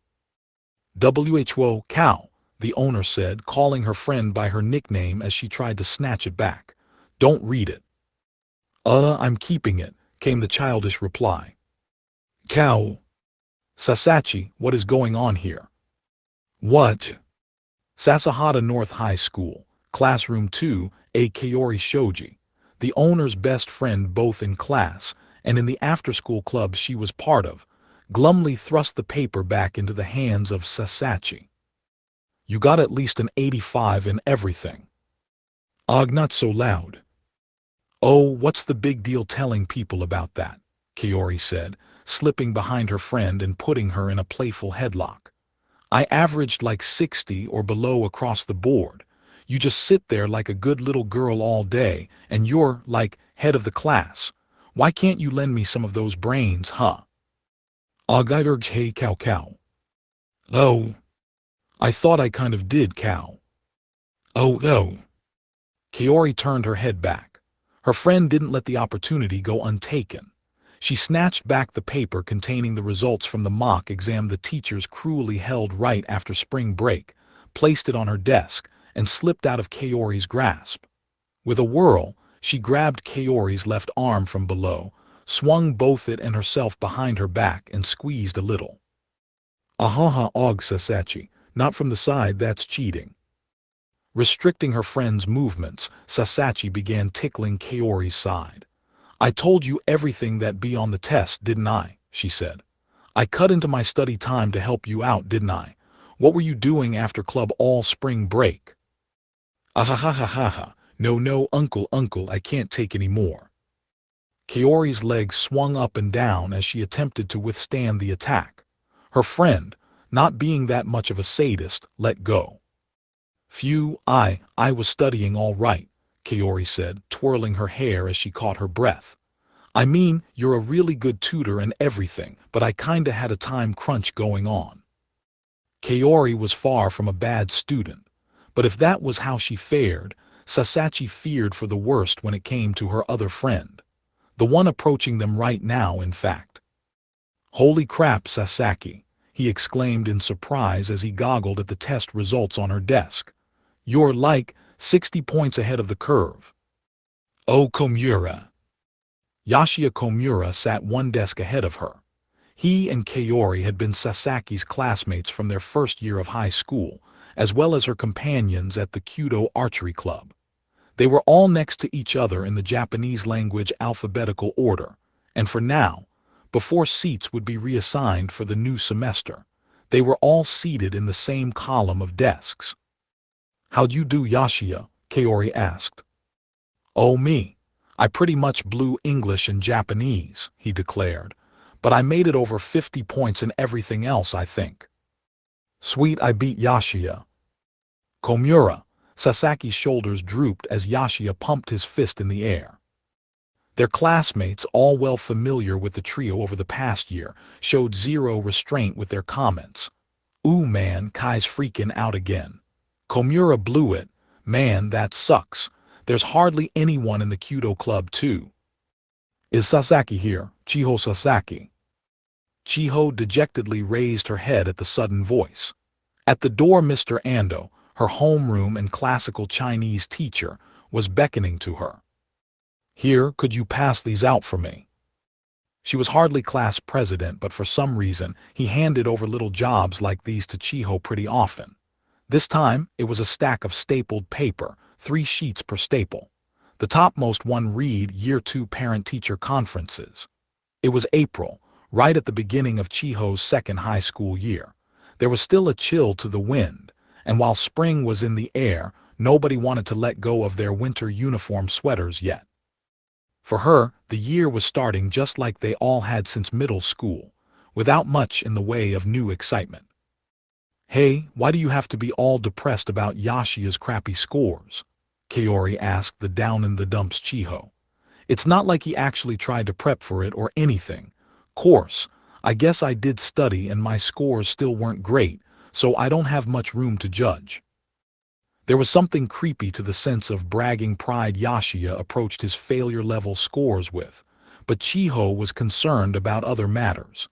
Who cow, the owner said, calling her friend by her nickname as she tried to snatch it back. Don't read it. I'm keeping it, came the childish reply. Cow. Sasaki, what is going on here? What? Sasahata North High School, Classroom 2, a Kaori Shoji, the owner's best friend both in class and in the after-school club she was part of, glumly thrust the paper back into the hands of Sasaki. You got at least an 85 in everything. Ugh, not so loud. Oh, what's the big deal telling people about that? Kaori said, slipping behind her friend and putting her in a playful headlock. I averaged like 60 or below across the board. You just sit there like a good little girl all day, and you're, like, head of the class. Why can't you lend me some of those brains, huh? Agaiderg hey cow cow. Oh. I thought I kind of did, cow. Oh. Kaori turned her head back. Her friend didn't let the opportunity go untaken. She snatched back the paper containing the results from the mock exam the teachers cruelly held right after spring break, placed it on her desk, and slipped out of Kaori's grasp. With a whirl, she grabbed Kaori's left arm from below, swung both it and herself behind her back, and squeezed a little. Ahaha og Sasaki, not from the side, that's cheating. Restricting her friend's movements, Sasaki began tickling Kaori's side. I told you everything that be on the test, didn't I? She said. I cut into my study time to help you out, didn't I? What were you doing after club all spring break? Ahahahaha, no, uncle, I can't take any more. Kaori's legs swung up and down as she attempted to withstand the attack. Her friend, not being that much of a sadist, let go. Phew, I was studying all right, Kaori said, twirling her hair as she caught her breath. I mean, you're a really good tutor and everything, but I kinda had a time crunch going on. Kaori was far from a bad student, but if that was how she fared, Sasaki feared for the worst when it came to her other friend. The one approaching them right now, in fact. Holy crap, Sasaki, he exclaimed in surprise as he goggled at the test results on her desk. You're like 60 points ahead of the curve. Oh, Komura. Yashiya Komura sat one desk ahead of her. He and Kaori had been Sasaki's classmates from their first year of high school, as well as her companions at the Kyudo Archery Club. They were all next to each other in the Japanese language alphabetical order, and for now, before seats would be reassigned for the new semester, they were all seated in the same column of desks. How'd you do, Yashiya? Kaori asked. Oh, me. I pretty much blew English and Japanese, he declared, but I made it over 50 points in everything else, I think. Sweet, I beat Yashiya. Komura. Sasaki's shoulders drooped as Yashiya pumped his fist in the air. Their classmates, all well familiar with the trio over the past year, showed zero restraint with their comments. Ooh man, Kai's freaking out again. Komura blew it. Man, that sucks. There's hardly anyone in the Kyudo club too. Is Sasaki here? Chiho Sasaki. Chiho dejectedly raised her head at the sudden voice. At the door, Mr. Ando, her homeroom and classical Chinese teacher, was beckoning to her. Here, could you pass these out for me? She was hardly class president, but for some reason, he handed over little jobs like these to Chiho pretty often. This time, it was a stack of stapled paper, 3 sheets per staple. The topmost one read Year 2 Parent-Teacher Conferences. It was April, right at the beginning of Chiho's second high school year. There was still a chill to the wind, and while spring was in the air, nobody wanted to let go of their winter uniform sweaters yet. For her, the year was starting just like they all had since middle school, without much in the way of new excitement. Hey, why do you have to be all depressed about Yashiya's crappy scores? Kaori asked the down-in-the-dumps Chiho. It's not like he actually tried to prep for it or anything. Course, I guess I did study and my scores still weren't great, so I don't have much room to judge. There was something creepy to the sense of bragging pride Yashiya approached his failure-level scores with, but Chiho was concerned about other matters.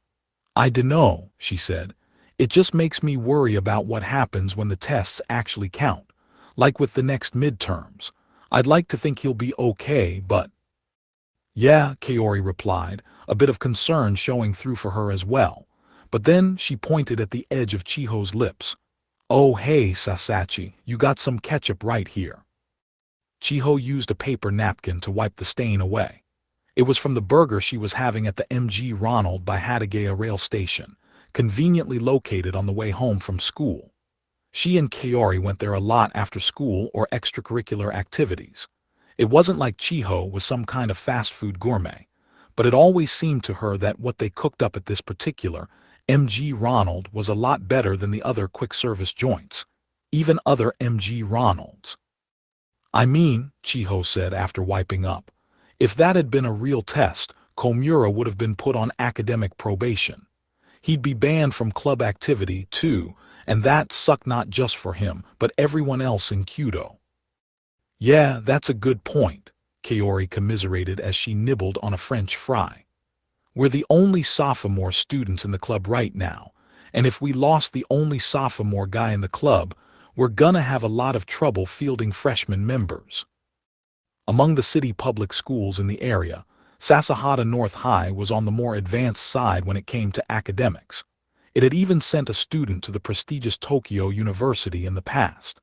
"I dunno," she said. "It just makes me worry about what happens when the tests actually count. Like with the next midterms. I'd like to think he'll be okay, but—" "Yeah," Kaori replied, a bit of concern showing through for her as well. But then she pointed at the edge of Chiho's lips. "Oh hey, Sasachi, you got some ketchup right here." Chiho used a paper napkin to wipe the stain away. It was from the burger she was having at the MG Ronald by Hataraku rail station, conveniently located on the way home from school. She and Kaori went there a lot after school or extracurricular activities. It wasn't like Chiho was some kind of fast food gourmet, but it always seemed to her that what they cooked up at this particular MG Ronald was a lot better than the other quick-service joints, even other MG Ronalds. "I mean," Chiho said after wiping up, "if that had been a real test, Komura would have been put on academic probation. He'd be banned from club activity, too, and that sucked not just for him, but everyone else in Kyudo." "Yeah, that's a good point," Kaori commiserated as she nibbled on a French fry. "We're the only sophomore students in the club right now, and if we lost the only sophomore guy in the club, we're gonna have a lot of trouble fielding freshman members." Among the city public schools in the area, Sasahata North High was on the more advanced side when it came to academics. It had even sent a student to the prestigious Tokyo University in the past.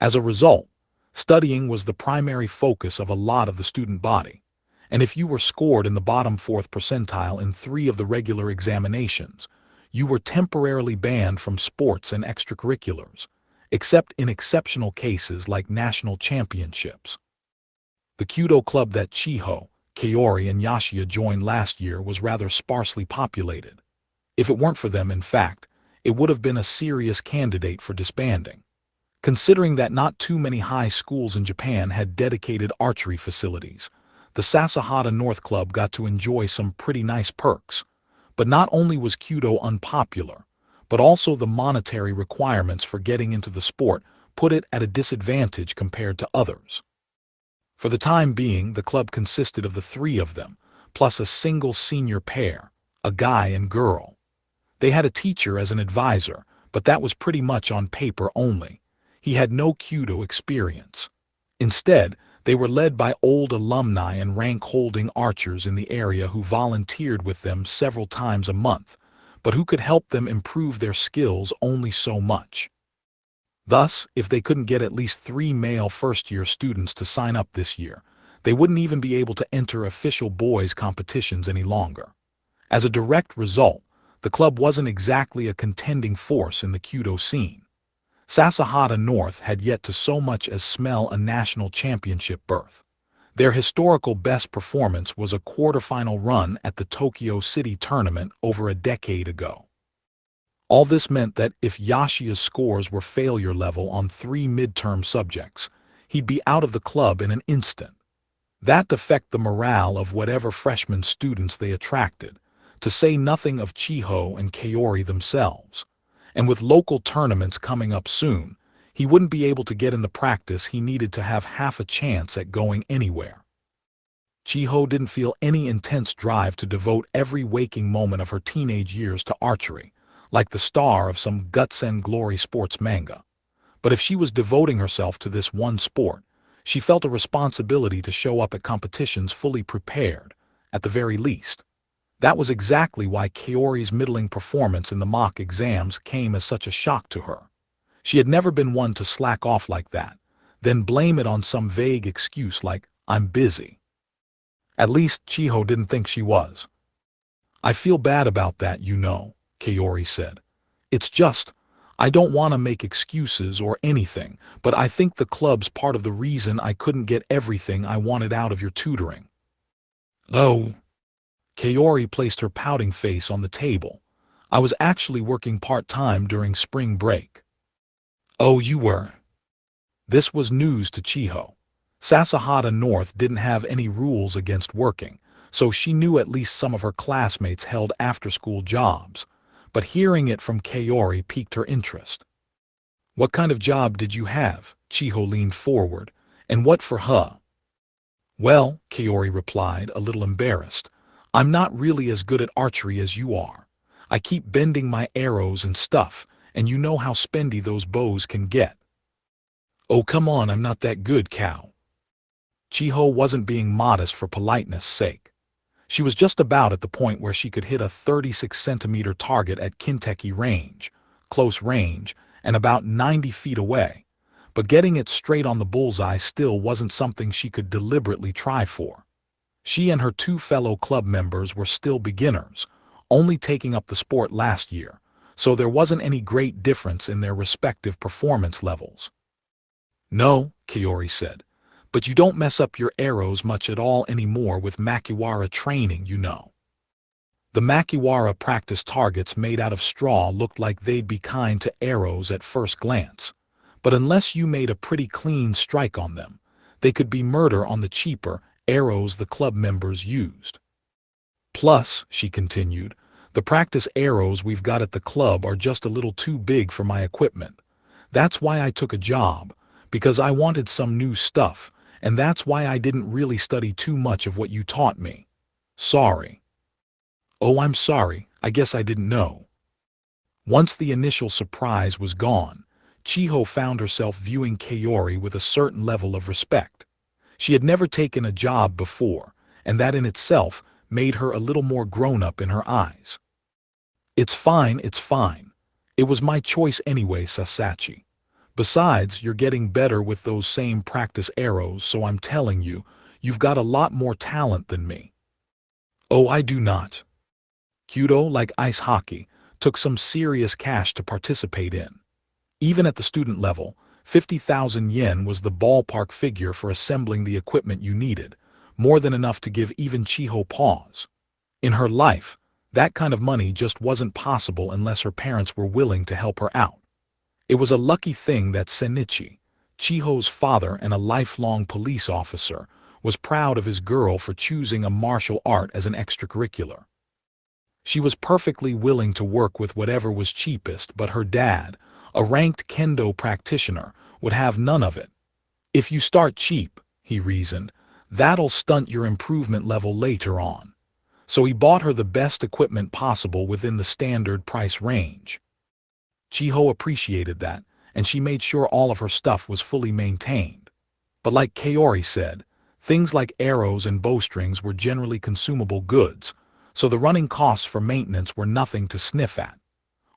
As a result, studying was the primary focus of a lot of the student body, and if you were scored in the bottom 4th percentile in 3 of the regular examinations, you were temporarily banned from sports and extracurriculars, except in exceptional cases like national championships. The Kyudo club that Chiho, Kaori, and Yashiya joined last year was rather sparsely populated. If it weren't for them, in fact, it would have been a serious candidate for disbanding. Considering that not too many high schools in Japan had dedicated archery facilities, the Sasahata North Club got to enjoy some pretty nice perks. But not only was Kyudo unpopular, but also the monetary requirements for getting into the sport put it at a disadvantage compared to others. For the time being, the club consisted of the 3 of them, plus a single senior pair, a guy and girl. They had a teacher as an advisor, but that was pretty much on paper only. He had no Kyudo experience. Instead, they were led by old alumni and rank-holding archers in the area who volunteered with them several times a month, but who could help them improve their skills only so much. Thus, if they couldn't get at least 3 male first-year students to sign up this year, they wouldn't even be able to enter official boys' competitions any longer. As a direct result, the club wasn't exactly a contending force in the Kyudo scene. Sasahata North had yet to so much as smell a national championship berth. Their historical best performance was a quarterfinal run at the Tokyo City Tournament over a decade ago. All this meant that if Yashiya's scores were failure level on 3 midterm subjects, he'd be out of the club in an instant. That'd affect the morale of whatever freshman students they attracted, to say nothing of Chiho and Kaori themselves. And with local tournaments coming up soon, he wouldn't be able to get in the practice he needed to have half a chance at going anywhere. Chiho didn't feel any intense drive to devote every waking moment of her teenage years to archery, like the star of some guts and glory sports manga. But if she was devoting herself to this one sport, she felt a responsibility to show up at competitions fully prepared, at the very least. That was exactly why Kaori's middling performance in the mock exams came as such a shock to her. She had never been one to slack off like that, then blame it on some vague excuse like, "I'm busy." At least Chiho didn't think she was. "I feel bad about that, you know," Kaori said. "It's just, I don't want to make excuses or anything, but I think the club's part of the reason I couldn't get everything I wanted out of your tutoring." "Oh." Kaori placed her pouting face on the table. "I was actually working part-time during spring break." "Oh, you were?" This was news to Chiho. Sasahata North didn't have any rules against working, so she knew at least some of her classmates held after-school jobs, but hearing it from Kaori piqued her interest. What kind of job did you have? Chiho leaned forward. And what for her? Well, Kaori replied, a little embarrassed. I'm not really as good at archery as you are. I keep bending my arrows and stuff, and you know how spendy those bows can get. Oh, come on, I'm not that good, Cow. Chiho wasn't being modest for politeness' sake. She was just about at the point where she could hit a 36-centimeter target at Kinteki range, close range, and about 90 feet away. But getting it straight on the bullseye still wasn't something she could deliberately try for. She and her two fellow club members were still beginners, only taking up the sport last year, so there wasn't any great difference in their respective performance levels. No, Kaori said, but you don't mess up your arrows much at all anymore with Makiwara training, you know. The Makiwara practice targets made out of straw looked like they'd be kind to arrows at first glance, but unless you made a pretty clean strike on them, they could be murder on the cheaper arrows the club members used. Plus, she continued, the practice arrows we've got at the club are just a little too big for my equipment. That's why I took a job, because I wanted some new stuff, and that's why I didn't really study too much of what you taught me. Sorry. Oh, I'm sorry, I guess I didn't know. Once the initial surprise was gone, Chiho found herself viewing Kaori with a certain level of respect. She had never taken a job before, and that in itself made her a little more grown-up in her eyes. It's fine, it's fine. It was my choice anyway, Sasachi. Besides, you're getting better with those same practice arrows, so I'm telling you, you've got a lot more talent than me. Oh, I do not. Kyudo, like ice hockey, took some serious cash to participate in. Even at the student level, 50,000 yen was the ballpark figure for assembling the equipment you needed, more than enough to give even Chiho pause. In her life, that kind of money just wasn't possible unless her parents were willing to help her out. It was a lucky thing that Senichi, Chiho's father and a lifelong police officer, was proud of his girl for choosing a martial art as an extracurricular. She was perfectly willing to work with whatever was cheapest, but her dad, a ranked kendo practitioner, would have none of it. If you start cheap, he reasoned, that'll stunt your improvement level later on. So he bought her the best equipment possible within the standard price range. Chiho appreciated that, and she made sure all of her stuff was fully maintained. But like Kaori said, things like arrows and bowstrings were generally consumable goods, so the running costs for maintenance were nothing to sniff at.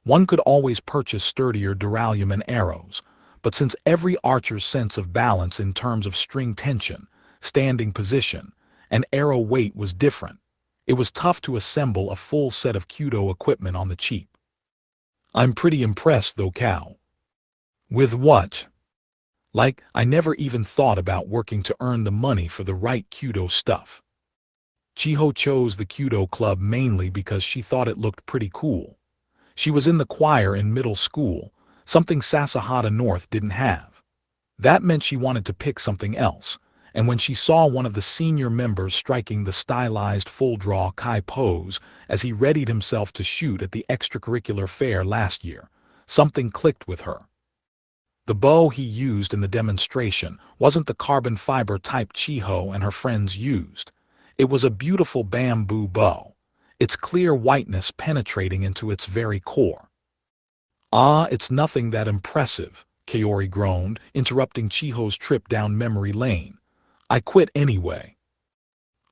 One could always purchase sturdier duralumin arrows, but since every archer's sense of balance in terms of string tension, standing position, and arrow weight was different, it was tough to assemble a full set of Kyudo equipment on the cheap. I'm pretty impressed though, Cow. With what? Like, I never even thought about working to earn the money for the right Kyudo stuff. Chiho chose the Kyudo club mainly because she thought it looked pretty cool. She was in the choir in middle school, something Sasahata North didn't have. That meant she wanted to pick something else, and when she saw one of the senior members striking the stylized full-draw Kai pose as he readied himself to shoot at the extracurricular fair last year, something clicked with her. The bow he used in the demonstration wasn't the carbon fiber type Chiho and her friends used. It was a beautiful bamboo bow, its clear whiteness penetrating into its very core. Ah, it's nothing that impressive, Kaori groaned, interrupting Chiho's trip down memory lane. I quit anyway.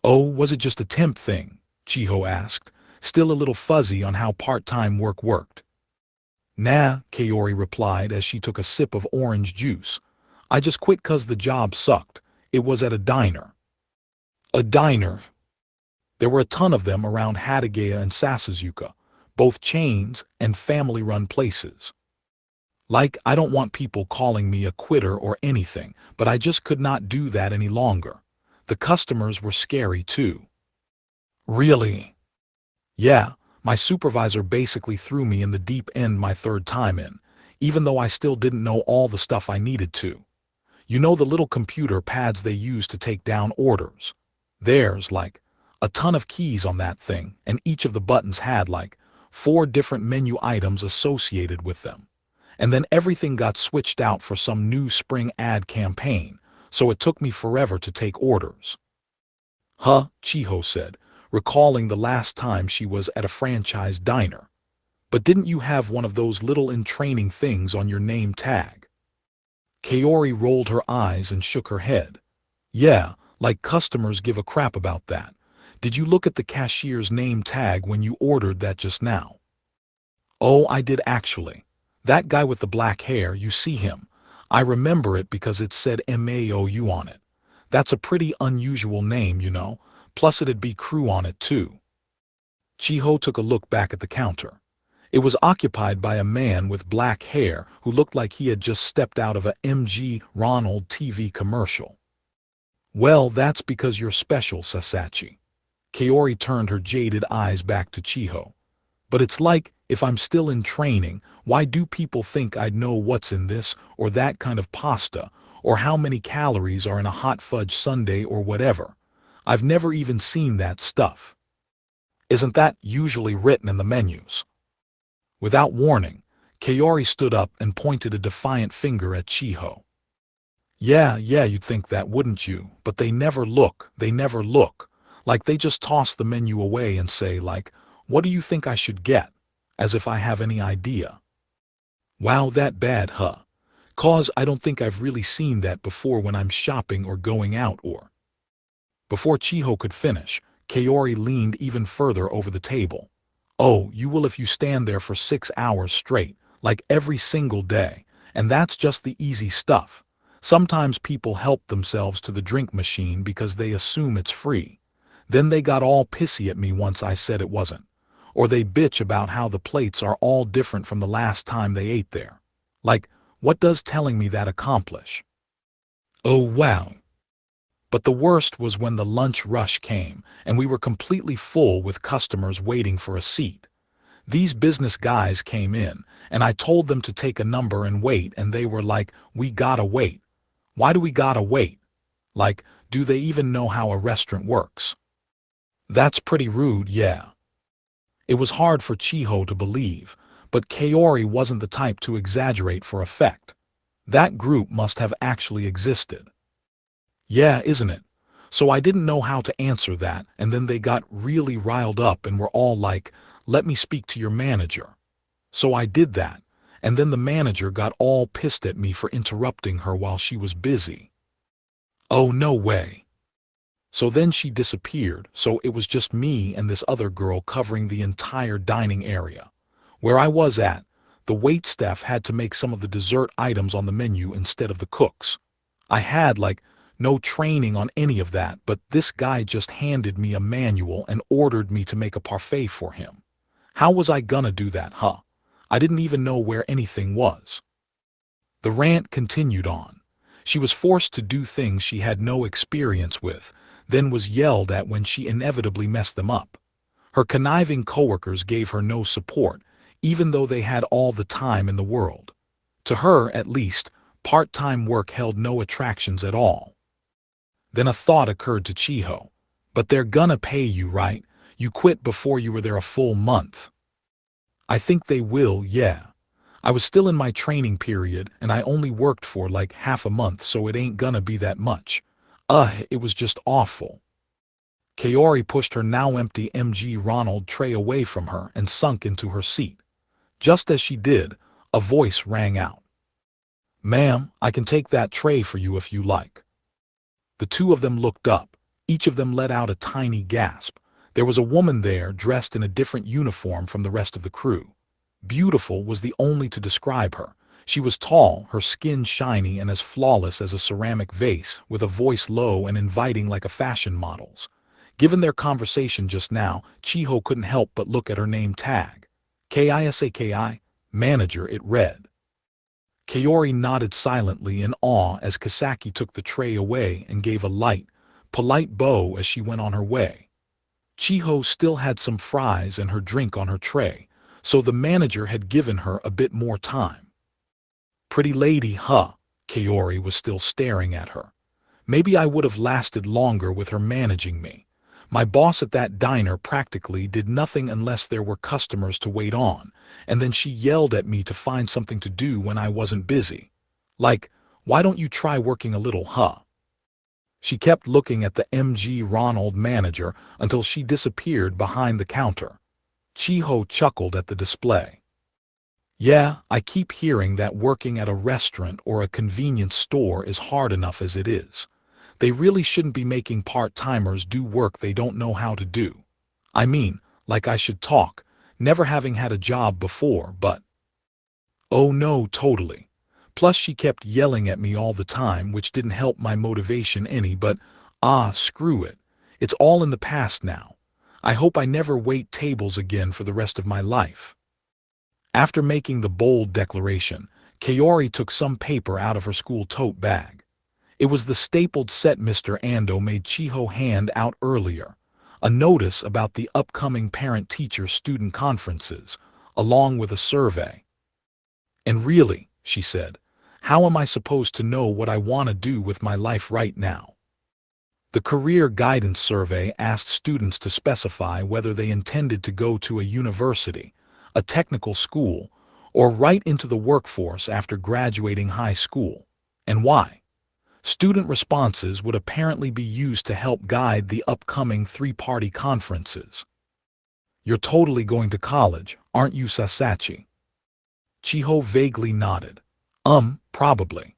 Oh, was it just a temp thing? Chiho asked, still a little fuzzy on how part-time work worked. Nah, Kaori replied as she took a sip of orange juice. I just quit 'cause the job sucked. It was at a diner. A diner? There were a ton of them around Hatagaya and Sasasuka, both chains and family-run places. Like, I don't want people calling me a quitter or anything, but I just could not do that any longer. The customers were scary too. Really? Yeah, my supervisor basically threw me in the deep end my third time in, even though I still didn't know all the stuff I needed to. You know the little computer pads they use to take down orders? There's, like, a ton of keys on that thing, and each of the buttons had, like, 4 different menu items associated with them. And then everything got switched out for some new spring ad campaign, so it took me forever to take orders. Huh, Chiho said, recalling the last time she was at a franchise diner. But didn't you have one of those little in-training things on your name tag? Kaori rolled her eyes and shook her head. Yeah, like customers give a crap about that. Did you look at the cashier's name tag when you ordered that just now? Oh, I did actually. That guy with the black hair, you see him. I remember it because it said Maou on it. That's a pretty unusual name, you know. Plus it'd be crew on it too. Chiho took a look back at the counter. It was occupied by a man with black hair who looked like he had just stepped out of a MG Ronald TV commercial. Well, that's because you're special, Sasachi. Kaori turned her jaded eyes back to Chiho. But it's like, if I'm still in training, why do people think I'd know what's in this or that kind of pasta, or how many calories are in a hot fudge sundae or whatever? I've never even seen that stuff. Isn't that usually written in the menus? Without warning, Kaori stood up and pointed a defiant finger at Chiho. Yeah, you'd think that, wouldn't you? But they never look. Like they just toss the menu away and say, like, what do you think I should get? As if I have any idea. Wow, that bad, huh? 'Cause I don't think I've really seen that before when I'm shopping or going out or. Before Chiho could finish, Kaori leaned even further over the table. Oh, you will if you stand there for 6 hours straight, like every single day, and that's just the easy stuff. Sometimes people help themselves to the drink machine because they assume it's free. Then they got all pissy at me once I said it wasn't. Or they bitch about how the plates are all different from the last time they ate there. Like, what does telling me that accomplish? Oh wow. But the worst was when the lunch rush came, and we were completely full with customers waiting for a seat. These business guys came in, and I told them to take a number and wait, and they were like, we gotta wait. Why do we gotta wait? Like, do they even know how a restaurant works? That's pretty rude, yeah. It was hard for Chiho to believe, but Kaori wasn't the type to exaggerate for effect. That group must have actually existed. Yeah, isn't it? So I didn't know how to answer that, and then they got really riled up and were all like, let me speak to your manager. So I did that, and then the manager got all pissed at me for interrupting her while she was busy. Oh, no way. So then she disappeared, so it was just me and this other girl covering the entire dining area. Where I was at, the waitstaff had to make some of the dessert items on the menu instead of the cooks. I had, like, no training on any of that, but this guy just handed me a manual and ordered me to make a parfait for him. How was I gonna do that, huh? I didn't even know where anything was. The rant continued on. She was forced to do things she had no experience with, then was yelled at when she inevitably messed them up. Her conniving coworkers gave her no support, even though they had all the time in the world. To her, at least, part-time work held no attractions at all. Then a thought occurred to Chiho. But they're gonna pay you, right? You quit before you were there a full month. I think they will, yeah. I was still in my training period, and I only worked for like half a month, so it ain't gonna be that much. It was just awful. Kaori pushed her now empty MG Ronald tray away from her and sunk into her seat. Just as she did, a voice rang out. Ma'am, I can take that tray for you if you like. The two of them looked up. Each of them let out a tiny gasp. There was a woman there dressed in a different uniform from the rest of the crew. Beautiful was the only to describe her. She was tall, her skin shiny and as flawless as a ceramic vase, with a voice low and inviting like a fashion model's. Given their conversation just now, Chiho couldn't help but look at her name tag. Kisaki, manager, it read. Kaori nodded silently in awe as Kisaki took the tray away and gave a light, polite bow as she went on her way. Chiho still had some fries and her drink on her tray, so the manager had given her a bit more time. Pretty lady, huh? Kaori was still staring at her. Maybe I would have lasted longer with her managing me. My boss at that diner practically did nothing unless there were customers to wait on, and then she yelled at me to find something to do when I wasn't busy. Like, why don't you try working a little, huh? She kept looking at the MG Ronald manager until she disappeared behind the counter. Chiho chuckled at the display. Yeah, I keep hearing that working at a restaurant or a convenience store is hard enough as it is. They really shouldn't be making part-timers do work they don't know how to do. I mean, like I should talk, never having had a job before, but... Oh no, totally. Plus she kept yelling at me all the time, which didn't help my motivation any, but screw it. It's all in the past now. I hope I never wait tables again for the rest of my life. After making the bold declaration, Kaori took some paper out of her school tote bag. It was the stapled set Mr. Ando made Chiho hand out earlier, a notice about the upcoming parent-teacher-student conferences, along with a survey. And really, she said, how am I supposed to know what I want to do with my life right now? The career guidance survey asked students to specify whether they intended to go to a university, a technical school, or right into the workforce after graduating high school, and why. Student responses would apparently be used to help guide the upcoming three-party conferences. You're totally going to college, aren't you, Sasaki? Chiho vaguely nodded. Probably.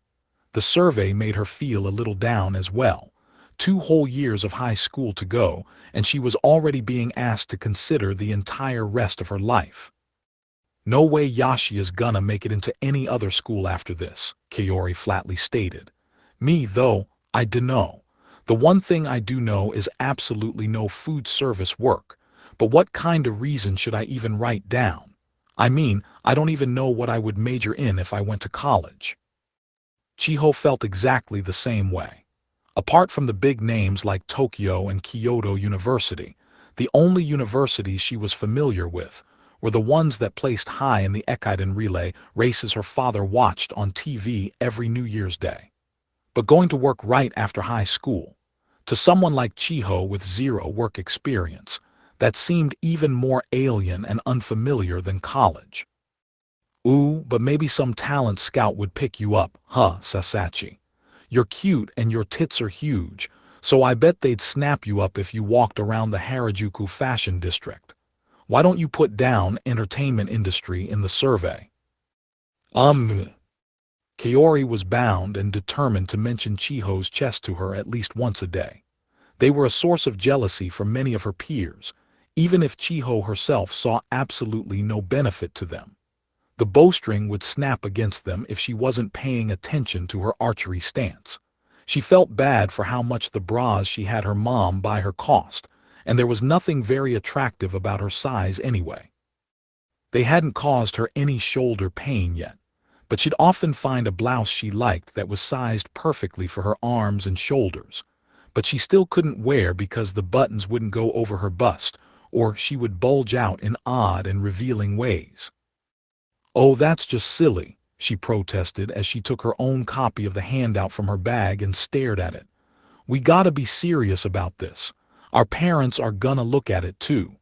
The survey made her feel a little down as well. 2 whole years of high school to go, and she was already being asked to consider the entire rest of her life. No way Yashi is gonna make it into any other school after this, Kaori flatly stated. Me, though, I dunno. The one thing I do know is absolutely no food service work. But what kind of reason should I even write down? I mean, I don't even know what I would major in if I went to college. Chiho felt exactly the same way. Apart from the big names like Tokyo and Kyoto University, the only universities she was familiar with were the ones that placed high in the Ekiden relay races her father watched on TV every New Year's Day. But going to work right after high school, to someone like Chiho with 0 work experience, that seemed even more alien and unfamiliar than college. Ooh, but maybe some talent scout would pick you up, huh, Sasaki? You're cute and your tits are huge, so I bet they'd snap you up if you walked around the Harajuku fashion district. Why don't you put down entertainment industry in the survey? Kaori was bound and determined to mention Chiho's chest to her at least once a day. They were a source of jealousy for many of her peers, even if Chiho herself saw absolutely no benefit to them. The bowstring would snap against them if she wasn't paying attention to her archery stance. She felt bad for how much the bras she had her mom buy her cost, and there was nothing very attractive about her size anyway. They hadn't caused her any shoulder pain yet, but she'd often find a blouse she liked that was sized perfectly for her arms and shoulders, but she still couldn't wear because the buttons wouldn't go over her bust, or she would bulge out in odd and revealing ways. Oh, that's just silly, she protested as she took her own copy of the handout from her bag and stared at it. We gotta be serious about this. Our parents are gonna look at it too.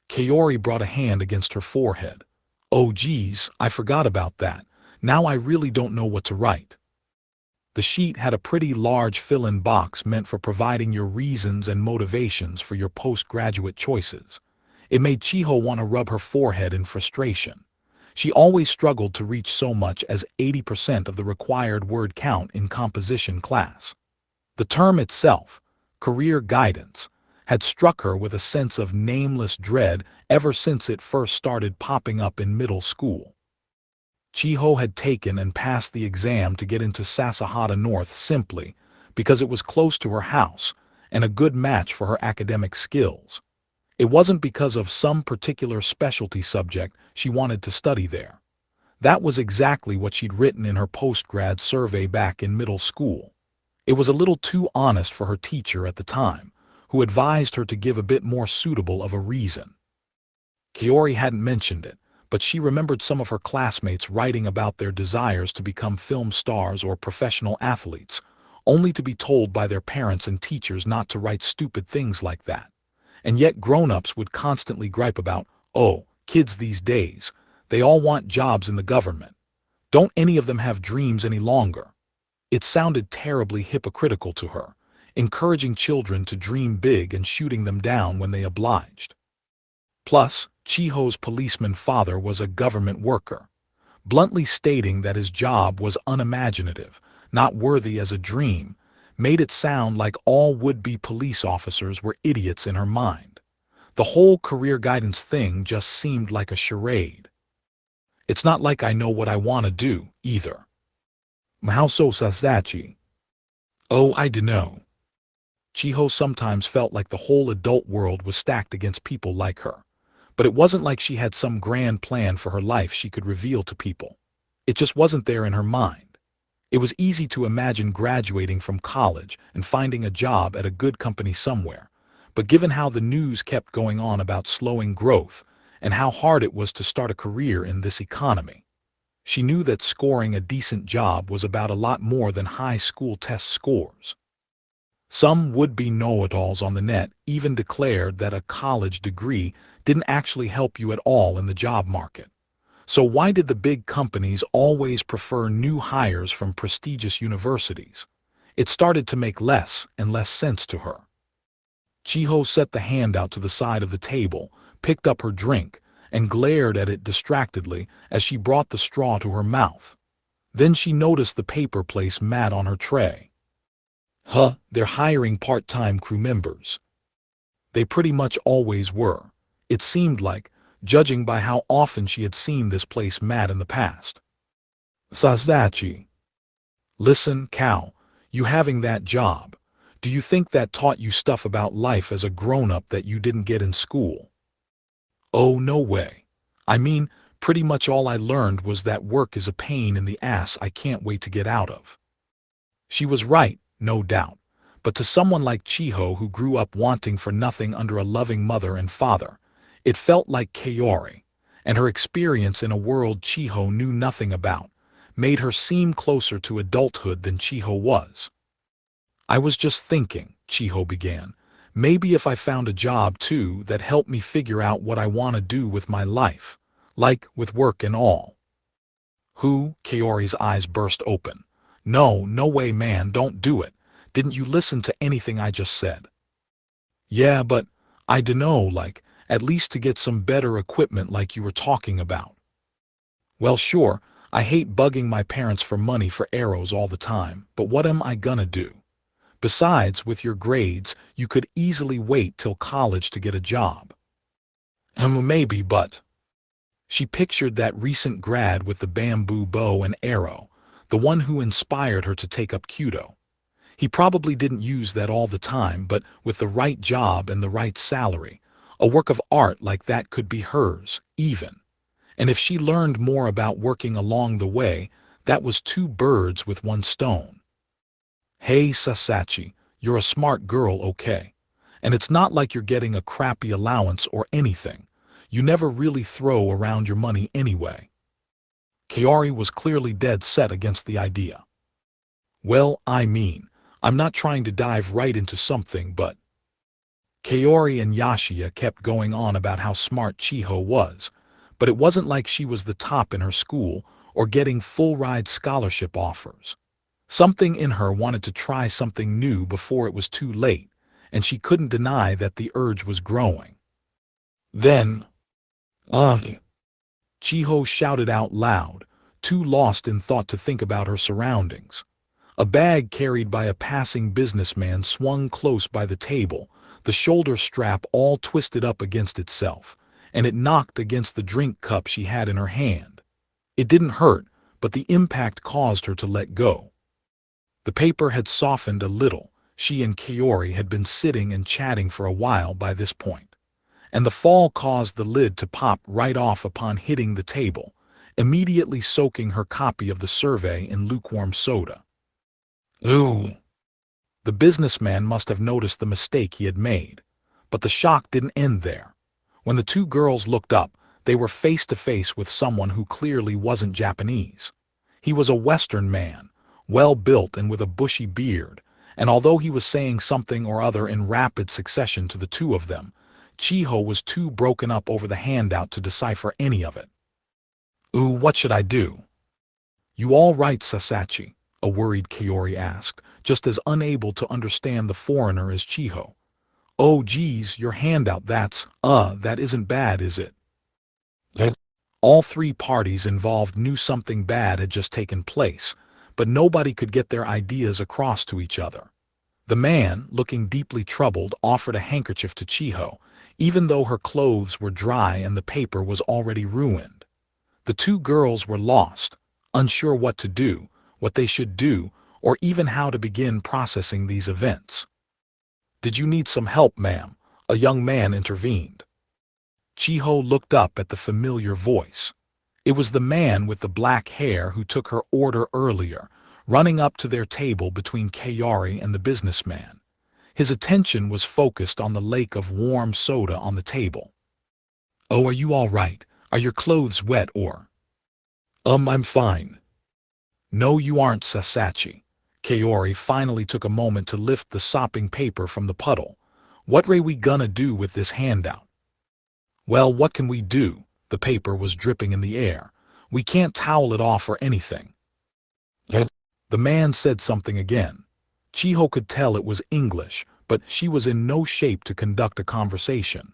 Kaori brought a hand against her forehead. Oh geez, I forgot about that. Now I really don't know what to write. The sheet had a pretty large fill-in box meant for providing your reasons and motivations for your postgraduate choices. It made Chiho want to rub her forehead in frustration. She always struggled to reach so much as 80% of the required word count in composition class. The term itself, career guidance, had struck her with a sense of nameless dread ever since it first started popping up in middle school. Chiho had taken and passed the exam to get into Sasahata North simply because it was close to her house and a good match for her academic skills. It wasn't because of some particular specialty subject she wanted to study there. That was exactly what she'd written in her postgrad survey back in middle school. It was a little too honest for her teacher at the time, who advised her to give a bit more suitable of a reason. Kaori hadn't mentioned it, but she remembered some of her classmates writing about their desires to become film stars or professional athletes, only to be told by their parents and teachers not to write stupid things like that. And yet grown-ups would constantly gripe about, oh, kids these days, they all want jobs in the government. Don't any of them have dreams any longer? It sounded terribly hypocritical to her, encouraging children to dream big and shooting them down when they obliged. Plus, Chiho's policeman father was a government worker, bluntly stating that his job was unimaginative, not worthy as a dream, made it sound like all would-be police officers were idiots in her mind. The whole career guidance thing just seemed like a charade. It's not like I know what I want to do, either. Maō-sama. Oh, I dunno. Chiho sometimes felt like the whole adult world was stacked against people like her. But it wasn't like she had some grand plan for her life she could reveal to people. It just wasn't there in her mind. It was easy to imagine graduating from college and finding a job at a good company somewhere. But given how the news kept going on about slowing growth and how hard it was to start a career in this economy, she knew that scoring a decent job was about a lot more than high school test scores. Some would-be know-it-alls on the net even declared that a college degree didn't actually help you at all in the job market. So why did the big companies always prefer new hires from prestigious universities? It started to make less and less sense to her. Chiho set the hand out to the side of the table, picked up her drink, and glared at it distractedly as she brought the straw to her mouth. Then she noticed the paper placemat on her tray. They're hiring part-time crew members. They pretty much always were. It seemed like, judging by how often she had seen this placemat in the past. Satoshi. Listen, Cal, you having that job, do you think that taught you stuff about life as a grown-up that you didn't get in school? Oh, no way. I mean, pretty much all I learned was that work is a pain in the ass I can't wait to get out of. She was right, no doubt, but to someone like Chiho who grew up wanting for nothing under a loving mother and father, it felt like Kaori, and her experience in a world Chiho knew nothing about, made her seem closer to adulthood than Chiho was. I was just thinking, Chiho began, maybe if I found a job too that helped me figure out what I want to do with my life, like with work and all. Kaori's eyes burst open. No, no way, man, don't do it. Didn't you listen to anything I just said? Yeah, but I dunno, like, at least to get some better equipment like you were talking about. Well, sure, I hate bugging my parents for money for arrows all the time, but what am I gonna do? Besides, with your grades, you could easily wait till college to get a job. Maybe, but... She pictured that recent grad with the bamboo bow and arrow, the one who inspired her to take up Kyudo. He probably didn't use that all the time, but with the right job and the right salary, a work of art like that could be hers, even. And if she learned more about working along the way, that was 2 birds with 1 stone. Hey, Satoshi, you're a smart girl, okay? And it's not like you're getting a crappy allowance or anything. You never really throw around your money anyway. Kaori was clearly dead set against the idea. Well, I mean, I'm not trying to dive right into something, but... Kaori and Yashiya kept going on about how smart Chiho was, but it wasn't like she was the top in her school or getting full-ride scholarship offers. Something in her wanted to try something new before it was too late, and she couldn't deny that the urge was growing. Then... Chiho shouted out loud, too lost in thought to think about her surroundings. A bag carried by a passing businessman swung close by the table, the shoulder strap all twisted up against itself, and it knocked against the drink cup she had in her hand. It didn't hurt, but the impact caused her to let go. The paper had softened a little. She and Kaori had been sitting and chatting for a while by this point, and the fall caused the lid to pop right off upon hitting the table, immediately soaking her copy of the survey in lukewarm soda. Ooh! The businessman must have noticed the mistake he had made, but the shock didn't end there. When the 2 girls looked up, they were face to face with someone who clearly wasn't Japanese. He was a Western man, well-built and with a bushy beard, and although he was saying something or other in rapid succession to the two of them, Chiho was too broken up over the handout to decipher any of it. "Ooh, what should I do?" "You all right, Sasaki?" a worried Kaori asked, just as unable to understand the foreigner as Chiho. "Oh geez, your handout, that isn't bad, is it?" All three parties involved knew something bad had just taken place, but nobody could get their ideas across to each other. The man, looking deeply troubled, offered a handkerchief to Chiho, even though her clothes were dry and the paper was already ruined. The two girls were lost, unsure what to do, what they should do, or even how to begin processing these events. "Did you need some help, ma'am?" a young man intervened. Chiho looked up at the familiar voice. It was the man with the black hair who took her order earlier, running up to their table between Kaori and the businessman. His attention was focused on the lake of warm soda on the table. "Oh, are you all right? Are your clothes wet or—" I'm fine." "No, you aren't, Sasaki." Kaori finally took a moment to lift the sopping paper from the puddle. "What are we gonna do with this handout?" "Well, what can we do?" The paper was dripping in the air. "We can't towel it off or anything." The man said something again. Chiho could tell it was English, but she was in no shape to conduct a conversation.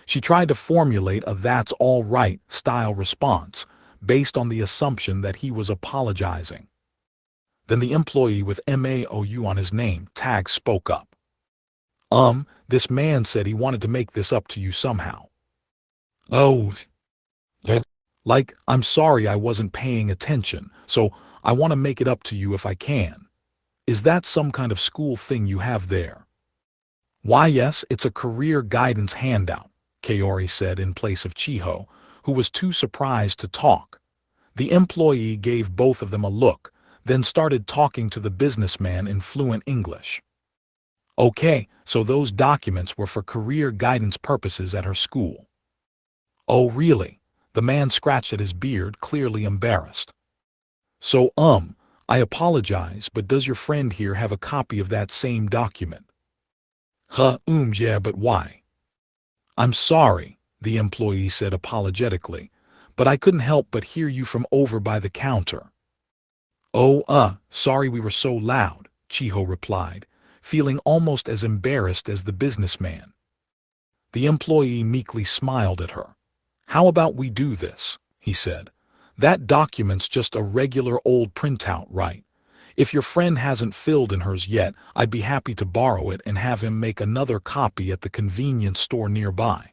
She tried to formulate a "that's all right" style response, based on the assumption that he was apologizing. Then the employee with Maou on his name tag spoke up. This man said he wanted to make this up to you somehow." "Oh, like, I'm sorry I wasn't paying attention, so I want to make it up to you if I can. Is that some kind of school thing you have there?" "Why, yes, it's a career guidance handout," Kaori said in place of Chiho, who was too surprised to talk. The employee gave both of them a look, then started talking to the businessman in fluent English. "Okay, so those documents were for career guidance purposes at her school." "Oh, really?" The man scratched at his beard, clearly embarrassed. "So, I apologize, but does your friend here have a copy of that same document?" Yeah, but why?" "I'm sorry," the employee said apologetically, "but I couldn't help but hear you from over by the counter." "Oh, sorry we were so loud," Chiho replied, feeling almost as embarrassed as the businessman. The employee meekly smiled at her. "How about we do this?" he said. "That document's just a regular old printout, right? If your friend hasn't filled in hers yet, I'd be happy to borrow it and have him make another copy at the convenience store nearby."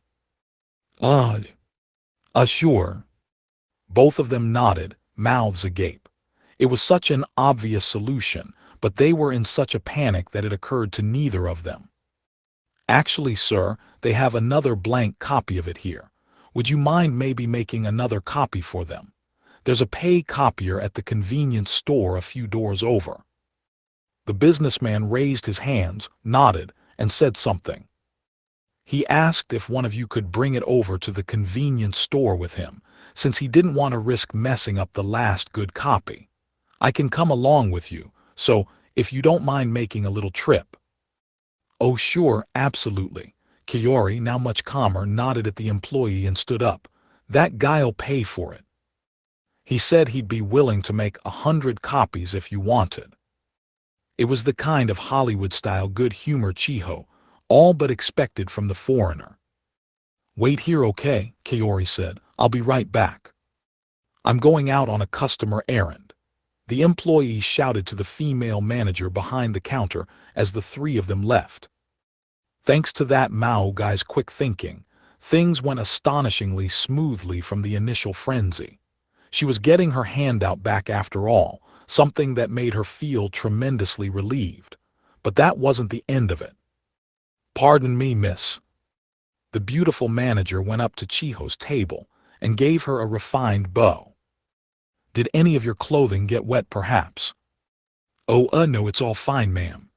Sure." Both of them nodded, mouths agape. It was such an obvious solution, but they were in such a panic that it occurred to neither of them. "Actually, sir, they have another blank copy of it here. Would you mind maybe making another copy for them? There's a pay copier at the convenience store a few doors over." The businessman raised his hands, nodded, and said something. He asked if one of you could bring it over to the convenience store with him, since he didn't want to risk messing up the last good copy. "I can come along with you, so if you don't mind making a little trip." "Oh sure, absolutely." Kaori, now much calmer, nodded at the employee and stood up. "That guy'll pay for it. He said he'd be willing to make 100 copies if you wanted." It was the kind of Hollywood-style good humor Chiho all but expected from the foreigner. "Wait here, okay?" Kaori said. "I'll be right back. I'm going out on a customer errand." The employee shouted to the female manager behind the counter as the three of them left. Thanks to that Mao guy's quick thinking, things went astonishingly smoothly from the initial frenzy. She was getting her handout back after all, something that made her feel tremendously relieved. But that wasn't the end of it. "Pardon me, miss." The beautiful manager went up to Chiho's table and gave her a refined bow. "Did any of your clothing get wet, perhaps?" "Oh, no, it's all fine, ma'am."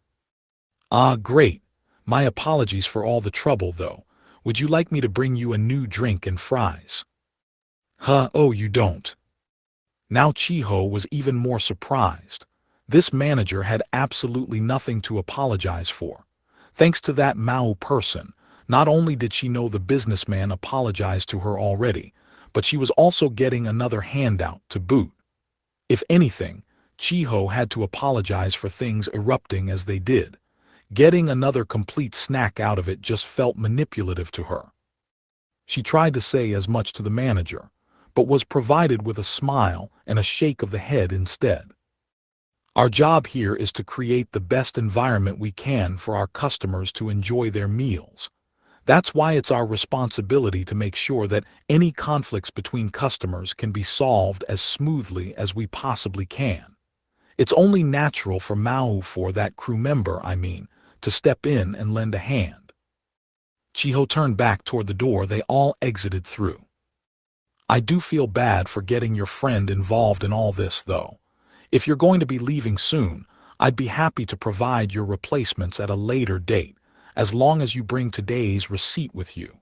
"Ah, great. My apologies for all the trouble, though. Would you like me to bring you a new drink and fries?" Oh, you don't." Now Chiho was even more surprised. This manager had absolutely nothing to apologize for. Thanks to that Mao person, not only did she know the businessman apologized to her already, but she was also getting another handout to boot. If anything, Chiho had to apologize for things erupting as they did. Getting another complete snack out of it just felt manipulative to her. She tried to say as much to the manager, but was provided with a smile and a shake of the head instead. Our job here is to create the best environment we can for our customers to enjoy their meals. That's why it's our responsibility to make sure that any conflicts between customers can be solved as smoothly as we possibly can. It's only natural for that crew member, to step in and lend a hand. Chiho turned back toward the door they all exited through. I do feel bad for getting your friend involved in all this, though. If you're going to be leaving soon, I'd be happy to provide your replacements at a later date, as long as you bring today's receipt with you.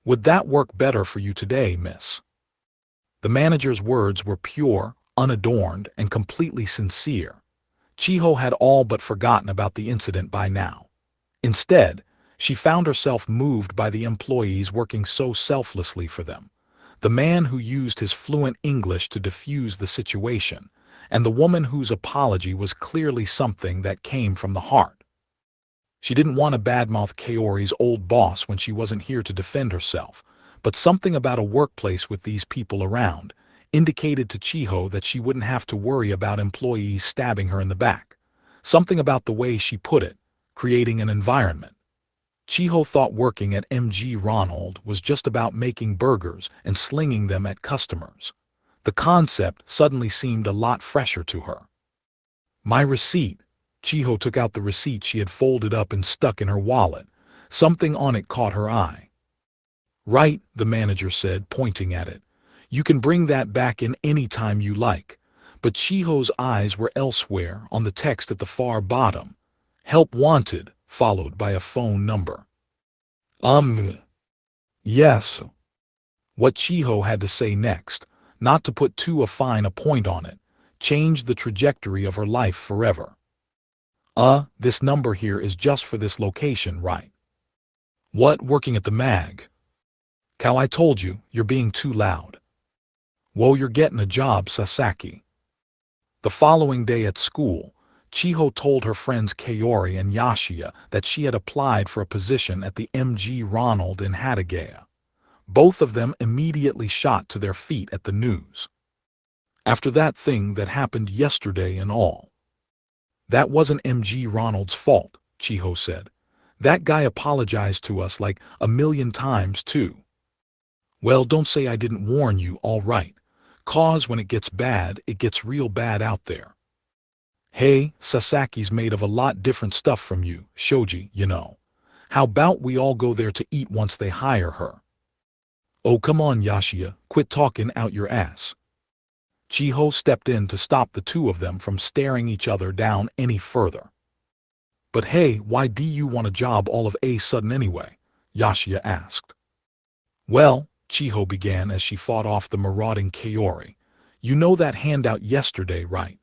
Would that work better for you today, miss? The manager's words were pure, unadorned, and completely sincere. Chiho had all but forgotten about the incident by now. Instead, she found herself moved by the employees working so selflessly for them. The man who used his fluent English to diffuse the situation, and the woman whose apology was clearly something that came from the heart. She didn't want to badmouth Kaori's old boss when she wasn't here to defend herself, but something about a workplace with these people around indicated to Chiho that she wouldn't have to worry about employees stabbing her in the back. Something about the way she put it, creating an environment. Chiho thought working at MG Ronald was just about making burgers and slinging them at customers. The concept suddenly seemed a lot fresher to her. My receipt. Chiho took out the receipt she had folded up and stuck in her wallet. Something on it caught her eye. Right, the manager said, pointing at it. You can bring that back in any time you like. But Chiho's eyes were elsewhere on the text at the far bottom. Help wanted, followed by a phone number. Yes. What Chiho had to say next, not to put too fine a point on it, changed the trajectory of her life forever. This number here is just for this location, right? What, working at the mag? Cow, I told you, you're being too loud. Whoa, you're getting a job, Sasaki. The following day at school, Chiho told her friends Kaori and Yashiya that she had applied for a position at the MG Ronald in Hataraku. Both of them immediately shot to their feet at the news. After that thing that happened yesterday and all. That wasn't MG Ronald's fault, Chiho said. That guy apologized to us like a million times too. Well, don't say I didn't warn you, all right. 'Cause when it gets real bad out there. Hey, Sasaki's made of a lot different stuff from you, Shoji, you know. How about we all go there to eat once they hire her? Oh, come on, Yashiya, quit talking out your ass. Chiho stepped in to stop the two of them from staring each other down any further. But hey, why do you want a job all of a sudden anyway? Yashiya asked. Well, Chiho began as she fought off the marauding Kaori. You know that handout yesterday, right?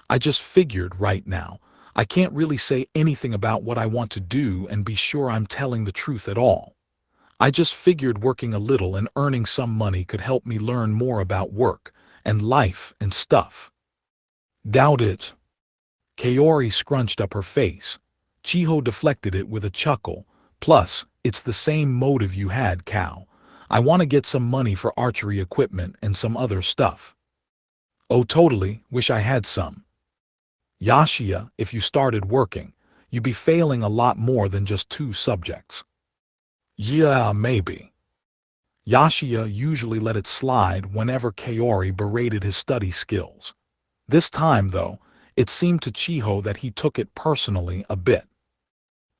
I just figured right now, I can't really say anything about what I want to do and be sure I'm telling the truth at all. I just figured working a little and earning some money could help me learn more about work and life and stuff. Doubt it. Kaori scrunched up her face. Chiho deflected it with a chuckle. Plus, it's the same motive you had, Cow. I want to get some money for archery equipment and some other stuff. Oh, totally, wish I had some. Yashiya, if you started working, you'd be failing a lot more than just 2 subjects. Yeah, maybe. Yashiya usually let it slide whenever Kaori berated his study skills. This time, though, it seemed to Chiho that he took it personally a bit.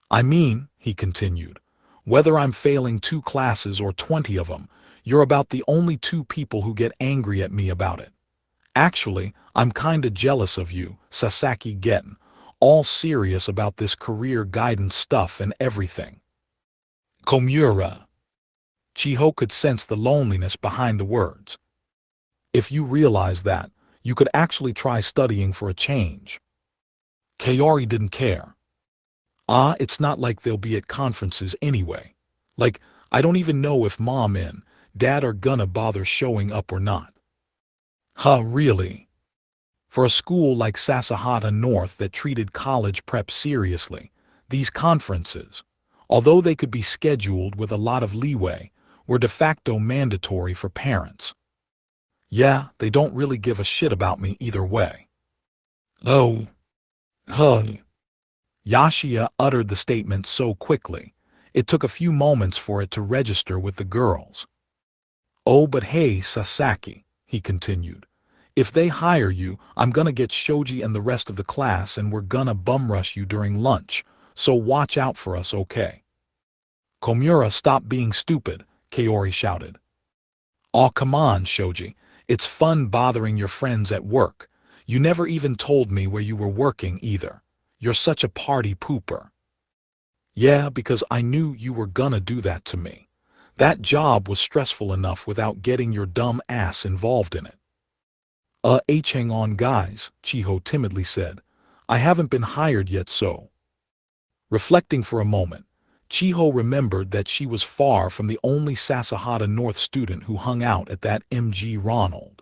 I mean, he continued, whether I'm failing 2 classes or 20 of them, you're about the only 2 people who get angry at me about it. Actually, I'm kinda jealous of you, Sasaki getting all serious about this career guidance stuff and everything. Komura. Chiho could sense the loneliness behind the words. If you realize that, you could actually try studying for a change. Kaori didn't care. It's not like they'll be at conferences anyway. Like, I don't even know if mom and dad are gonna bother showing up or not. Huh, really? For a school like Sasahata North that treated college prep seriously, these conferences, although they could be scheduled with a lot of leeway, were de facto mandatory for parents. Yeah, they don't really give a shit about me either way. Oh, huh. Yashiya uttered the statement so quickly, it took a few moments for it to register with the girls. Oh, but hey, Sasaki, he continued. If they hire you, I'm gonna get Shoji and the rest of the class and we're gonna bum-rush you during lunch, so watch out for us, okay? Komura, stop being stupid, Kaori shouted. Aw, come on, Shoji. It's fun bothering your friends at work. You never even told me where you were working either. You're such a party pooper. Yeah, because I knew you were gonna do that to me. That job was stressful enough without getting your dumb ass involved in it. Hang on guys, Chiho timidly said. I haven't been hired yet so. Reflecting for a moment, Chiho remembered that she was far from the only Sasahata North student who hung out at that MG Ronald.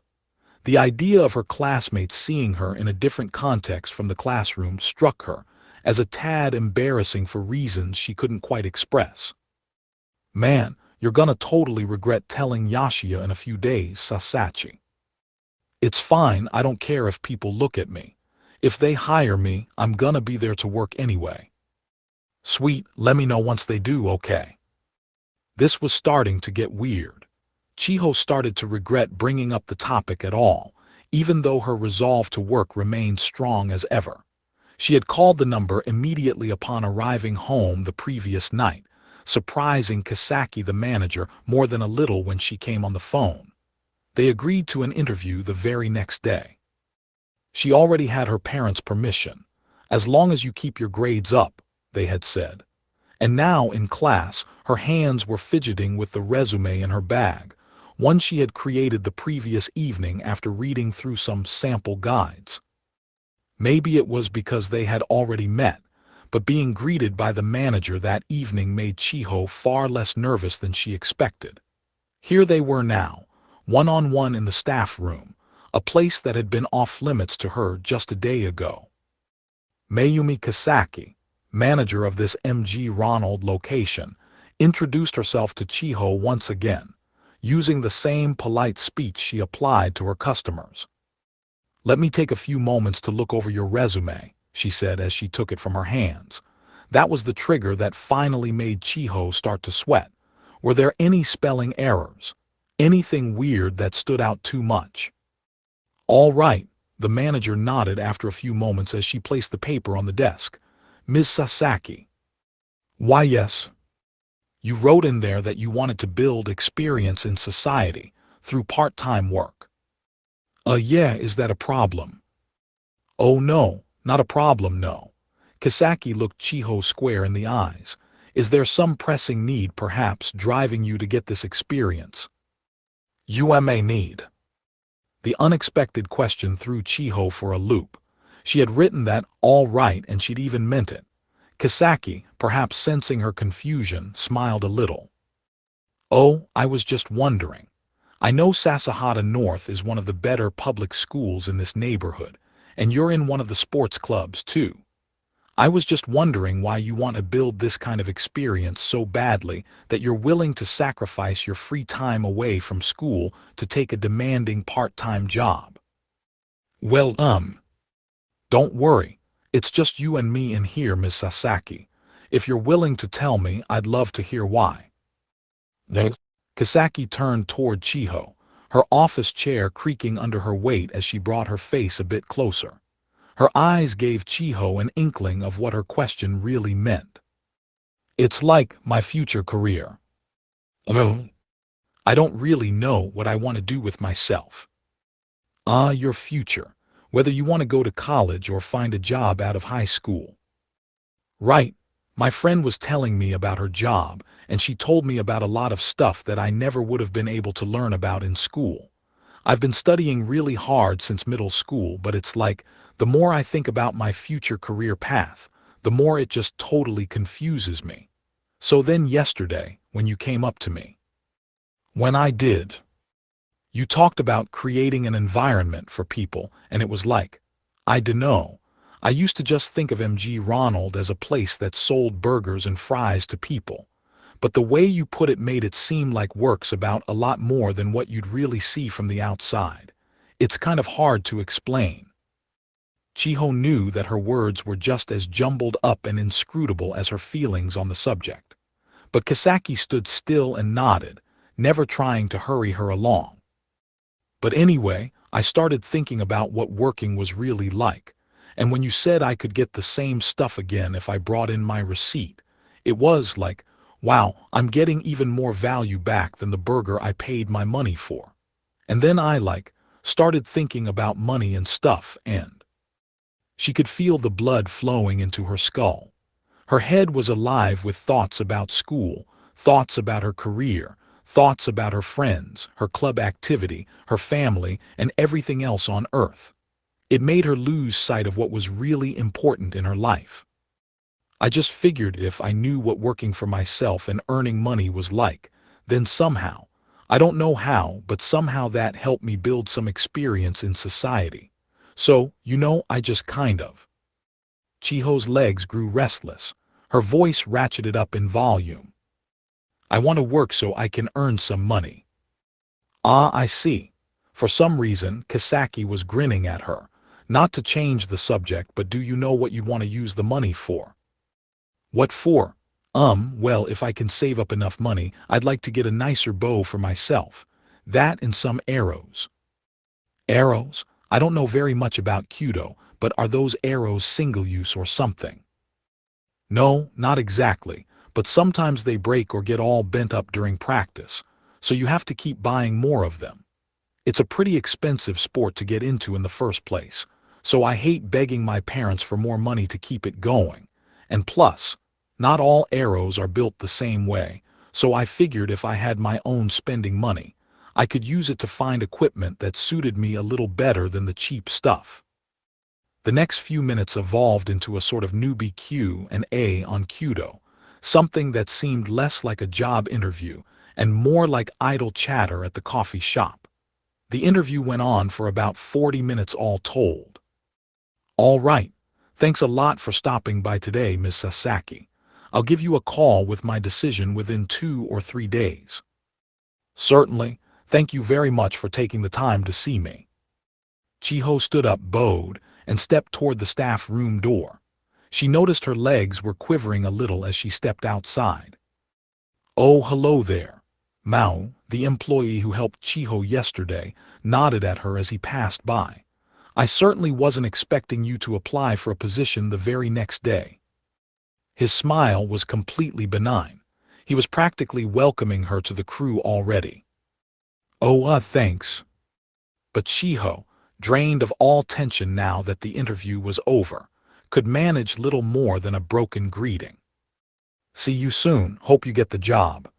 The idea of her classmates seeing her in a different context from the classroom struck her as a tad embarrassing for reasons she couldn't quite express. Man, you're gonna totally regret telling Yashiya in a few days, Sasaki. It's fine, I don't care if people look at me. If they hire me, I'm gonna be there to work anyway. Sweet, let me know once they do, okay? This was starting to get weird. Chiho started to regret bringing up the topic at all, even though her resolve to work remained strong as ever. She had called the number immediately upon arriving home the previous night, surprising Kisaki the manager more than a little when she came on the phone. They agreed to an interview the very next day. She already had her parents' permission. As long as you keep your grades up, they had said. And now in class, her hands were fidgeting with the resume in her bag, one she had created the previous evening after reading through some sample guides. Maybe it was because they had already met, but being greeted by the manager that evening made Chiho far less nervous than she expected. Here they were now, one-on-one in the staff room, a place that had been off-limits to her just a day ago. Mayumi Kisaki, manager of this MG Ronald location, introduced herself to Chiho once again, using the same polite speech she applied to her customers. Let me take a few moments to look over your resume, she said as she took it from her hands. That was the trigger that finally made Chiho start to sweat. Were there any spelling errors? Anything weird that stood out too much? All right, the manager nodded after a few moments as she placed the paper on the desk. Ms. Sasaki. Why yes. You wrote in there that you wanted to build experience in society through part-time work. Yeah, is that a problem? Oh no, not a problem, no. Kisaki looked Chiho square in the eyes. Is there some pressing need perhaps driving you to get this experience? UMA need. The unexpected question threw Chiho for a loop. She had written that all right and she'd even meant it. Kisaki, perhaps sensing her confusion, smiled a little. Oh, I was just wondering. I know Sasahata North is one of the better public schools in this neighborhood, and you're in one of the sports clubs too. I was just wondering why you want to build this kind of experience so badly that you're willing to sacrifice your free time away from school to take a demanding part-time job. Well, don't worry. It's just you and me in here, Miss Sasaki. If you're willing to tell me, I'd love to hear why. Kisaki turned toward Chiho, her office chair creaking under her weight as she brought her face a bit closer. Her eyes gave Chiho an inkling of what her question really meant. It's like my future career. I don't really know what I want to do with myself. Your future, whether you want to go to college or find a job out of high school. Right, my friend was telling me about her job, and she told me about a lot of stuff that I never would have been able to learn about in school. I've been studying really hard since middle school, but it's like, the more I think about my future career path, the more it just totally confuses me. So then yesterday, when you came up to me, when I did, you talked about creating an environment for people, and it was like, I dunno. I used to just think of MG Ronald as a place that sold burgers and fries to people. But the way you put it made it seem like work's about a lot more than what you'd really see from the outside. It's kind of hard to explain. Chiho knew that her words were just as jumbled up and inscrutable as her feelings on the subject. But Kisaki stood still and nodded, never trying to hurry her along. But anyway, I started thinking about what working was really like, and when you said I could get the same stuff again if I brought in my receipt, it was like, wow, I'm getting even more value back than the burger I paid my money for. And then I started thinking about money and stuff, and she could feel the blood flowing into her skull. Her head was alive with thoughts about school, thoughts about her career, thoughts about her friends, her club activity, her family, and everything else on earth. It made her lose sight of what was really important in her life. I just figured if I knew what working for myself and earning money was like, then somehow, I don't know how, but somehow that helped me build some experience in society. So, I just kind of. Chiho's legs grew restless. Her voice ratcheted up in volume. I want to work so I can earn some money. Ah, I see. For some reason, Kisaki was grinning at her. Not to change the subject, but do you know what you want to use the money for? What for? Well, if I can save up enough money, I'd like to get a nicer bow for myself. That and some arrows. Arrows? I don't know very much about Kyudo, but are those arrows single-use or something? No, not exactly, but sometimes they break or get all bent up during practice, so you have to keep buying more of them. It's a pretty expensive sport to get into in the first place, so I hate begging my parents for more money to keep it going. And plus, not all arrows are built the same way, so I figured if I had my own spending money, I could use it to find equipment that suited me a little better than the cheap stuff. The next few minutes evolved into a sort of newbie Q&A on Kyudo, something that seemed less like a job interview and more like idle chatter at the coffee shop. The interview went on for about 40 minutes all told. All right. Thanks a lot for stopping by today, Ms. Sasaki. I'll give you a call with my decision within 2 or 3 days. Certainly. Thank you very much for taking the time to see me. Chiho stood up, bowed, and stepped toward the staff room door. She noticed her legs were quivering a little as she stepped outside. Oh, hello there. Mao, the employee who helped Chiho yesterday, nodded at her as he passed by. I certainly wasn't expecting you to apply for a position the very next day. His smile was completely benign. He was practically welcoming her to the crew already. Oh, thanks. But Chiho, drained of all tension now that the interview was over, could manage little more than a broken greeting. See you soon, hope you get the job.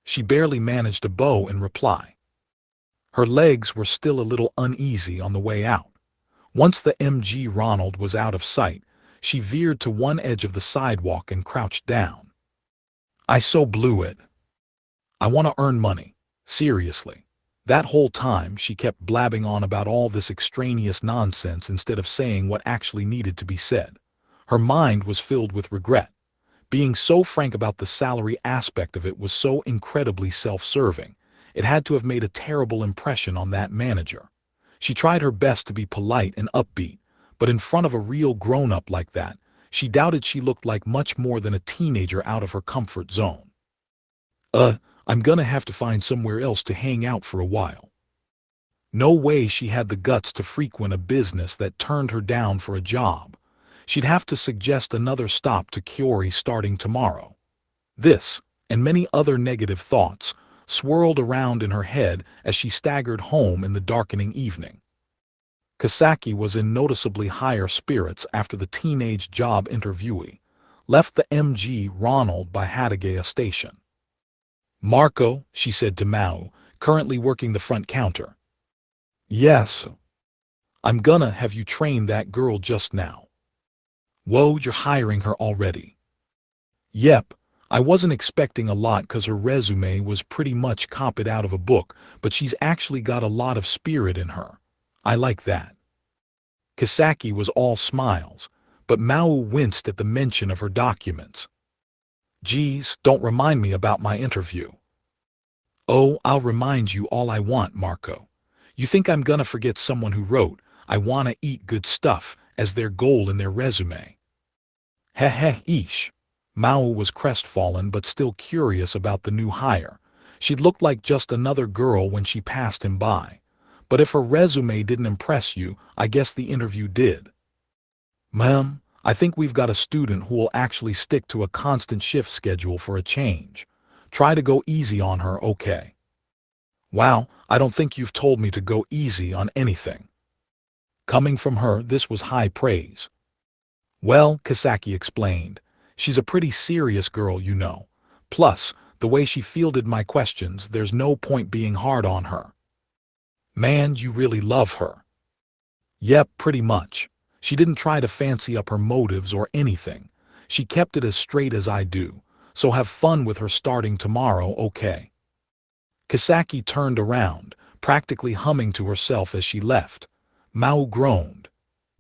She barely managed a bow in reply. Her legs were still a little uneasy on the way out. Once the MG Ronald was out of sight, she veered to one edge of the sidewalk and crouched down. I so blew it. I want to earn money. Seriously. That whole time she kept blabbing on about all this extraneous nonsense instead of saying what actually needed to be said. Her mind was filled with regret. Being so frank about the salary aspect of it was so incredibly self-serving. It had to have made a terrible impression on that manager. She tried her best to be polite and upbeat, but in front of a real grown-up like that, she doubted she looked like much more than a teenager out of her comfort zone. I'm gonna have to find somewhere else to hang out for a while. No way she had the guts to frequent a business that turned her down for a job. She'd have to suggest another stop to Kiori starting tomorrow. This, and many other negative thoughts, swirled around in her head as she staggered home in the darkening evening. Kisaki was in noticeably higher spirits after the teenage job interviewee left the MG Ronald by Hataraku station. Marco, she said to Mao, currently working the front counter. Yes, I'm gonna have you train that girl just now. Whoa, you're hiring her already. Yep, I wasn't expecting a lot 'cause her resume was pretty much copied out of a book, but she's actually got a lot of spirit in her. I like that. Kisaki was all smiles, but Maō winced at the mention of her documents. Geez, don't remind me about my interview. Oh, I'll remind you all I want, Marco. You think I'm gonna forget someone who wrote, "I wanna eat good stuff," as their goal in their resume? Heh heh eesh. Maō was crestfallen but still curious about the new hire. She looked like just another girl when she passed him by. But if her resume didn't impress you, I guess the interview did. Ma'am, I think we've got a student who will actually stick to a constant shift schedule for a change. Try to go easy on her, okay? Wow, I don't think you've told me to go easy on anything. Coming from her, this was high praise. Well, Kisaki explained, she's a pretty serious girl, you know. Plus, the way she fielded my questions, there's no point being hard on her. Man, you really love her. Yep, pretty much. She didn't try to fancy up her motives or anything. She kept it as straight as I do. So have fun with her starting tomorrow, okay? Kisaki turned around, practically humming to herself as she left. Maō groaned.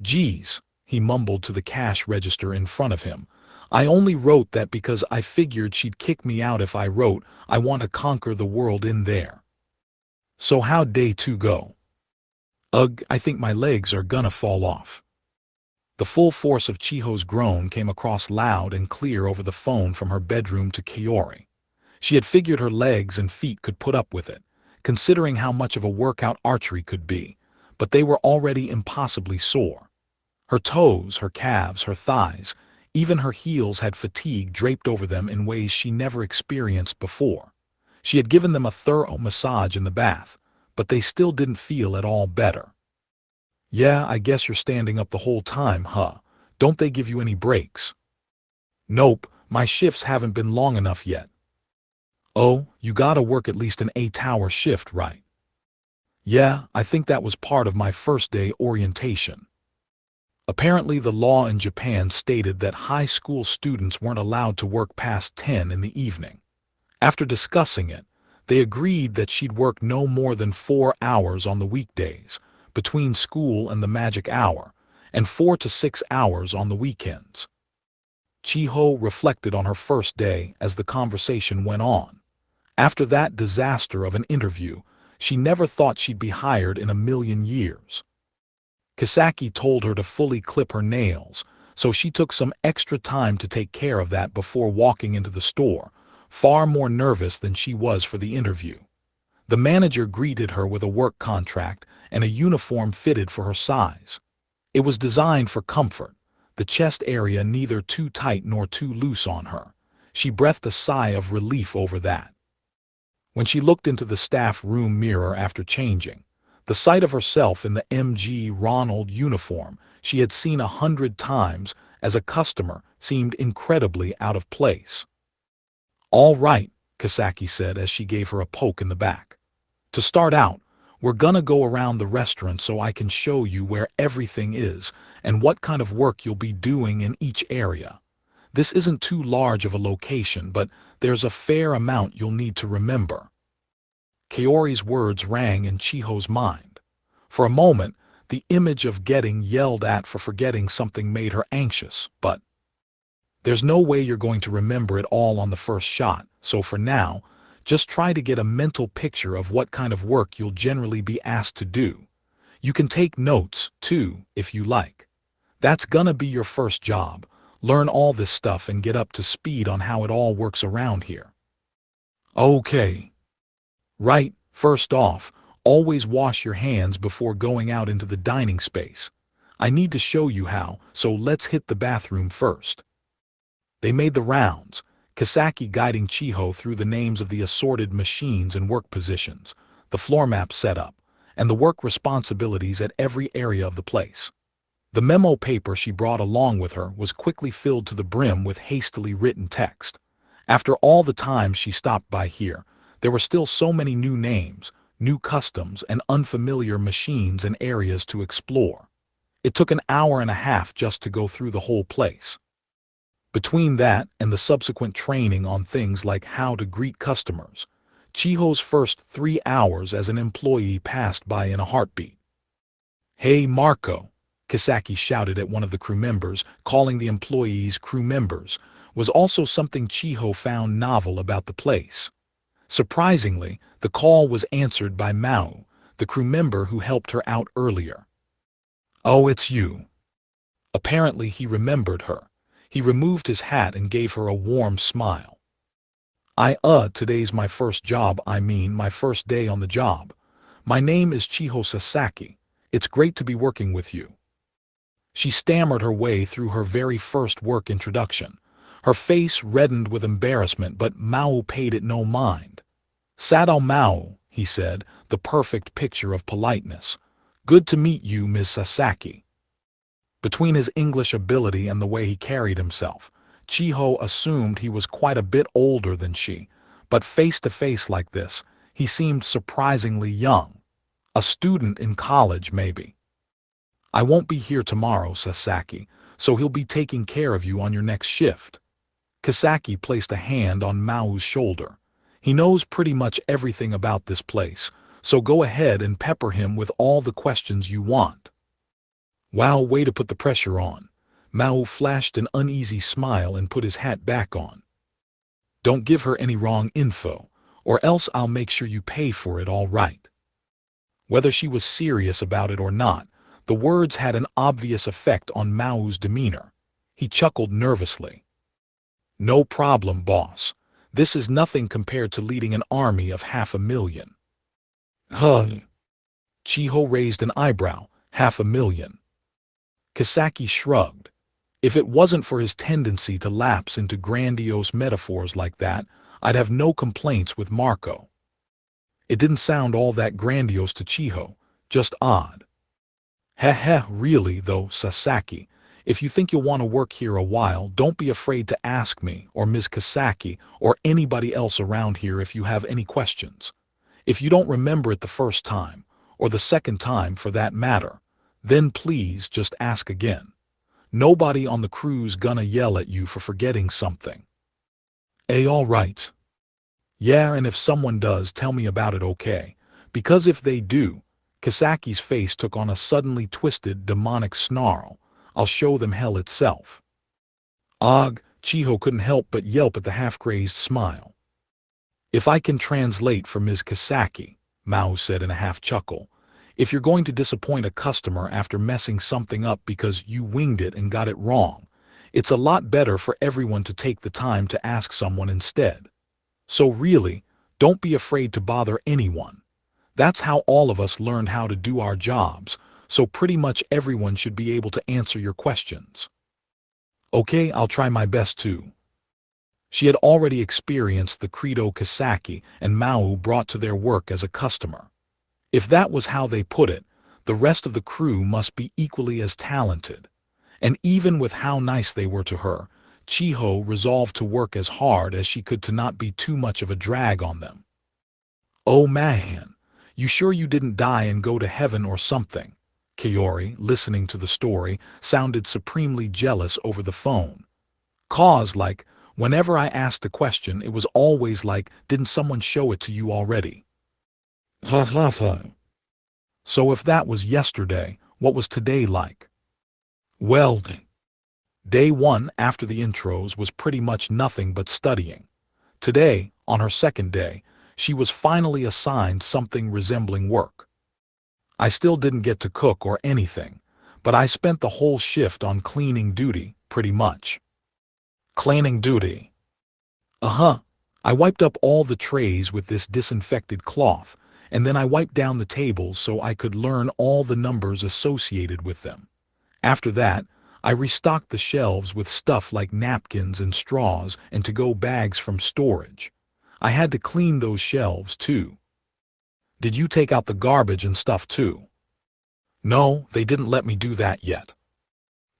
Geez, he mumbled to the cash register in front of him. I only wrote that because I figured she'd kick me out if I wrote, "I want to conquer the world" in there. So how'd day 2 go? Ugh, I think my legs are gonna fall off. The full force of Chiho's groan came across loud and clear over the phone from her bedroom to Kaori. She had figured her legs and feet could put up with it, considering how much of a workout archery could be, but they were already impossibly sore. Her toes, her calves, her thighs, even her heels had fatigue draped over them in ways she never experienced before. She had given them a thorough massage in the bath, but they still didn't feel at all better. Yeah, I guess you're standing up the whole time, huh? Don't they give you any breaks? Nope, my shifts haven't been long enough yet. Oh, you gotta work at least an 8-hour shift, right? Yeah, I think that was part of my first day orientation. Apparently the law in Japan stated that high school students weren't allowed to work past 10 in the evening. After discussing it, they agreed that she'd work no more than 4 hours on the weekdays, between school and the magic hour, and 4 to 6 hours on the weekends. Chiho reflected on her first day as the conversation went on. After that disaster of an interview, she never thought she'd be hired in a million years. Kisaki told her to fully clip her nails, so she took some extra time to take care of that before walking into the store, far more nervous than she was for the interview. The manager greeted her with a work contract and a uniform fitted for her size. It was designed for comfort, the chest area neither too tight nor too loose on her. She breathed a sigh of relief over that. When she looked into the staff room mirror after changing, the sight of herself in the M.G. Ronald uniform she had seen 100 times as a customer seemed incredibly out of place. All right, Kisaki said as she gave her a poke in the back. To start out, we're gonna go around the restaurant so I can show you where everything is and what kind of work you'll be doing in each area. This isn't too large of a location, but there's a fair amount you'll need to remember. Kaori's words rang in Chiho's mind. For a moment, the image of getting yelled at for forgetting something made her anxious, but there's no way you're going to remember it all on the first shot, so for now, just try to get a mental picture of what kind of work you'll generally be asked to do. You can take notes, too, if you like. That's gonna be your first job. Learn all this stuff and get up to speed on how it all works around here. Okay. Right, first off, always wash your hands before going out into the dining space. I need to show you how, so let's hit the bathroom first. They made the rounds, Kisaki guiding Chiho through the names of the assorted machines and work positions, the floor map set up, and the work responsibilities at every area of the place. The memo paper she brought along with her was quickly filled to the brim with hastily written text. After all the times she stopped by here, there were still so many new names, new customs, and unfamiliar machines and areas to explore. It took an hour and a half just to go through the whole place. Between that and the subsequent training on things like how to greet customers, Chiho's first 3 hours as an employee passed by in a heartbeat. "Hey, Marco," Kisaki shouted at one of the crew members. Calling the employees crew members was also something Chiho found novel about the place. Surprisingly, the call was answered by Maō, the crew member who helped her out earlier. "Oh, it's you." Apparently he remembered her. He removed his hat and gave her a warm smile. Today's my first job, my first day on the job. My name is Chiho Sasaki. It's great to be working with you." She stammered her way through her very first work introduction. Her face reddened with embarrassment, but Maō paid it no mind. "Sato Maō," he said, the perfect picture of politeness. "Good to meet you, Ms. Sasaki." Between his English ability and the way he carried himself, Chiho assumed he was quite a bit older than she, but face to face like this, he seemed surprisingly young. A student in college, maybe. "I won't be here tomorrow, Sasaki, so he'll be taking care of you on your next shift." Kisaki placed a hand on Mao's shoulder. "He knows pretty much everything about this place, so go ahead and pepper him with all the questions you want." "Wow, way to put the pressure on." Maō flashed an uneasy smile and put his hat back on. "Don't give her any wrong info, or else I'll make sure you pay for it all right." Whether she was serious about it or not, the words had an obvious effect on Mao's demeanor. He chuckled nervously. "No problem, boss. This is nothing compared to leading an army of 500,000. "Huh?" Chiho raised an eyebrow. 500,000. Kisaki shrugged. "If it wasn't for his tendency to lapse into grandiose metaphors like that, I'd have no complaints with Marco." It didn't sound all that grandiose to Chiho, just odd. "Heh, really though, Sasaki, if you think you'll want to work here a while, don't be afraid to ask me or Ms. Kisaki or anybody else around here if you have any questions. If you don't remember it the first time, or the second time for that matter, then please just ask again. Nobody on the crew's gonna yell at you for forgetting something." All right. "Yeah, and if someone does, tell me about it, okay? Because if they do," Kisaki's face took on a suddenly twisted demonic snarl, "I'll show them hell itself." "Og," Chiho couldn't help but yelp at the half-crazed smile. "If I can translate for Ms. Kisaki," Maō said in a half-chuckle, "if you're going to disappoint a customer after messing something up because you winged it and got it wrong, it's a lot better for everyone to take the time to ask someone instead. So really, don't be afraid to bother anyone. That's how all of us learned how to do our jobs, so pretty much everyone should be able to answer your questions." "Okay, I'll try my best too." She had already experienced the credo Kisaki and Maō brought to their work as a customer. If that was how they put it, the rest of the crew must be equally as talented. And even with how nice they were to her, Chiho resolved to work as hard as she could to not be too much of a drag on them. "Oh man, you sure you didn't die and go to heaven or something?" Kaori, listening to the story, sounded supremely jealous over the phone. "'Cause, like, whenever I asked a question, it was always like, didn't someone show it to you already?" "Ha ha ha." "So if that was yesterday, what was today like?" "Well, day one after the intros was pretty much nothing but studying. Today, on her second day, she was finally assigned something resembling work. I still didn't get to cook or anything, but I spent the whole shift on cleaning duty, pretty much." "Cleaning duty?" "Uh-huh. I wiped up all the trays with this disinfected cloth, and then I wiped down the tables so I could learn all the numbers associated with them. After that, I restocked the shelves with stuff like napkins and straws and to-go bags from storage. I had to clean those shelves too." "Did you take out the garbage and stuff too?" "No, they didn't let me do that yet."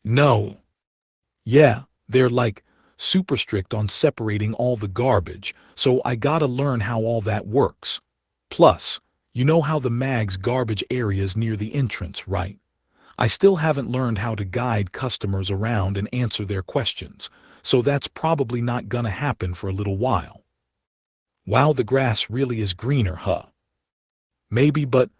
"No." "Yeah, they're like super strict on separating all the garbage, so I gotta learn how all that works. Plus, You know how the mag's garbage area's near the entrance, right? I still haven't learned how to guide customers around and answer their questions, so that's probably not gonna happen for a little while. Wow, the grass really is greener, huh? Maybe, but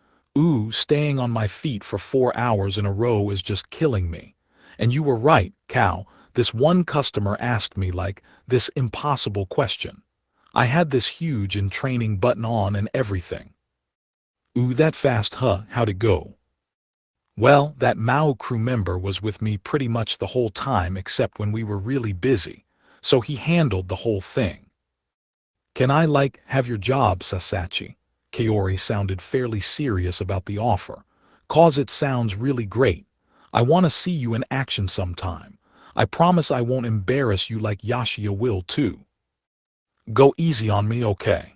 staying on my feet for 4 hours in a row is just killing me. And you were right, Cal. This one customer asked me this impossible question. I had this huge in training button on and everything. That fast, huh? How'd it go? Well, that Mao crew member was with me pretty much the whole time except when we were really busy, so he handled the whole thing. Can I have your job, Sasaki? Kaori sounded fairly serious about the offer. Cause it sounds really great. I want to see you in action sometime. I promise I won't embarrass you like Yashia will too. Go easy on me, okay?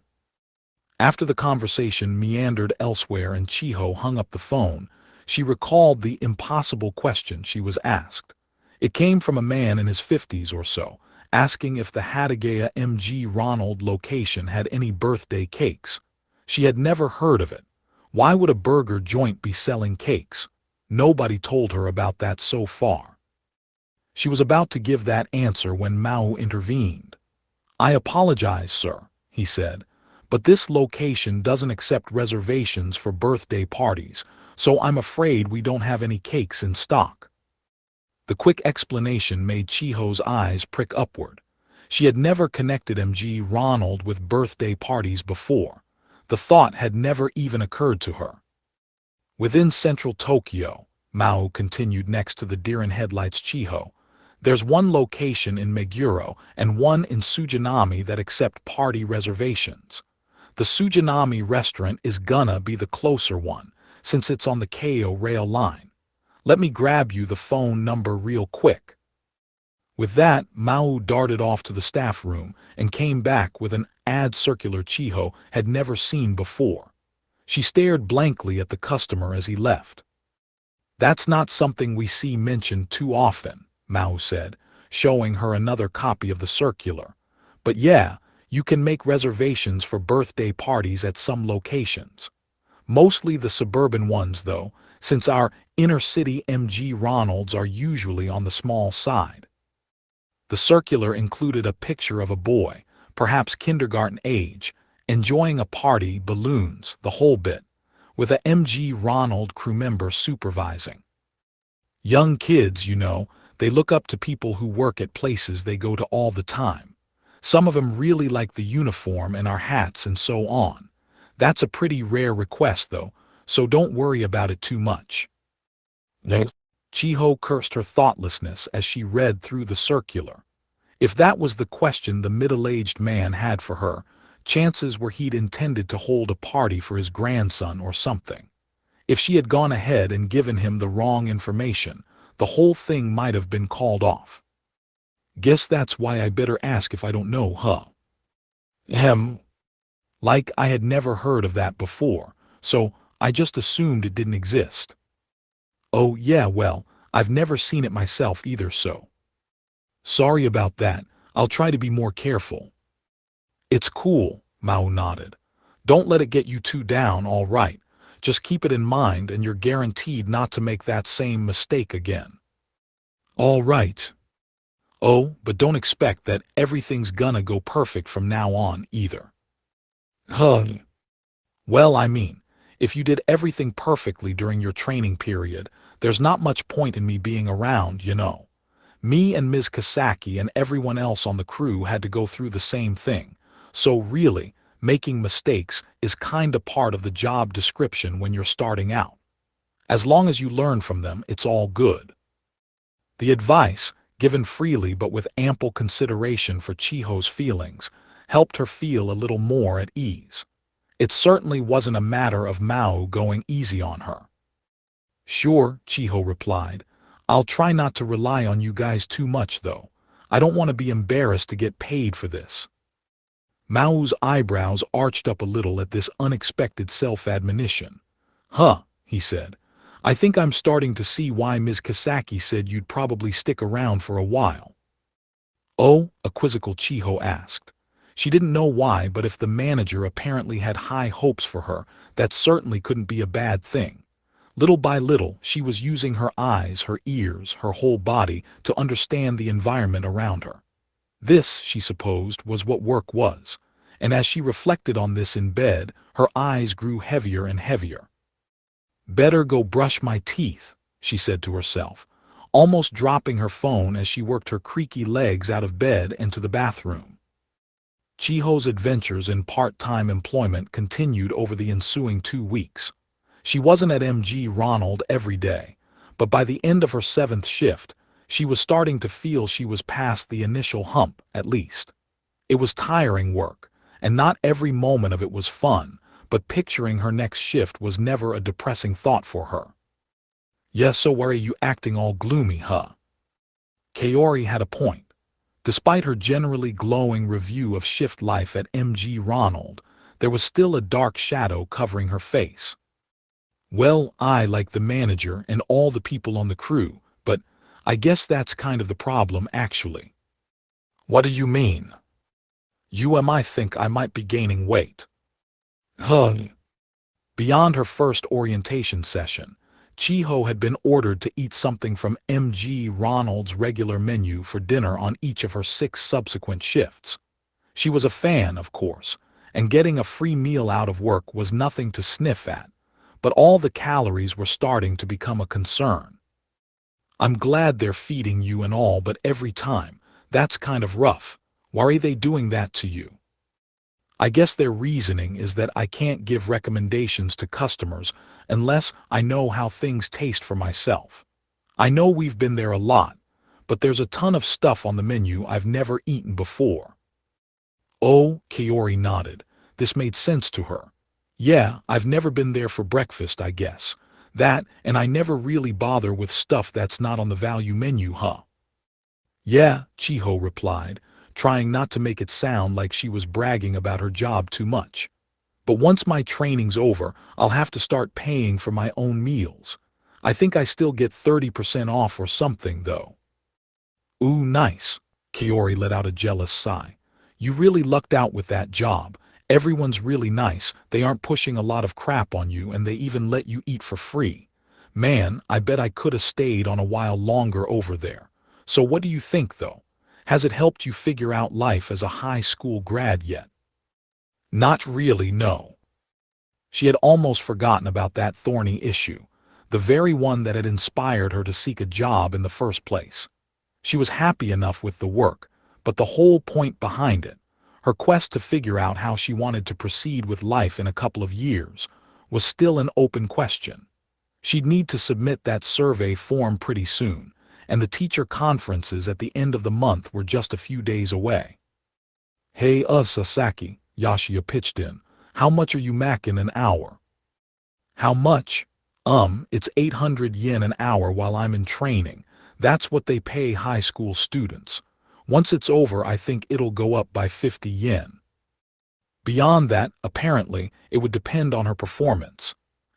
After the conversation meandered elsewhere and Chiho hung up the phone, she recalled the impossible question she was asked. It came from a man in his 50s or so, asking if the Hataraku MG Ronald location had any birthday cakes. She had never heard of it. Why would a burger joint be selling cakes? Nobody told her about that so far. She was about to give that answer when Mao intervened. I apologize, sir, he said, but this location doesn't accept reservations for birthday parties, so I'm afraid we don't have any cakes in stock. The quick explanation made Chiho's eyes prick upward. She had never connected MG Ronald with birthday parties before. The thought had never even occurred to her. Within central Tokyo, Mao continued next to the deer-in-headlights Chiho, there's one location in Meguro and one in Sujinami that accept party reservations. The Sujinami restaurant is gonna be the closer one, since it's on the Keio rail line. Let me grab you the phone number real quick. With that, Mao darted off to the staff room and came back with an ad circular Chiho had never seen before. She stared blankly at the customer as he left. That's not something we see mentioned too often, Mao said, showing her another copy of the circular. But yeah, you can make reservations for birthday parties at some locations. Mostly the suburban ones, though, since our inner-city MG Ronalds are usually on the small side. The circular included a picture of a boy, perhaps kindergarten age, enjoying a party, balloons, the whole bit, with a MG Ronald crew member supervising. Young kids, you know, they look up to people who work at places they go to all the time. Some of them really like the uniform and our hats and so on. That's a pretty rare request, though, so don't worry about it too much. Chiho cursed her thoughtlessness as she read through the circular. If that was the question the middle-aged man had for her, chances were he'd intended to hold a party for his grandson or something. If she had gone ahead and given him the wrong information, the whole thing might have been called off. Guess that's why I better ask if I don't know, huh? Like I had never heard of that before, so I just assumed it didn't exist. Oh yeah, well, I've never seen it myself either, so. Sorry about that, I'll try to be more careful. It's cool, Mao nodded. Don't let it get you too down, all right. Just keep it in mind and you're guaranteed not to make that same mistake again. All right. Oh, but don't expect that everything's gonna go perfect from now on either. Well, I mean, if you did everything perfectly during your training period, there's not much point in me being around, you know. Me and Ms. Kasaki and everyone else on the crew had to go through the same thing, so really, making mistakes is kinda part of the job description when you're starting out. As long as you learn from them, it's all good. The advice, given freely but with ample consideration for Chiho's feelings, helped her feel a little more at ease. It certainly wasn't a matter of Mao going easy on her. Sure, Chiho replied. I'll try not to rely on you guys too much, though. I don't want to be embarrassed to get paid for this. Mao's eyebrows arched up a little at this unexpected self-admonition. Huh, he said. I think I'm starting to see why Ms. Kasaki said you'd probably stick around for a while. Oh, a quizzical Chiho asked. She didn't know why, but if the manager apparently had high hopes for her, that certainly couldn't be a bad thing. Little by little, she was using her eyes, her ears, her whole body to understand the environment around her. This, she supposed, was what work was, and as she reflected on this in bed, her eyes grew heavier and heavier. "Better go brush my teeth," she said to herself, almost dropping her phone as she worked her creaky legs out of bed and to the bathroom. Chiho's adventures in part-time employment continued over the ensuing 2 weeks. She wasn't at MG Ronald every day, but by the end of her 7th shift, she was starting to feel she was past the initial hump, at least. It was tiring work, and not every moment of it was fun, but picturing her next shift was never a depressing thought for her. "Yes, so why are you acting all gloomy, huh?" Kaori had a point. Despite her generally glowing review of shift life at MG Ronald, there was still a dark shadow covering her face. "Well, I like the manager and all the people on the crew, but I guess that's kind of the problem, actually." "What do you mean?" "You and I think I might be gaining weight." "Huh." Beyond her first orientation session, Chiho had been ordered to eat something from MG Ronald's regular menu for dinner on each of her 6 subsequent shifts. She was a fan, of course, and getting a free meal out of work was nothing to sniff at, but all the calories were starting to become a concern. "I'm glad they're feeding you and all, but every time, that's kind of rough. Why are they doing that to you?" "I guess their reasoning is that I can't give recommendations to customers unless I know how things taste for myself. I know we've been there a lot, but there's a ton of stuff on the menu I've never eaten before." "Oh," Kaori nodded. This made sense to her. "Yeah, I've never been there for breakfast, I guess. That, and I never really bother with stuff that's not on the value menu, huh?" "Yeah," Chiho replied, trying not to make it sound like she was bragging about her job too much. "But once my training's over, I'll have to start paying for my own meals. I think I still get 30% off or something, though." "Ooh, nice." Kaori let out a jealous sigh. "You really lucked out with that job. Everyone's really nice, they aren't pushing a lot of crap on you, and they even let you eat for free. Man, I bet I could have stayed on a while longer over there. So what do you think, though? Has it helped you figure out life as a high school grad yet?" "Not really, no." She had almost forgotten about that thorny issue, the very one that had inspired her to seek a job in the first place. She was happy enough with the work, but the whole point behind it, her quest to figure out how she wanted to proceed with life in a couple of years, was still an open question. She'd need to submit that survey form pretty soon, and the teacher conferences at the end of the month were just a few days away. "Hey, Sasaki," Yashiya pitched in. "How much are you macking an hour?" "How much? It's 800 yen an hour while I'm in training. That's what they pay high school students. Once it's over, I think it'll go up by 50 yen. Beyond that, apparently, it would depend on her performance."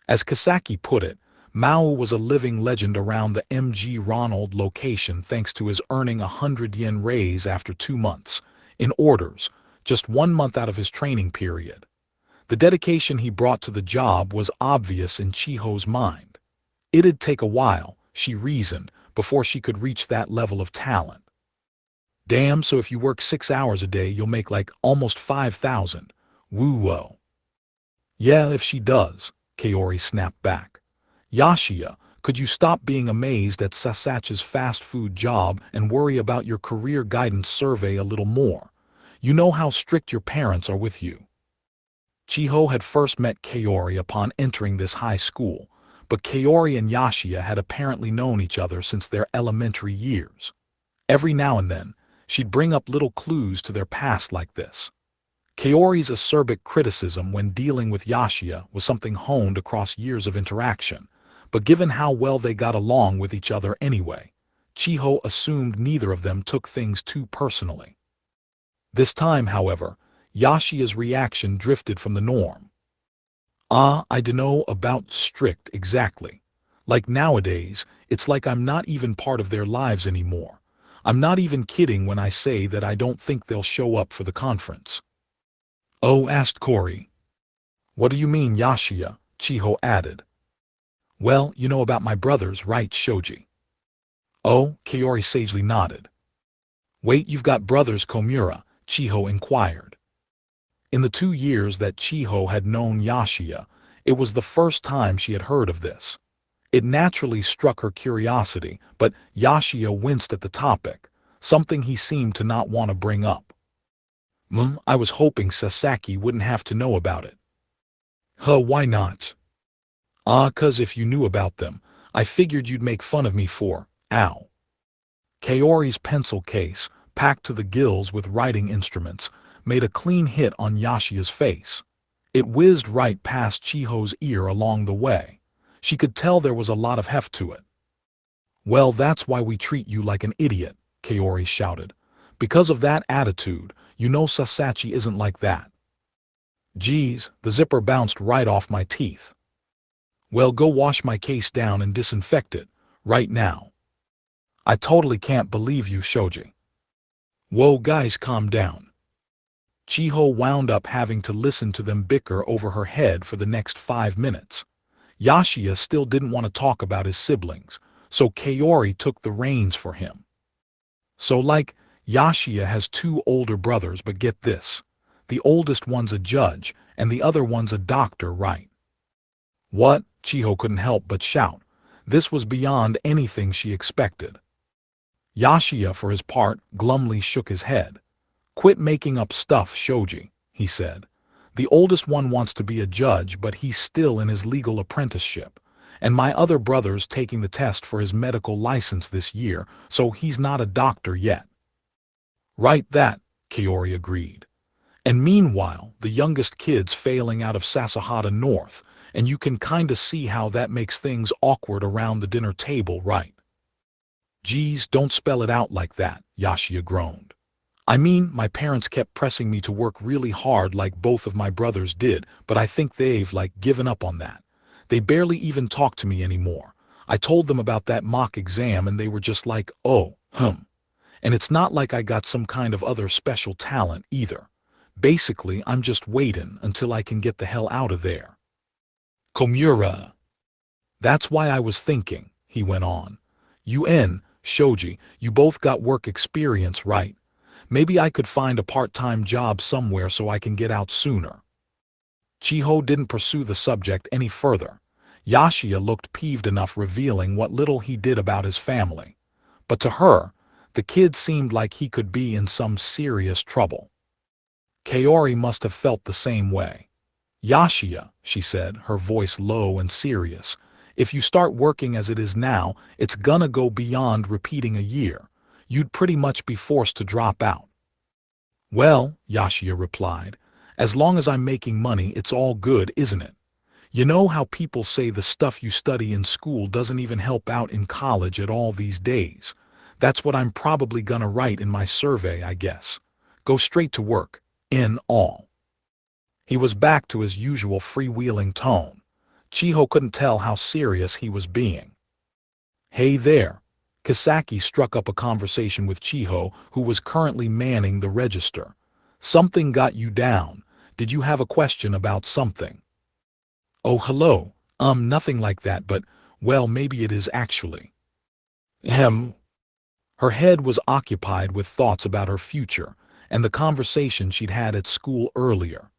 As Kasaki put it, Mao was a living legend around the MG Ronald location thanks to his earning a 100 yen raise after 2 months, in orders, just 1 month out of his training period. The dedication he brought to the job was obvious in Chiho's mind. It'd take a while, she reasoned, before she could reach that level of talent. "Damn, so if you work 6 hours a day you'll make like almost 5,000. Woo-whoa." "Yeah, if she does," Kaori snapped back. "Yashiya, could you stop being amazed at Sasachi's fast food job and worry about your career guidance survey a little more? You know how strict your parents are with you." Chiho had first met Kaori upon entering this high school, but Kaori and Yashiya had apparently known each other since their elementary years. Every now and then, she'd bring up little clues to their past like this. Kaori's acerbic criticism when dealing with Yashiya was something honed across years of interaction, but given how well they got along with each other anyway, Chiho assumed neither of them took things too personally. This time, however, Yashia's reaction drifted from the norm. I dunno about strict exactly. Like nowadays, it's like I'm not even part of their lives anymore. I'm not even kidding when I say that I don't think they'll show up for the conference." "Oh," asked Cory. "What do you mean, Yashiya?" Chiho added. "Well, you know about my brothers, right, Shoji?" "Oh," Kaori sagely nodded. "Wait, you've got brothers Komura?" Chiho inquired. In the 2 years that Chiho had known Yashiya, it was the first time she had heard of this. It naturally struck her curiosity, but Yashiya winced at the topic, something he seemed to not want to bring up. I was hoping Sasaki wouldn't have to know about it." "Huh, why not?" "Ah, 'cause if you knew about them, I figured you'd make fun of me for, ow." Kaori's pencil case, packed to the gills with writing instruments, made a clean hit on Yashia's face. It whizzed right past Chiho's ear along the way. She could tell there was a lot of heft to it. "Well, that's why we treat you like an idiot," Kaori shouted. "Because of that attitude, you know Sasaki isn't like that." "Geez, the zipper bounced right off my teeth." "Well, go wash my case down and disinfect it, right now." "I totally can't believe you, Shoji." "Whoa, guys, calm down." Chiho wound up having to listen to them bicker over her head for the next 5 minutes. Yashiya still didn't want to talk about his siblings, so Kaori took the reins for him. "So Yashiya has 2 older brothers, but get this. The oldest one's a judge, and the other one's a doctor, right?" "What?" Chiho couldn't help but shout. This was beyond anything she expected. Yashiya, for his part, glumly shook his head. "Quit making up stuff, Shoji," he said. "The oldest one wants to be a judge, but he's still in his legal apprenticeship. And my other brother's taking the test for his medical license this year, so he's not a doctor yet." "Right that," Kaori agreed. "And meanwhile, the youngest kid's failing out of Sasahata North, and you can kinda see how that makes things awkward around the dinner table, right?" "Geez, don't spell it out like that," Yashiya groaned. "I mean, my parents kept pressing me to work really hard like both of my brothers did, but I think they've, given up on that. They barely even talk to me anymore. I told them about that mock exam and they were just like, oh, And it's not like I got some kind of other special talent, either. Basically, I'm just waiting until I can get the hell out of there." "Komura." "That's why I was thinking," he went on. "You and Shoji, you both got work experience, right? Maybe I could find a part-time job somewhere so I can get out sooner." Chiho didn't pursue the subject any further. Yashiya looked peeved enough, revealing what little he did about his family. But to her, the kid seemed like he could be in some serious trouble. Kaori must have felt the same way. "Yashiya," she said, her voice low and serious, "if you start working as it is now, it's gonna go beyond repeating a year. You'd pretty much be forced to drop out." "Well," Yashiya replied, "as long as I'm making money, it's all good, isn't it? You know how people say the stuff you study in school doesn't even help out in college at all these days? That's what I'm probably gonna write in my survey, I guess. Go straight to work, in all." He was back to his usual freewheeling tone. Chiho couldn't tell how serious he was being. "Hey there." Kisaki struck up a conversation with Chiho, who was currently manning the register. "Something got you down. Did you have a question about something?" "Oh, hello. Nothing like that, but, well, maybe it is actually." Ahem. Her head was occupied with thoughts about her future and the conversation she'd had at school earlier.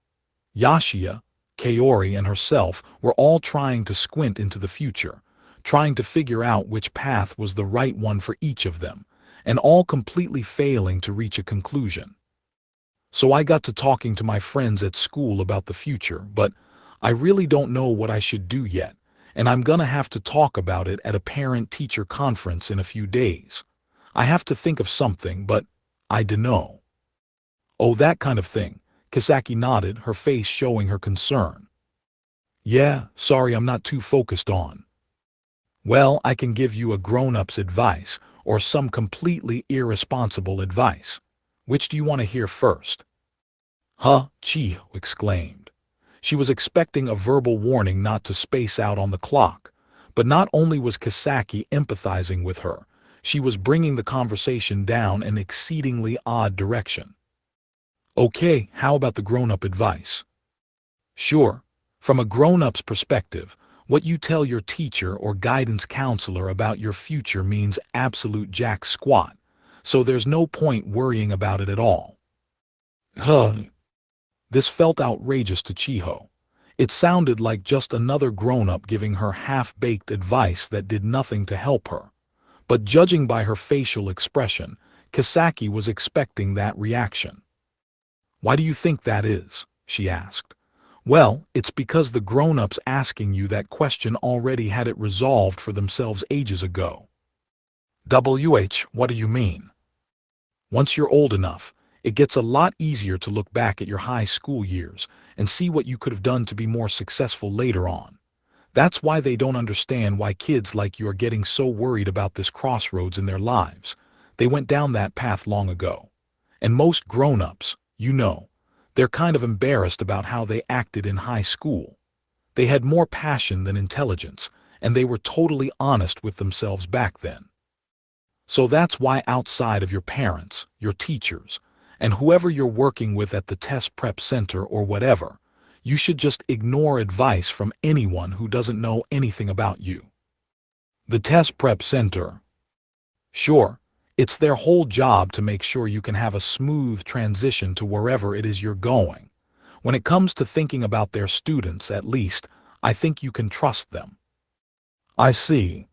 Yashiya, Kaori, and herself were all trying to squint into the future, trying to figure out which path was the right one for each of them, and all completely failing to reach a conclusion. So I got to talking to my friends at school about the future, but I really don't know what I should do yet, and I'm gonna have to talk about it at a parent-teacher conference in a few days. I have to think of something, but I dunno." "Oh, that kind of thing." Kisaki nodded, her face showing her concern. "Yeah, sorry I'm not too focused on." "Well, I can give you a grown-up's advice, or some completely irresponsible advice. Which do you want to hear first?" "Huh?" Chiho exclaimed. She was expecting a verbal warning not to space out on the clock, but not only was Kisaki empathizing with her, She was bringing the conversation down an exceedingly odd direction. Okay, how about the grown-up advice? Sure. From a grown-up's perspective, what you tell your teacher or guidance counselor about your future means absolute jack squat, so there's no point worrying about it at all. Huh. This felt outrageous to Chiho. It sounded like just another grown-up giving her half-baked advice that did nothing to help her. But judging by her facial expression, Kisaki was expecting that reaction. Why do you think that is? She asked. Well, it's because the grown-ups asking you that question already had it resolved for themselves ages ago. What do you mean? Once you're old enough, it gets a lot easier to look back at your high school years and see what you could have done to be more successful later on. That's why they don't understand why kids like you are getting so worried about this crossroads in their lives. They went down that path long ago. And most grown-ups, they're kind of embarrassed about how they acted in high school. They had more passion than intelligence, and they were totally honest with themselves back then. So that's why outside of your parents, your teachers, and whoever you're working with at the test prep center or whatever, you should just ignore advice from anyone who doesn't know anything about you. The test prep center. Sure, it's their whole job to make sure you can have a smooth transition to wherever it is you're going. When it comes to thinking about their students, at least, I think you can trust them. I see.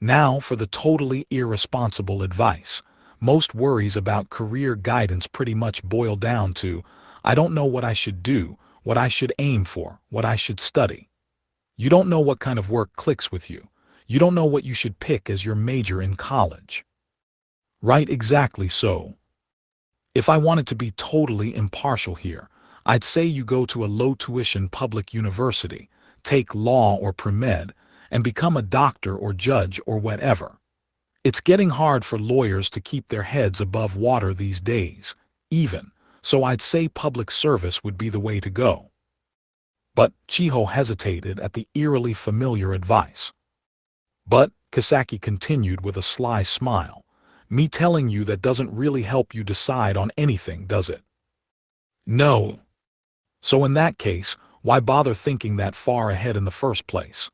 Now for the totally irresponsible advice. Most worries about career guidance pretty much boil down to, I don't know what I should do, what I should aim for, what I should study. You don't know what kind of work clicks with you. You don't know what you should pick as your major in college. Right, exactly so. If I wanted to be totally impartial here, I'd say you go to a low-tuition public university, take law or pre-med, and become a doctor or judge or whatever. It's getting hard for lawyers to keep their heads above water these days, even, so I'd say public service would be the way to go. But Chiho hesitated at the eerily familiar advice. But, Kisaki continued with a sly smile, me telling you that doesn't really help you decide on anything, does it? No. So in that case, why bother thinking that far ahead in the first place?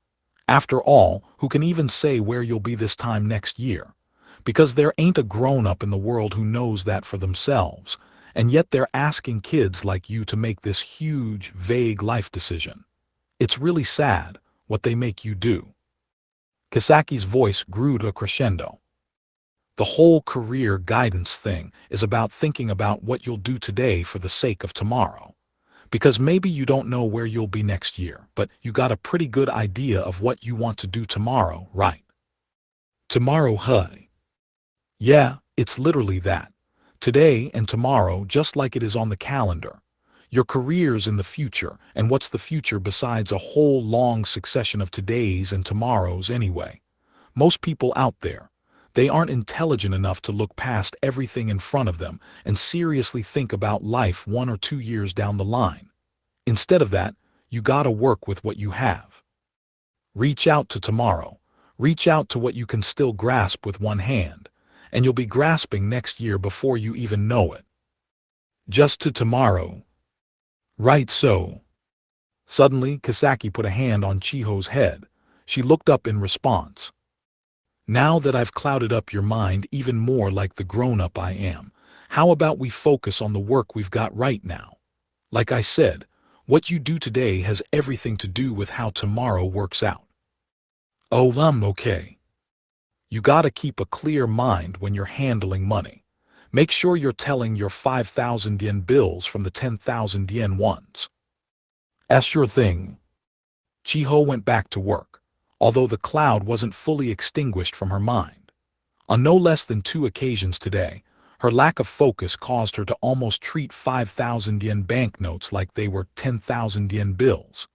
After all, who can even say where you'll be this time next year? Because there ain't a grown-up in the world who knows that for themselves, and yet they're asking kids like you to make this huge, vague life decision. It's really sad what they make you do. Kisaki's voice grew to a crescendo. The whole career guidance thing is about thinking about what you'll do today for the sake of tomorrow. Because maybe you don't know where you'll be next year, but you got a pretty good idea of what you want to do tomorrow, right? Tomorrow, huh? Yeah, it's literally that. Today and tomorrow, just like it is on the calendar. Your career's in the future, and what's the future besides a whole long succession of todays and tomorrows anyway? Most people out there, they aren't intelligent enough to look past everything in front of them and seriously think about life 1 or 2 years down the line. Instead of that, you gotta work with what you have. Reach out to tomorrow. Reach out to what you can still grasp with one hand, and you'll be grasping next year before you even know it. Just to tomorrow. Right so. Suddenly, Kisaki put a hand on Chiho's head. She looked up in response. Now that I've clouded up your mind even more like the grown-up I am, how about we focus on the work we've got right now? Like I said, what you do today has everything to do with how tomorrow works out. Oh, okay. You gotta keep a clear mind when you're handling money. Make sure you're telling your 5,000 yen bills from the 10,000 yen ones. That's your thing. Chiho went back to work, although the cloud wasn't fully extinguished from her mind. On no less than 2 occasions today, her lack of focus caused her to almost treat 5,000 yen banknotes like they were 10,000 yen bills.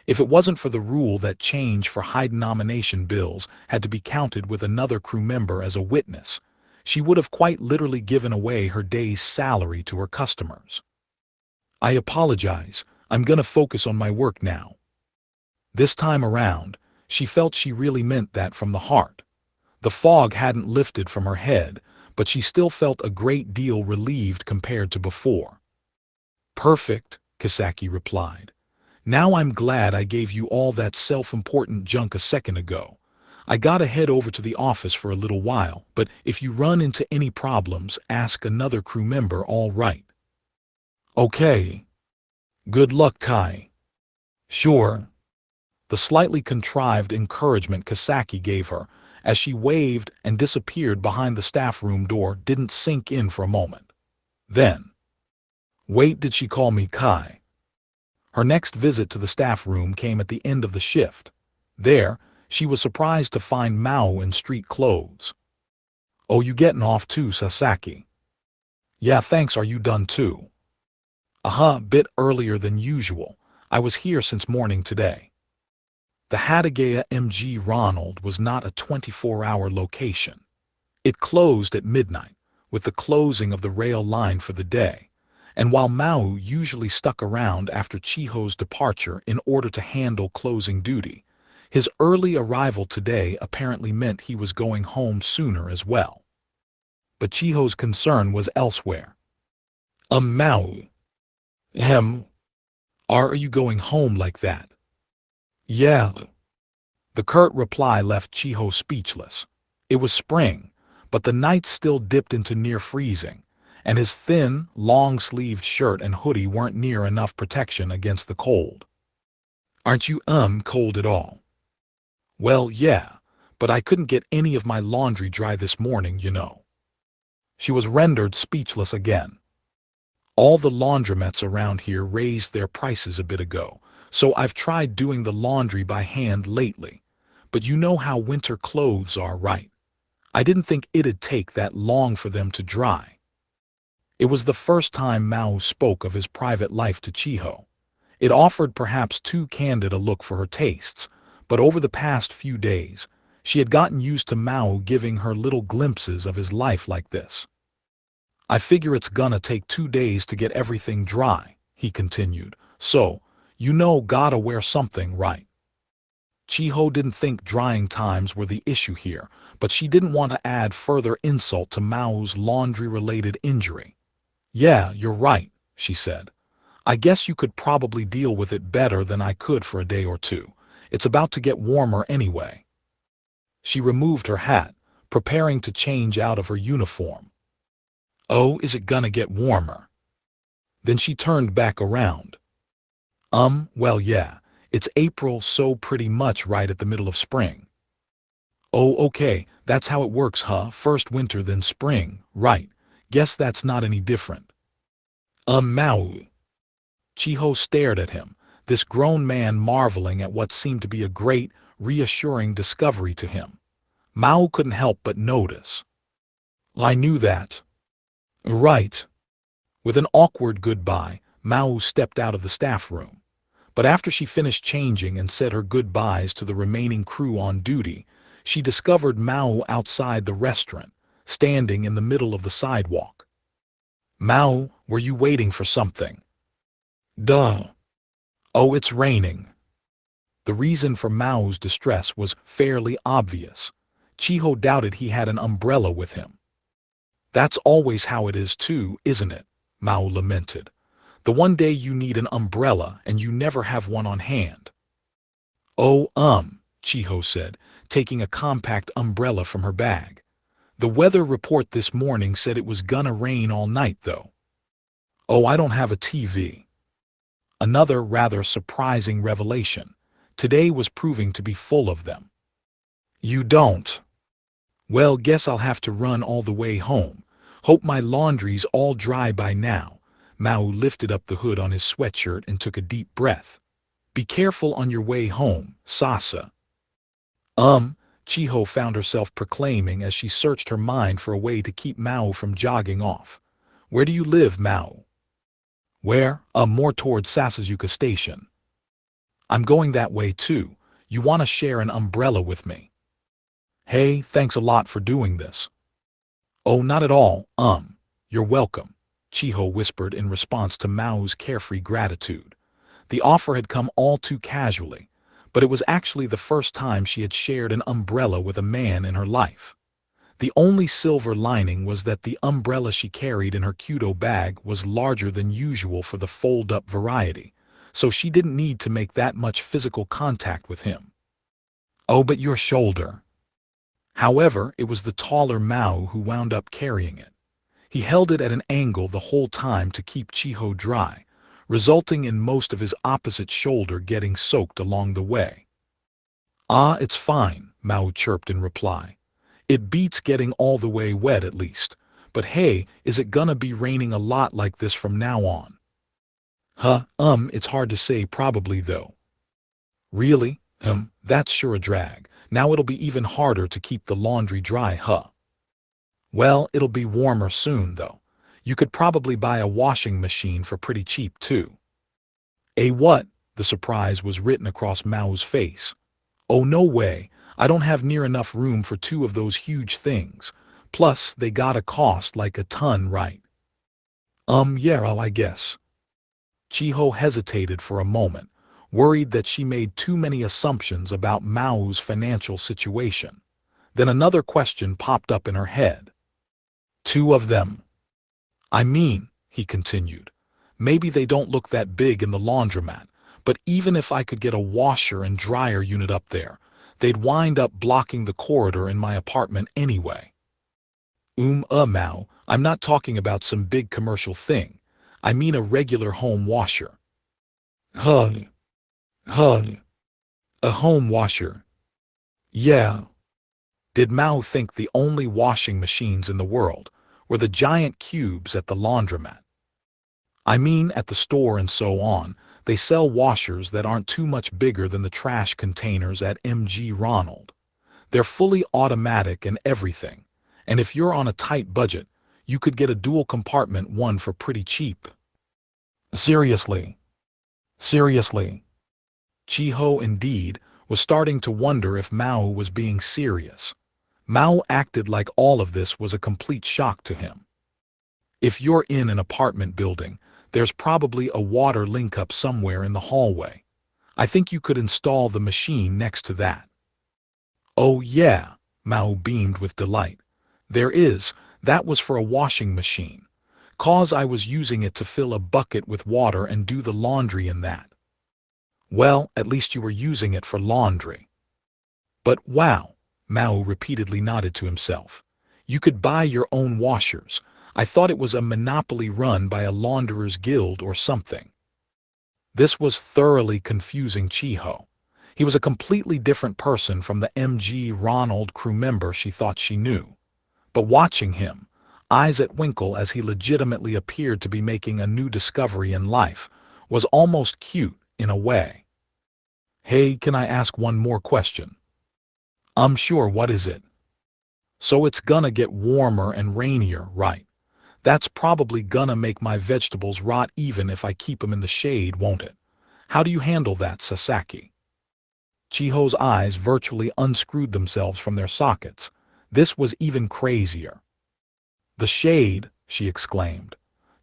If it wasn't for the rule that change for high-denomination bills had to be counted with another crew member as a witness, she would have quite literally given away her day's salary to her customers. I apologize, I'm gonna focus on my work now. This time around, she felt she really meant that from the heart. The fog hadn't lifted from her head, but she still felt a great deal relieved compared to before. "Perfect," Kisaki replied. "Now I'm glad I gave you all that self-important junk a second ago. I gotta head over to the office for a little while, but if you run into any problems, ask another crew member, all right?" "Okay. Good luck, Kai." "Sure." The slightly contrived encouragement Kisaki gave her, as she waved and disappeared behind the staff room door, didn't sink in for a moment. Then, wait, did she call me Kai? Her next visit to the staff room came at the end of the shift. There, she was surprised to find Maō in street clothes. "Oh, you getting off too, Sasaki?" "Yeah, thanks. Are you done too?" Bit earlier than usual. I was here since morning today." The Hataraku MG Ronald was not a 24-hour location. It closed at midnight, with the closing of the rail line for the day, and while Maō usually stuck around after Chiho's departure in order to handle closing duty, his early arrival today apparently meant he was going home sooner as well. But Chiho's concern was elsewhere. Maō. Are you going home like that?" "Yeah." The curt reply left Chiho speechless. It was spring, but the nights still dipped into near freezing, and his thin, long-sleeved shirt and hoodie weren't near enough protection against the cold. "Aren't you cold at all?" "Well, yeah, but I couldn't get any of my laundry dry this morning, you know." She was rendered speechless again. "All the laundromats around here raised their prices a bit ago, so I've tried doing the laundry by hand lately. But you know how winter clothes are, right? I didn't think it'd take that long for them to dry." It was the first time Maō spoke of his private life to Chiho. It offered perhaps too candid a look for her tastes, but over the past few days, she had gotten used to Maō giving her little glimpses of his life like this. "I figure it's gonna take 2 days to get everything dry," he continued, "so, you know, gotta wear something, right?" Chiho didn't think drying times were the issue here, but she didn't want to add further insult to Mao's laundry-related injury. "Yeah, you're right," she said. "I guess you could probably deal with it better than I could for a day or two. It's about to get warmer anyway." She removed her hat, preparing to change out of her uniform. "Oh, is it gonna get warmer?" Then she turned back around. Well, yeah. It's April, so pretty much right at the middle of spring." "Oh, okay, that's how it works, huh? First winter, then spring, right. Guess that's not any different." Maō." Chiho stared at him, this grown man marveling at what seemed to be a great, reassuring discovery to him. Maō couldn't help but notice. "I knew that." "Right." With an awkward goodbye, Maō stepped out of the staff room. But after she finished changing and said her goodbyes to the remaining crew on duty, she discovered Maō outside the restaurant, standing in the middle of the sidewalk. "Maō, were you waiting for something?" "Duh." "Oh, it's raining." The reason for Mao's distress was fairly obvious. Chiho doubted he had an umbrella with him. "That's always how it is too, isn't it?" Maō lamented. "The one day you need an umbrella and you never have one on hand." "Oh, Chiho said, taking a compact umbrella from her bag. "The weather report this morning said it was gonna rain all night, though." "Oh, I don't have a TV." Another rather surprising revelation. Today was proving to be full of them. "You don't?" "Well, guess I'll have to run all the way home. Hope my laundry's all dry by now." Maō lifted up the hood on his sweatshirt and took a deep breath. "Be careful on your way home, Sasa." Chiho found herself proclaiming as she searched her mind for a way to keep Maō from jogging off. "Where do you live, Maō?" "Where? More towards Sasayuka Station." "I'm going that way too. You want to share an umbrella with me?" "Hey, thanks a lot for doing this." "Oh, not at all, you're welcome," Chiho whispered in response to Mao's carefree gratitude. The offer had come all too casually, but it was actually the first time she had shared an umbrella with a man in her life. The only silver lining was that the umbrella she carried in her Kudo bag was larger than usual for the fold-up variety, so she didn't need to make that much physical contact with him. Oh, but your shoulder. However, it was the taller Maō who wound up carrying it. He held it at an angle the whole time to keep Chiho dry, resulting in most of his opposite shoulder getting soaked along the way. Ah, it's fine, Maō chirped in reply. It beats getting all the way wet at least, but hey, is it gonna be raining a lot like this from now on? It's hard to say probably though. Really? That's sure a drag. Now it'll be even harder to keep the laundry dry, Well, it'll be warmer soon though. You could probably buy a washing machine for pretty cheap too. A what? The surprise was written across Mao's face. Oh, no way. I don't have near enough room for two of those huge things. Plus, they gotta cost like a ton, right? Yeah, I guess. Chiho hesitated for a moment, worried that she made too many assumptions about Mao's financial situation. Then another question popped up in her head. Two of them. I mean, he continued, maybe they don't look that big in the laundromat, but even if I could get a washer and dryer unit up there, they'd wind up blocking the corridor in my apartment anyway. Mao, I'm not talking about some big commercial thing. I mean a regular home washer. A home washer. Yeah. Did Mao think the only washing machines in the world were the giant cubes at the laundromat? I mean, at the store and so on, they sell washers that aren't too much bigger than the trash containers at MG Ronald. They're fully automatic and everything, and if you're on a tight budget, you could get a dual-compartment one for pretty cheap. Seriously. Chiho, indeed, was starting to wonder if Mao was being serious. Mao acted like all of this was a complete shock to him. If you're in an apartment building, there's probably a water link-up somewhere in the hallway. I think you could install the machine next to that. Oh yeah, Mao beamed with delight. There is, that was for a washing machine. 'Cause I was using it to fill a bucket with water and do the laundry in that. Well, at least you were using it for laundry. But wow, Mao repeatedly nodded to himself. You could buy your own washers. I thought it was a monopoly run by a launderer's guild or something. This was thoroughly confusing Chiho. He was a completely different person from the MG Ronald crew member she thought she knew. But watching him, eyes at winkle as he legitimately appeared to be making a new discovery in life, was almost cute in a way. Hey, can I ask one more question? Sure, what is it? So it's gonna get warmer and rainier, right? That's probably gonna make my vegetables rot even if I keep them in the shade, won't it? How do you handle that, Sasaki? Chiho's eyes virtually unscrewed themselves from their sockets. This was even crazier. The shade, she exclaimed.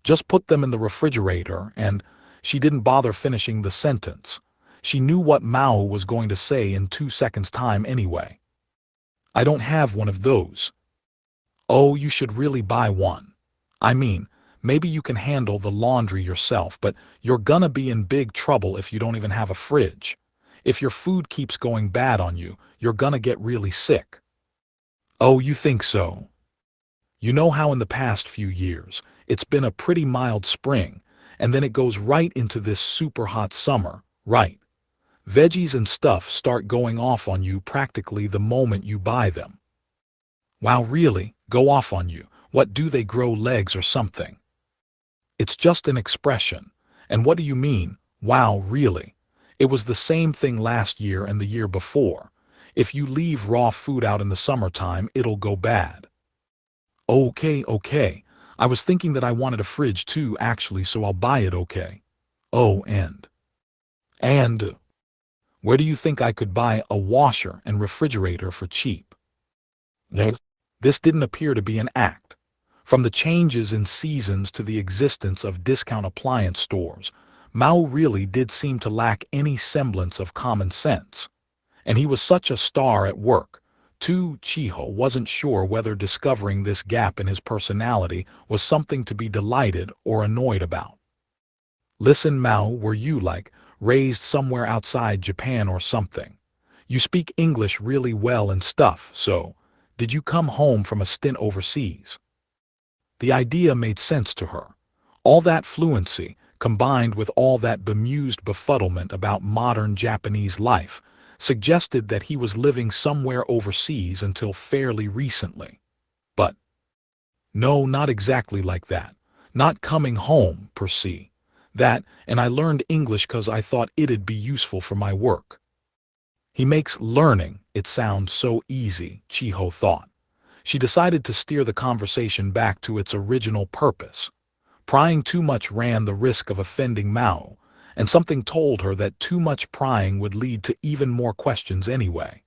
Just put them in the refrigerator and she didn't bother finishing the sentence. She knew what Mao was going to say in 2 seconds' time anyway. I don't have one of those. Oh, you should really buy one. I mean, maybe you can handle the laundry yourself, but you're gonna be in big trouble if you don't even have a fridge. If your food keeps going bad on you, you're gonna get really sick. Oh, you think so? You know how in the past few years, it's been a pretty mild spring, and then it goes right into this super hot summer, right? Veggies and stuff start going off on you practically the moment you buy them. Wow, really? Go off on you? What, do they grow legs or something? It's just an expression. And what do you mean, wow, really? It was the same thing last year and the year before. If you leave raw food out in the summertime, it'll go bad. Okay. I was thinking that I wanted a fridge too, actually, so I'll buy it, okay? Oh, and where do you think I could buy a washer and refrigerator for cheap? This didn't appear to be an act. From the changes in seasons to the existence of discount appliance stores, Mao really did seem to lack any semblance of common sense. And he was such a star at work, too. Chiho wasn't sure whether discovering this gap in his personality was something to be delighted or annoyed about. Listen, Mao, were you, like, raised somewhere outside Japan or something? You speak English really well and stuff, so did you come home from a stint overseas? The idea made sense to her. All that fluency, combined with all that bemused befuddlement about modern Japanese life, suggested that he was living somewhere overseas until fairly recently. But no, not exactly like that. Not coming home, per se. That, and I learned English 'cause I thought it'd be useful for my work. He makes learning it sound so easy, Chiho thought. She decided to steer the conversation back to its original purpose. Prying too much ran the risk of offending Mao, and something told her that too much prying would lead to even more questions anyway.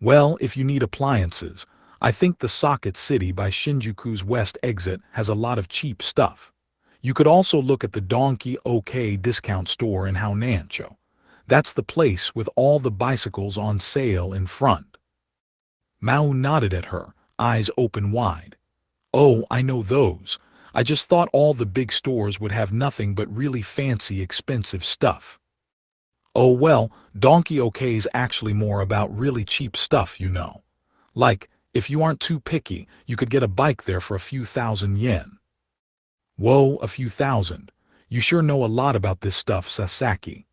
Well, if you need appliances, I think the Socket City by Shinjuku's west exit has a lot of cheap stuff. You could also look at the Donkey OK discount store in Haonancho. That's the place with all the bicycles on sale in front. Mao nodded at her, eyes open wide. Oh, I know those. I just thought all the big stores would have nothing but really fancy, expensive stuff. Oh well, Donkey OK's actually more about really cheap stuff, you know. Like, if you aren't too picky, you could get a bike there for a few thousand yen. Whoa, a few thousand. You sure know a lot about this stuff, Sasaki.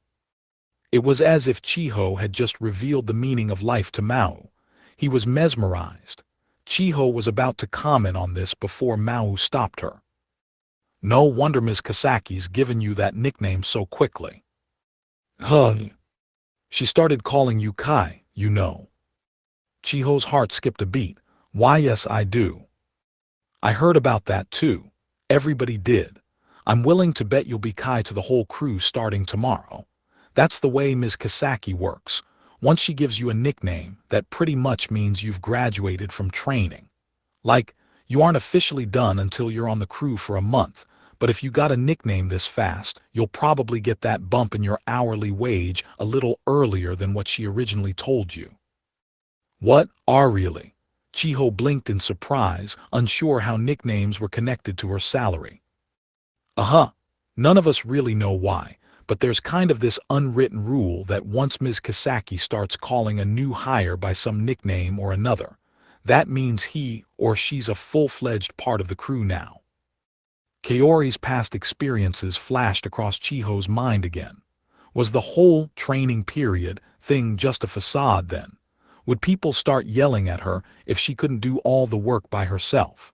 It was as if Chiho had just revealed the meaning of life to Mao. He was mesmerized. Chiho was about to comment on this before Mao stopped her. No wonder Ms. Kasaki's given you that nickname so quickly. Huh. She started calling you Kai, you know. Chiho's heart skipped a beat. Why, yes, I do. I heard about that too. Everybody did. I'm willing to bet you'll be Kai to the whole crew starting tomorrow. That's the way Ms. Kasaki works. Once she gives you a nickname, that pretty much means you've graduated from training. Like, you aren't officially done until you're on the crew for a month, but if you got a nickname this fast, you'll probably get that bump in your hourly wage a little earlier than what she originally told you. What, really? Chiho blinked in surprise, unsure how nicknames were connected to her salary. Uh-huh. None of us really know why, but there's kind of this unwritten rule that once Ms. Kasaki starts calling a new hire by some nickname or another, that means he or she's a full-fledged part of the crew now. Kaori's past experiences flashed across Chiho's mind again. Was the whole training period thing just a facade then? Would people start yelling at her if she couldn't do all the work by herself?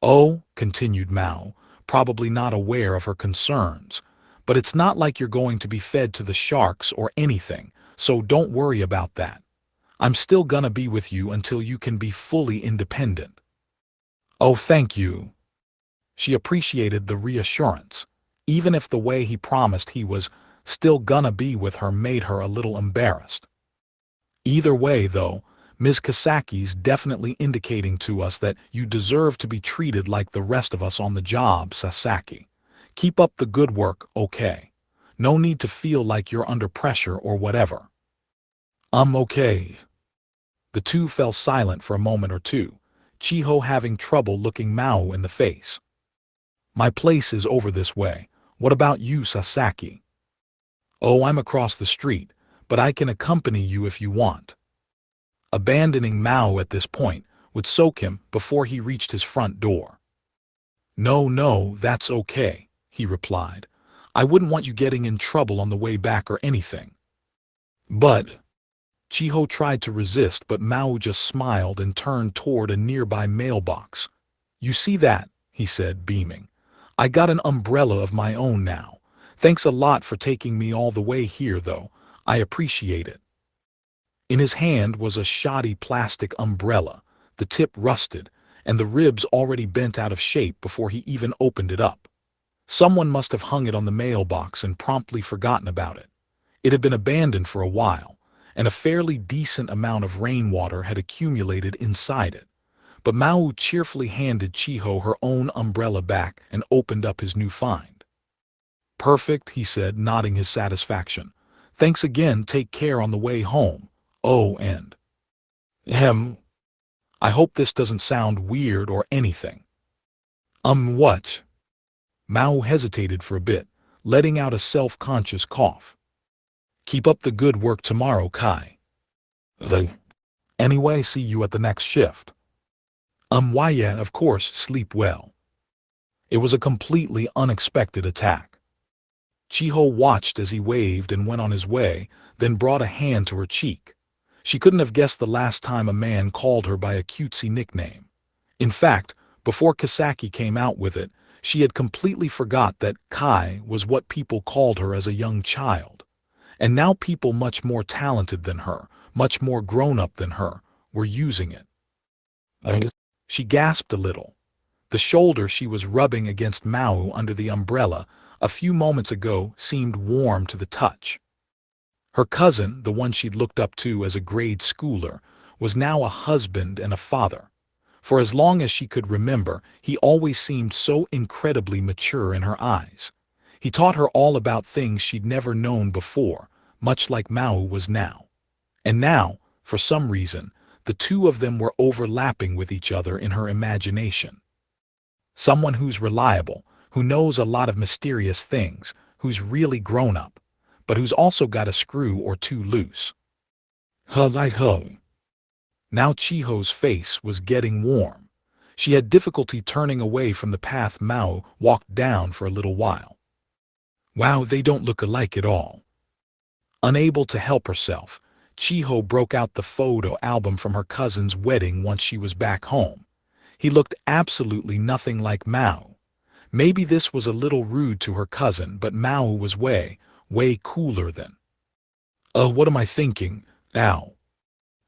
Oh, continued Mao, probably not aware of her concerns, but it's not like you're going to be fed to the sharks or anything, so don't worry about that. I'm still gonna be with you until you can be fully independent. Oh, thank you. She appreciated the reassurance, even if the way he promised he was still gonna be with her made her a little embarrassed. Either way, though, Ms. Kasaki's definitely indicating to us that you deserve to be treated like the rest of us on the job, Sasaki. Keep up the good work, okay? No need to feel like you're under pressure or whatever. Okay. The two fell silent for a moment or two, Chiho having trouble looking Mao in the face. My place is over this way. What about you, Sasaki? Oh, I'm across the street, but I can accompany you if you want. Abandoning Mao at this point would soak him before he reached his front door. No, that's okay, he replied. I wouldn't want you getting in trouble on the way back or anything. But Chiho tried to resist, but Mao just smiled and turned toward a nearby mailbox. You see that, he said, beaming. I got an umbrella of my own now. Thanks a lot for taking me all the way here, though. I appreciate it. In his hand was a shoddy plastic umbrella, the tip rusted, and the ribs already bent out of shape before he even opened it up. Someone must have hung it on the mailbox and promptly forgotten about it. It had been abandoned for a while, and a fairly decent amount of rainwater had accumulated inside it. But Mao cheerfully handed Chiho her own umbrella back and opened up his new find. Perfect, he said, nodding his satisfaction. Thanks again, take care on the way home. Oh, and… Ahem. I hope this doesn't sound weird or anything. What? Mao hesitated for a bit, letting out a self-conscious cough. Keep up the good work tomorrow, Kai. Anyway, see you at the next shift. Why yeah, of course, sleep well. It was a completely unexpected attack. Chiho watched as he waved and went on his way, then brought a hand to her cheek. She couldn't have guessed the last time a man called her by a cutesy nickname. In fact, before Kisaki came out with it, she had completely forgot that Kai was what people called her as a young child. And now people much more talented than her, much more grown-up than her, were using it. She gasped a little. The shoulder she was rubbing against Mao under the umbrella a few moments ago seemed warm to the touch. Her cousin, the one she'd looked up to as a grade schooler, was now a husband and a father. For as long as she could remember, he always seemed so incredibly mature in her eyes. He taught her all about things she'd never known before, much like Mao was now. And now, for some reason, the two of them were overlapping with each other in her imagination. Someone who's reliable, who knows a lot of mysterious things, who's really grown up, but who's also got a screw or two loose. Now Chiho's face was getting warm. She had difficulty turning away from the path Mao walked down for a little while. Wow, they don't look alike at all. Unable to help herself, Chiho broke out the photo album from her cousin's wedding once she was back home. He looked absolutely nothing like Mao. Maybe this was a little rude to her cousin, but Mao was way cooler than… what am I thinking? Ow.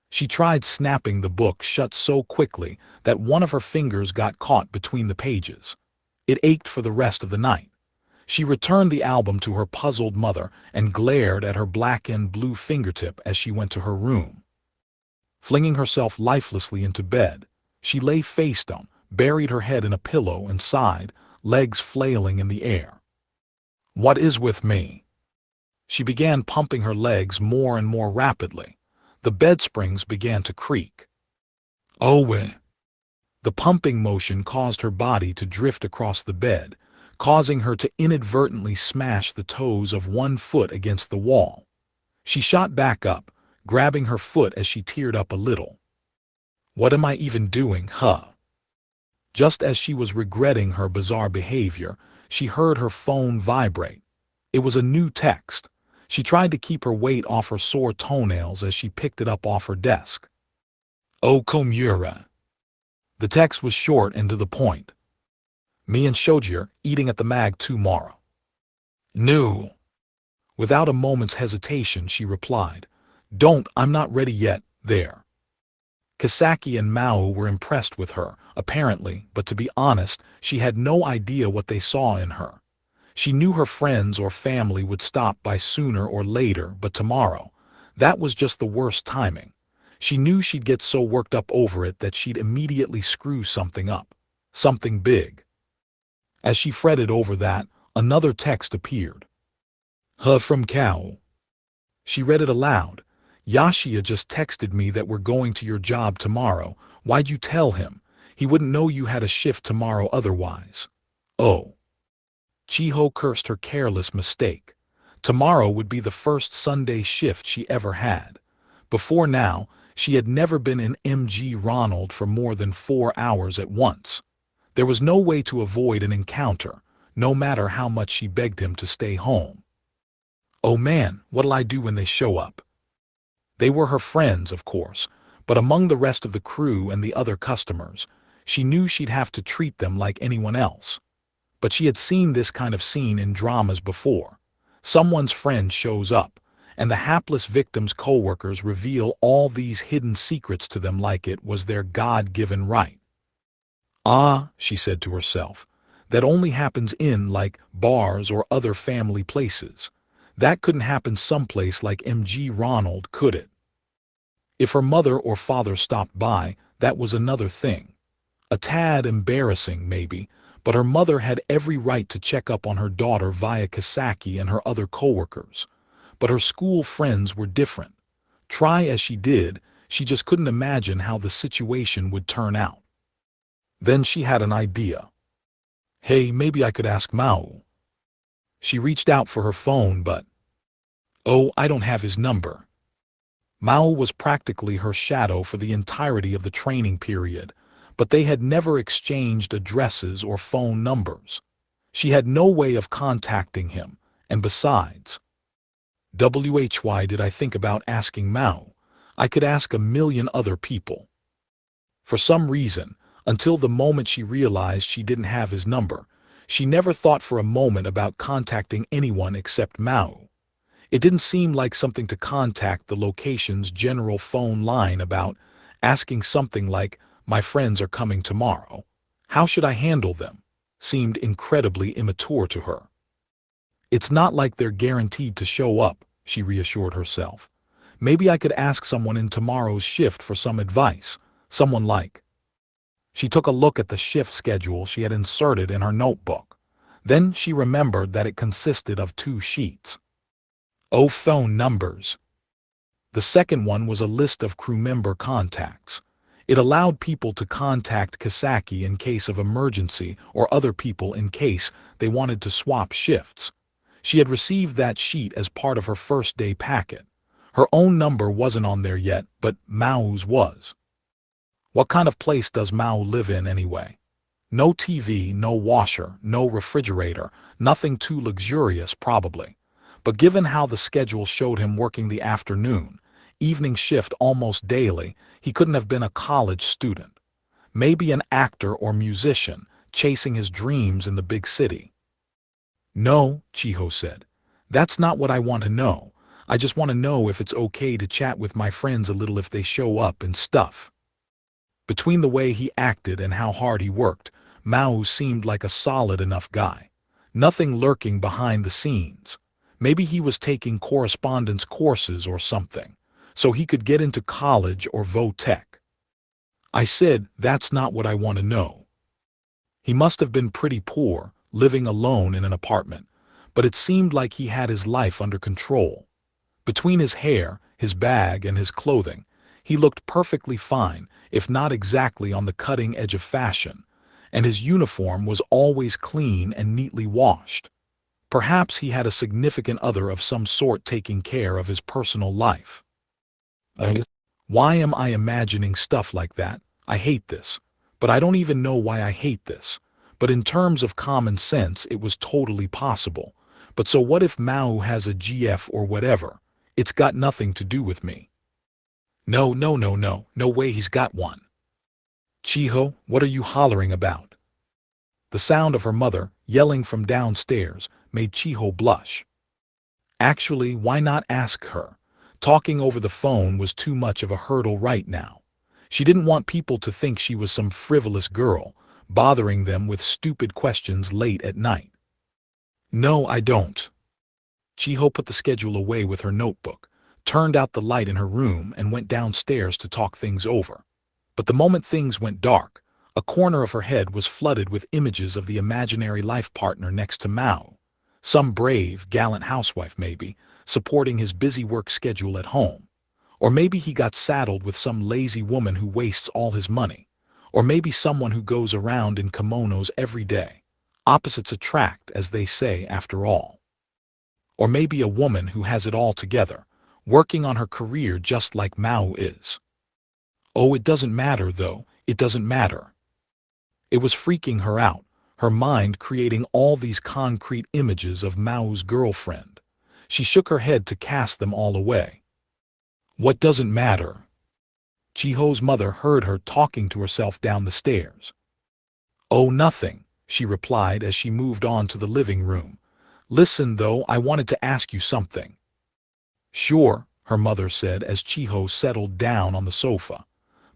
She tried snapping the book shut so quickly that one of her fingers got caught between the pages. It ached for the rest of the night. She returned the album to her puzzled mother and glared at her black and blue fingertip as she went to her room. Flinging herself lifelessly into bed, she lay face down, buried her head in a pillow and sighed, legs flailing in the air. What is with me? She began pumping her legs more and more rapidly. The bed springs began to creak. The pumping motion caused her body to drift across the bed, causing her to inadvertently smash the toes of one foot against the wall. She shot back up, grabbing her foot as she teared up a little. What am I even doing, huh? Just as she was regretting her bizarre behavior, she heard her phone vibrate. It was a new text. She tried to keep her weight off her sore toenails as she picked it up off her desk. Oh, Komura. The text was short and to the point. Me and Shoji eating at the mag tomorrow. No. Without a moment's hesitation, she replied, Don't, I'm not ready yet, there. Kisaki and Mao were impressed with her, apparently, but to be honest, she had no idea what they saw in her. She knew her friends or family would stop by sooner or later, but tomorrow, that was just the worst timing. She knew she'd get so worked up over it that she'd immediately screw something up. Something big. As she fretted over that, another text appeared. From Kao. She read it aloud. Yashia just texted me that we're going to your job tomorrow. Why'd you tell him? He wouldn't know you had a shift tomorrow otherwise. Oh. Chiho cursed her careless mistake. Tomorrow would be the first Sunday shift she ever had. Before now, she had never been in MG Ronald for more than 4 hours at once. There was no way to avoid an encounter, no matter how much she begged him to stay home. Oh man, what'll I do when they show up? They were her friends, of course, but among the rest of the crew and the other customers, she knew she'd have to treat them like anyone else. But she had seen this kind of scene in dramas before. Someone's friend shows up, and the hapless victim's co-workers reveal all these hidden secrets to them like it was their God-given right. Ah, she said to herself, that only happens in, like, bars or other family places. That couldn't happen someplace like MG Ronald, could it? If her mother or father stopped by, that was another thing. A tad embarrassing, maybe, but her mother had every right to check up on her daughter via Kisaki and her other coworkers. But her school friends were different. Try as she did, she just couldn't imagine how the situation would turn out. Then she had an idea. Hey, maybe I could ask Maō. She reached out for her phone, but... Oh, I don't have his number. Maō was practically her shadow for the entirety of the training period, but they had never exchanged addresses or phone numbers. She had no way of contacting him, and besides... Why did I think about asking Maō? I could ask a million other people. For some reason, until the moment she realized she didn't have his number, she never thought for a moment about contacting anyone except Maō. It didn't seem like something to contact the location's general phone line about, asking something like, "My friends are coming tomorrow. How should I handle them?" seemed incredibly immature to her. It's not like they're guaranteed to show up, she reassured herself. Maybe I could ask someone in tomorrow's shift for some advice, someone like... She took a look at the shift schedule she had inserted in her notebook. Then she remembered that it consisted of 2 sheets. Oh, phone numbers. The second one was a list of crew member contacts. It allowed people to contact Kisaki in case of emergency or other people in case they wanted to swap shifts. She had received that sheet as part of her first day packet. Her own number wasn't on there yet, but Mao's was. What kind of place does Mao live in anyway? No TV, no washer, no refrigerator, nothing too luxurious probably. But given how the schedule showed him working the afternoon, evening shift almost daily, he couldn't have been a college student. Maybe an actor or musician, chasing his dreams in the big city. No, Chiho said. That's not what I want to know. I just want to know if it's okay to chat with my friends a little if they show up and stuff. Between the way he acted and how hard he worked, Mao seemed like a solid enough guy. Nothing lurking behind the scenes. Maybe he was taking correspondence courses or something, so he could get into college or vo-tech. I said, that's not what I want to know. He must have been pretty poor, living alone in an apartment, but it seemed like he had his life under control. Between his hair, his bag, and his clothing, he looked perfectly fine, if not exactly on the cutting edge of fashion, and his uniform was always clean and neatly washed. Perhaps he had a significant other of some sort taking care of his personal life. Why am I imagining stuff like that? I hate this. But I don't even know why I hate this. But in terms of common sense, it was totally possible. But so what if Mao has a GF or whatever? It's got nothing to do with me. No way he's got one. Chiho, what are you hollering about? The sound of her mother, yelling from downstairs, made Chiho blush. Actually, why not ask her? Talking over the phone was too much of a hurdle right now. She didn't want people to think she was some frivolous girl, bothering them with stupid questions late at night. No, I don't. Chiho put the schedule away with her notebook, turned out the light in her room, and went downstairs to talk things over. But the moment things went dark, a corner of her head was flooded with images of the imaginary life partner next to Mao. Some brave, gallant housewife maybe, supporting his busy work schedule at home. Or maybe he got saddled with some lazy woman who wastes all his money. Or maybe someone who goes around in kimonos every day. Opposites attract, as they say, after all. Or maybe a woman who has it all together, working on her career just like Mao is. Oh, it doesn't matter, though. It doesn't matter. It was freaking her out, her mind creating all these concrete images of Mao's girlfriend. She shook her head to cast them all away. What doesn't matter? Chiho's mother heard her talking to herself down the stairs. Oh, nothing, she replied as she moved on to the living room. Listen, though, I wanted to ask you something. Sure, her mother said as Chiho settled down on the sofa.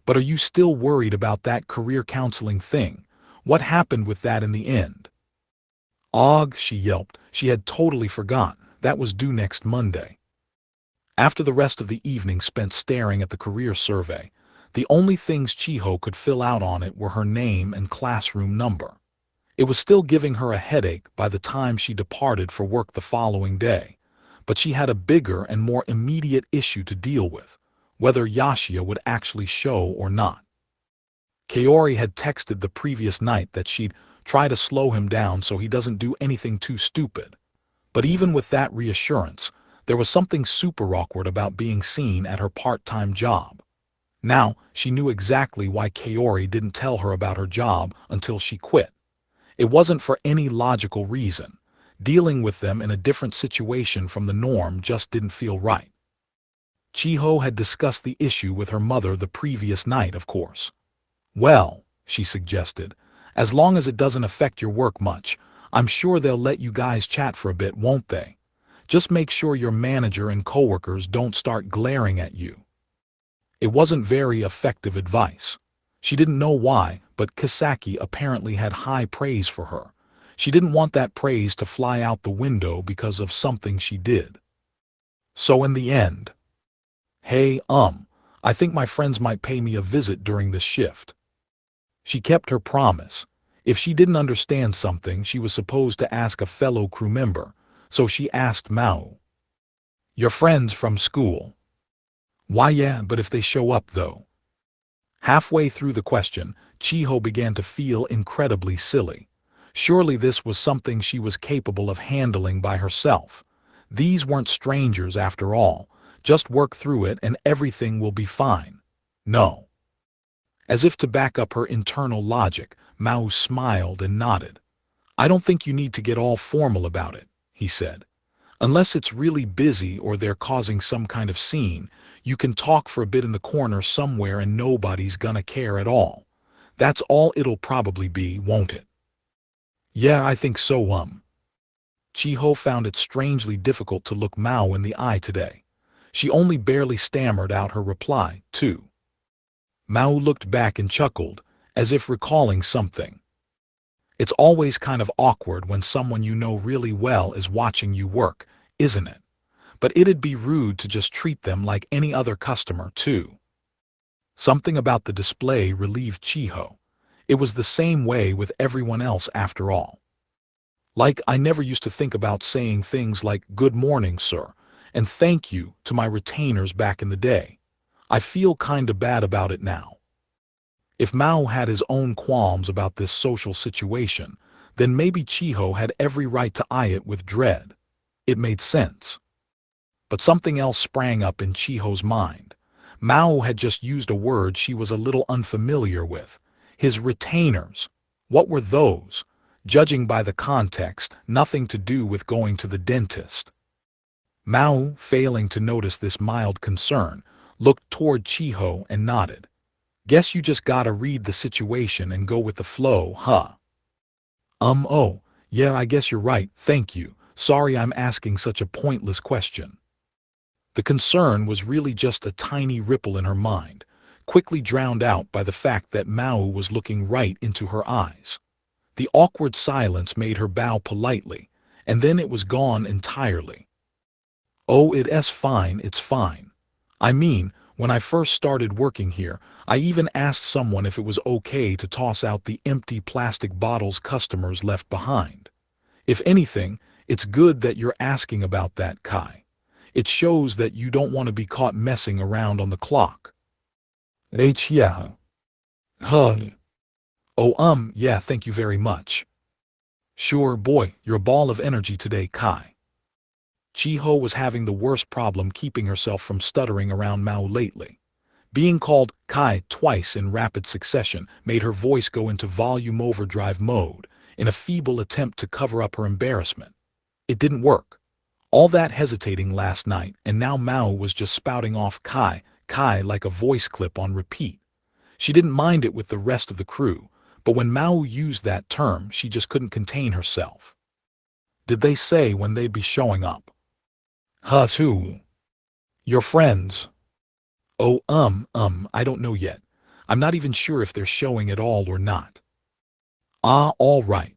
But are you still worried about that career counseling thing? What happened with that in the end? Og, she yelped. She had totally forgotten. That was due next Monday. After the rest of the evening spent staring at the career survey, the only things Chiho could fill out on it were her name and classroom number. It was still giving her a headache by the time she departed for work the following day, but she had a bigger and more immediate issue to deal with, whether Yashia would actually show or not. Kaori had texted the previous night that she'd try to slow him down so he doesn't do anything too stupid. But even with that reassurance, there was something super awkward about being seen at her part-time job. Now, she knew exactly why Kaori didn't tell her about her job until she quit. It wasn't for any logical reason. Dealing with them in a different situation from the norm just didn't feel right. Chiho had discussed the issue with her mother the previous night, of course. Well, she suggested, as long as it doesn't affect your work much, I'm sure they'll let you guys chat for a bit, won't they? Just make sure your manager and coworkers don't start glaring at you. It wasn't very effective advice. She didn't know why, but Kisaki apparently had high praise for her. She didn't want that praise to fly out the window because of something she did. So in the end, hey, I think my friends might pay me a visit during this shift. She kept her promise. If she didn't understand something, she was supposed to ask a fellow crew member, so she asked Maō. Your friends from school? Why yeah, but if they show up though? Halfway through the question, Chiho began to feel incredibly silly. Surely this was something she was capable of handling by herself. These weren't strangers after all. Just work through it and everything will be fine. No. As if to back up her internal logic, Maō smiled and nodded. I don't think you need to get all formal about it, he said. Unless it's really busy or they're causing some kind of scene, you can talk for a bit in the corner somewhere and nobody's gonna care at all. That's all it'll probably be, won't it? Yeah, I think so, Chiho found it strangely difficult to look Maō in the eye today. She only barely stammered out her reply, too. Maō looked back and chuckled, as if recalling something. It's always kind of awkward when someone you know really well is watching you work, isn't it? But it'd be rude to just treat them like any other customer, too. Something about the display relieved Chiho. It was the same way with everyone else after all. Like, I never used to think about saying things like, "Good morning, sir," and "thank you" to my retainers back in the day. I feel kinda bad about it now. If Maō had his own qualms about this social situation, then maybe Chiho had every right to eye it with dread. It made sense. But something else sprang up in Chiho's mind. Maō had just used a word she was a little unfamiliar with. His retainers. What were those? Judging by the context, nothing to do with going to the dentist. Maō, failing to notice this mild concern, looked toward Chiho and nodded. Guess you just gotta read the situation and go with the flow, huh? Oh, yeah, I guess you're right, thank you. Sorry I'm asking such a pointless question. The concern was really just a tiny ripple in her mind, quickly drowned out by the fact that Maō was looking right into her eyes. The awkward silence made her bow politely, and then it was gone entirely. Oh, it's fine, it's fine. I mean, when I first started working here, I even asked someone if it was okay to toss out the empty plastic bottles customers left behind. If anything, it's good that you're asking about that, Kai. It shows that you don't want to be caught messing around on the clock. Yeah. Huh. Oh, yeah, thank you very much. Sure, boy, you're a ball of energy today, Kai. Chiho was having the worst problem keeping herself from stuttering around Maō lately. Being called Kai twice in rapid succession made her voice go into volume overdrive mode in a feeble attempt to cover up her embarrassment. It didn't work. All that hesitating last night, and now Maō was just spouting off Kai like a voice clip on repeat. She didn't mind it with the rest of the crew, but when Maō used that term, she just couldn't contain herself. Did they say when they'd be showing up? Who? Your friends. Oh, I don't know yet. I'm not even sure if they're showing at all or not. Ah, all right.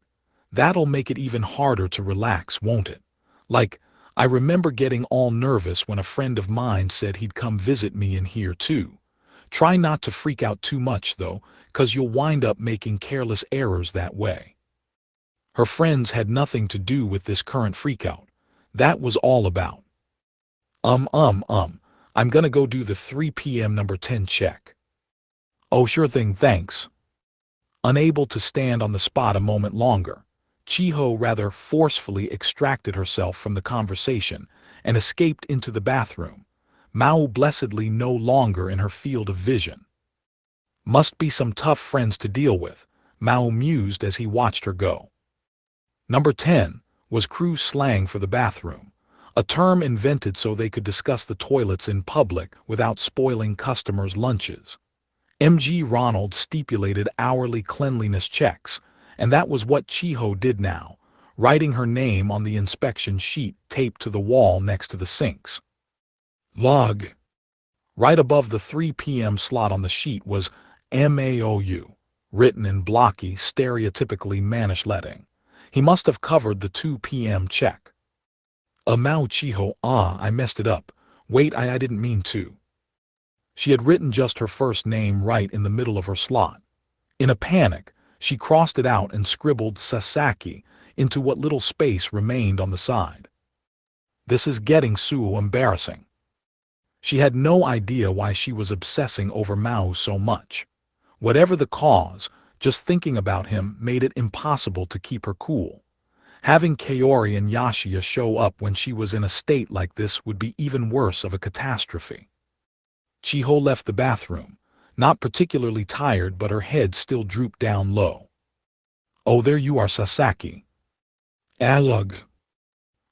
That'll make it even harder to relax, won't it? Like, I remember getting all nervous when a friend of mine said he'd come visit me in here too. Try not to freak out too much though, 'cause you'll wind up making careless errors that way. Her friends had nothing to do with this current freakout. That was all about. I'm gonna go do the 3 p.m. number 10 check. Oh, sure thing, thanks. Unable to stand on the spot a moment longer, Chiho rather forcefully extracted herself from the conversation and escaped into the bathroom, Maō blessedly no longer in her field of vision. Must be some tough friends to deal with, Maō mused as he watched her go. Number 10 was crew slang for the bathroom, a term invented so they could discuss the toilets in public without spoiling customers' lunches. MG Ronald stipulated hourly cleanliness checks, and that was what Chiho did now, writing her name on the inspection sheet taped to the wall next to the sinks. Log. Right above the 3 p.m. slot on the sheet was MAOU, written in blocky, stereotypically mannish lettering. He must have covered the 2 p.m. check. Maō Chiho, I messed it up. Wait, I didn't mean to. She had written just her first name right in the middle of her slot. In a panic, she crossed it out and scribbled Sasaki into what little space remained on the side. This is getting so embarrassing. She had no idea why she was obsessing over Maō so much. Whatever the cause, just thinking about him made it impossible to keep her cool. Having Kaori and Yashiya show up when she was in a state like this would be even worse of a catastrophe. Chiho left the bathroom, not particularly tired, but her head still drooped down low. Oh, there you are, Sasaki. Alug.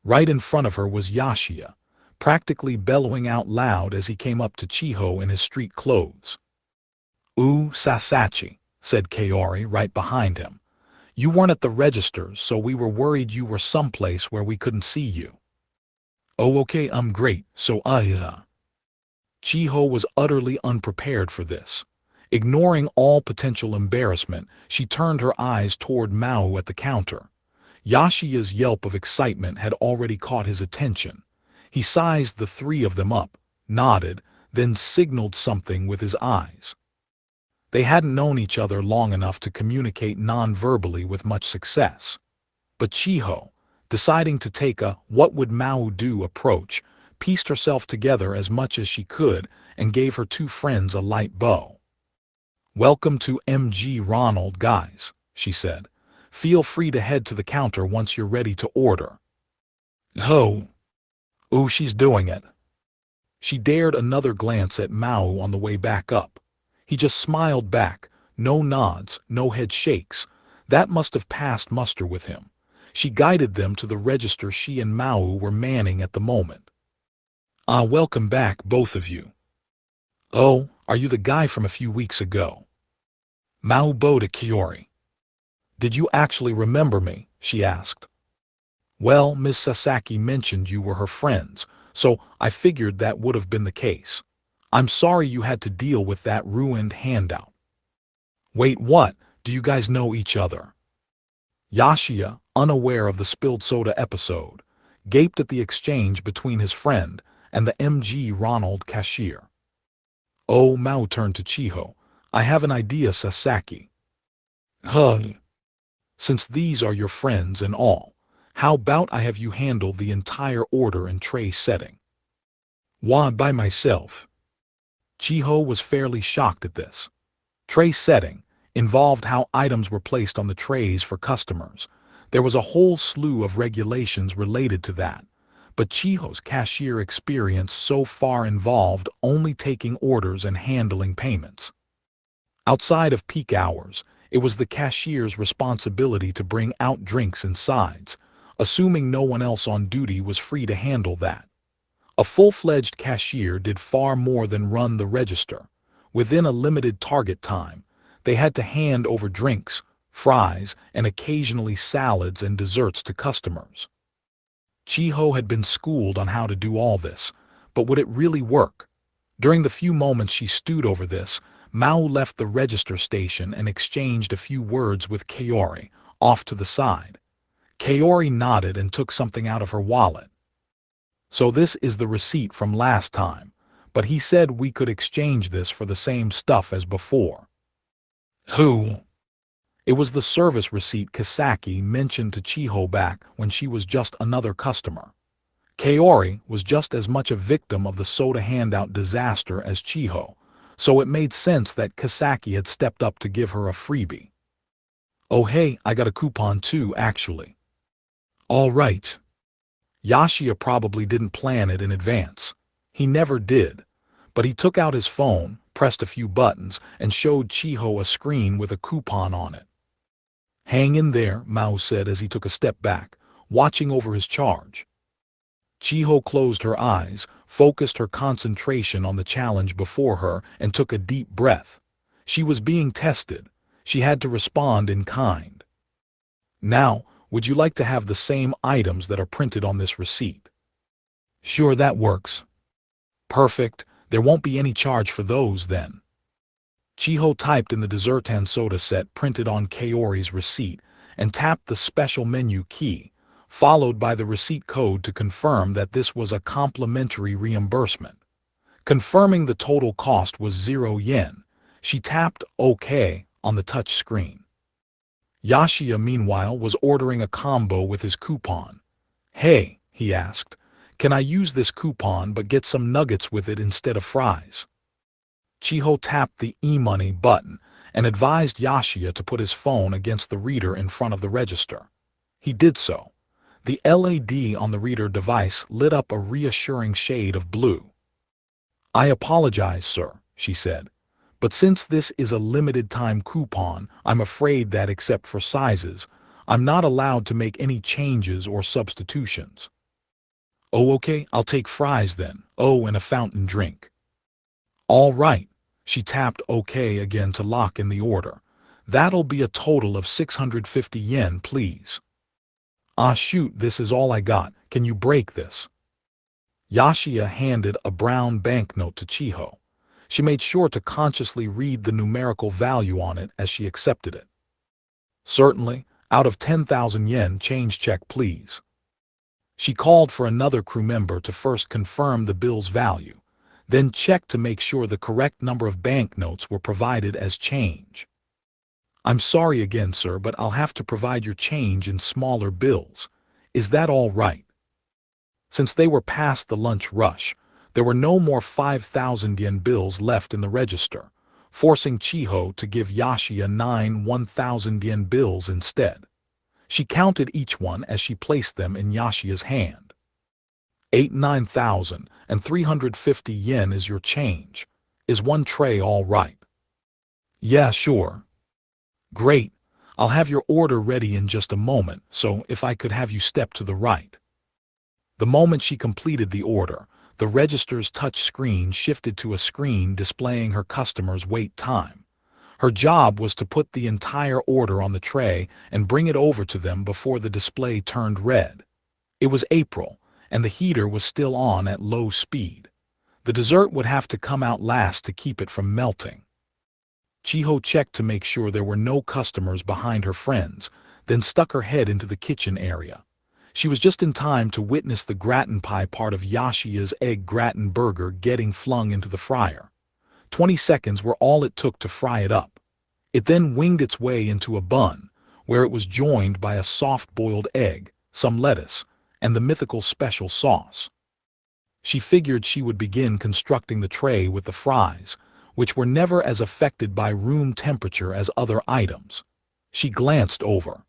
Right in front of her was Yashiya, practically bellowing out loud as he came up to Chiho in his street clothes. Ooh, Sasaki, said Kaori right behind him. You weren't at the registers, so we were worried you were someplace where we couldn't see you. Oh, okay, I'm great, so Chiho was utterly unprepared for this. Ignoring all potential embarrassment, she turned her eyes toward Maō at the counter. Yashiya's yelp of excitement had already caught his attention. He sized the three of them up, nodded, then signaled something with his eyes. They hadn't known each other long enough to communicate non-verbally with much success. But Chiho, deciding to take a "what would Maō do" approach, pieced herself together as much as she could and gave her two friends a light bow. Welcome to MG Ronald, guys, she said. Feel free to head to the counter once you're ready to order. Oh. Ooh, she's doing it. She dared another glance at Maō on the way back up. He just smiled back, no nods, no head shakes. That must have passed muster with him. She guided them to the register she and Maō were manning at the moment. Welcome back, both of you. Oh, are you the guy from a few weeks ago? Maō bowed to Kaori. Did you actually remember me? She asked. Well, Miss Sasaki mentioned you were her friends, so I figured that would have been the case. I'm sorry you had to deal with that ruined handout. Wait, what? Do you guys know each other? Yashiya, unaware of the spilled soda episode, gaped at the exchange between his friend and the MG Ronald cashier. Oh, Maō turned to Chiho. I have an idea, Sasaki. Since these are your friends and all, how about I have you handle the entire order and tray setting? Why, by myself? Chiho was fairly shocked at this. Tray setting involved how items were placed on the trays for customers. There was a whole slew of regulations related to that, but Chiho's cashier experience so far involved only taking orders and handling payments. Outside of peak hours, it was the cashier's responsibility to bring out drinks and sides, assuming no one else on duty was free to handle that. A full-fledged cashier did far more than run the register. Within a limited target time, they had to hand over drinks, fries, and occasionally salads and desserts to customers. Chiho had been schooled on how to do all this, but would it really work? During the few moments she stewed over this, Maō left the register station and exchanged a few words with Kaori, off to the side. Kaori nodded and took something out of her wallet. So this is the receipt from last time, but he said we could exchange this for the same stuff as before. Who? It was the service receipt Kisaki mentioned to Chiho back when she was just another customer. Kaori was just as much a victim of the soda handout disaster as Chiho, so it made sense that Kisaki had stepped up to give her a freebie. "Oh hey, I got a coupon too, actually." "All right." Yashia probably didn't plan it in advance. He never did. But he took out his phone, pressed a few buttons, and showed Chiho a screen with a coupon on it. "Hang in there," Mao said as he took a step back, watching over his charge. Chiho closed her eyes, focused her concentration on the challenge before her, and took a deep breath. She was being tested. She had to respond in kind. "Now, would you like to have the same items that are printed on this receipt?" "Sure, that works." "Perfect. There won't be any charge for those then." Chiho typed in the dessert and soda set printed on Kaori's receipt and tapped the special menu key, followed by the receipt code to confirm that this was a complimentary reimbursement. Confirming the total cost was 0 yen, she tapped OK on the touch screen. Yashia, meanwhile, was ordering a combo with his coupon. "Hey," he asked, "can I use this coupon but get some nuggets with it instead of fries?" Chiho tapped the e-money button and advised Yashia to put his phone against the reader in front of the register. He did so. The LED on the reader device lit up a reassuring shade of blue. "I apologize, sir," she said, "but since this is a limited-time coupon, I'm afraid that except for sizes, I'm not allowed to make any changes or substitutions." "Oh, okay, I'll take fries then. Oh, and a fountain drink." "All right." She tapped OK again to lock in the order. "That'll be a total of 650 yen, please." "Ah shoot, this is all I got. Can you break this?" Yashia handed a brown banknote to Chiho. She made sure to consciously read the numerical value on it as she accepted it. "Certainly, out of 10,000 yen, change check please." She called for another crew member to first confirm the bill's value, then checked to make sure the correct number of banknotes were provided as change. "I'm sorry again, sir, but I'll have to provide your change in smaller bills. Is that all right?" Since they were past the lunch rush, there were no more 5,000 yen bills left in the register, forcing Chiho to give Yashia 9 1,000 yen bills instead. She counted each one as she placed them in Yashia's hand. 9,350 yen is your change. Is one tray all right?" "Yeah, sure." "Great. I'll have your order ready in just a moment, so if I could have you step to the right." The moment she completed the order, the register's touch screen shifted to a screen displaying her customer's wait time. Her job was to put the entire order on the tray and bring it over to them before the display turned red. It was April, and the heater was still on at low speed. The dessert would have to come out last to keep it from melting. Chiho checked to make sure there were no customers behind her friends, then stuck her head into the kitchen area. She was just in time to witness the gratin pie part of Yashia's egg gratin burger getting flung into the fryer. 20 seconds were all it took to fry it up. It then winged its way into a bun, where it was joined by a soft-boiled egg, some lettuce, and the mythical special sauce. She figured she would begin constructing the tray with the fries, which were never as affected by room temperature as other items. She glanced over.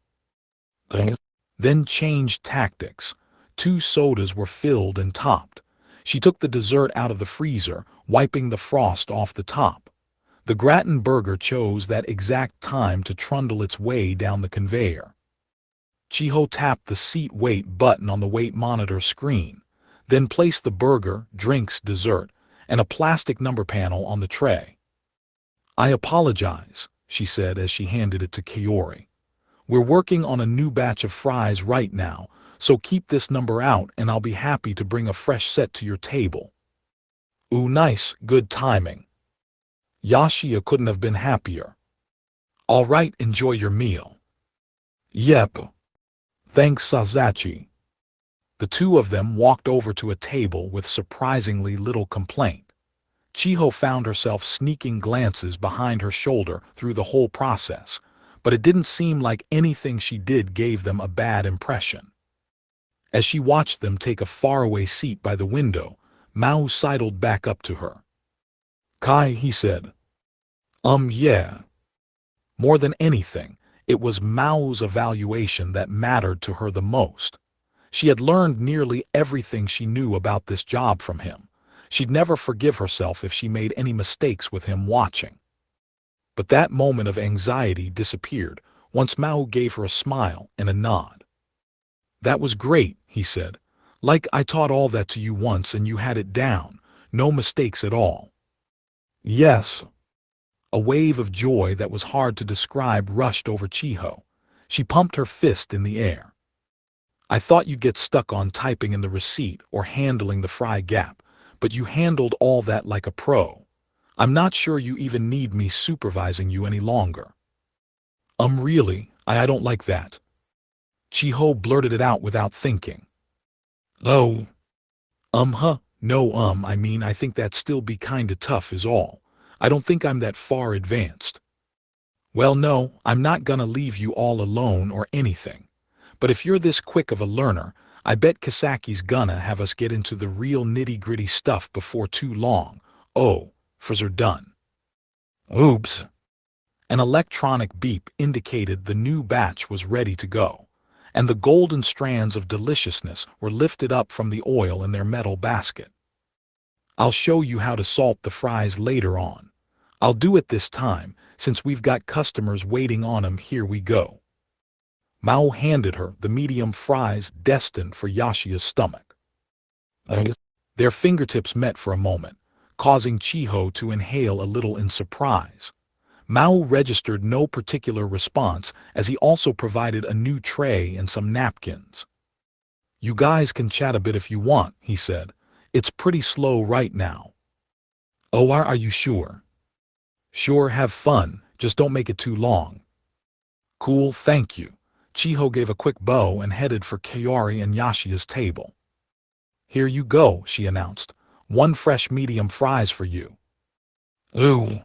Then changed tactics. 2 sodas were filled and topped. She took the dessert out of the freezer, wiping the frost off the top. The gratin burger chose that exact time to trundle its way down the conveyor. Chiho tapped the seat weight button on the weight monitor screen, then placed the burger, drinks, dessert, and a plastic number panel on the tray. "I apologize," she said as she handed it to Kaori. "We're working on a new batch of fries right now, so keep this number out and I'll be happy to bring a fresh set to your table." "Ooh, nice, good timing." Yashia couldn't have been happier. "All right, enjoy your meal." "Yep. Thanks, Sazachi." The two of them walked over to a table with surprisingly little complaint. Chiho found herself sneaking glances behind her shoulder through the whole process, but it didn't seem like anything she did gave them a bad impression. As she watched them take a faraway seat by the window, Mao sidled back up to her. "Kai," he said. Yeah." More than anything, it was Mao's evaluation that mattered to her the most. She had learned nearly everything she knew about this job from him. She'd never forgive herself if she made any mistakes with him watching. But that moment of anxiety disappeared once Mao gave her a smile and a nod. "That was great," he said. "Like I taught all that to you once and you had it down. No mistakes at all." "Yes." A wave of joy that was hard to describe rushed over Chiho. She pumped her fist in the air. "I thought you'd get stuck on typing in the receipt or handling the fry gap, but you handled all that like a pro. I'm not sure you even need me supervising you any longer." Really, I don't like that." Chiho blurted it out without thinking. "Oh. No, I mean, I think that'd still be kinda tough is all. I don't think I'm that far advanced." "Well, no, I'm not gonna leave you all alone or anything. But if you're this quick of a learner, I bet Kisaki's gonna have us get into the real nitty-gritty stuff before too long. Oh, frs are done." Oops. An electronic beep indicated the new batch was ready to go, and the golden strands of deliciousness were lifted up from the oil in their metal basket. "I'll show you how to salt the fries later on. I'll do it this time, since we've got customers waiting on 'em. Here we go." Mao handed her the medium fries destined for Yashia's stomach. Their fingertips met for a moment, causing Chiho to inhale a little in surprise. Mao registered no particular response as he also provided a new tray and some napkins. "You guys can chat a bit if you want," he said. "It's pretty slow right now." "Oh, are you sure?" "Sure, have fun, just don't make it too long." "Cool, thank you." Chiho gave a quick bow and headed for Kaori and Yashia's table. "Here you go," she announced. "One fresh medium fries for you." "Ooh."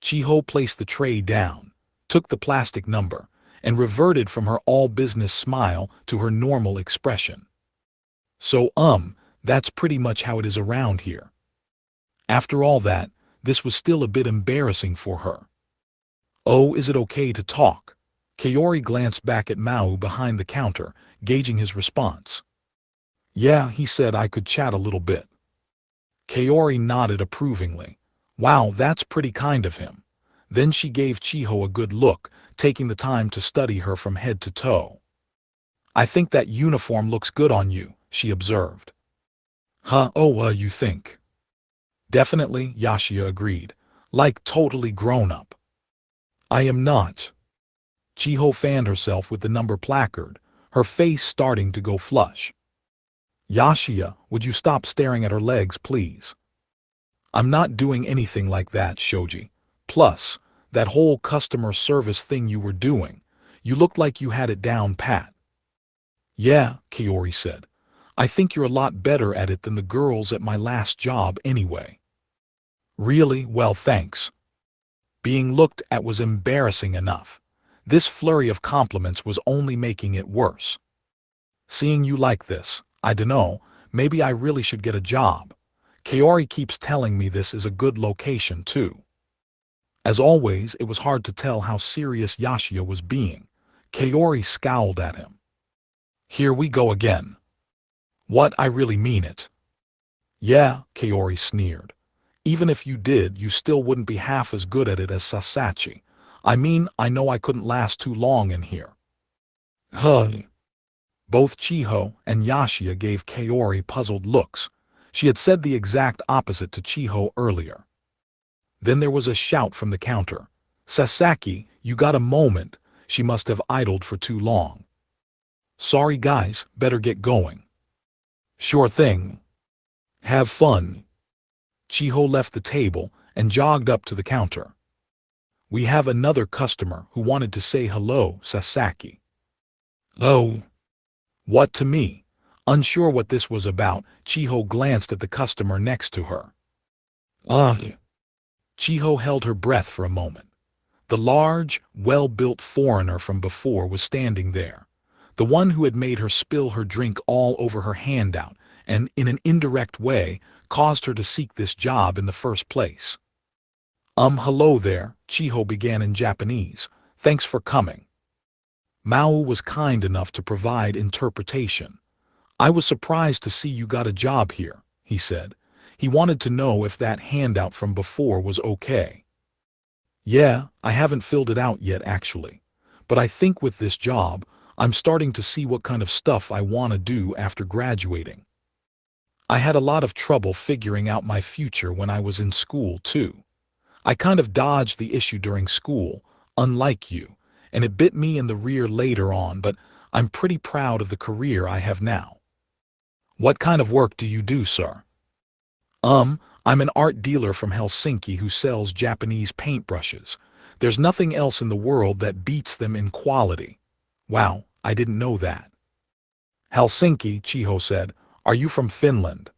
Chiho placed the tray down, took the plastic number, and reverted from her all-business smile to her normal expression. "So, that's pretty much how it is around here." After all that, this was still a bit embarrassing for her. "Oh, is it okay to talk?" Kaori glanced back at Mao behind the counter, gauging his response. "Yeah," he said, "I could chat a little bit." Kaori nodded approvingly. "Wow, that's pretty kind of him." Then she gave Chiho a good look, taking the time to study her from head to toe. "I think that uniform looks good on you," she observed. You think?" "Definitely," Yashia agreed. "Like totally grown up." "I am not." Chiho fanned herself with the number placard, her face starting to go flush. "Yashia, would you stop staring at her legs, please?" "I'm not doing anything like that, Shoji. Plus, that whole customer service thing you were doing, you looked like you had it down pat." "Yeah," Kaori said. "I think you're a lot better at it than the girls at my last job anyway." "Really? Well, thanks." Being looked at was embarrassing enough. This flurry of compliments was only making it worse. "Seeing you like this, I dunno, maybe I really should get a job. Kaori keeps telling me this is a good location too." As always, it was hard to tell how serious Yashia was being. Kaori scowled at him. "Here we go again." "What, I really mean it." "Yeah," Kaori sneered. "Even if you did, you still wouldn't be half as good at it as Sasachi. I mean, I know I couldn't last too long in here." Both Chiho and Yashia gave Kaori puzzled looks. She had said the exact opposite to Chiho earlier. Then there was a shout from the counter. "Sasaki, you got a moment?" She must have idled for too long. "Sorry guys, better get going." "Sure thing. Have fun." Chiho left the table and jogged up to the counter. "We have another customer who wanted to say hello, Sasaki." "Oh." "What, to me?" Unsure what this was about, Chiho glanced at the customer next to her. Chiho held her breath for a moment. The large, well-built foreigner from before was standing there. The one who had made her spill her drink all over her handout and, in an indirect way, caused her to seek this job in the first place. Hello there, Chiho began in Japanese. Thanks for coming. Maō was kind enough to provide interpretation. I was surprised to see you got a job here, he said. He wanted to know if that handout from before was okay. Yeah, I haven't filled it out yet actually. But I think with this job, I'm starting to see what kind of stuff I want to do after graduating. I had a lot of trouble figuring out my future when I was in school too. I kind of dodged the issue during school, unlike you, and it bit me in the rear later on, but I'm pretty proud of the career I have now. What kind of work do you do, sir? I'm an art dealer from Helsinki who sells Japanese paintbrushes. There's nothing else in the world that beats them in quality. Wow, I didn't know that. Helsinki, Chiho said. Are you from Finland?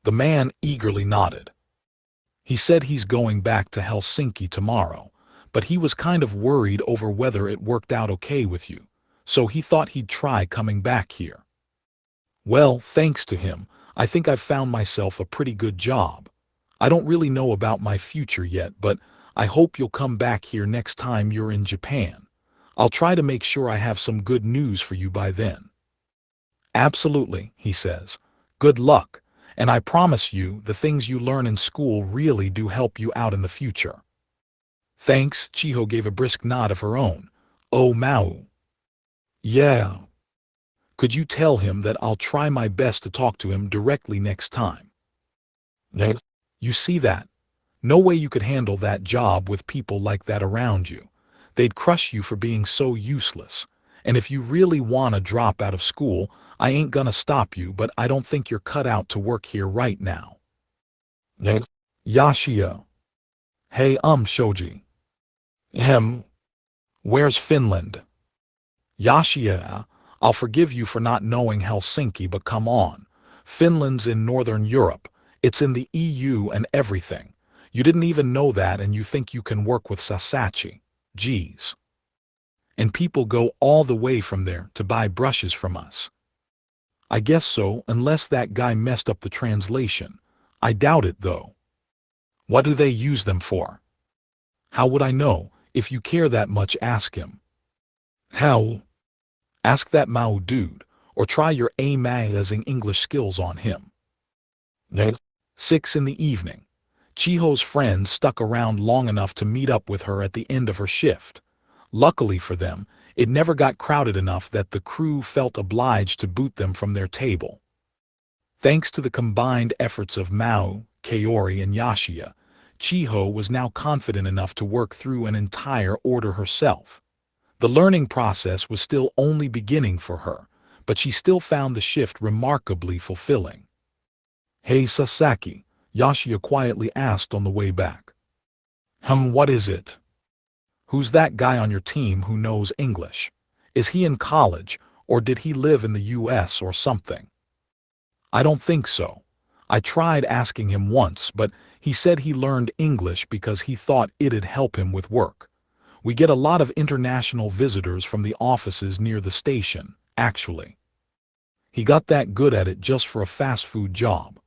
The man eagerly nodded. He said he's going back to Helsinki tomorrow, but he was kind of worried over whether it worked out okay with you, so he thought he'd try coming back here. Well, thanks to him, I think I've found myself a pretty good job. I don't really know about my future yet, but I hope you'll come back here next time you're in Japan. I'll try to make sure I have some good news for you by then. Absolutely, he says. Good luck, and I promise you the things you learn in school really do help you out in the future. Thanks, Chiho gave a brisk nod of her own. Oh, Maō. Yeah. Could you tell him that I'll try my best to talk to him directly next time? Yes. You see that? No way you could handle that job with people like that around you. They'd crush you for being so useless. And if you really want to drop out of school, I ain't gonna stop you, but I don't think you're cut out to work here right now. Yes. Yashia. Hey, Shoji. Where's Finland? Yashia, I'll forgive you for not knowing Helsinki, but come on. Finland's in Northern Europe. It's in the EU and everything. You didn't even know that and you think you can work with Satoshi. Geez. And people go all the way from there to buy brushes from us. I guess so, unless that guy messed up the translation. I doubt it though. What do they use them for? How would I know? If you care that much, ask him. How? Ask that Maō dude, or try your amazing English skills on him. 6 in the evening. Chiho's friends stuck around long enough to meet up with her at the end of her shift. Luckily for them, it never got crowded enough that the crew felt obliged to boot them from their table. Thanks to the combined efforts of Maō, Kaori, and Yashia, Chiho was now confident enough to work through an entire order herself. The learning process was still only beginning for her, but she still found the shift remarkably fulfilling. Hey Sasaki, Yashia quietly asked on the way back. What is it? Who's that guy on your team who knows English? Is he in college, or did he live in the US or something? I don't think so. I tried asking him once, but he said he learned English because he thought it'd help him with work. We get a lot of international visitors from the offices near the station, actually. He got that good at it just for a fast food job.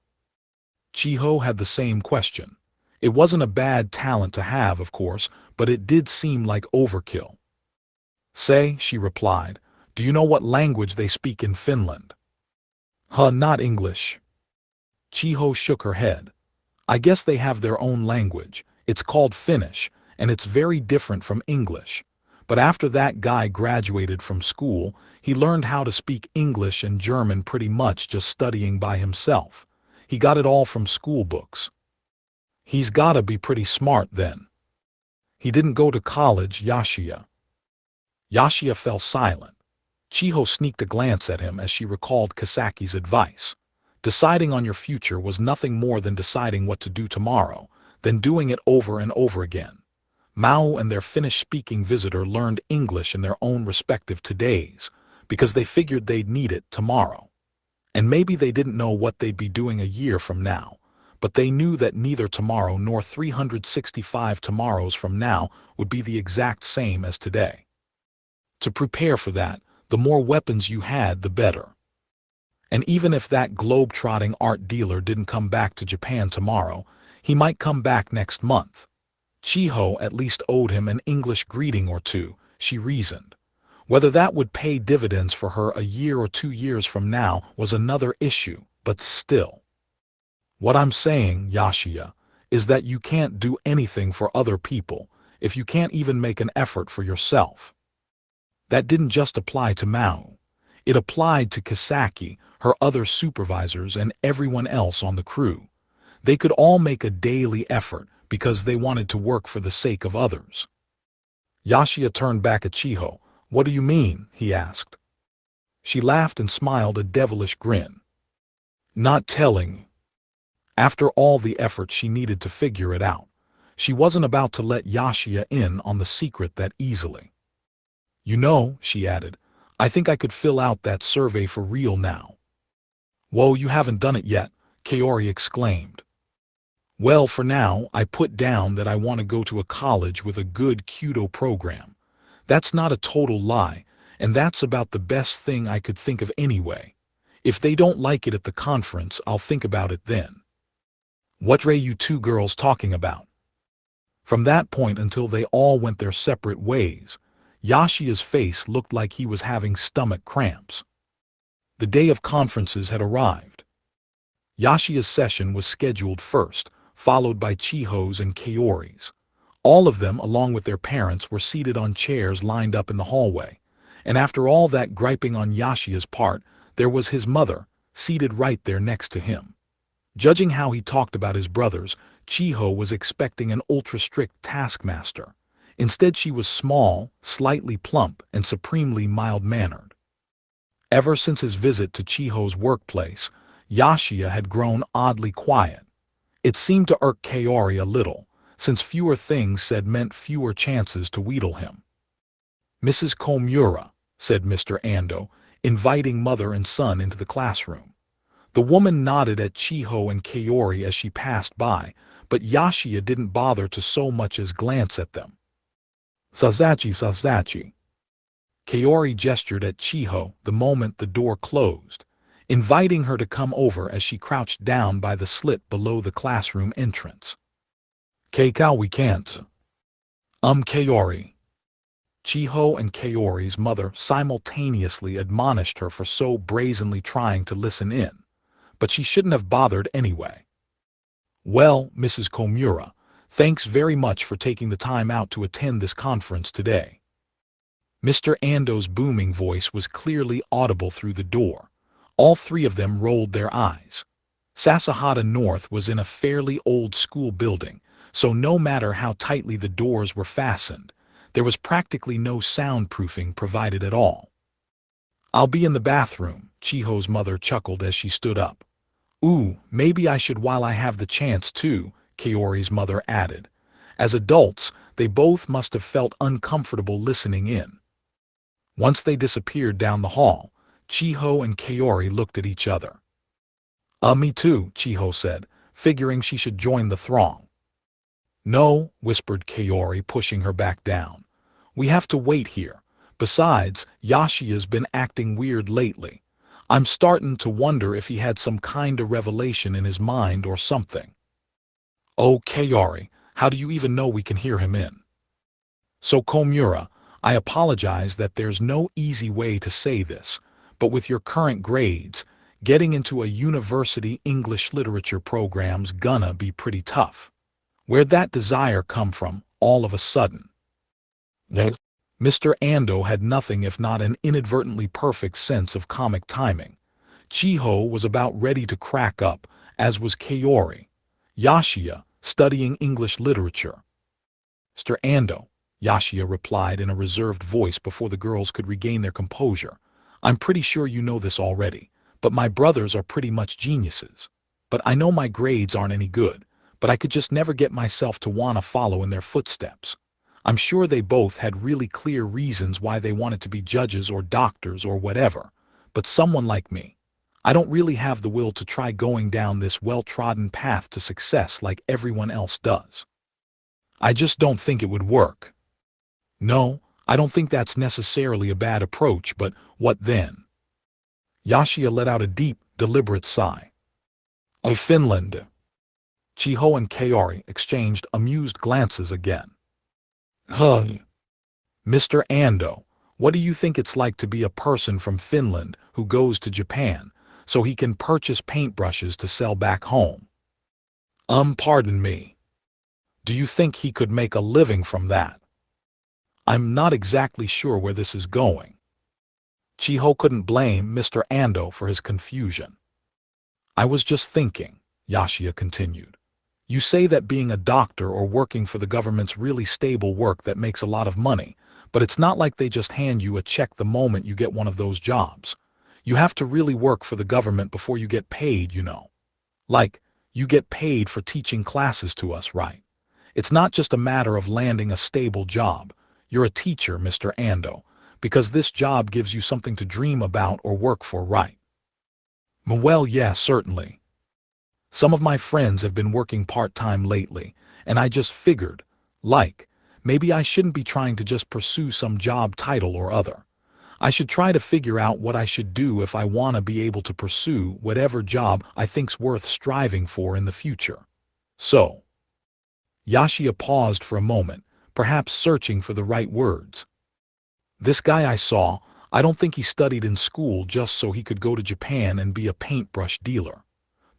Chiho had the same question. It wasn't a bad talent to have, of course, but it did seem like overkill. Say, she replied, do you know what language they speak in Finland? Not English. Chiho shook her head. I guess they have their own language. It's called Finnish, and it's very different from English. But after that guy graduated from school, he learned how to speak English and German pretty much just studying by himself. He got it all from school books. He's gotta be pretty smart then. He didn't go to college, Yashia. Yashia fell silent. Chiho sneaked a glance at him as she recalled Kasaki's advice. Deciding on your future was nothing more than deciding what to do tomorrow, then doing it over and over again. Maō and their Finnish-speaking visitor learned English in their own respective todays, because they figured they'd need it tomorrow. And maybe they didn't know what they'd be doing a year from now, but they knew that neither tomorrow nor 365 tomorrows from now would be the exact same as today. To prepare for that, the more weapons you had, the better. And even if that globe-trotting art dealer didn't come back to Japan tomorrow, he might come back next month. Chiho at least owed him an English greeting or two, she reasoned. Whether that would pay dividends for her a year or 2 years from now was another issue, but still. What I'm saying, Yashiya, is that you can't do anything for other people if you can't even make an effort for yourself. That didn't just apply to Mao. It applied to Kisaki, her other supervisors, and everyone else on the crew. They could all make a daily effort because they wanted to work for the sake of others. Yashiya turned back at Chiho. "What do you mean?" he asked. She laughed and smiled a devilish grin. "Not telling." After all the effort she needed to figure it out, she wasn't about to let Yashiya in on the secret that easily. "You know," she added, "I think I could fill out that survey for real now." "Whoa, you haven't done it yet," Kaori exclaimed. "Well, for now, I put down that I want to go to a college with a good Kyudo program. That's not a total lie, and that's about the best thing I could think of anyway. If they don't like it at the conference, I'll think about it then." "What are you two girls talking about?" From that point until they all went their separate ways, Yashia's face looked like he was having stomach cramps. The day of conferences had arrived. Yashia's session was scheduled first, followed by Chiho's and Kaori's. All of them, along with their parents, were seated on chairs lined up in the hallway. And after all that griping on Yashia's part, there was his mother, seated right there next to him. Judging how he talked about his brothers, Chiho was expecting an ultra-strict taskmaster. Instead, she was small, slightly plump, and supremely mild-mannered. Ever since his visit to Chiho's workplace, Yashiya had grown oddly quiet. It seemed to irk Kaori a little, since fewer things said meant fewer chances to wheedle him. "Mrs. Komura," said Mr. Ando, inviting mother and son into the classroom. The woman nodded at Chiho and Kaori as she passed by, but Yashiya didn't bother to so much as glance at them. Sasachi. Kaori gestured at Chiho the moment the door closed, inviting her to come over as she crouched down by the slit below the classroom entrance. "Keikau, we can't." Kaori." Chiho and Kaori's mother simultaneously admonished her for so brazenly trying to listen in, but she shouldn't have bothered anyway. "Well, Mrs. Komura, thanks very much for taking the time out to attend this conference today." Mr. Ando's booming voice was clearly audible through the door. All three of them rolled their eyes. Sasahata North was in a fairly old school building, so no matter how tightly the doors were fastened, there was practically no soundproofing provided at all. "I'll be in the bathroom," Chiho's mother chuckled as she stood up. "Ooh, maybe I should while I have the chance too," Kaori's mother added. As adults, they both must have felt uncomfortable listening in. Once they disappeared down the hall, Chiho and Kaori looked at each other. Me too," Chiho said, figuring she should join the throng. "No," whispered Kaori, pushing her back down. "We have to wait here. Besides, Yashia's been acting weird lately. I'm starting to wonder if he had some kinda revelation in his mind or something." "Oh, Kaori, how do you even know we can hear him in?" "So Komura, I apologize that there's no easy way to say this, but with your current grades, getting into a university English literature program's gonna be pretty tough. Where'd that desire come from, all of a sudden?" Mr. Ando had nothing if not an inadvertently perfect sense of comic timing. Chiho was about ready to crack up, as was Kaori. Yashiya, studying English literature. "Mr. Ando," Yashiya replied in a reserved voice before the girls could regain their composure. "I'm pretty sure you know this already, but my brothers are pretty much geniuses. But I know my grades aren't any good, but I could just never get myself to wanna follow in their footsteps. I'm sure they both had really clear reasons why they wanted to be judges or doctors or whatever, but someone like me, I don't really have the will to try going down this well-trodden path to success like everyone else does. I just don't think it would work. No, I don't think that's necessarily a bad approach, but what then? Yashia let out a deep, deliberate sigh. Of Finland. Chiho and Kaori exchanged amused glances again. Huh. Mr. Ando, what do you think it's like to be a person from Finland who goes to Japan so he can purchase paintbrushes to sell back home? Pardon me. Do you think he could make a living from that? I'm not exactly sure where this is going. Chiho couldn't blame Mr. Ando for his confusion. I was just thinking, Yashia continued. You say that being a doctor or working for the government's really stable work that makes a lot of money, but it's not like they just hand you a check the moment you get one of those jobs. You have to really work for the government before you get paid, you know. Like, you get paid for teaching classes to us, right? It's not just a matter of landing a stable job. You're a teacher, Mr. Ando, because this job gives you something to dream about or work for, right? Well, yeah, certainly. Some of my friends have been working part-time lately, and I just figured, maybe I shouldn't be trying to just pursue some job title or other. I should try to figure out what I should do if I want to be able to pursue whatever job I think's worth striving for in the future. So, Yashia paused for a moment, perhaps searching for the right words. This guy I saw, I don't think he studied in school just so he could go to Japan and be a paintbrush dealer.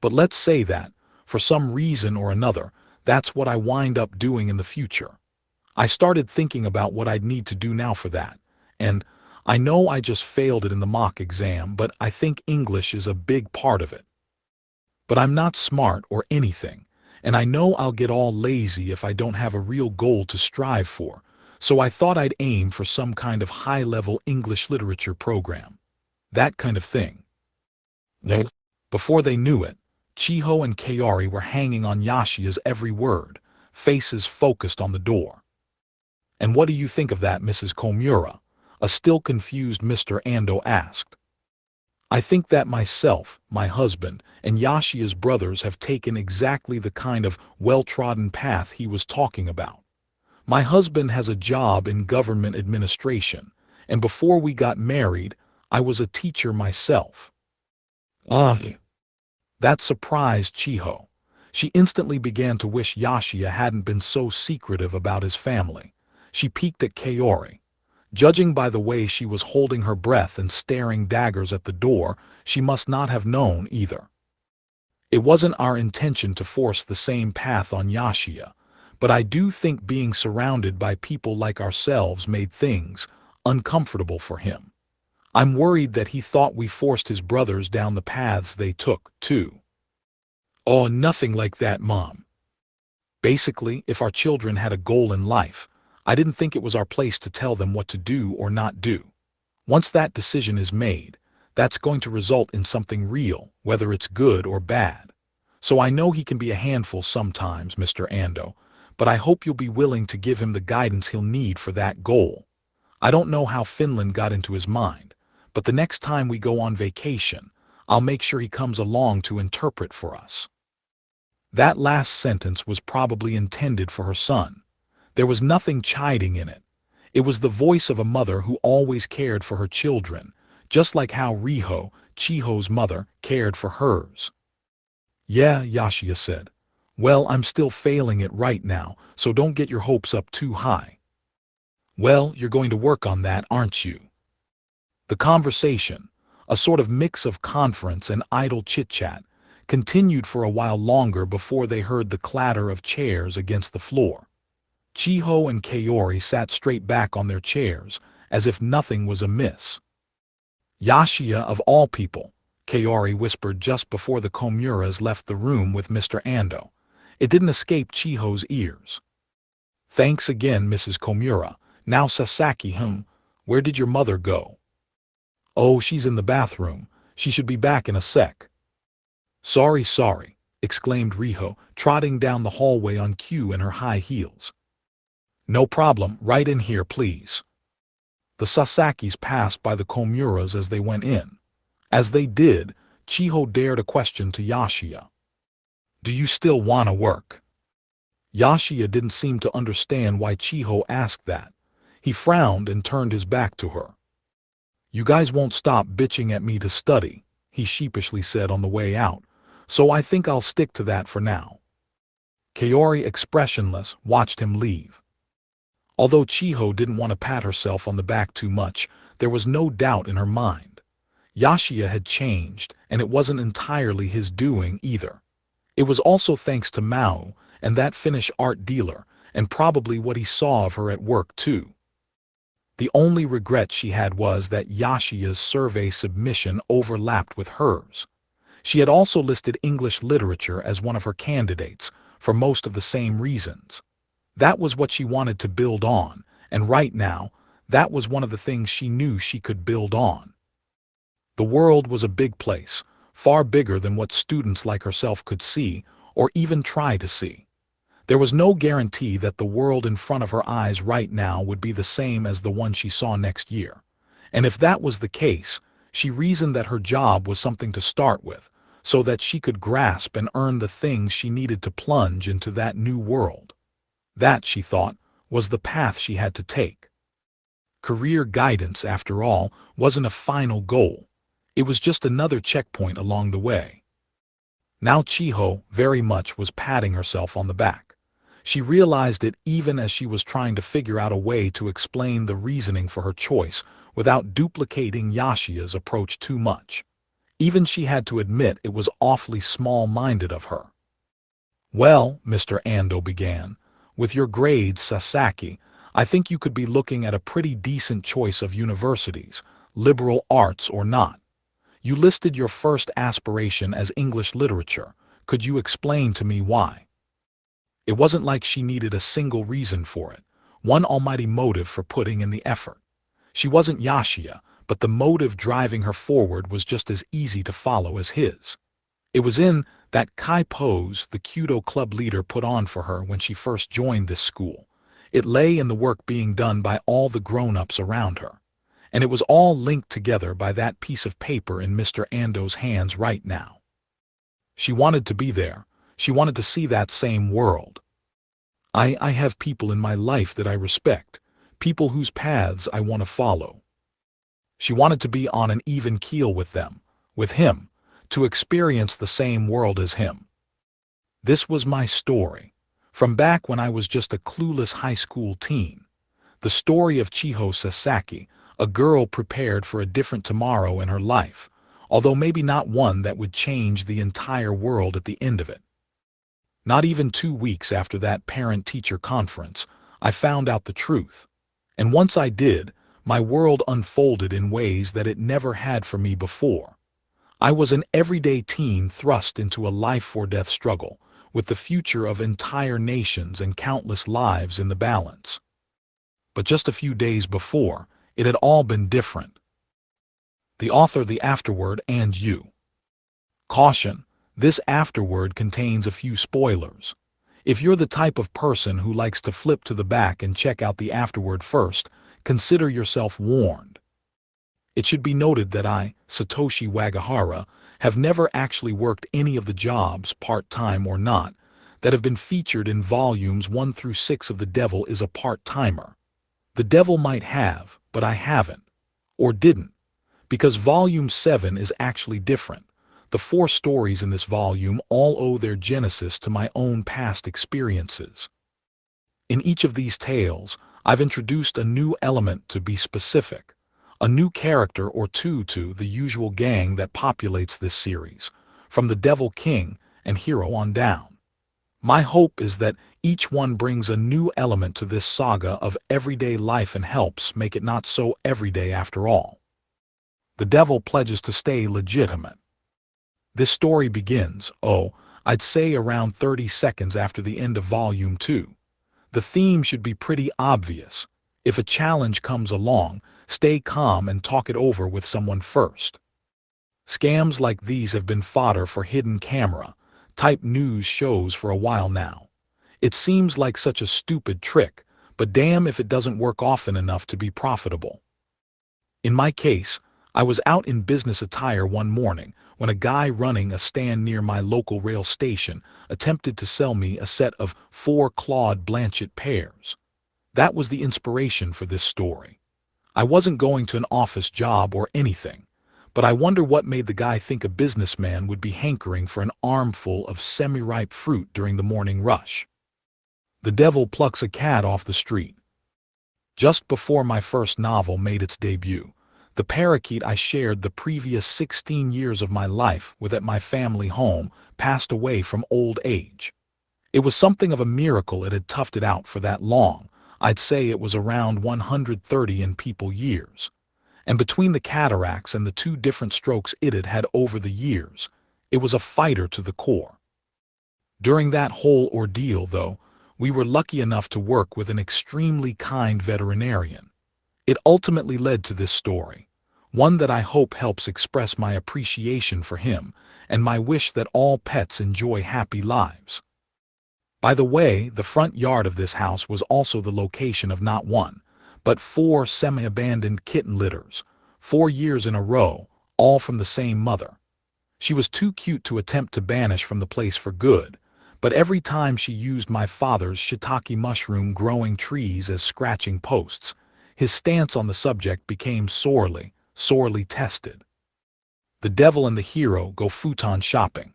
But let's say that, for some reason or another, that's what I wind up doing in the future. I started thinking about what I'd need to do now for that, and I know I just failed it in the mock exam, but I think English is a big part of it. But I'm not smart or anything, and I know I'll get all lazy if I don't have a real goal to strive for, so I thought I'd aim for some kind of high-level English literature program. That kind of thing. Before they knew it, Chiho and Kaori were hanging on Yashia's every word, faces focused on the door. And what do you think of that, Mrs. Komura? A still confused Mr. Ando asked. I think that myself, my husband, and Yashia's brothers have taken exactly the kind of well-trodden path he was talking about. My husband has a job in government administration, and before we got married, I was a teacher myself. That surprised Chiho. She instantly began to wish Yashia hadn't been so secretive about his family. She peeked at Kaori. Judging by the way she was holding her breath and staring daggers at the door, she must not have known either. It wasn't our intention to force the same path on Yashia, but I do think being surrounded by people like ourselves made things uncomfortable for him. I'm worried that he thought we forced his brothers down the paths they took, too. Oh, nothing like that, Mom. Basically, if our children had a goal in life, I didn't think it was our place to tell them what to do or not do. Once that decision is made, that's going to result in something real, whether it's good or bad. So I know he can be a handful sometimes, Mr. Ando, but I hope you'll be willing to give him the guidance he'll need for that goal. I don't know how Finland got into his mind, but the next time we go on vacation, I'll make sure he comes along to interpret for us. That last sentence was probably intended for her son. There was nothing chiding in it. It was the voice of a mother who always cared for her children, just like how Riho, Chiho's mother, cared for hers. Yeah, Yashia said. Well, I'm still failing it right now, so don't get your hopes up too high. Well, you're going to work on that, aren't you? The conversation, a sort of mix of conference and idle chit-chat, continued for a while longer before they heard the clatter of chairs against the floor. Chiho and Kaori sat straight back on their chairs, as if nothing was amiss. Yashia of all people, Kaori whispered just before the Komuras left the room with Mr. Ando. It didn't escape Chiho's ears. Thanks again, Mrs. Komura. Now Sasaki, where did your mother go? Oh, she's in the bathroom. She should be back in a sec. Sorry, exclaimed Riho, trotting down the hallway on cue in her high heels. No problem, right in here, please. The Sasakis passed by the Komuras as they went in. As they did, Chiho dared a question to Yashiya. "Do you still wanna work?" Yashiya didn't seem to understand why Chiho asked that. He frowned and turned his back to her. "You guys won't stop bitching at me to study," he sheepishly said on the way out, "so I think I'll stick to that for now." Kaori, expressionless, watched him leave. Although Chiho didn't want to pat herself on the back too much, there was no doubt in her mind. Yashiya had changed, and it wasn't entirely his doing either. It was also thanks to Maō and that Finnish art dealer, and probably what he saw of her at work too. The only regret she had was that Yashiya's survey submission overlapped with hers. She had also listed English literature as one of her candidates, for most of the same reasons. That was what she wanted to build on, and right now, that was one of the things she knew she could build on. The world was a big place, far bigger than what students like herself could see, or even try to see. There was no guarantee that the world in front of her eyes right now would be the same as the one she saw next year. And if that was the case, she reasoned that her job was something to start with, so that she could grasp and earn the things she needed to plunge into that new world. That, she thought, was the path she had to take. Career guidance, after all, wasn't a final goal. It was just another checkpoint along the way. Now Chiho very much was patting herself on the back. She realized it even as she was trying to figure out a way to explain the reasoning for her choice without duplicating Yashiya's approach too much. Even she had to admit it was awfully small-minded of her. "Well," Mr. Ando began, "with your grades, Sasaki, I think you could be looking at a pretty decent choice of universities, liberal arts or not. You listed your first aspiration as English literature. Could you explain to me why?" It wasn't like she needed a single reason for it, one almighty motive for putting in the effort. She wasn't Yashiya, but the motive driving her forward was just as easy to follow as his. It was in that Kai pose the Kyudo club leader put on for her when she first joined this school. It lay in the work being done by all the grown-ups around her. And it was all linked together by that piece of paper in Mr. Ando's hands right now. She wanted to be there. She wanted to see that same world. I have people in my life that I respect, people whose paths I want to follow. She wanted to be on an even keel with them, with him, to experience the same world as him. This was my story, from back when I was just a clueless high school teen. The story of Chiho Sasaki, a girl prepared for a different tomorrow in her life, although maybe not one that would change the entire world at the end of it. Not even 2 weeks after that parent-teacher conference, I found out the truth. And once I did, my world unfolded in ways that it never had for me before. I was an everyday teen thrust into a life-or-death struggle, with the future of entire nations and countless lives in the balance. But just a few days before, it had all been different. The author, the afterword, and you. Caution. This afterword contains a few spoilers. If you're the type of person who likes to flip to the back and check out the afterword first, consider yourself warned. It should be noted that I, Satoshi Wagahara, have never actually worked any of the jobs, part-time or not, that have been featured in volumes 1 through 6 of The Devil is a Part-Timer. The Devil might have, but I haven't. Or didn't. Because volume 7 is actually different. The 4 stories in this volume all owe their genesis to my own past experiences. In each of these tales, I've introduced a new element, to be specific, a new character or two to the usual gang that populates this series, from the Devil King and hero on down. My hope is that each one brings a new element to this saga of everyday life and helps make it not so everyday after all. The Devil pledges to stay legitimate. This story begins, I'd say around 30 seconds after the end of Volume 2. The theme should be pretty obvious. If a challenge comes along, stay calm and talk it over with someone first. Scams like these have been fodder for hidden camera-type news shows for a while now. It seems like such a stupid trick, but damn if it doesn't work often enough to be profitable. In my case, I was out in business attire one morning when a guy running a stand near my local rail station attempted to sell me a set of 4 Claude Blanchett pears. That was the inspiration for this story. I wasn't going to an office job or anything, but I wonder what made the guy think a businessman would be hankering for an armful of semi-ripe fruit during the morning rush. The devil plucks a cat off the street. Just before my first novel made its debut, the parakeet I shared the previous 16 years of my life with at my family home passed away from old age. It was something of a miracle it had toughed it out for that long. I'd say it was around 130 in people years. And between the cataracts and the 2 different strokes it had had over the years, it was a fighter to the core. During that whole ordeal, though, we were lucky enough to work with an extremely kind veterinarian. It ultimately led to this story, one that I hope helps express my appreciation for him and my wish that all pets enjoy happy lives. By the way, the front yard of this house was also the location of not 1, but 4 semi-abandoned kitten litters, 4 years in a row, all from the same mother. She was too cute to attempt to banish from the place for good, but every time she used my father's shiitake mushroom growing trees as scratching posts, his stance on the subject became sorely tested. The devil and the hero go futon shopping.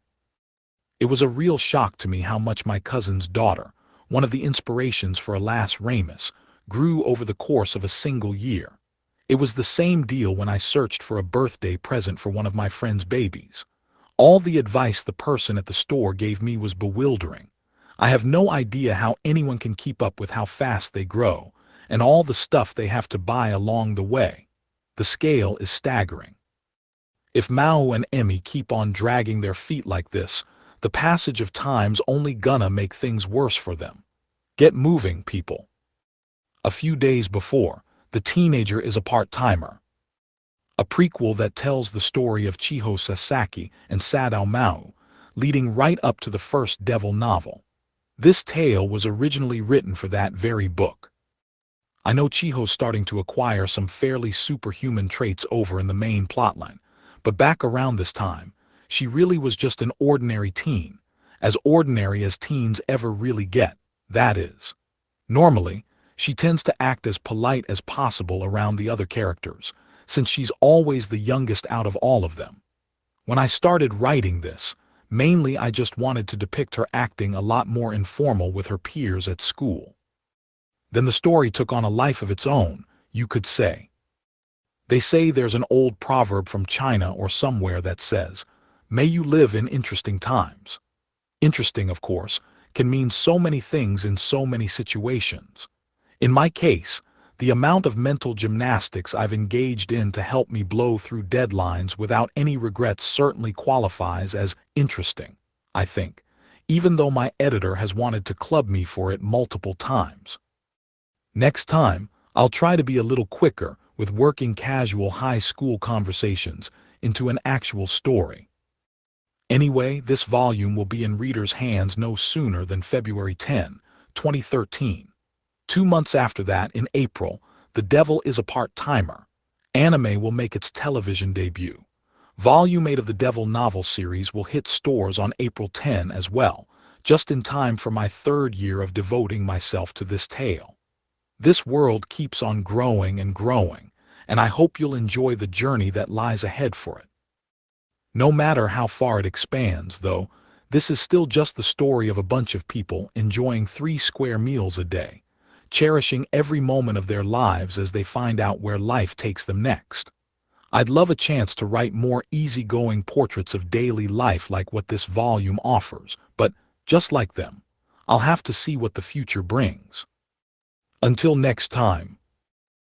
It was a real shock to me how much my cousin's daughter, one of the inspirations for Alas Ramus, grew over the course of a single year. It was the same deal when I searched for a birthday present for one of my friend's babies. All the advice the person at the store gave me was bewildering. I have no idea how anyone can keep up with how fast they grow, and all the stuff they have to buy along the way. The scale is staggering. If Maō and Emmy keep on dragging their feet like this, the passage of time's only gonna make things worse for them. Get moving, people. A few days before, the teenager is a part-timer. A prequel that tells the story of Chiho Sasaki and Sadao Maō, leading right up to the first Devil novel. This tale was originally written for that very book. I know Chiho's starting to acquire some fairly superhuman traits over in the main plotline, but back around this time, she really was just an ordinary teen, as ordinary as teens ever really get, that is. Normally, she tends to act as polite as possible around the other characters, since she's always the youngest out of all of them. When I started writing this, mainly I just wanted to depict her acting a lot more informal with her peers at school. Then the story took on a life of its own, you could say. They say there's an old proverb from China or somewhere that says, "May you live in interesting times." Interesting, of course, can mean so many things in so many situations. In my case, the amount of mental gymnastics I've engaged in to help me blow through deadlines without any regrets certainly qualifies as interesting, I think, even though my editor has wanted to club me for it multiple times. Next time, I'll try to be a little quicker with working casual high school conversations into an actual story. Anyway, this volume will be in readers' hands no sooner than February 10, 2013. 2 months after that, in April, The Devil is a Part-Timer. Anime will make its television debut. Volume 8 of the Devil novel series will hit stores on April 10 as well, just in time for my 3rd year of devoting myself to this tale. This world keeps on growing and growing, and I hope you'll enjoy the journey that lies ahead for it. No matter how far it expands, though, this is still just the story of a bunch of people enjoying 3 square meals a day, cherishing every moment of their lives as they find out where life takes them next. I'd love a chance to write more easygoing portraits of daily life like what this volume offers, but just like them, I'll have to see what the future brings. Until next time.